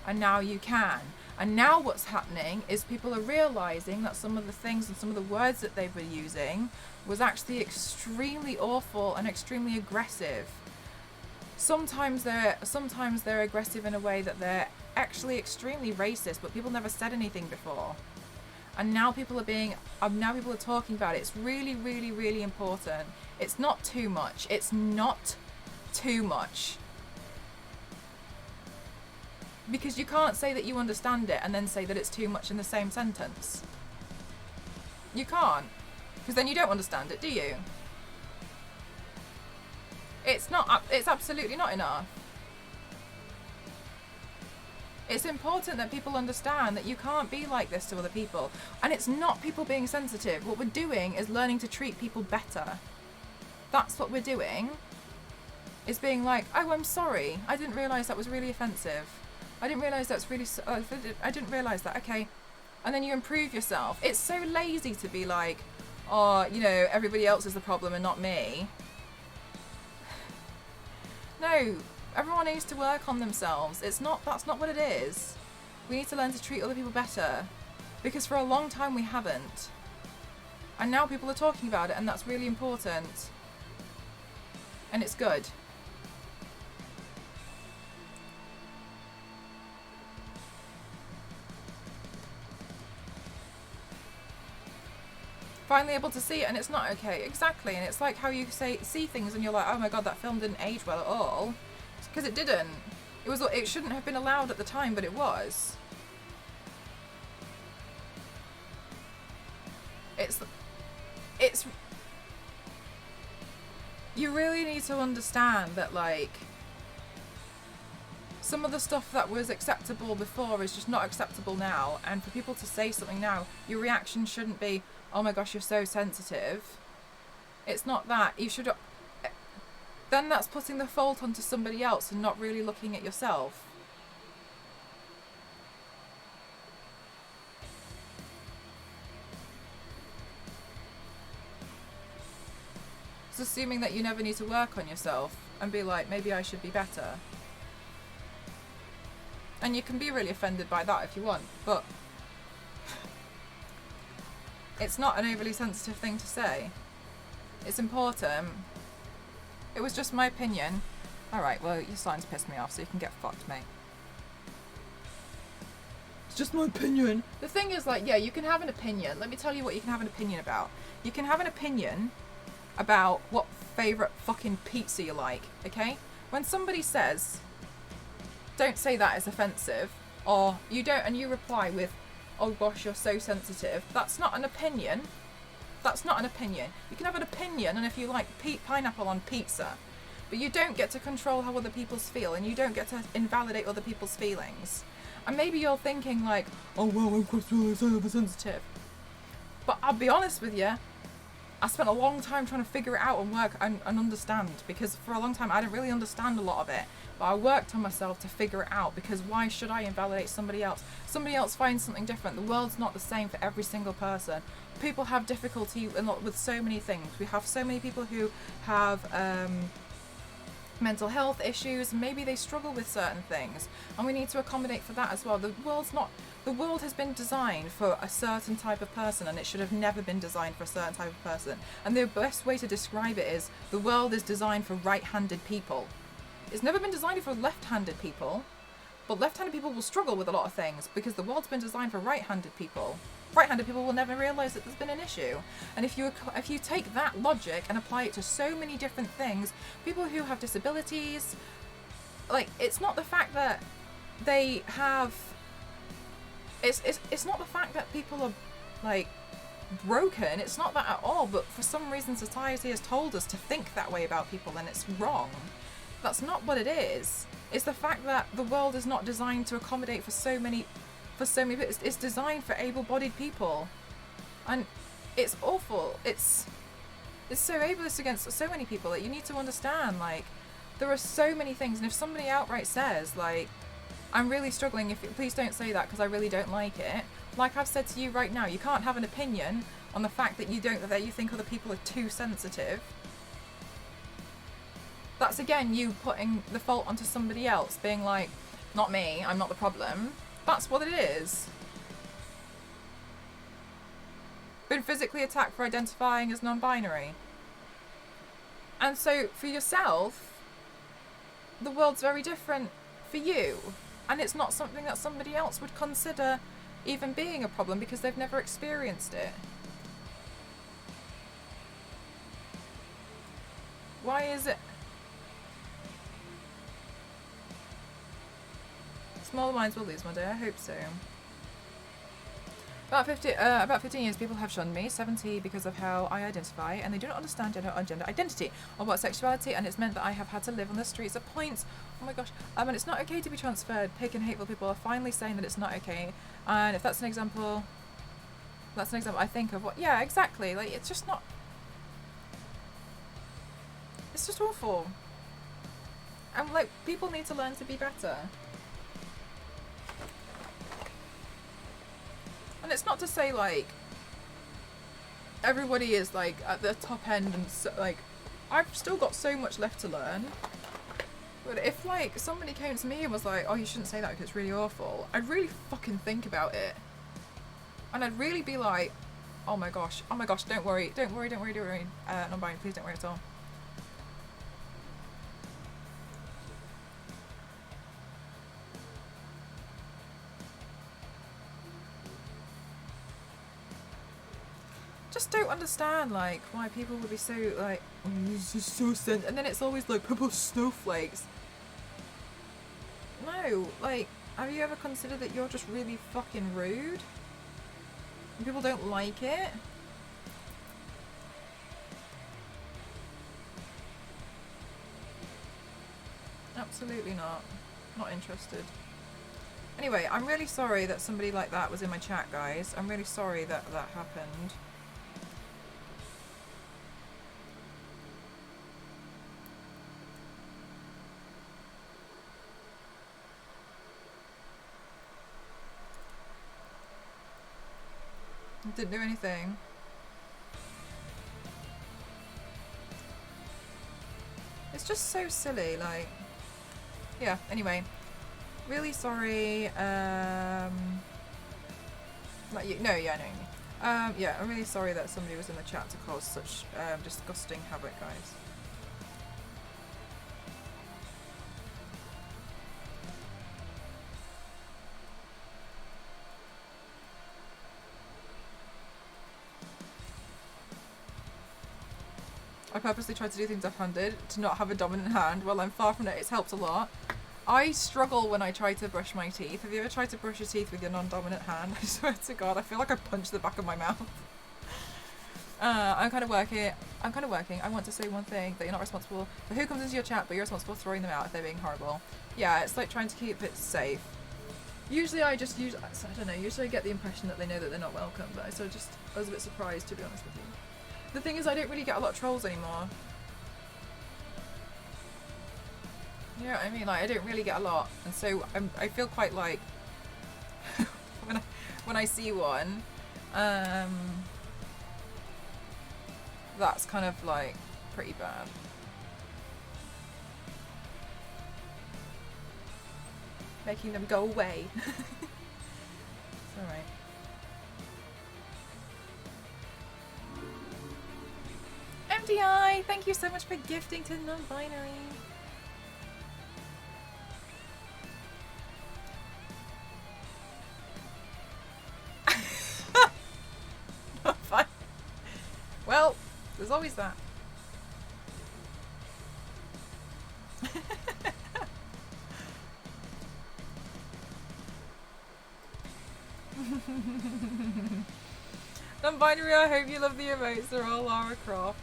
and now you can. And now what's happening is people are realising that some of the things and some of the words that they were using was actually extremely awful and extremely aggressive. Sometimes they're aggressive in a way that they're actually extremely racist, but people never said anything before. And now people are talking about it. It's really, really, really important. It's not too much. It's not too much. Because you can't say that you understand it and then say that it's too much in the same sentence. You can't. Because then you don't understand it, do you? It's absolutely not enough. It's important that people understand that you can't be like this to other people. And it's not people being sensitive. What we're doing is learning to treat people better. That's what we're doing. Is being like, oh, I'm sorry. I didn't realise that was really offensive. I didn't realise that's really... I didn't realise that. Okay. And then you improve yourself. It's so lazy to be like, oh, you know, everybody else is the problem and not me. No. Everyone needs to work on themselves. That's not what it is. We need to learn to treat other people better. Because for a long time we haven't. And now people are talking about it, and that's really important. And it's good. Finally able to see it, and it's not okay. Exactly. And it's like how you see things and you're like, oh my god, that film didn't age well at all. Because it didn't. It shouldn't have been allowed at the time, but it was. It's you really need to understand that, like, some of the stuff that was acceptable before is just not acceptable now, and for people to say something now, your reaction shouldn't be, oh my gosh, you're so sensitive. It's not that. You should... Then that's putting the fault onto somebody else and not really looking at yourself. It's assuming that you never need to work on yourself and be like, maybe I should be better. And you can be really offended by that if you want, but it's not an overly sensitive thing to say. It's important. It was just my opinion. Alright, well, you're starting to piss me off, so you can get fucked, mate. It's just my opinion. The thing is, like, yeah, you can have an opinion. Let me tell you what you can have an opinion about. You can have an opinion about what favourite fucking pizza you like, okay? When somebody says, don't say that is offensive, or you don't, and you reply with, oh gosh, you're so sensitive, that's not an opinion. That's not an opinion. You can have an opinion, and if you like pineapple on pizza, but you don't get to control how other people feel, and you don't get to invalidate other people's feelings. And maybe you're thinking like, oh well, I'm really sensitive. But I'll be honest with you, I spent a long time trying to figure it out and work and understand, because for a long time I didn't really understand a lot of it, but I worked on myself to figure it out, because why should I invalidate somebody else? Somebody else finds something different. The world's not the same for every single person. People have difficulty with so many things. We have so many people who have mental health issues, and maybe they struggle with certain things, and we need to accommodate for that as well. The world has been designed for a certain type of person, and it should have never been designed for a certain type of person. And the best way to describe it is the world is designed for right-handed people. It's never been designed for left-handed people, but left-handed people will struggle with a lot of things because the world's been designed for right-handed people. Right-handed people will never realise that there's been an issue. And if you take that logic and apply it to so many different things, people who have disabilities, like, it's not the fact that they have... It's not the fact that people are, like, broken. It's not that at all. But for some reason, society has told us to think that way about people, and it's wrong. That's not what it is. It's the fact that the world is not designed to accommodate for so many people. It's designed for able-bodied people, and it's awful. It's so ableist against so many people that you need to understand. Like, there are so many things, and if somebody outright says, like, I'm really struggling, please don't say that because I really don't like it. Like I've said to you right now, you can't have an opinion on the fact that you think other people are too sensitive. That's again you putting the fault onto somebody else, being like, not me, I'm not the problem. That's what it is. Been physically attacked for identifying as non-binary. And so for yourself, the world's very different for you. And it's not something that somebody else would consider even being a problem because they've never experienced it. Why is it? Smaller minds will lose one day, I hope so. About 15 years, people have shunned me, 70 because of how I identify, and they do not understand gender identity or what sexuality, and it's meant that I have had to live on the streets at points. Oh my gosh. And it's not okay to be transferred. Pig and hateful people are finally saying that it's not okay. And if that's an example, I think of what, yeah, exactly. Like, it's just not, it's just awful. And like, people need to learn to be better. And it's not to say, like, everybody is, like, at the top end and, so, like, I've still got so much left to learn. But if, like, somebody came to me and was like, oh, you shouldn't say that because it's really awful, I'd really fucking think about it. And I'd really be like, oh my gosh, don't worry. Non-binary, please don't worry at all. Just don't understand, like, why people would be so, like, oh, this is so sensitive, and then it's always like, people are snowflakes. No, like, have you ever considered that you're just really fucking rude? And people don't like it? Absolutely not. Not interested. Anyway, I'm really sorry that somebody like that was in my chat, guys. I'm really sorry that that happened. Didn't do anything. It's just so silly, like... Yeah, anyway. Really sorry, like, no, yeah, I know what you mean. Yeah, I'm really sorry that somebody was in the chat to cause such disgusting havoc, guys. I purposely tried to do things off-handed to not have a dominant hand. Well, I'm far from it. It's helped a lot. I struggle when I try to brush my teeth. Have you ever tried to brush your teeth with your non-dominant hand? I swear to God, I feel like I punched the back of my mouth. I'm kind of working. I want to say one thing, that you're not responsible for who comes into your chat, but you're responsible for throwing them out if they're being horrible. Yeah, it's like trying to keep it safe. Usually I just use, I don't know, usually I get the impression that they know that they're not welcome, but I was a bit surprised, to be honest with you. The thing is, I don't really get a lot of trolls anymore. You know what I mean? Like, I don't really get a lot, and so I feel quite like when I see one, that's kind of like pretty bad. Making them go away. It's alright. MDI, thank you so much for gifting to non-binary. Not fine. Well, there's always that. Non-binary, I hope you love the emotes. They're all Lara Croft.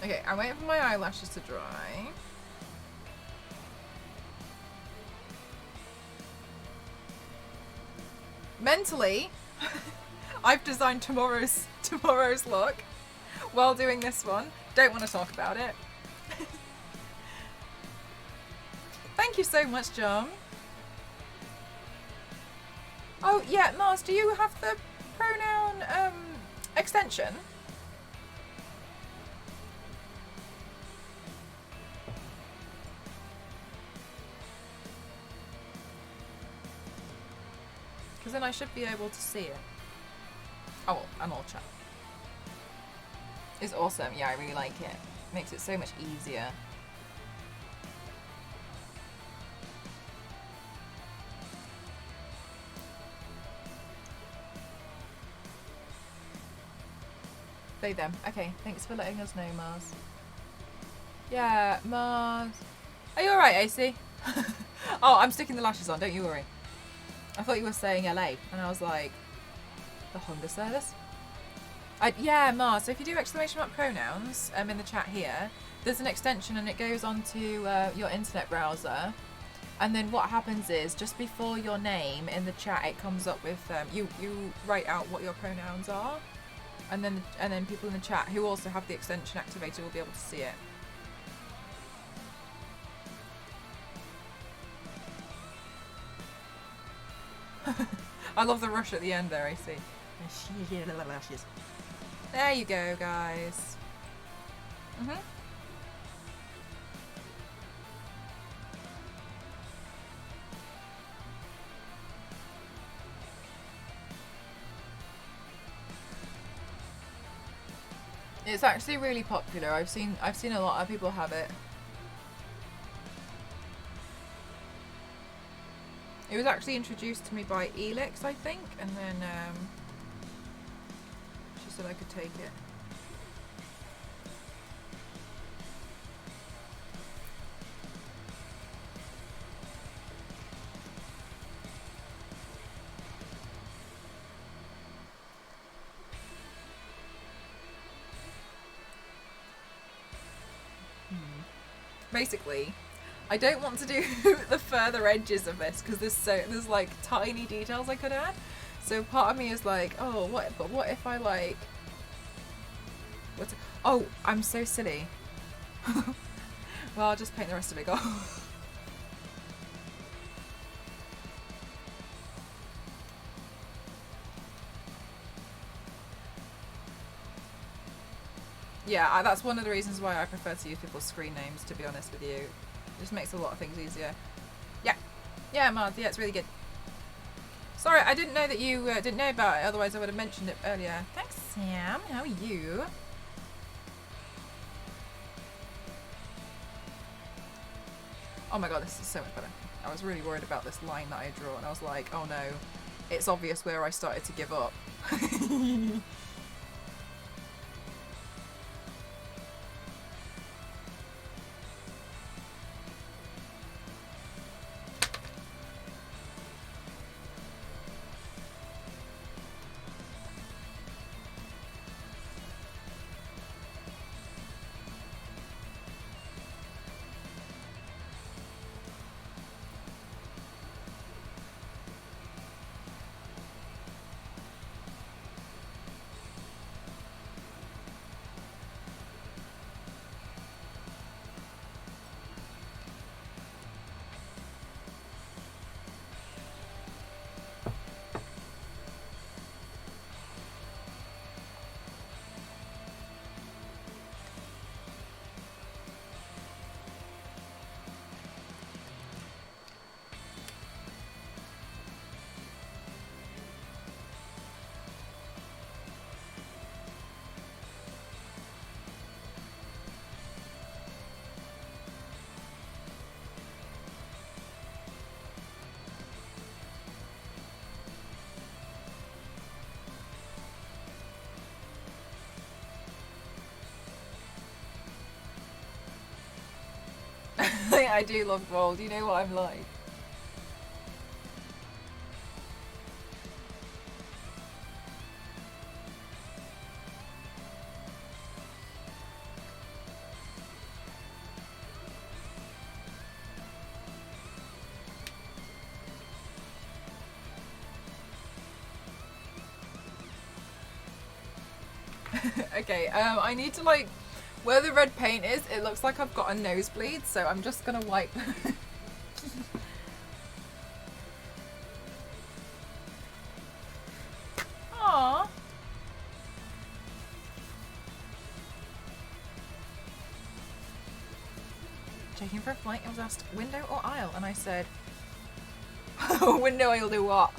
Okay, I'm waiting for my eyelashes to dry. Mentally, I've designed tomorrow's look while doing this one. Don't want to talk about it. Thank you so much, John. Oh yeah, Mars, do you have the pronoun extension? Because then I should be able to see it. Oh, well, I'm all chat. It's awesome. Yeah, I really like it. Makes it so much easier. They them. Okay, thanks for letting us know, Mars. Yeah, Mars. Are you alright, AC? Oh, I'm sticking the lashes on, don't you worry. I thought you were saying LA, and I was like, the Hunger Service? Yeah, Mars, so if you do exclamation mark pronouns in the chat here, there's an extension and it goes onto your internet browser. And then what happens is, just before your name in the chat, it comes up with, you write out what your pronouns are. And then people in the chat who also have the extension activated will be able to see it. I love the rush at the end there, I see. There you go, guys. It's actually really popular. I've seen a lot of people have it. It was actually introduced to me by Elix, I think, and then she said I could take it. Basically, I don't want to do the further edges of this because there's like tiny details I could add. So part of me is like, oh, what if I like, oh, I'm so silly. Well, I'll just paint the rest of it gold. Yeah, that's one of the reasons why I prefer to use people's screen names, to be honest with you. It just makes a lot of things easier. Yeah. Yeah, Mars, yeah, it's really good. Sorry, I didn't know that you didn't know about it, otherwise I would have mentioned it earlier. Thanks, Sam. How are you? Oh my god, this is so much better. I was really worried about this line that I draw, and I was like, oh no, it's obvious where I started to give up. I do love gold, you know what I'm like. Okay, I need to like, where the red paint is, it looks like I've got a nosebleed, so I'm just gonna wipe. Aww. Checking for a flight, I was asked window or aisle, and I said, window, I'll do what?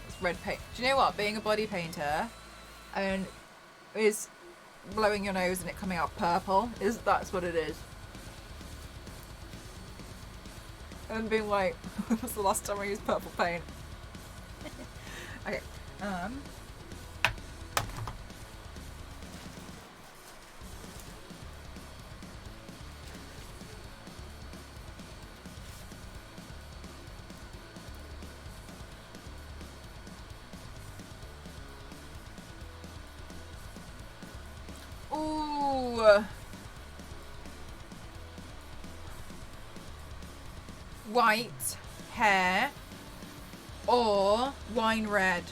It's red paint. Do you know what? Being a body painter and is blowing your nose and it coming out purple, that's what it is. And being like, what's the last time I used purple paint? Okay, ooh. White hair or wine red.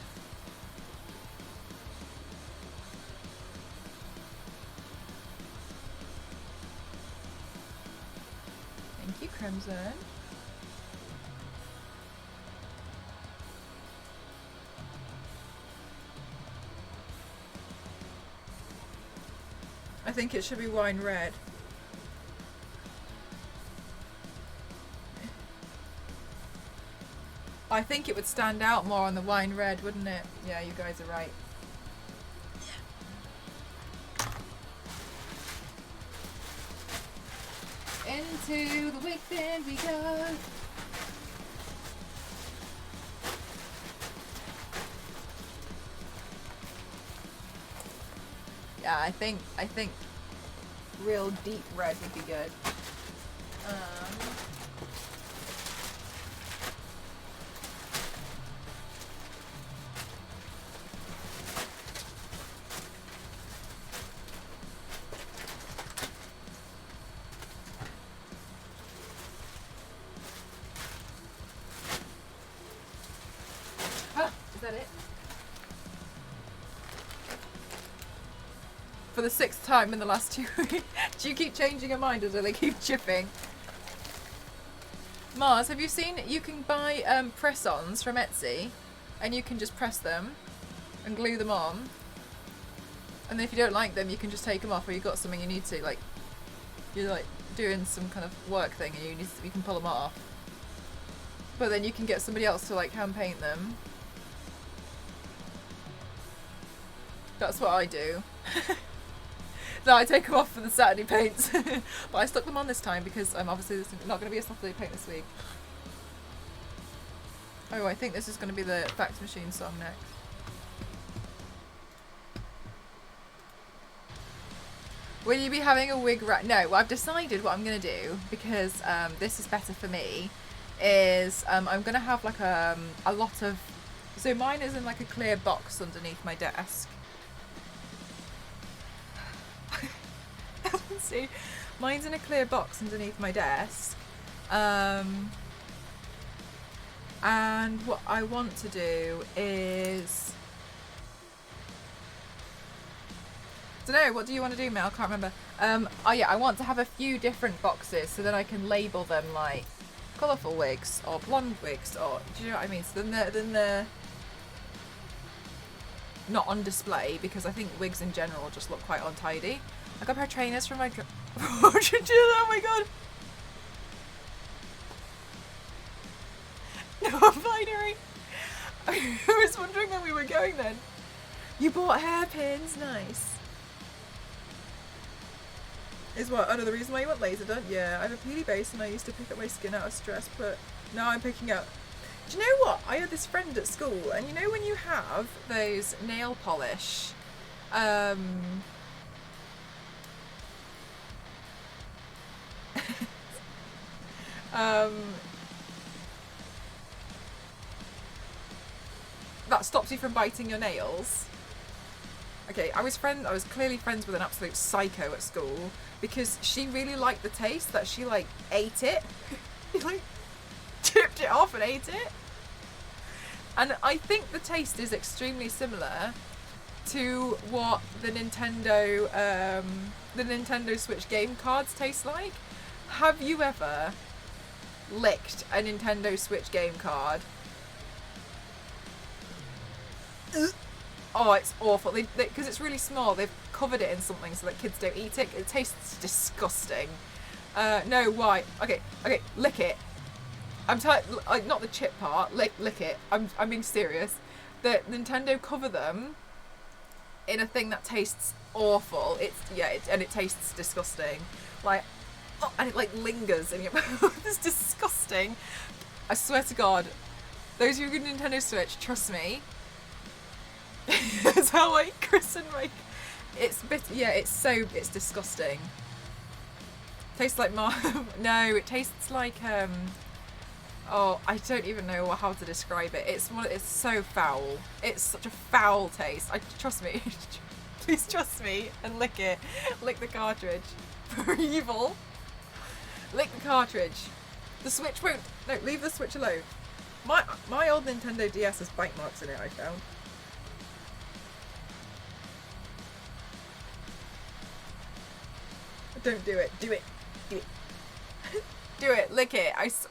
Thank you, Crimson. I think it should be wine red. I think it would stand out more on the wine red, wouldn't it? Yeah, you guys are right. Into the wick bin we go. Yeah, I think real deep red would be good. for the 6th time in the last 2 weeks. Do you keep changing your mind or do they keep chipping? Mars, have you seen you can buy press-ons from Etsy and you can just press them and glue them on, and then if you don't like them you can just take them off, or you've got something you need to, like you're like doing some kind of work thing and you can pull them off, but then you can get somebody else to like hand paint them. That's what I do. No, I take them off for the Saturday paints. But I stuck them on this time because obviously there's not going to be a Saturday paint this week. Oh, I think this is going to be the Fax Machine song next. Will you be having a wig wrap? No, well, I've decided what I'm going to do, because this is better for me, is I'm going to have like a lot of... So mine is in like a clear box underneath my desk. See, mine's in a clear box underneath my desk, and what I want to do is, I don't know, what do you want to do, Mel? I can't remember. Oh yeah, I want to have a few different boxes so that I can label them like colourful wigs or blonde wigs, or do you know what I mean? So then they're not on display, because I think wigs in general just look quite untidy. I got a pair of trainers from my... Oh my god! Non-binary! I was wondering where we were going then. You bought hairpins, nice. Is what? Another reason why you want laser done? Yeah, I have a peely base and I used to pick up my skin out of stress, but now I'm picking up... Do you know what? I had this friend at school, and you know when you have those nail polish... that stops you from biting your nails. Okay, I was clearly friends with an absolute psycho at school, because she really liked the taste that she like ate it. She like chipped it off and ate it. And I think the taste is extremely similar to what the Nintendo Switch game cards taste like. Have you ever licked a Nintendo Switch game card? Oh, it's awful. Because it's really small, they've covered it in something so that kids don't eat it. It tastes disgusting. No, why? Okay, lick it. I'm like, not the chip part. Lick it. I'm being serious. The Nintendo cover them in a thing that tastes awful. And it tastes disgusting. Like, oh, and it like lingers in your mouth. It's disgusting. I swear to God, those of you who get Nintendo Switch, trust me. That's how I christen my... It's disgusting. Tastes like no, it tastes like oh, I don't even know how to describe it. It's so foul. It's such a foul taste. Trust me. Please trust me and lick it. Lick the cartridge. For evil. Lick the cartridge. The Switch won't. No, leave the Switch alone. My old Nintendo DS has bite marks in it, I found. Don't do it. Do it. Do it. Do it. Lick it. It's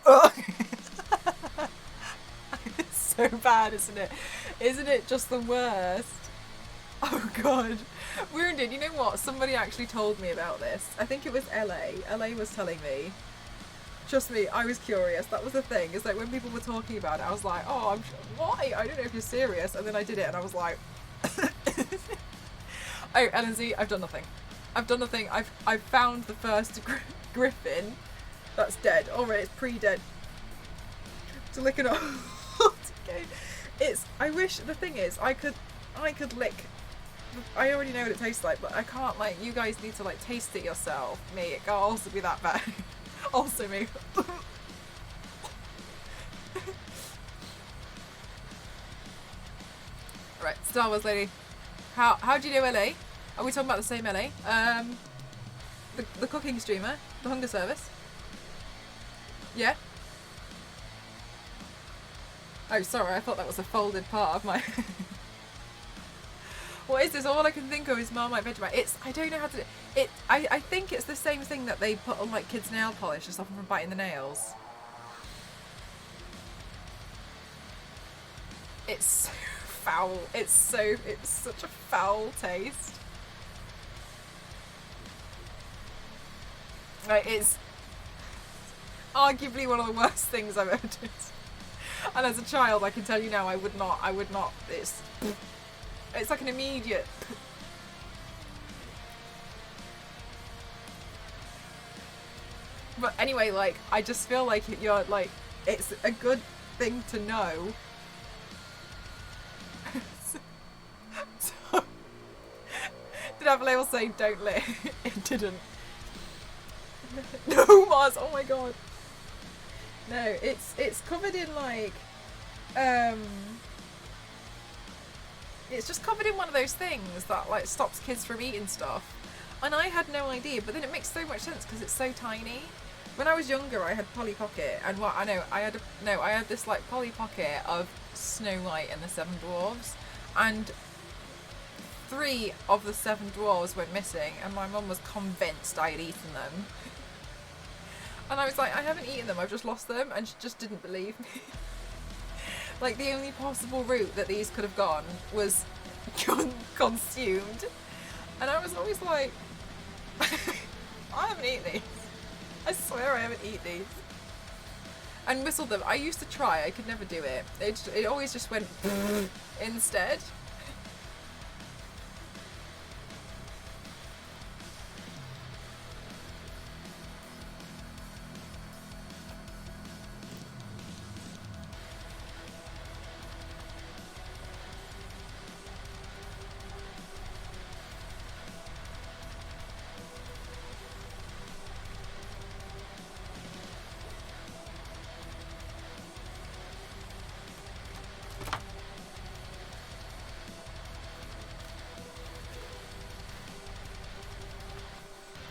so bad, isn't it? Isn't it just the worst? Oh god. Wounded, you know what? Somebody actually told me about this. I think it was LA. LA was telling me. Trust me, I was curious. That was the thing. It's like when people were talking about it, I was like, oh, why? I don't know if you're serious. And then I did it and I was like... Oh, LNZ, I've done nothing. I've found the first griffin that's dead. Alright, it's pre-dead. To lick it off. Okay. I wish, the thing is, I could lick, I already know what it tastes like, but I can't, like, you guys need to, like, taste it yourself. Me, it can't also be that bad. Also me. Right, Star Wars lady. How do you know LA? Are we talking about the same LA? The cooking streamer, the hunger service. Yeah. Oh, sorry, I thought that was a folded part of my... What is this? All I can think of is Marmite Vegemite. I don't know how to... I think it's the same thing that they put on like kids' nail polish to stop them from biting the nails. It's so foul. It's such a foul taste. Like, it's arguably one of the worst things I've ever did. And as a child, I can tell you now, I would not, it's like an immediate... But anyway, like, I just feel like you're, like, it's a good thing to know. So, did I have a label saying don't lick? It didn't. No, Mars, oh my god. No, it's covered in like, it's just covered in one of those things that like stops kids from eating stuff. And I had no idea, but then it makes so much sense because it's so tiny. When I was younger, I had Polly Pocket, and what I had this like Polly Pocket of Snow White and the Seven Dwarfs, and 3 of the 7 dwarves went missing, and my mum was convinced I had eaten them. And I was like, I haven't eaten them, I've just lost them, and she just didn't believe me. Like, the only possible route that these could have gone was consumed. And I was always like, I haven't eaten these. I swear I haven't eaten these. And whistled them. I used to try, I could never do it. It always just went instead.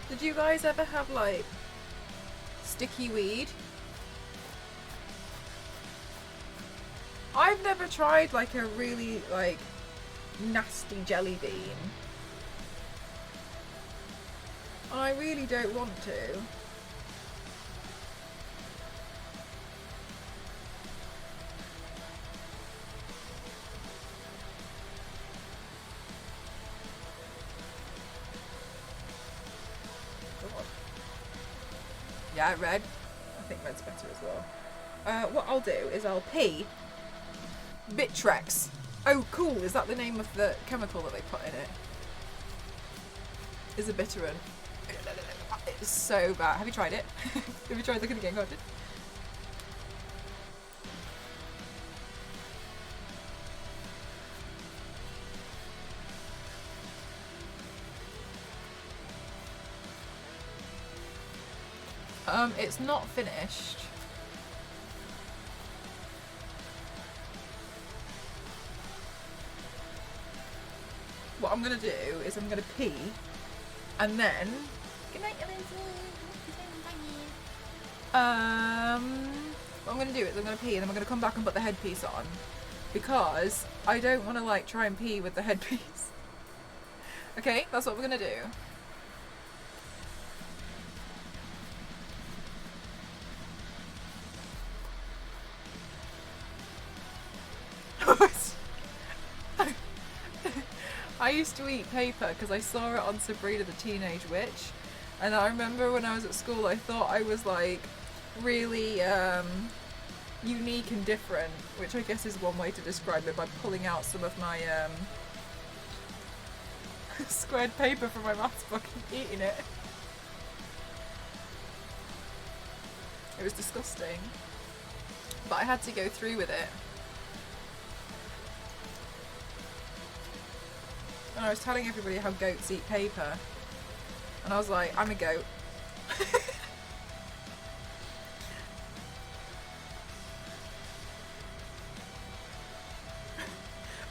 Did you guys ever have like sticky weed? I've never tried like a really like nasty jelly bean. I really don't want to. Yeah, red. I think red's better as well. What I'll do is I'll pee Bitrex. Oh, cool. Is that the name of the chemical that they put in it? Is a bitterin. It's so bad. Have you tried it? Have you tried looking again? Go on. It's not finished. What I'm gonna do is I'm gonna pee, and then good night, what I'm gonna do is I'm gonna pee, and then I'm gonna come back and put the headpiece on, because I don't want to like try and pee with the headpiece. Okay, that's what we're gonna do. I used to eat paper because I saw it on Sabrina the Teenage Witch, and I remember when I was at school I thought I was like really unique and different, which I guess is one way to describe it, by pulling out some of my squared paper from my maths book and eating it. It was disgusting, but I had to go through with it. And I was telling everybody how goats eat paper, and I was like, I'm a goat.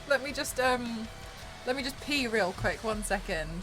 Let me just pee real quick, 1 second.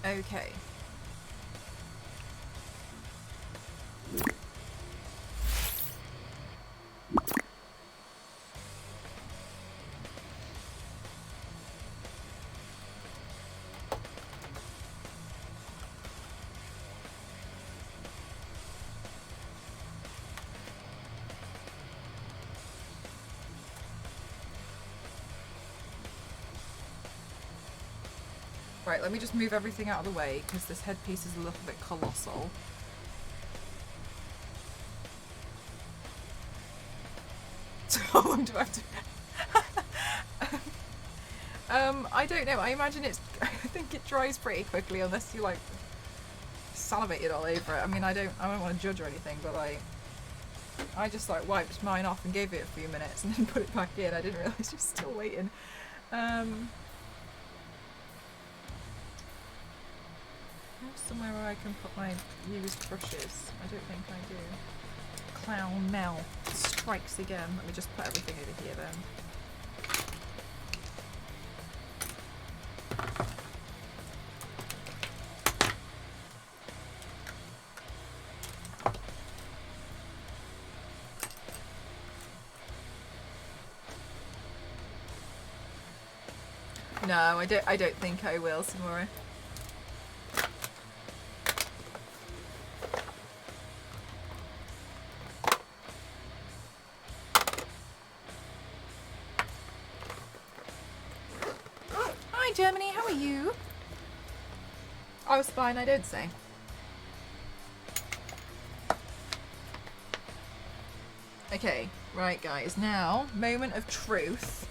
Okay. Right, let me just move everything out of the way because this headpiece is a little bit colossal. So how long do I have to... I don't know. I imagine it's... I think it dries pretty quickly unless you, like, salivated all over it. I mean, I don't want to judge or anything, but, like... I just, like, wiped mine off and gave it a few minutes and then put it back in. I didn't realise you were still waiting. Somewhere where I can put my used brushes. I don't think I do. Clown Mel strikes again. Let me just put everything over here then. No, I don't think I will, Samora. Germany, how are you? I was fine, I don't say. Okay, right guys, now, moment of truth.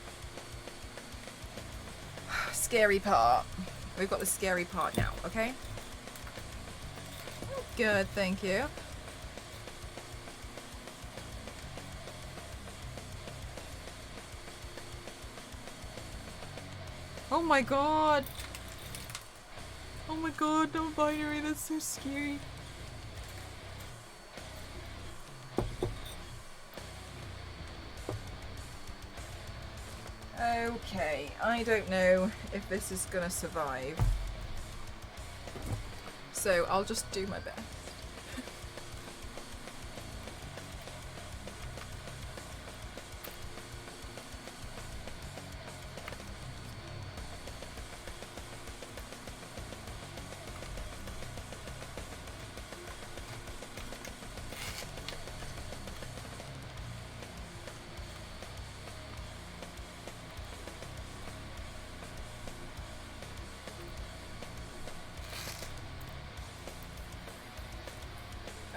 Scary part. We've got the scary part now, okay? Good, thank you. Oh my god! Oh my god, no binary, that's so scary. Okay, I don't know if this is gonna survive. So I'll just do my best.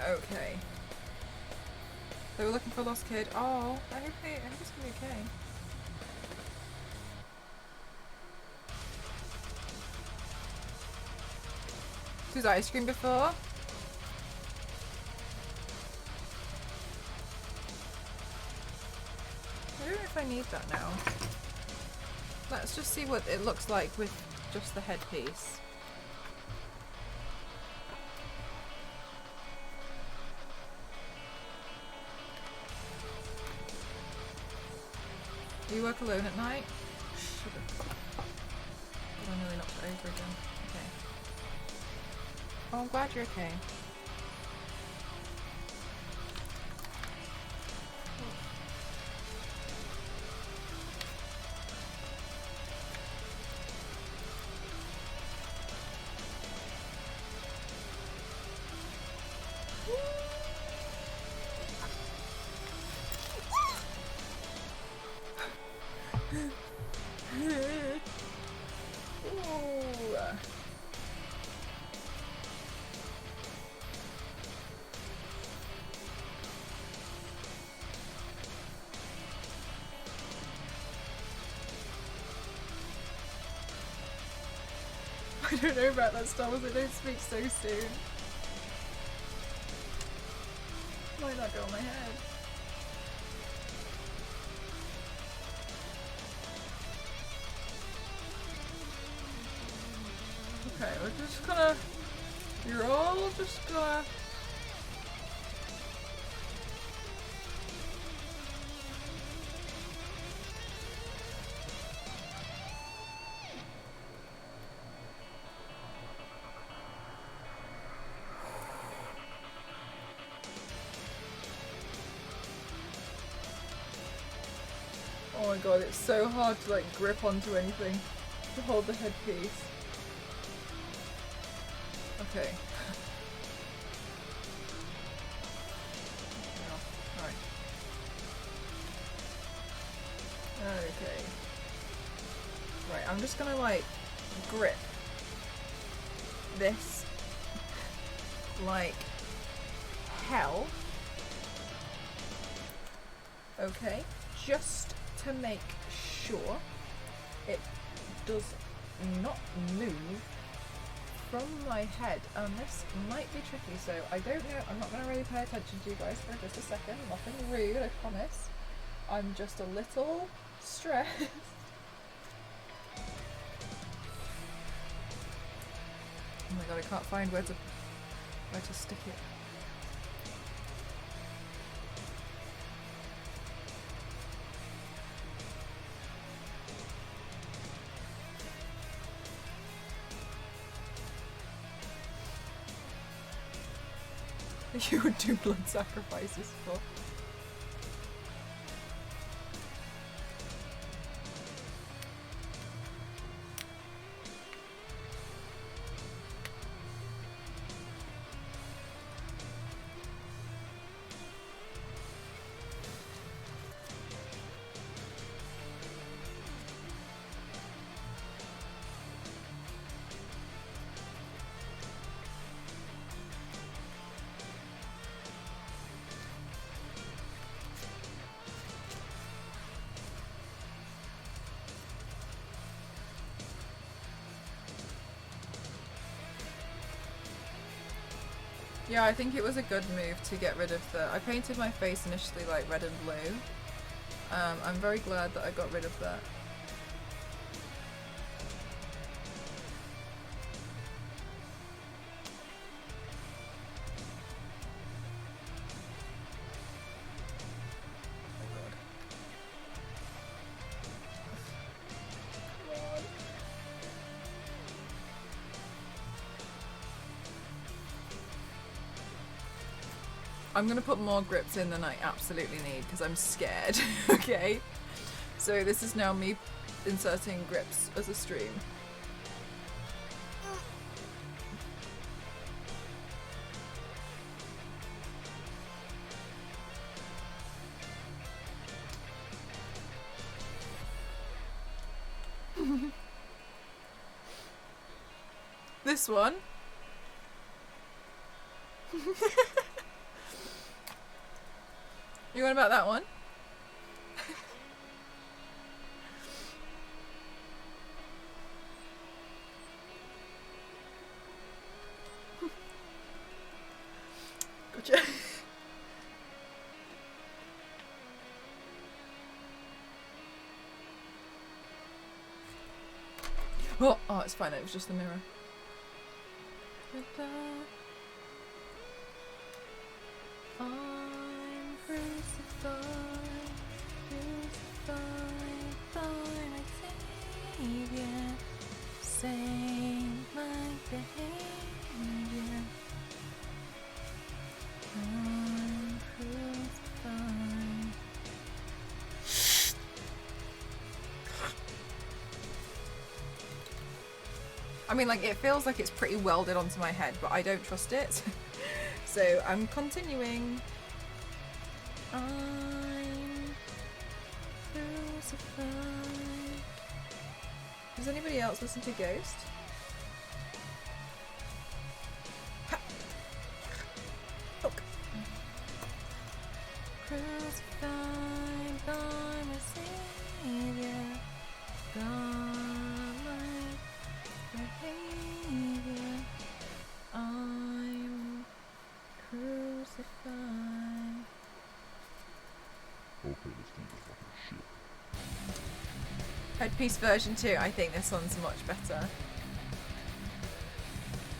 Okay. They were looking for a lost kid. Oh, I hope it's gonna be okay. Who's ice cream before? I don't know if I need that now. Let's just see what it looks like with just the headpiece. Do you work alone at night? Sugar. Oh, I nearly knocked it over again. Okay. Oh, I'm glad you're okay. I don't know about that Star Wars, I don't speak so soon. Might not go on my head. Okay, we're just gonna... You're all just gonna... Oh my god, it's so hard to like grip onto anything to hold the headpiece. Okay. Alright. Okay. Right, I'm just gonna like grip this like hell. Okay, just to make sure it does not move from my head. This might be tricky, so I don't know. I'm not going to really pay attention to you guys for just a second. Nothing rude, I promise. I'm just a little stressed. Oh my god, I can't find where to stick it. You would do blood sacrifices for. Yeah, I think it was a good move to get rid of the... I painted my face initially like red and blue. I'm very glad that I got rid of that. I'm gonna put more grips in than I absolutely need because I'm scared. Okay, so this is now me inserting grips as a stream. This one. You want about that one? Gotcha. Oh, it's fine. It was just the mirror. I'm crucified, crucified by my Savior, same my behavior. I'm crucified. I mean, like, it feels like it's pretty welded onto my head, but I don't trust it. So I'm continuing. I'm crucified. Does anybody else listen to Ghost? Ha. Look. Crucified by my Savior, God my behavior. I'm crucified. Okay, this thing is fucking shit. Headpiece version 2, I think this one's much better.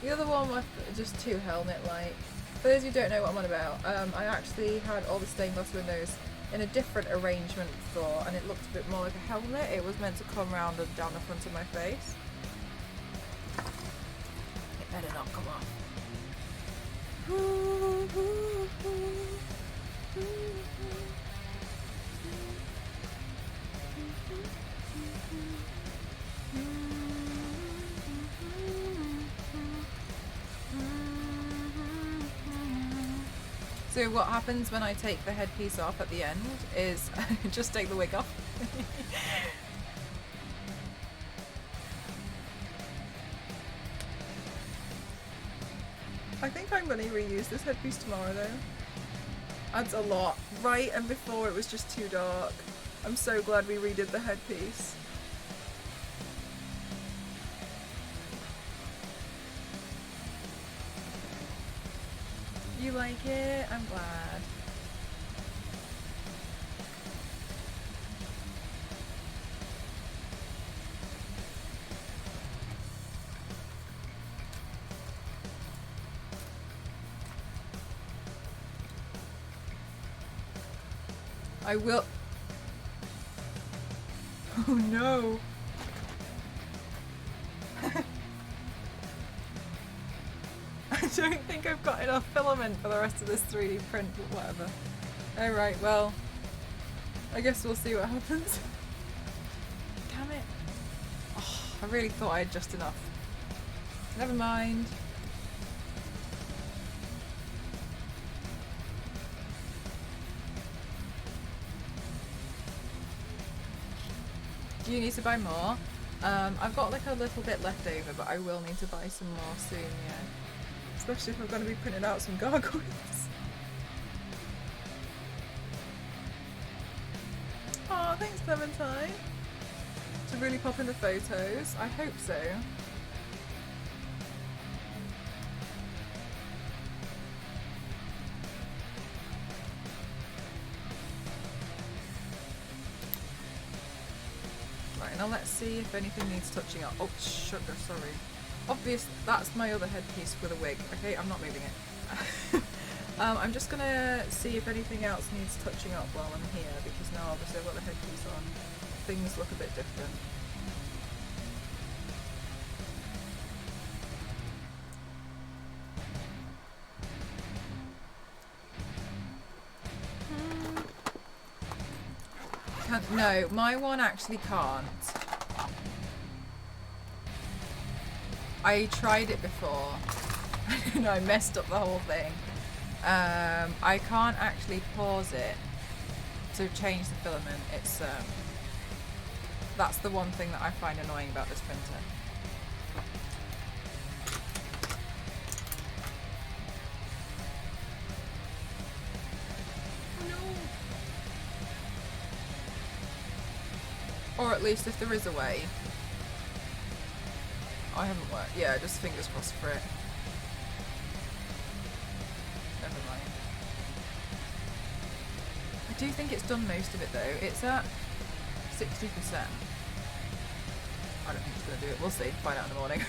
The other one was just too helmet-like. For those who don't know what I'm on about, I actually had all the stained glass windows in a different arrangement before, and it looked a bit more like a helmet. It was meant to come round and down the front of my face. It better not come off. So what happens when I take the headpiece off at the end is just take the wig off. I think I'm going to reuse this headpiece tomorrow though. Adds a lot. Right, and before it was just too dark. I'm so glad we redid the headpiece. You like it? I'm glad. I will. Oh no. I don't think I've got enough filament for the rest of this 3D print, but whatever. Alright, well, I guess we'll see what happens. Damn it. Oh, I really thought I had just enough. Never mind. Do you need to buy more? I've got like a little bit left over, but I will need to buy some more soon, yeah. Especially if I'm going to be printing out some gargoyles. Oh, thanks Clementine. To really pop in the photos. I hope so. Right, now let's see if anything needs touching up. Oh, sugar, sorry. Obvious, that's my other headpiece with a wig. Okay, I'm not moving it. I'm just gonna see if anything else needs touching up while I'm here, because now obviously I've got the headpiece on. Things look a bit different. No, my one actually can't. I tried it before. No, I messed up the whole thing. I can't actually pause it to change the filament. It's that's the one thing that I find annoying about this printer. Or at least if there is a way. I haven't worked. Yeah, just fingers crossed for it. Never mind. I do think it's done most of it though. It's at 60%. I don't think it's going to do it. We'll see. Find out in the morning.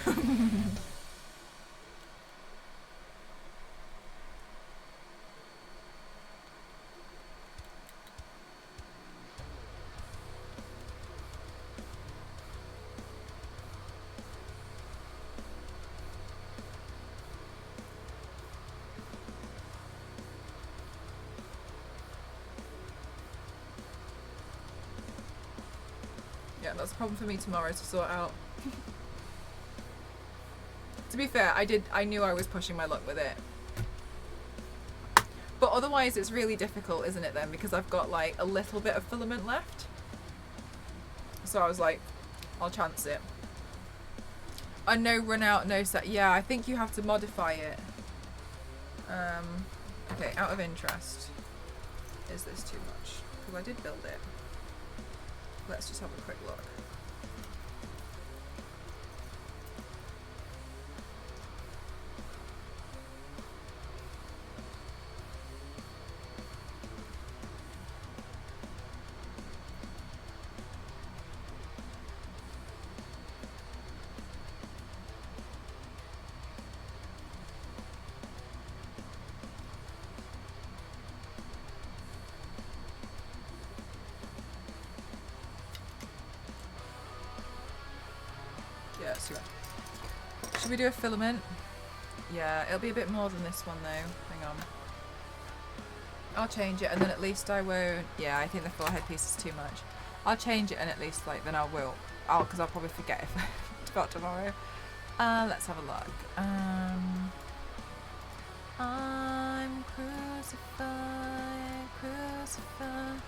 Yeah, that's a problem for me tomorrow to sort out. To be fair, I knew I was pushing my luck with it. But otherwise it's really difficult, isn't it then? Because I've got like a little bit of filament left. So I was like, I'll chance it. A no run out, no set. Yeah, I think you have to modify it. Okay, out of interest. Is this too much? Because I did build it. Let's just have a quick look. Yeah, let's do it. Should we do a filament? Yeah, it'll be a bit more than this one though. Hang on. I'll change it and then at least I won't... Yeah, I think the 4 headpiece is too much. I'll change it and at least like then I will. Because I'll probably forget if I forgot tomorrow. Let's have a look. I'm crucified, crucified.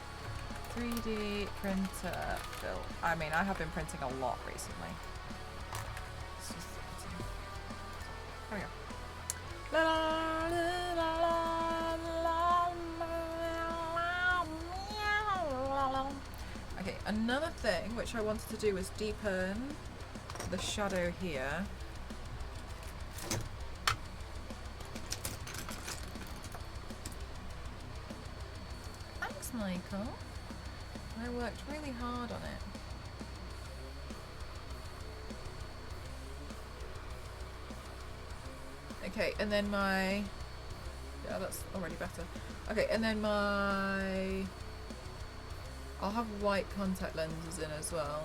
3D printer built. I mean, I have been printing a lot recently. It's just, there we go. La, la, la, la, la. Okay, another thing which I wanted to do was deepen the shadow here. Thanks, Michael. I worked really hard on it. Okay, and then my... Yeah, that's already better. Okay, and then my... I'll have white contact lenses in as well.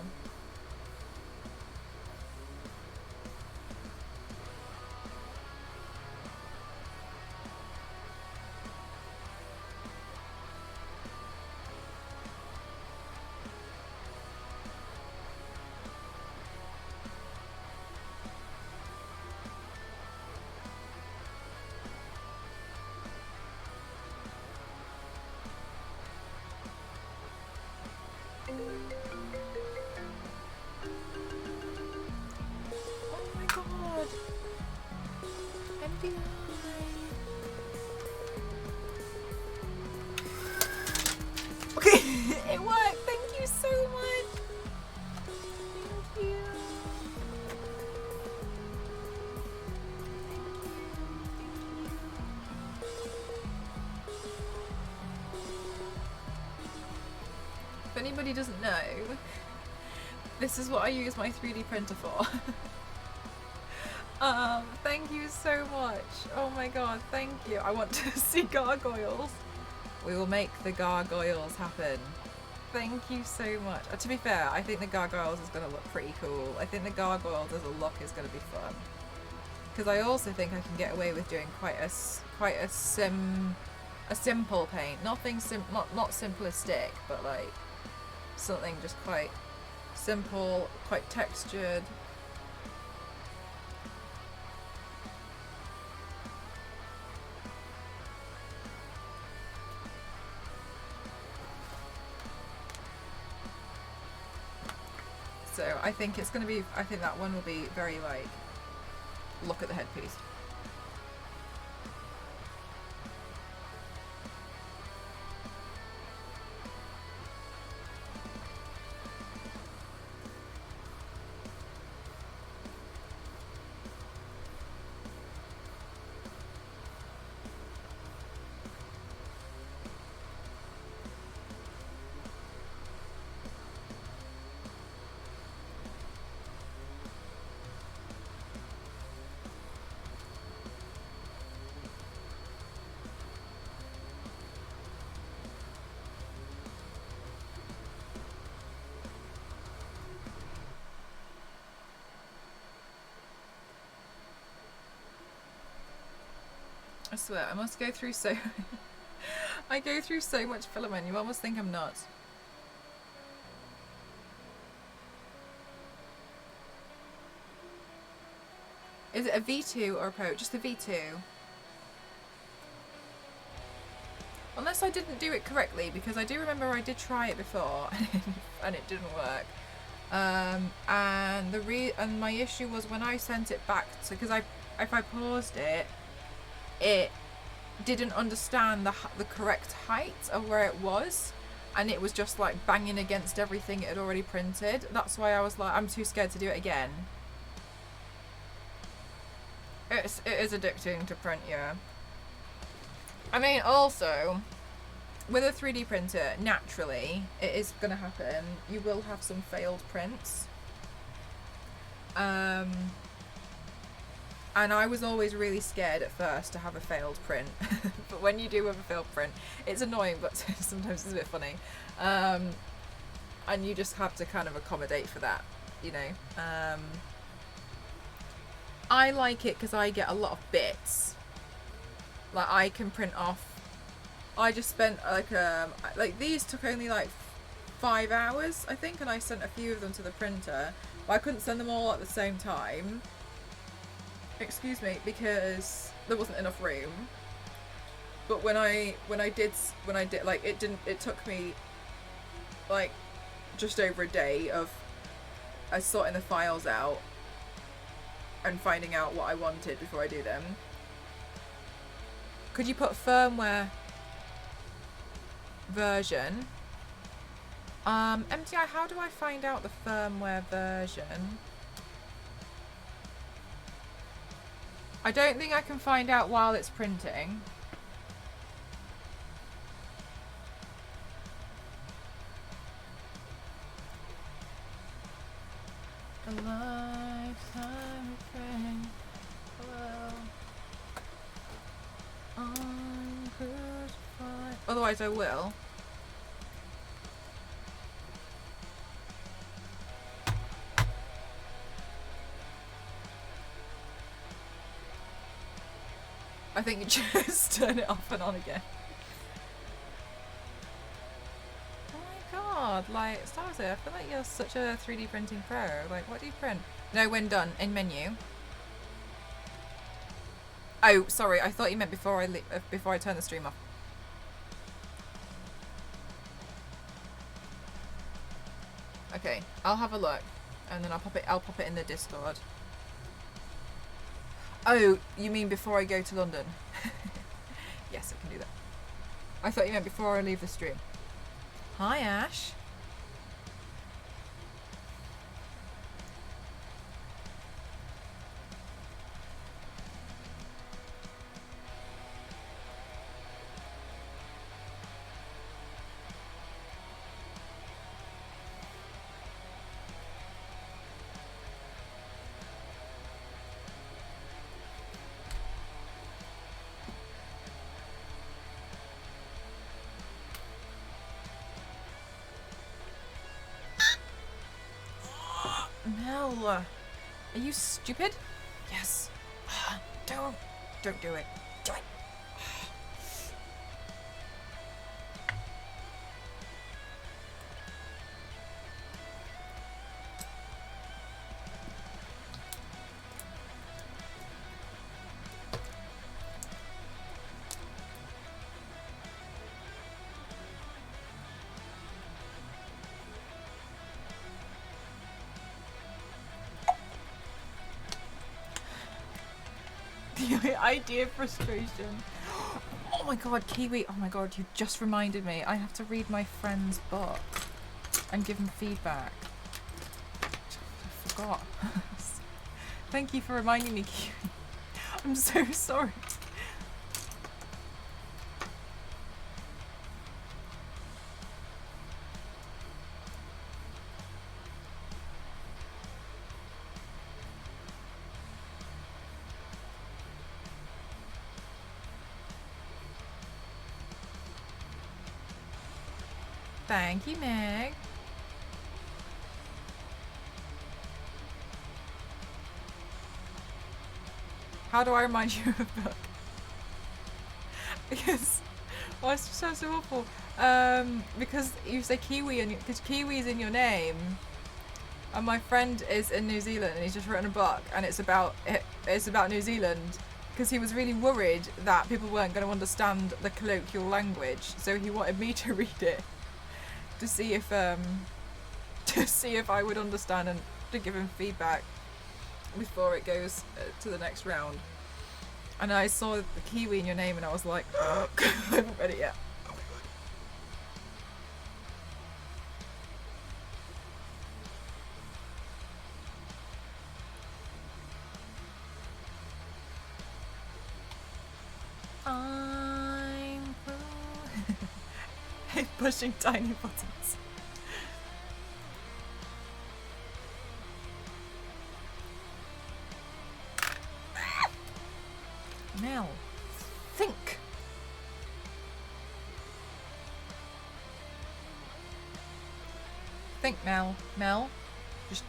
If anybody doesn't know, this is what I use my 3D printer for. Thank you so much. Oh my god, thank you. I want to see gargoyles. We will make the gargoyles happen. Thank you so much. To be fair, I think the gargoyles is going to look pretty cool. I think the gargoyles as a look is going to be fun. Because I also think I can get away with doing quite a simple paint. Nothing not simplistic, but like something just quite simple, quite textured. So I think it's going to be, I think that one will be very like, look at the headpiece. I swear, I must go through so... I go through so much filament, you almost think I'm nuts. Is it a V2 or a Pro? Just a V2. Unless I didn't do it correctly, because I do remember I did try it before and it didn't work. And my issue was when I sent it back to, because if I paused it, it didn't understand the correct height of where it was, and it was just like banging against everything it had already printed. That's why I was like, I'm too scared to do it again. It is addicting to print, yeah. I mean, also with a 3D printer, naturally it is gonna happen. You will have some failed prints. And I was always really scared at first to have a failed print. But when you do have a failed print, it's annoying, but sometimes it's a bit funny. And you just have to kind of accommodate for that, you know. I like it because I get a lot of bits. Like, I can print off. I just spent like these took only like 5 hours, I think, and I sent a few of them to the printer. But I couldn't send them all at the same time. excuse me, because there wasn't enough room. But when I did like it took me like just over a day of sorting the files out and finding out what I wanted before I do them. Could you put firmware version? MTI, how do I find out the firmware version? I don't think I can find out while it's printing. A lifetime friend. Hello. I'm crucified. Otherwise I will. I think you just turn it off and on again. Oh my god, like, Starzy, I feel like you're such a 3D printing pro. Like, what do you print? No, when done, in menu. Oh, sorry, I thought you meant before I turn the stream off. Okay, I'll have a look, and then I'll pop it in the Discord. Oh, you mean before I go to London? Yes, I can do that. I thought you meant before I leave the stream. Hi, Ash. Mel, are you stupid? Yes. Don't do it. Do it. The idea frustration. Oh my god, Kiwi. Oh my god, you just reminded me. I have to read my friend's book and give him feedback. I forgot. Thank you for reminding me, Kiwi. I'm so sorry. Thank you, Meg. How do I remind you of a book? Because, oh, it's just so awful. Because you say Kiwi and because Kiwi is in your name, and my friend is in New Zealand and he's just written a book and it's about New Zealand because he was really worried that people weren't going to understand the colloquial language, so he wanted me to read it to see if I would understand and to give him feedback before it goes to the next round. And I saw the Kiwi in your name and I was like, oh, I haven't read it yet. I'm pushing tiny buttons. Mel, think. Think, Mel. Mel, just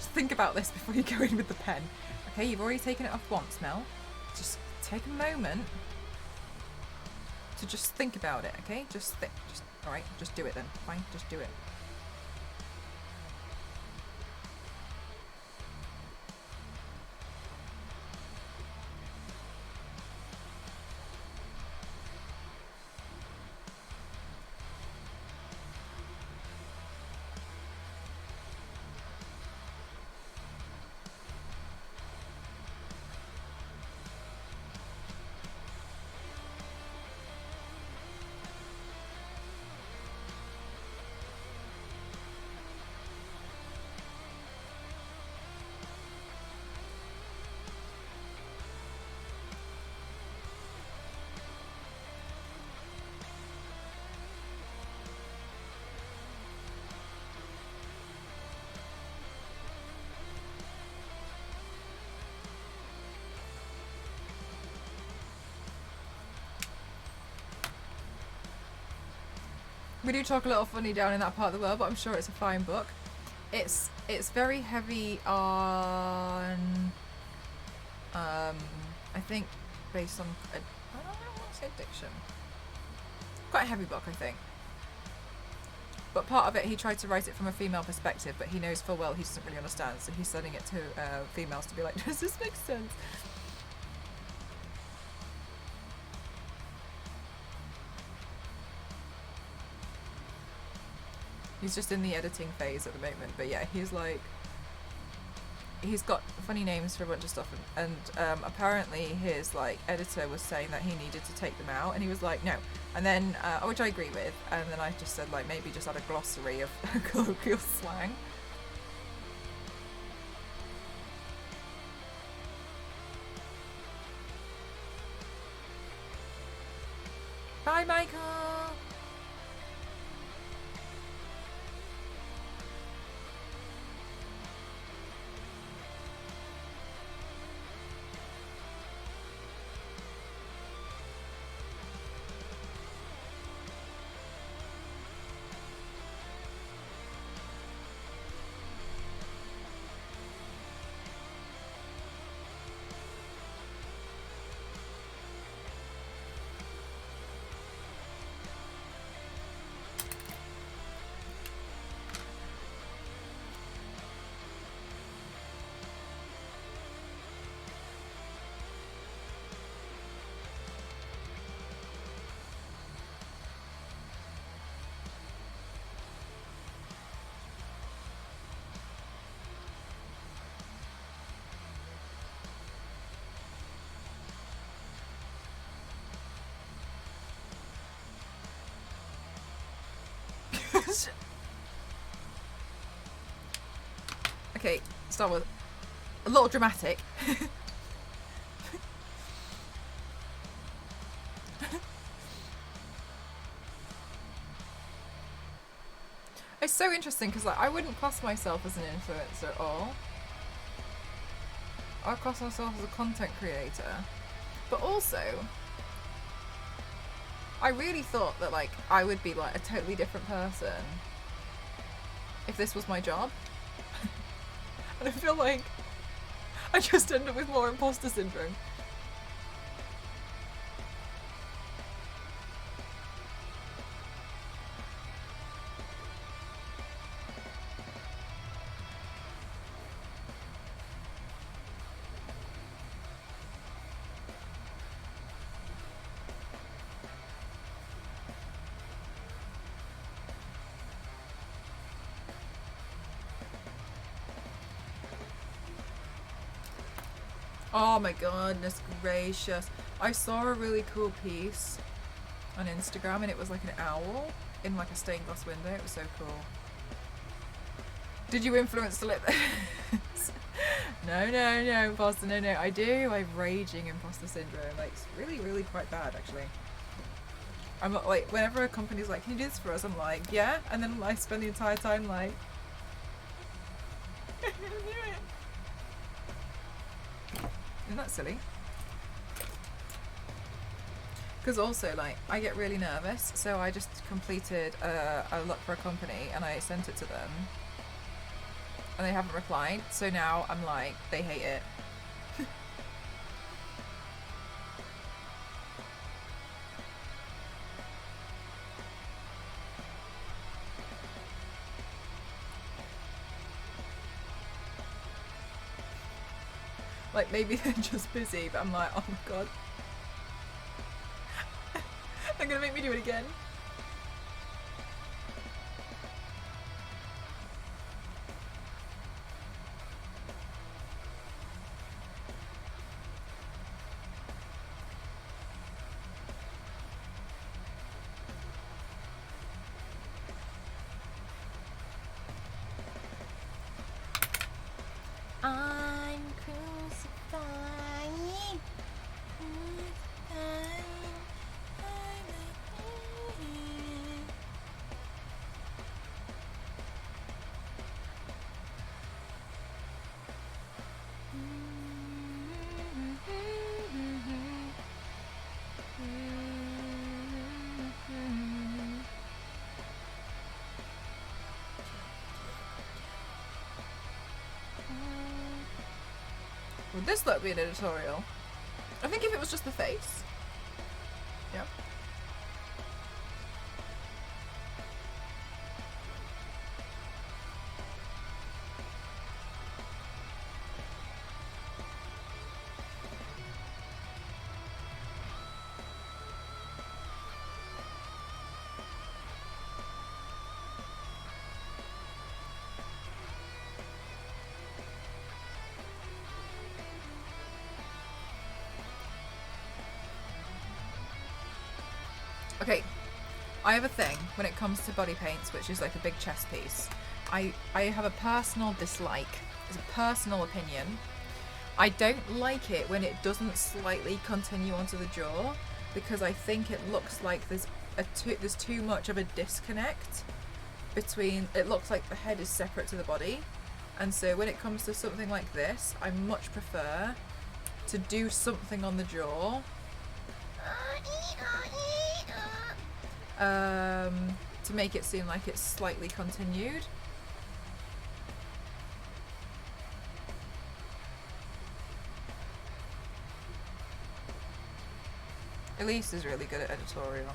think about this before you go in with the pen. Okay, you've already taken it off once, Mel. Just take a moment to just think about it, okay? Just think. Alright, just do it then. Fine, just do it. We do talk a little funny down in that part of the world, but I'm sure it's a fine book. It's very heavy on, I think, based on, I don't want to say addiction. Quite a heavy book, I think. But part of it, he tried to write it from a female perspective, but he knows full well he doesn't really understand, so he's sending it to females to be like, does this make sense? He's just in the editing phase at the moment, but yeah, he's like, he's got funny names for a bunch of stuff, and apparently his like editor was saying that he needed to take them out, and he was like, no. And then, which I agree with, and then I just said like maybe just add a glossary of colloquial slang. Bye, Michael. Okay, start with a little dramatic. It's so interesting because like I wouldn't class myself as an influencer at all. I class myself as a content creator, but also I really thought that like I would be like a totally different person if this was my job. And I feel like I just end up with more imposter syndrome. Oh my goodness gracious. I saw a really cool piece on Instagram and it was like an owl in like a stained glass window. It was so cool. Did you influence the lip? No, imposter, no. I do. I have raging imposter syndrome. Like, it's really, really quite bad actually. I'm not like, whenever a company's like, can you do this for us? I'm like, yeah. And then I spend the entire time like, isn't that silly? Because also, like, I get really nervous, so I just completed a look for a company and I sent it to them, and they haven't replied. So now I'm like, they hate it. Like, maybe they're just busy, but I'm like, oh my god. They're gonna make me do it again. I'm crucified. Would this look be an editorial? I think if it was just the face. Yep. Okay, I have a thing when it comes to body paints, which is like a big chest piece. I have a personal dislike. It's a personal opinion. I don't like it when it doesn't slightly continue onto the jaw, because I think it looks like there's too much of a disconnect between. It looks like the head is separate to the body, and so when it comes to something like this, I much prefer to do something on the jaw. To make it seem like it's slightly continued. Elise is really good at editorial.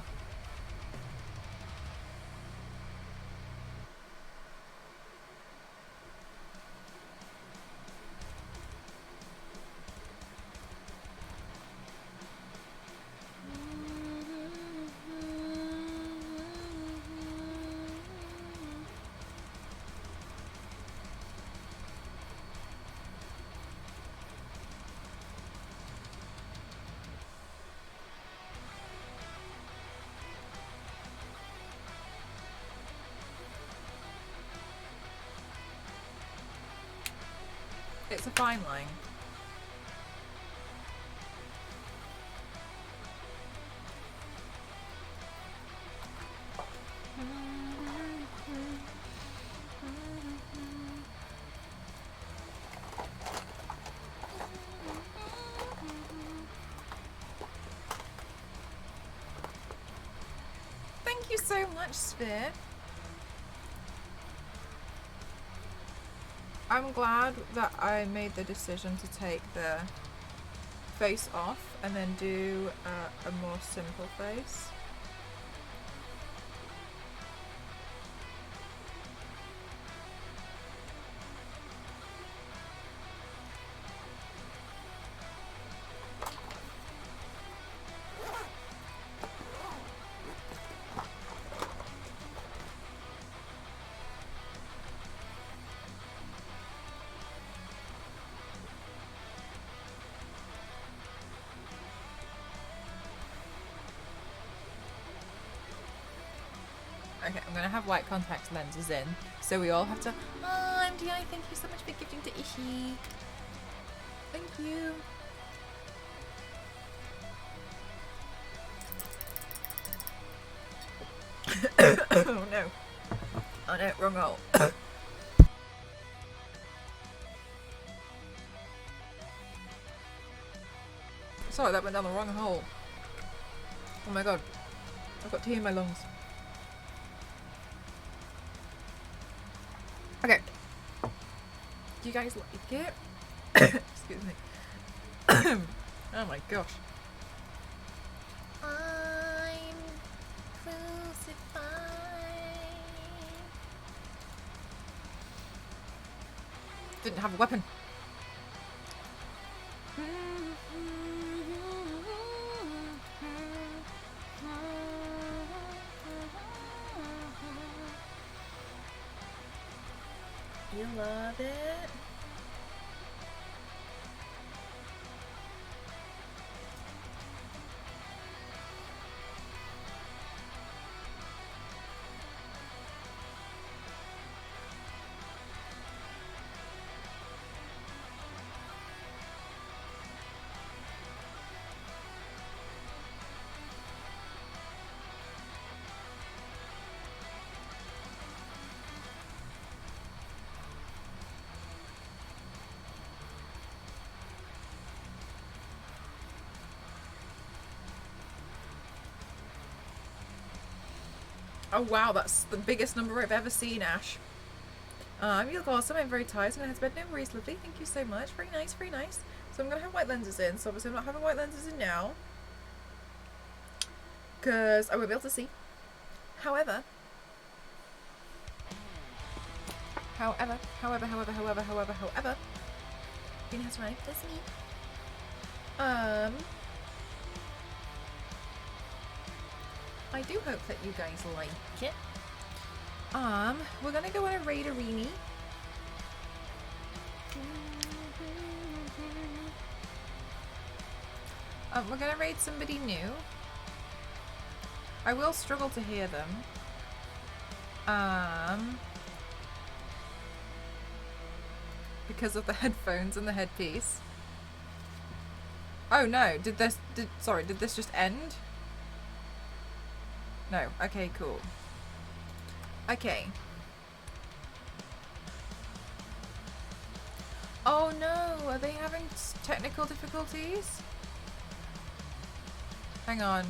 It's a fine line. Thank you so much, Sphere. I'm glad that I made the decision to take the face off and then do a more simple face. Okay, I'm gonna have white contact lenses in, so we all have to. Oh, MDI, thank you so much for gifting to Ishi. Thank you. Oh no. Oh no, wrong hole. Sorry, that went down the wrong hole. Oh my god. I've got tea in my lungs. Okay. Do you guys like it? Excuse me. Oh my gosh. I'm crucified. Didn't have a weapon. You love it? Oh wow, that's the biggest number I've ever seen, Ash. You're awesome. I'm very tired. I'm going to head to bed. No worries, lovely. Thank you so much. Very nice, very nice. So I'm going to have white lenses in. So obviously I'm not having white lenses in now, because I won't be able to see. However, Green has arrived. That's me. I do hope that you guys like it. We're gonna go on a raid arena. We're gonna raid somebody new. I will struggle to hear them. Because of the headphones and the headpiece. Oh no, did this just end? No, okay, cool. Okay. Oh no, are they having technical difficulties? Hang on.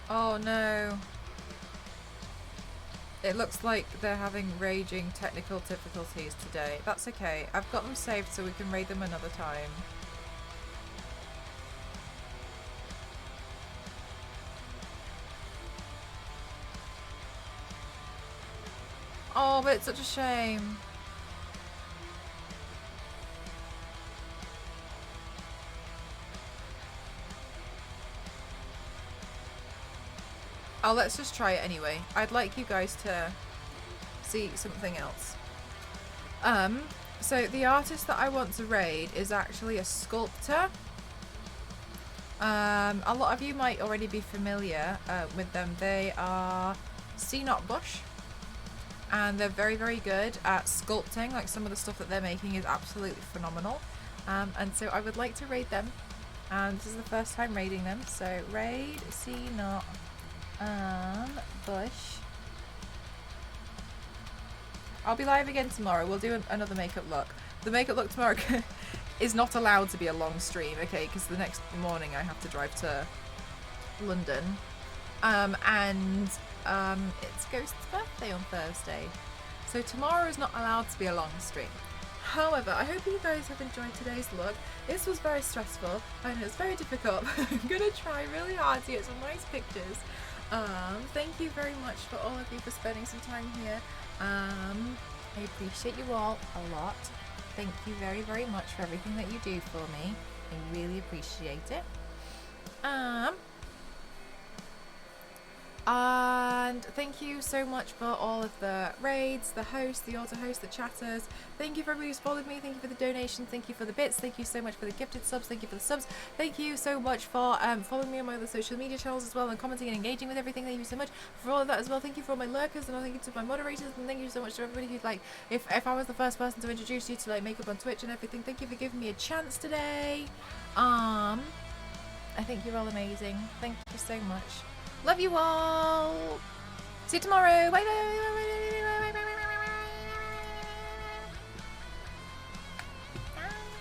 Oh no. It looks like they're having raging technical difficulties today. That's okay. I've got them saved so we can raid them another time. Oh, but it's such a shame. Oh, let's just try it anyway. I'd like you guys to see something else. So the artist that I want to raid is actually a sculptor. A lot of you might already be familiar with them. They are C-Not Bush, and they're very, very good at sculpting. Like, some of the stuff that they're making is absolutely phenomenal. And so I would like to raid them, and this is the first time raiding them. So raid C-Not Bush. I'll be live again tomorrow. We'll do another makeup look. The makeup look tomorrow is not allowed to be a long stream, okay? Because the next morning I have to drive to London. It's Ghost's birthday on Thursday. So tomorrow is not allowed to be a long stream. However, I hope you guys have enjoyed today's look. This was very stressful. I know it's very difficult. I'm going to try really hard to get some nice pictures. Thank you very much for all of you for spending some time here. I appreciate you all a lot. Thank you very, very much for everything that you do for me. I really appreciate it. And thank you so much for all of the raids, the hosts, the auto-hosts, the chatters. Thank you for everybody who's followed me. Thank you for the donations. Thank you for the bits. Thank you so much for the gifted subs. Thank you for the subs. Thank you so much for following me on my other social media channels as well, and commenting and engaging with everything. Thank you so much for all of that as well. Thank you for all my lurkers, and thank you to my moderators, and thank you so much to everybody who'd like, if I was the first person to introduce you to like makeup on Twitch and everything, thank you for giving me a chance today. I think you're all amazing. Thank you so much. Love you all. See you tomorrow. Bye bye. Bye bye.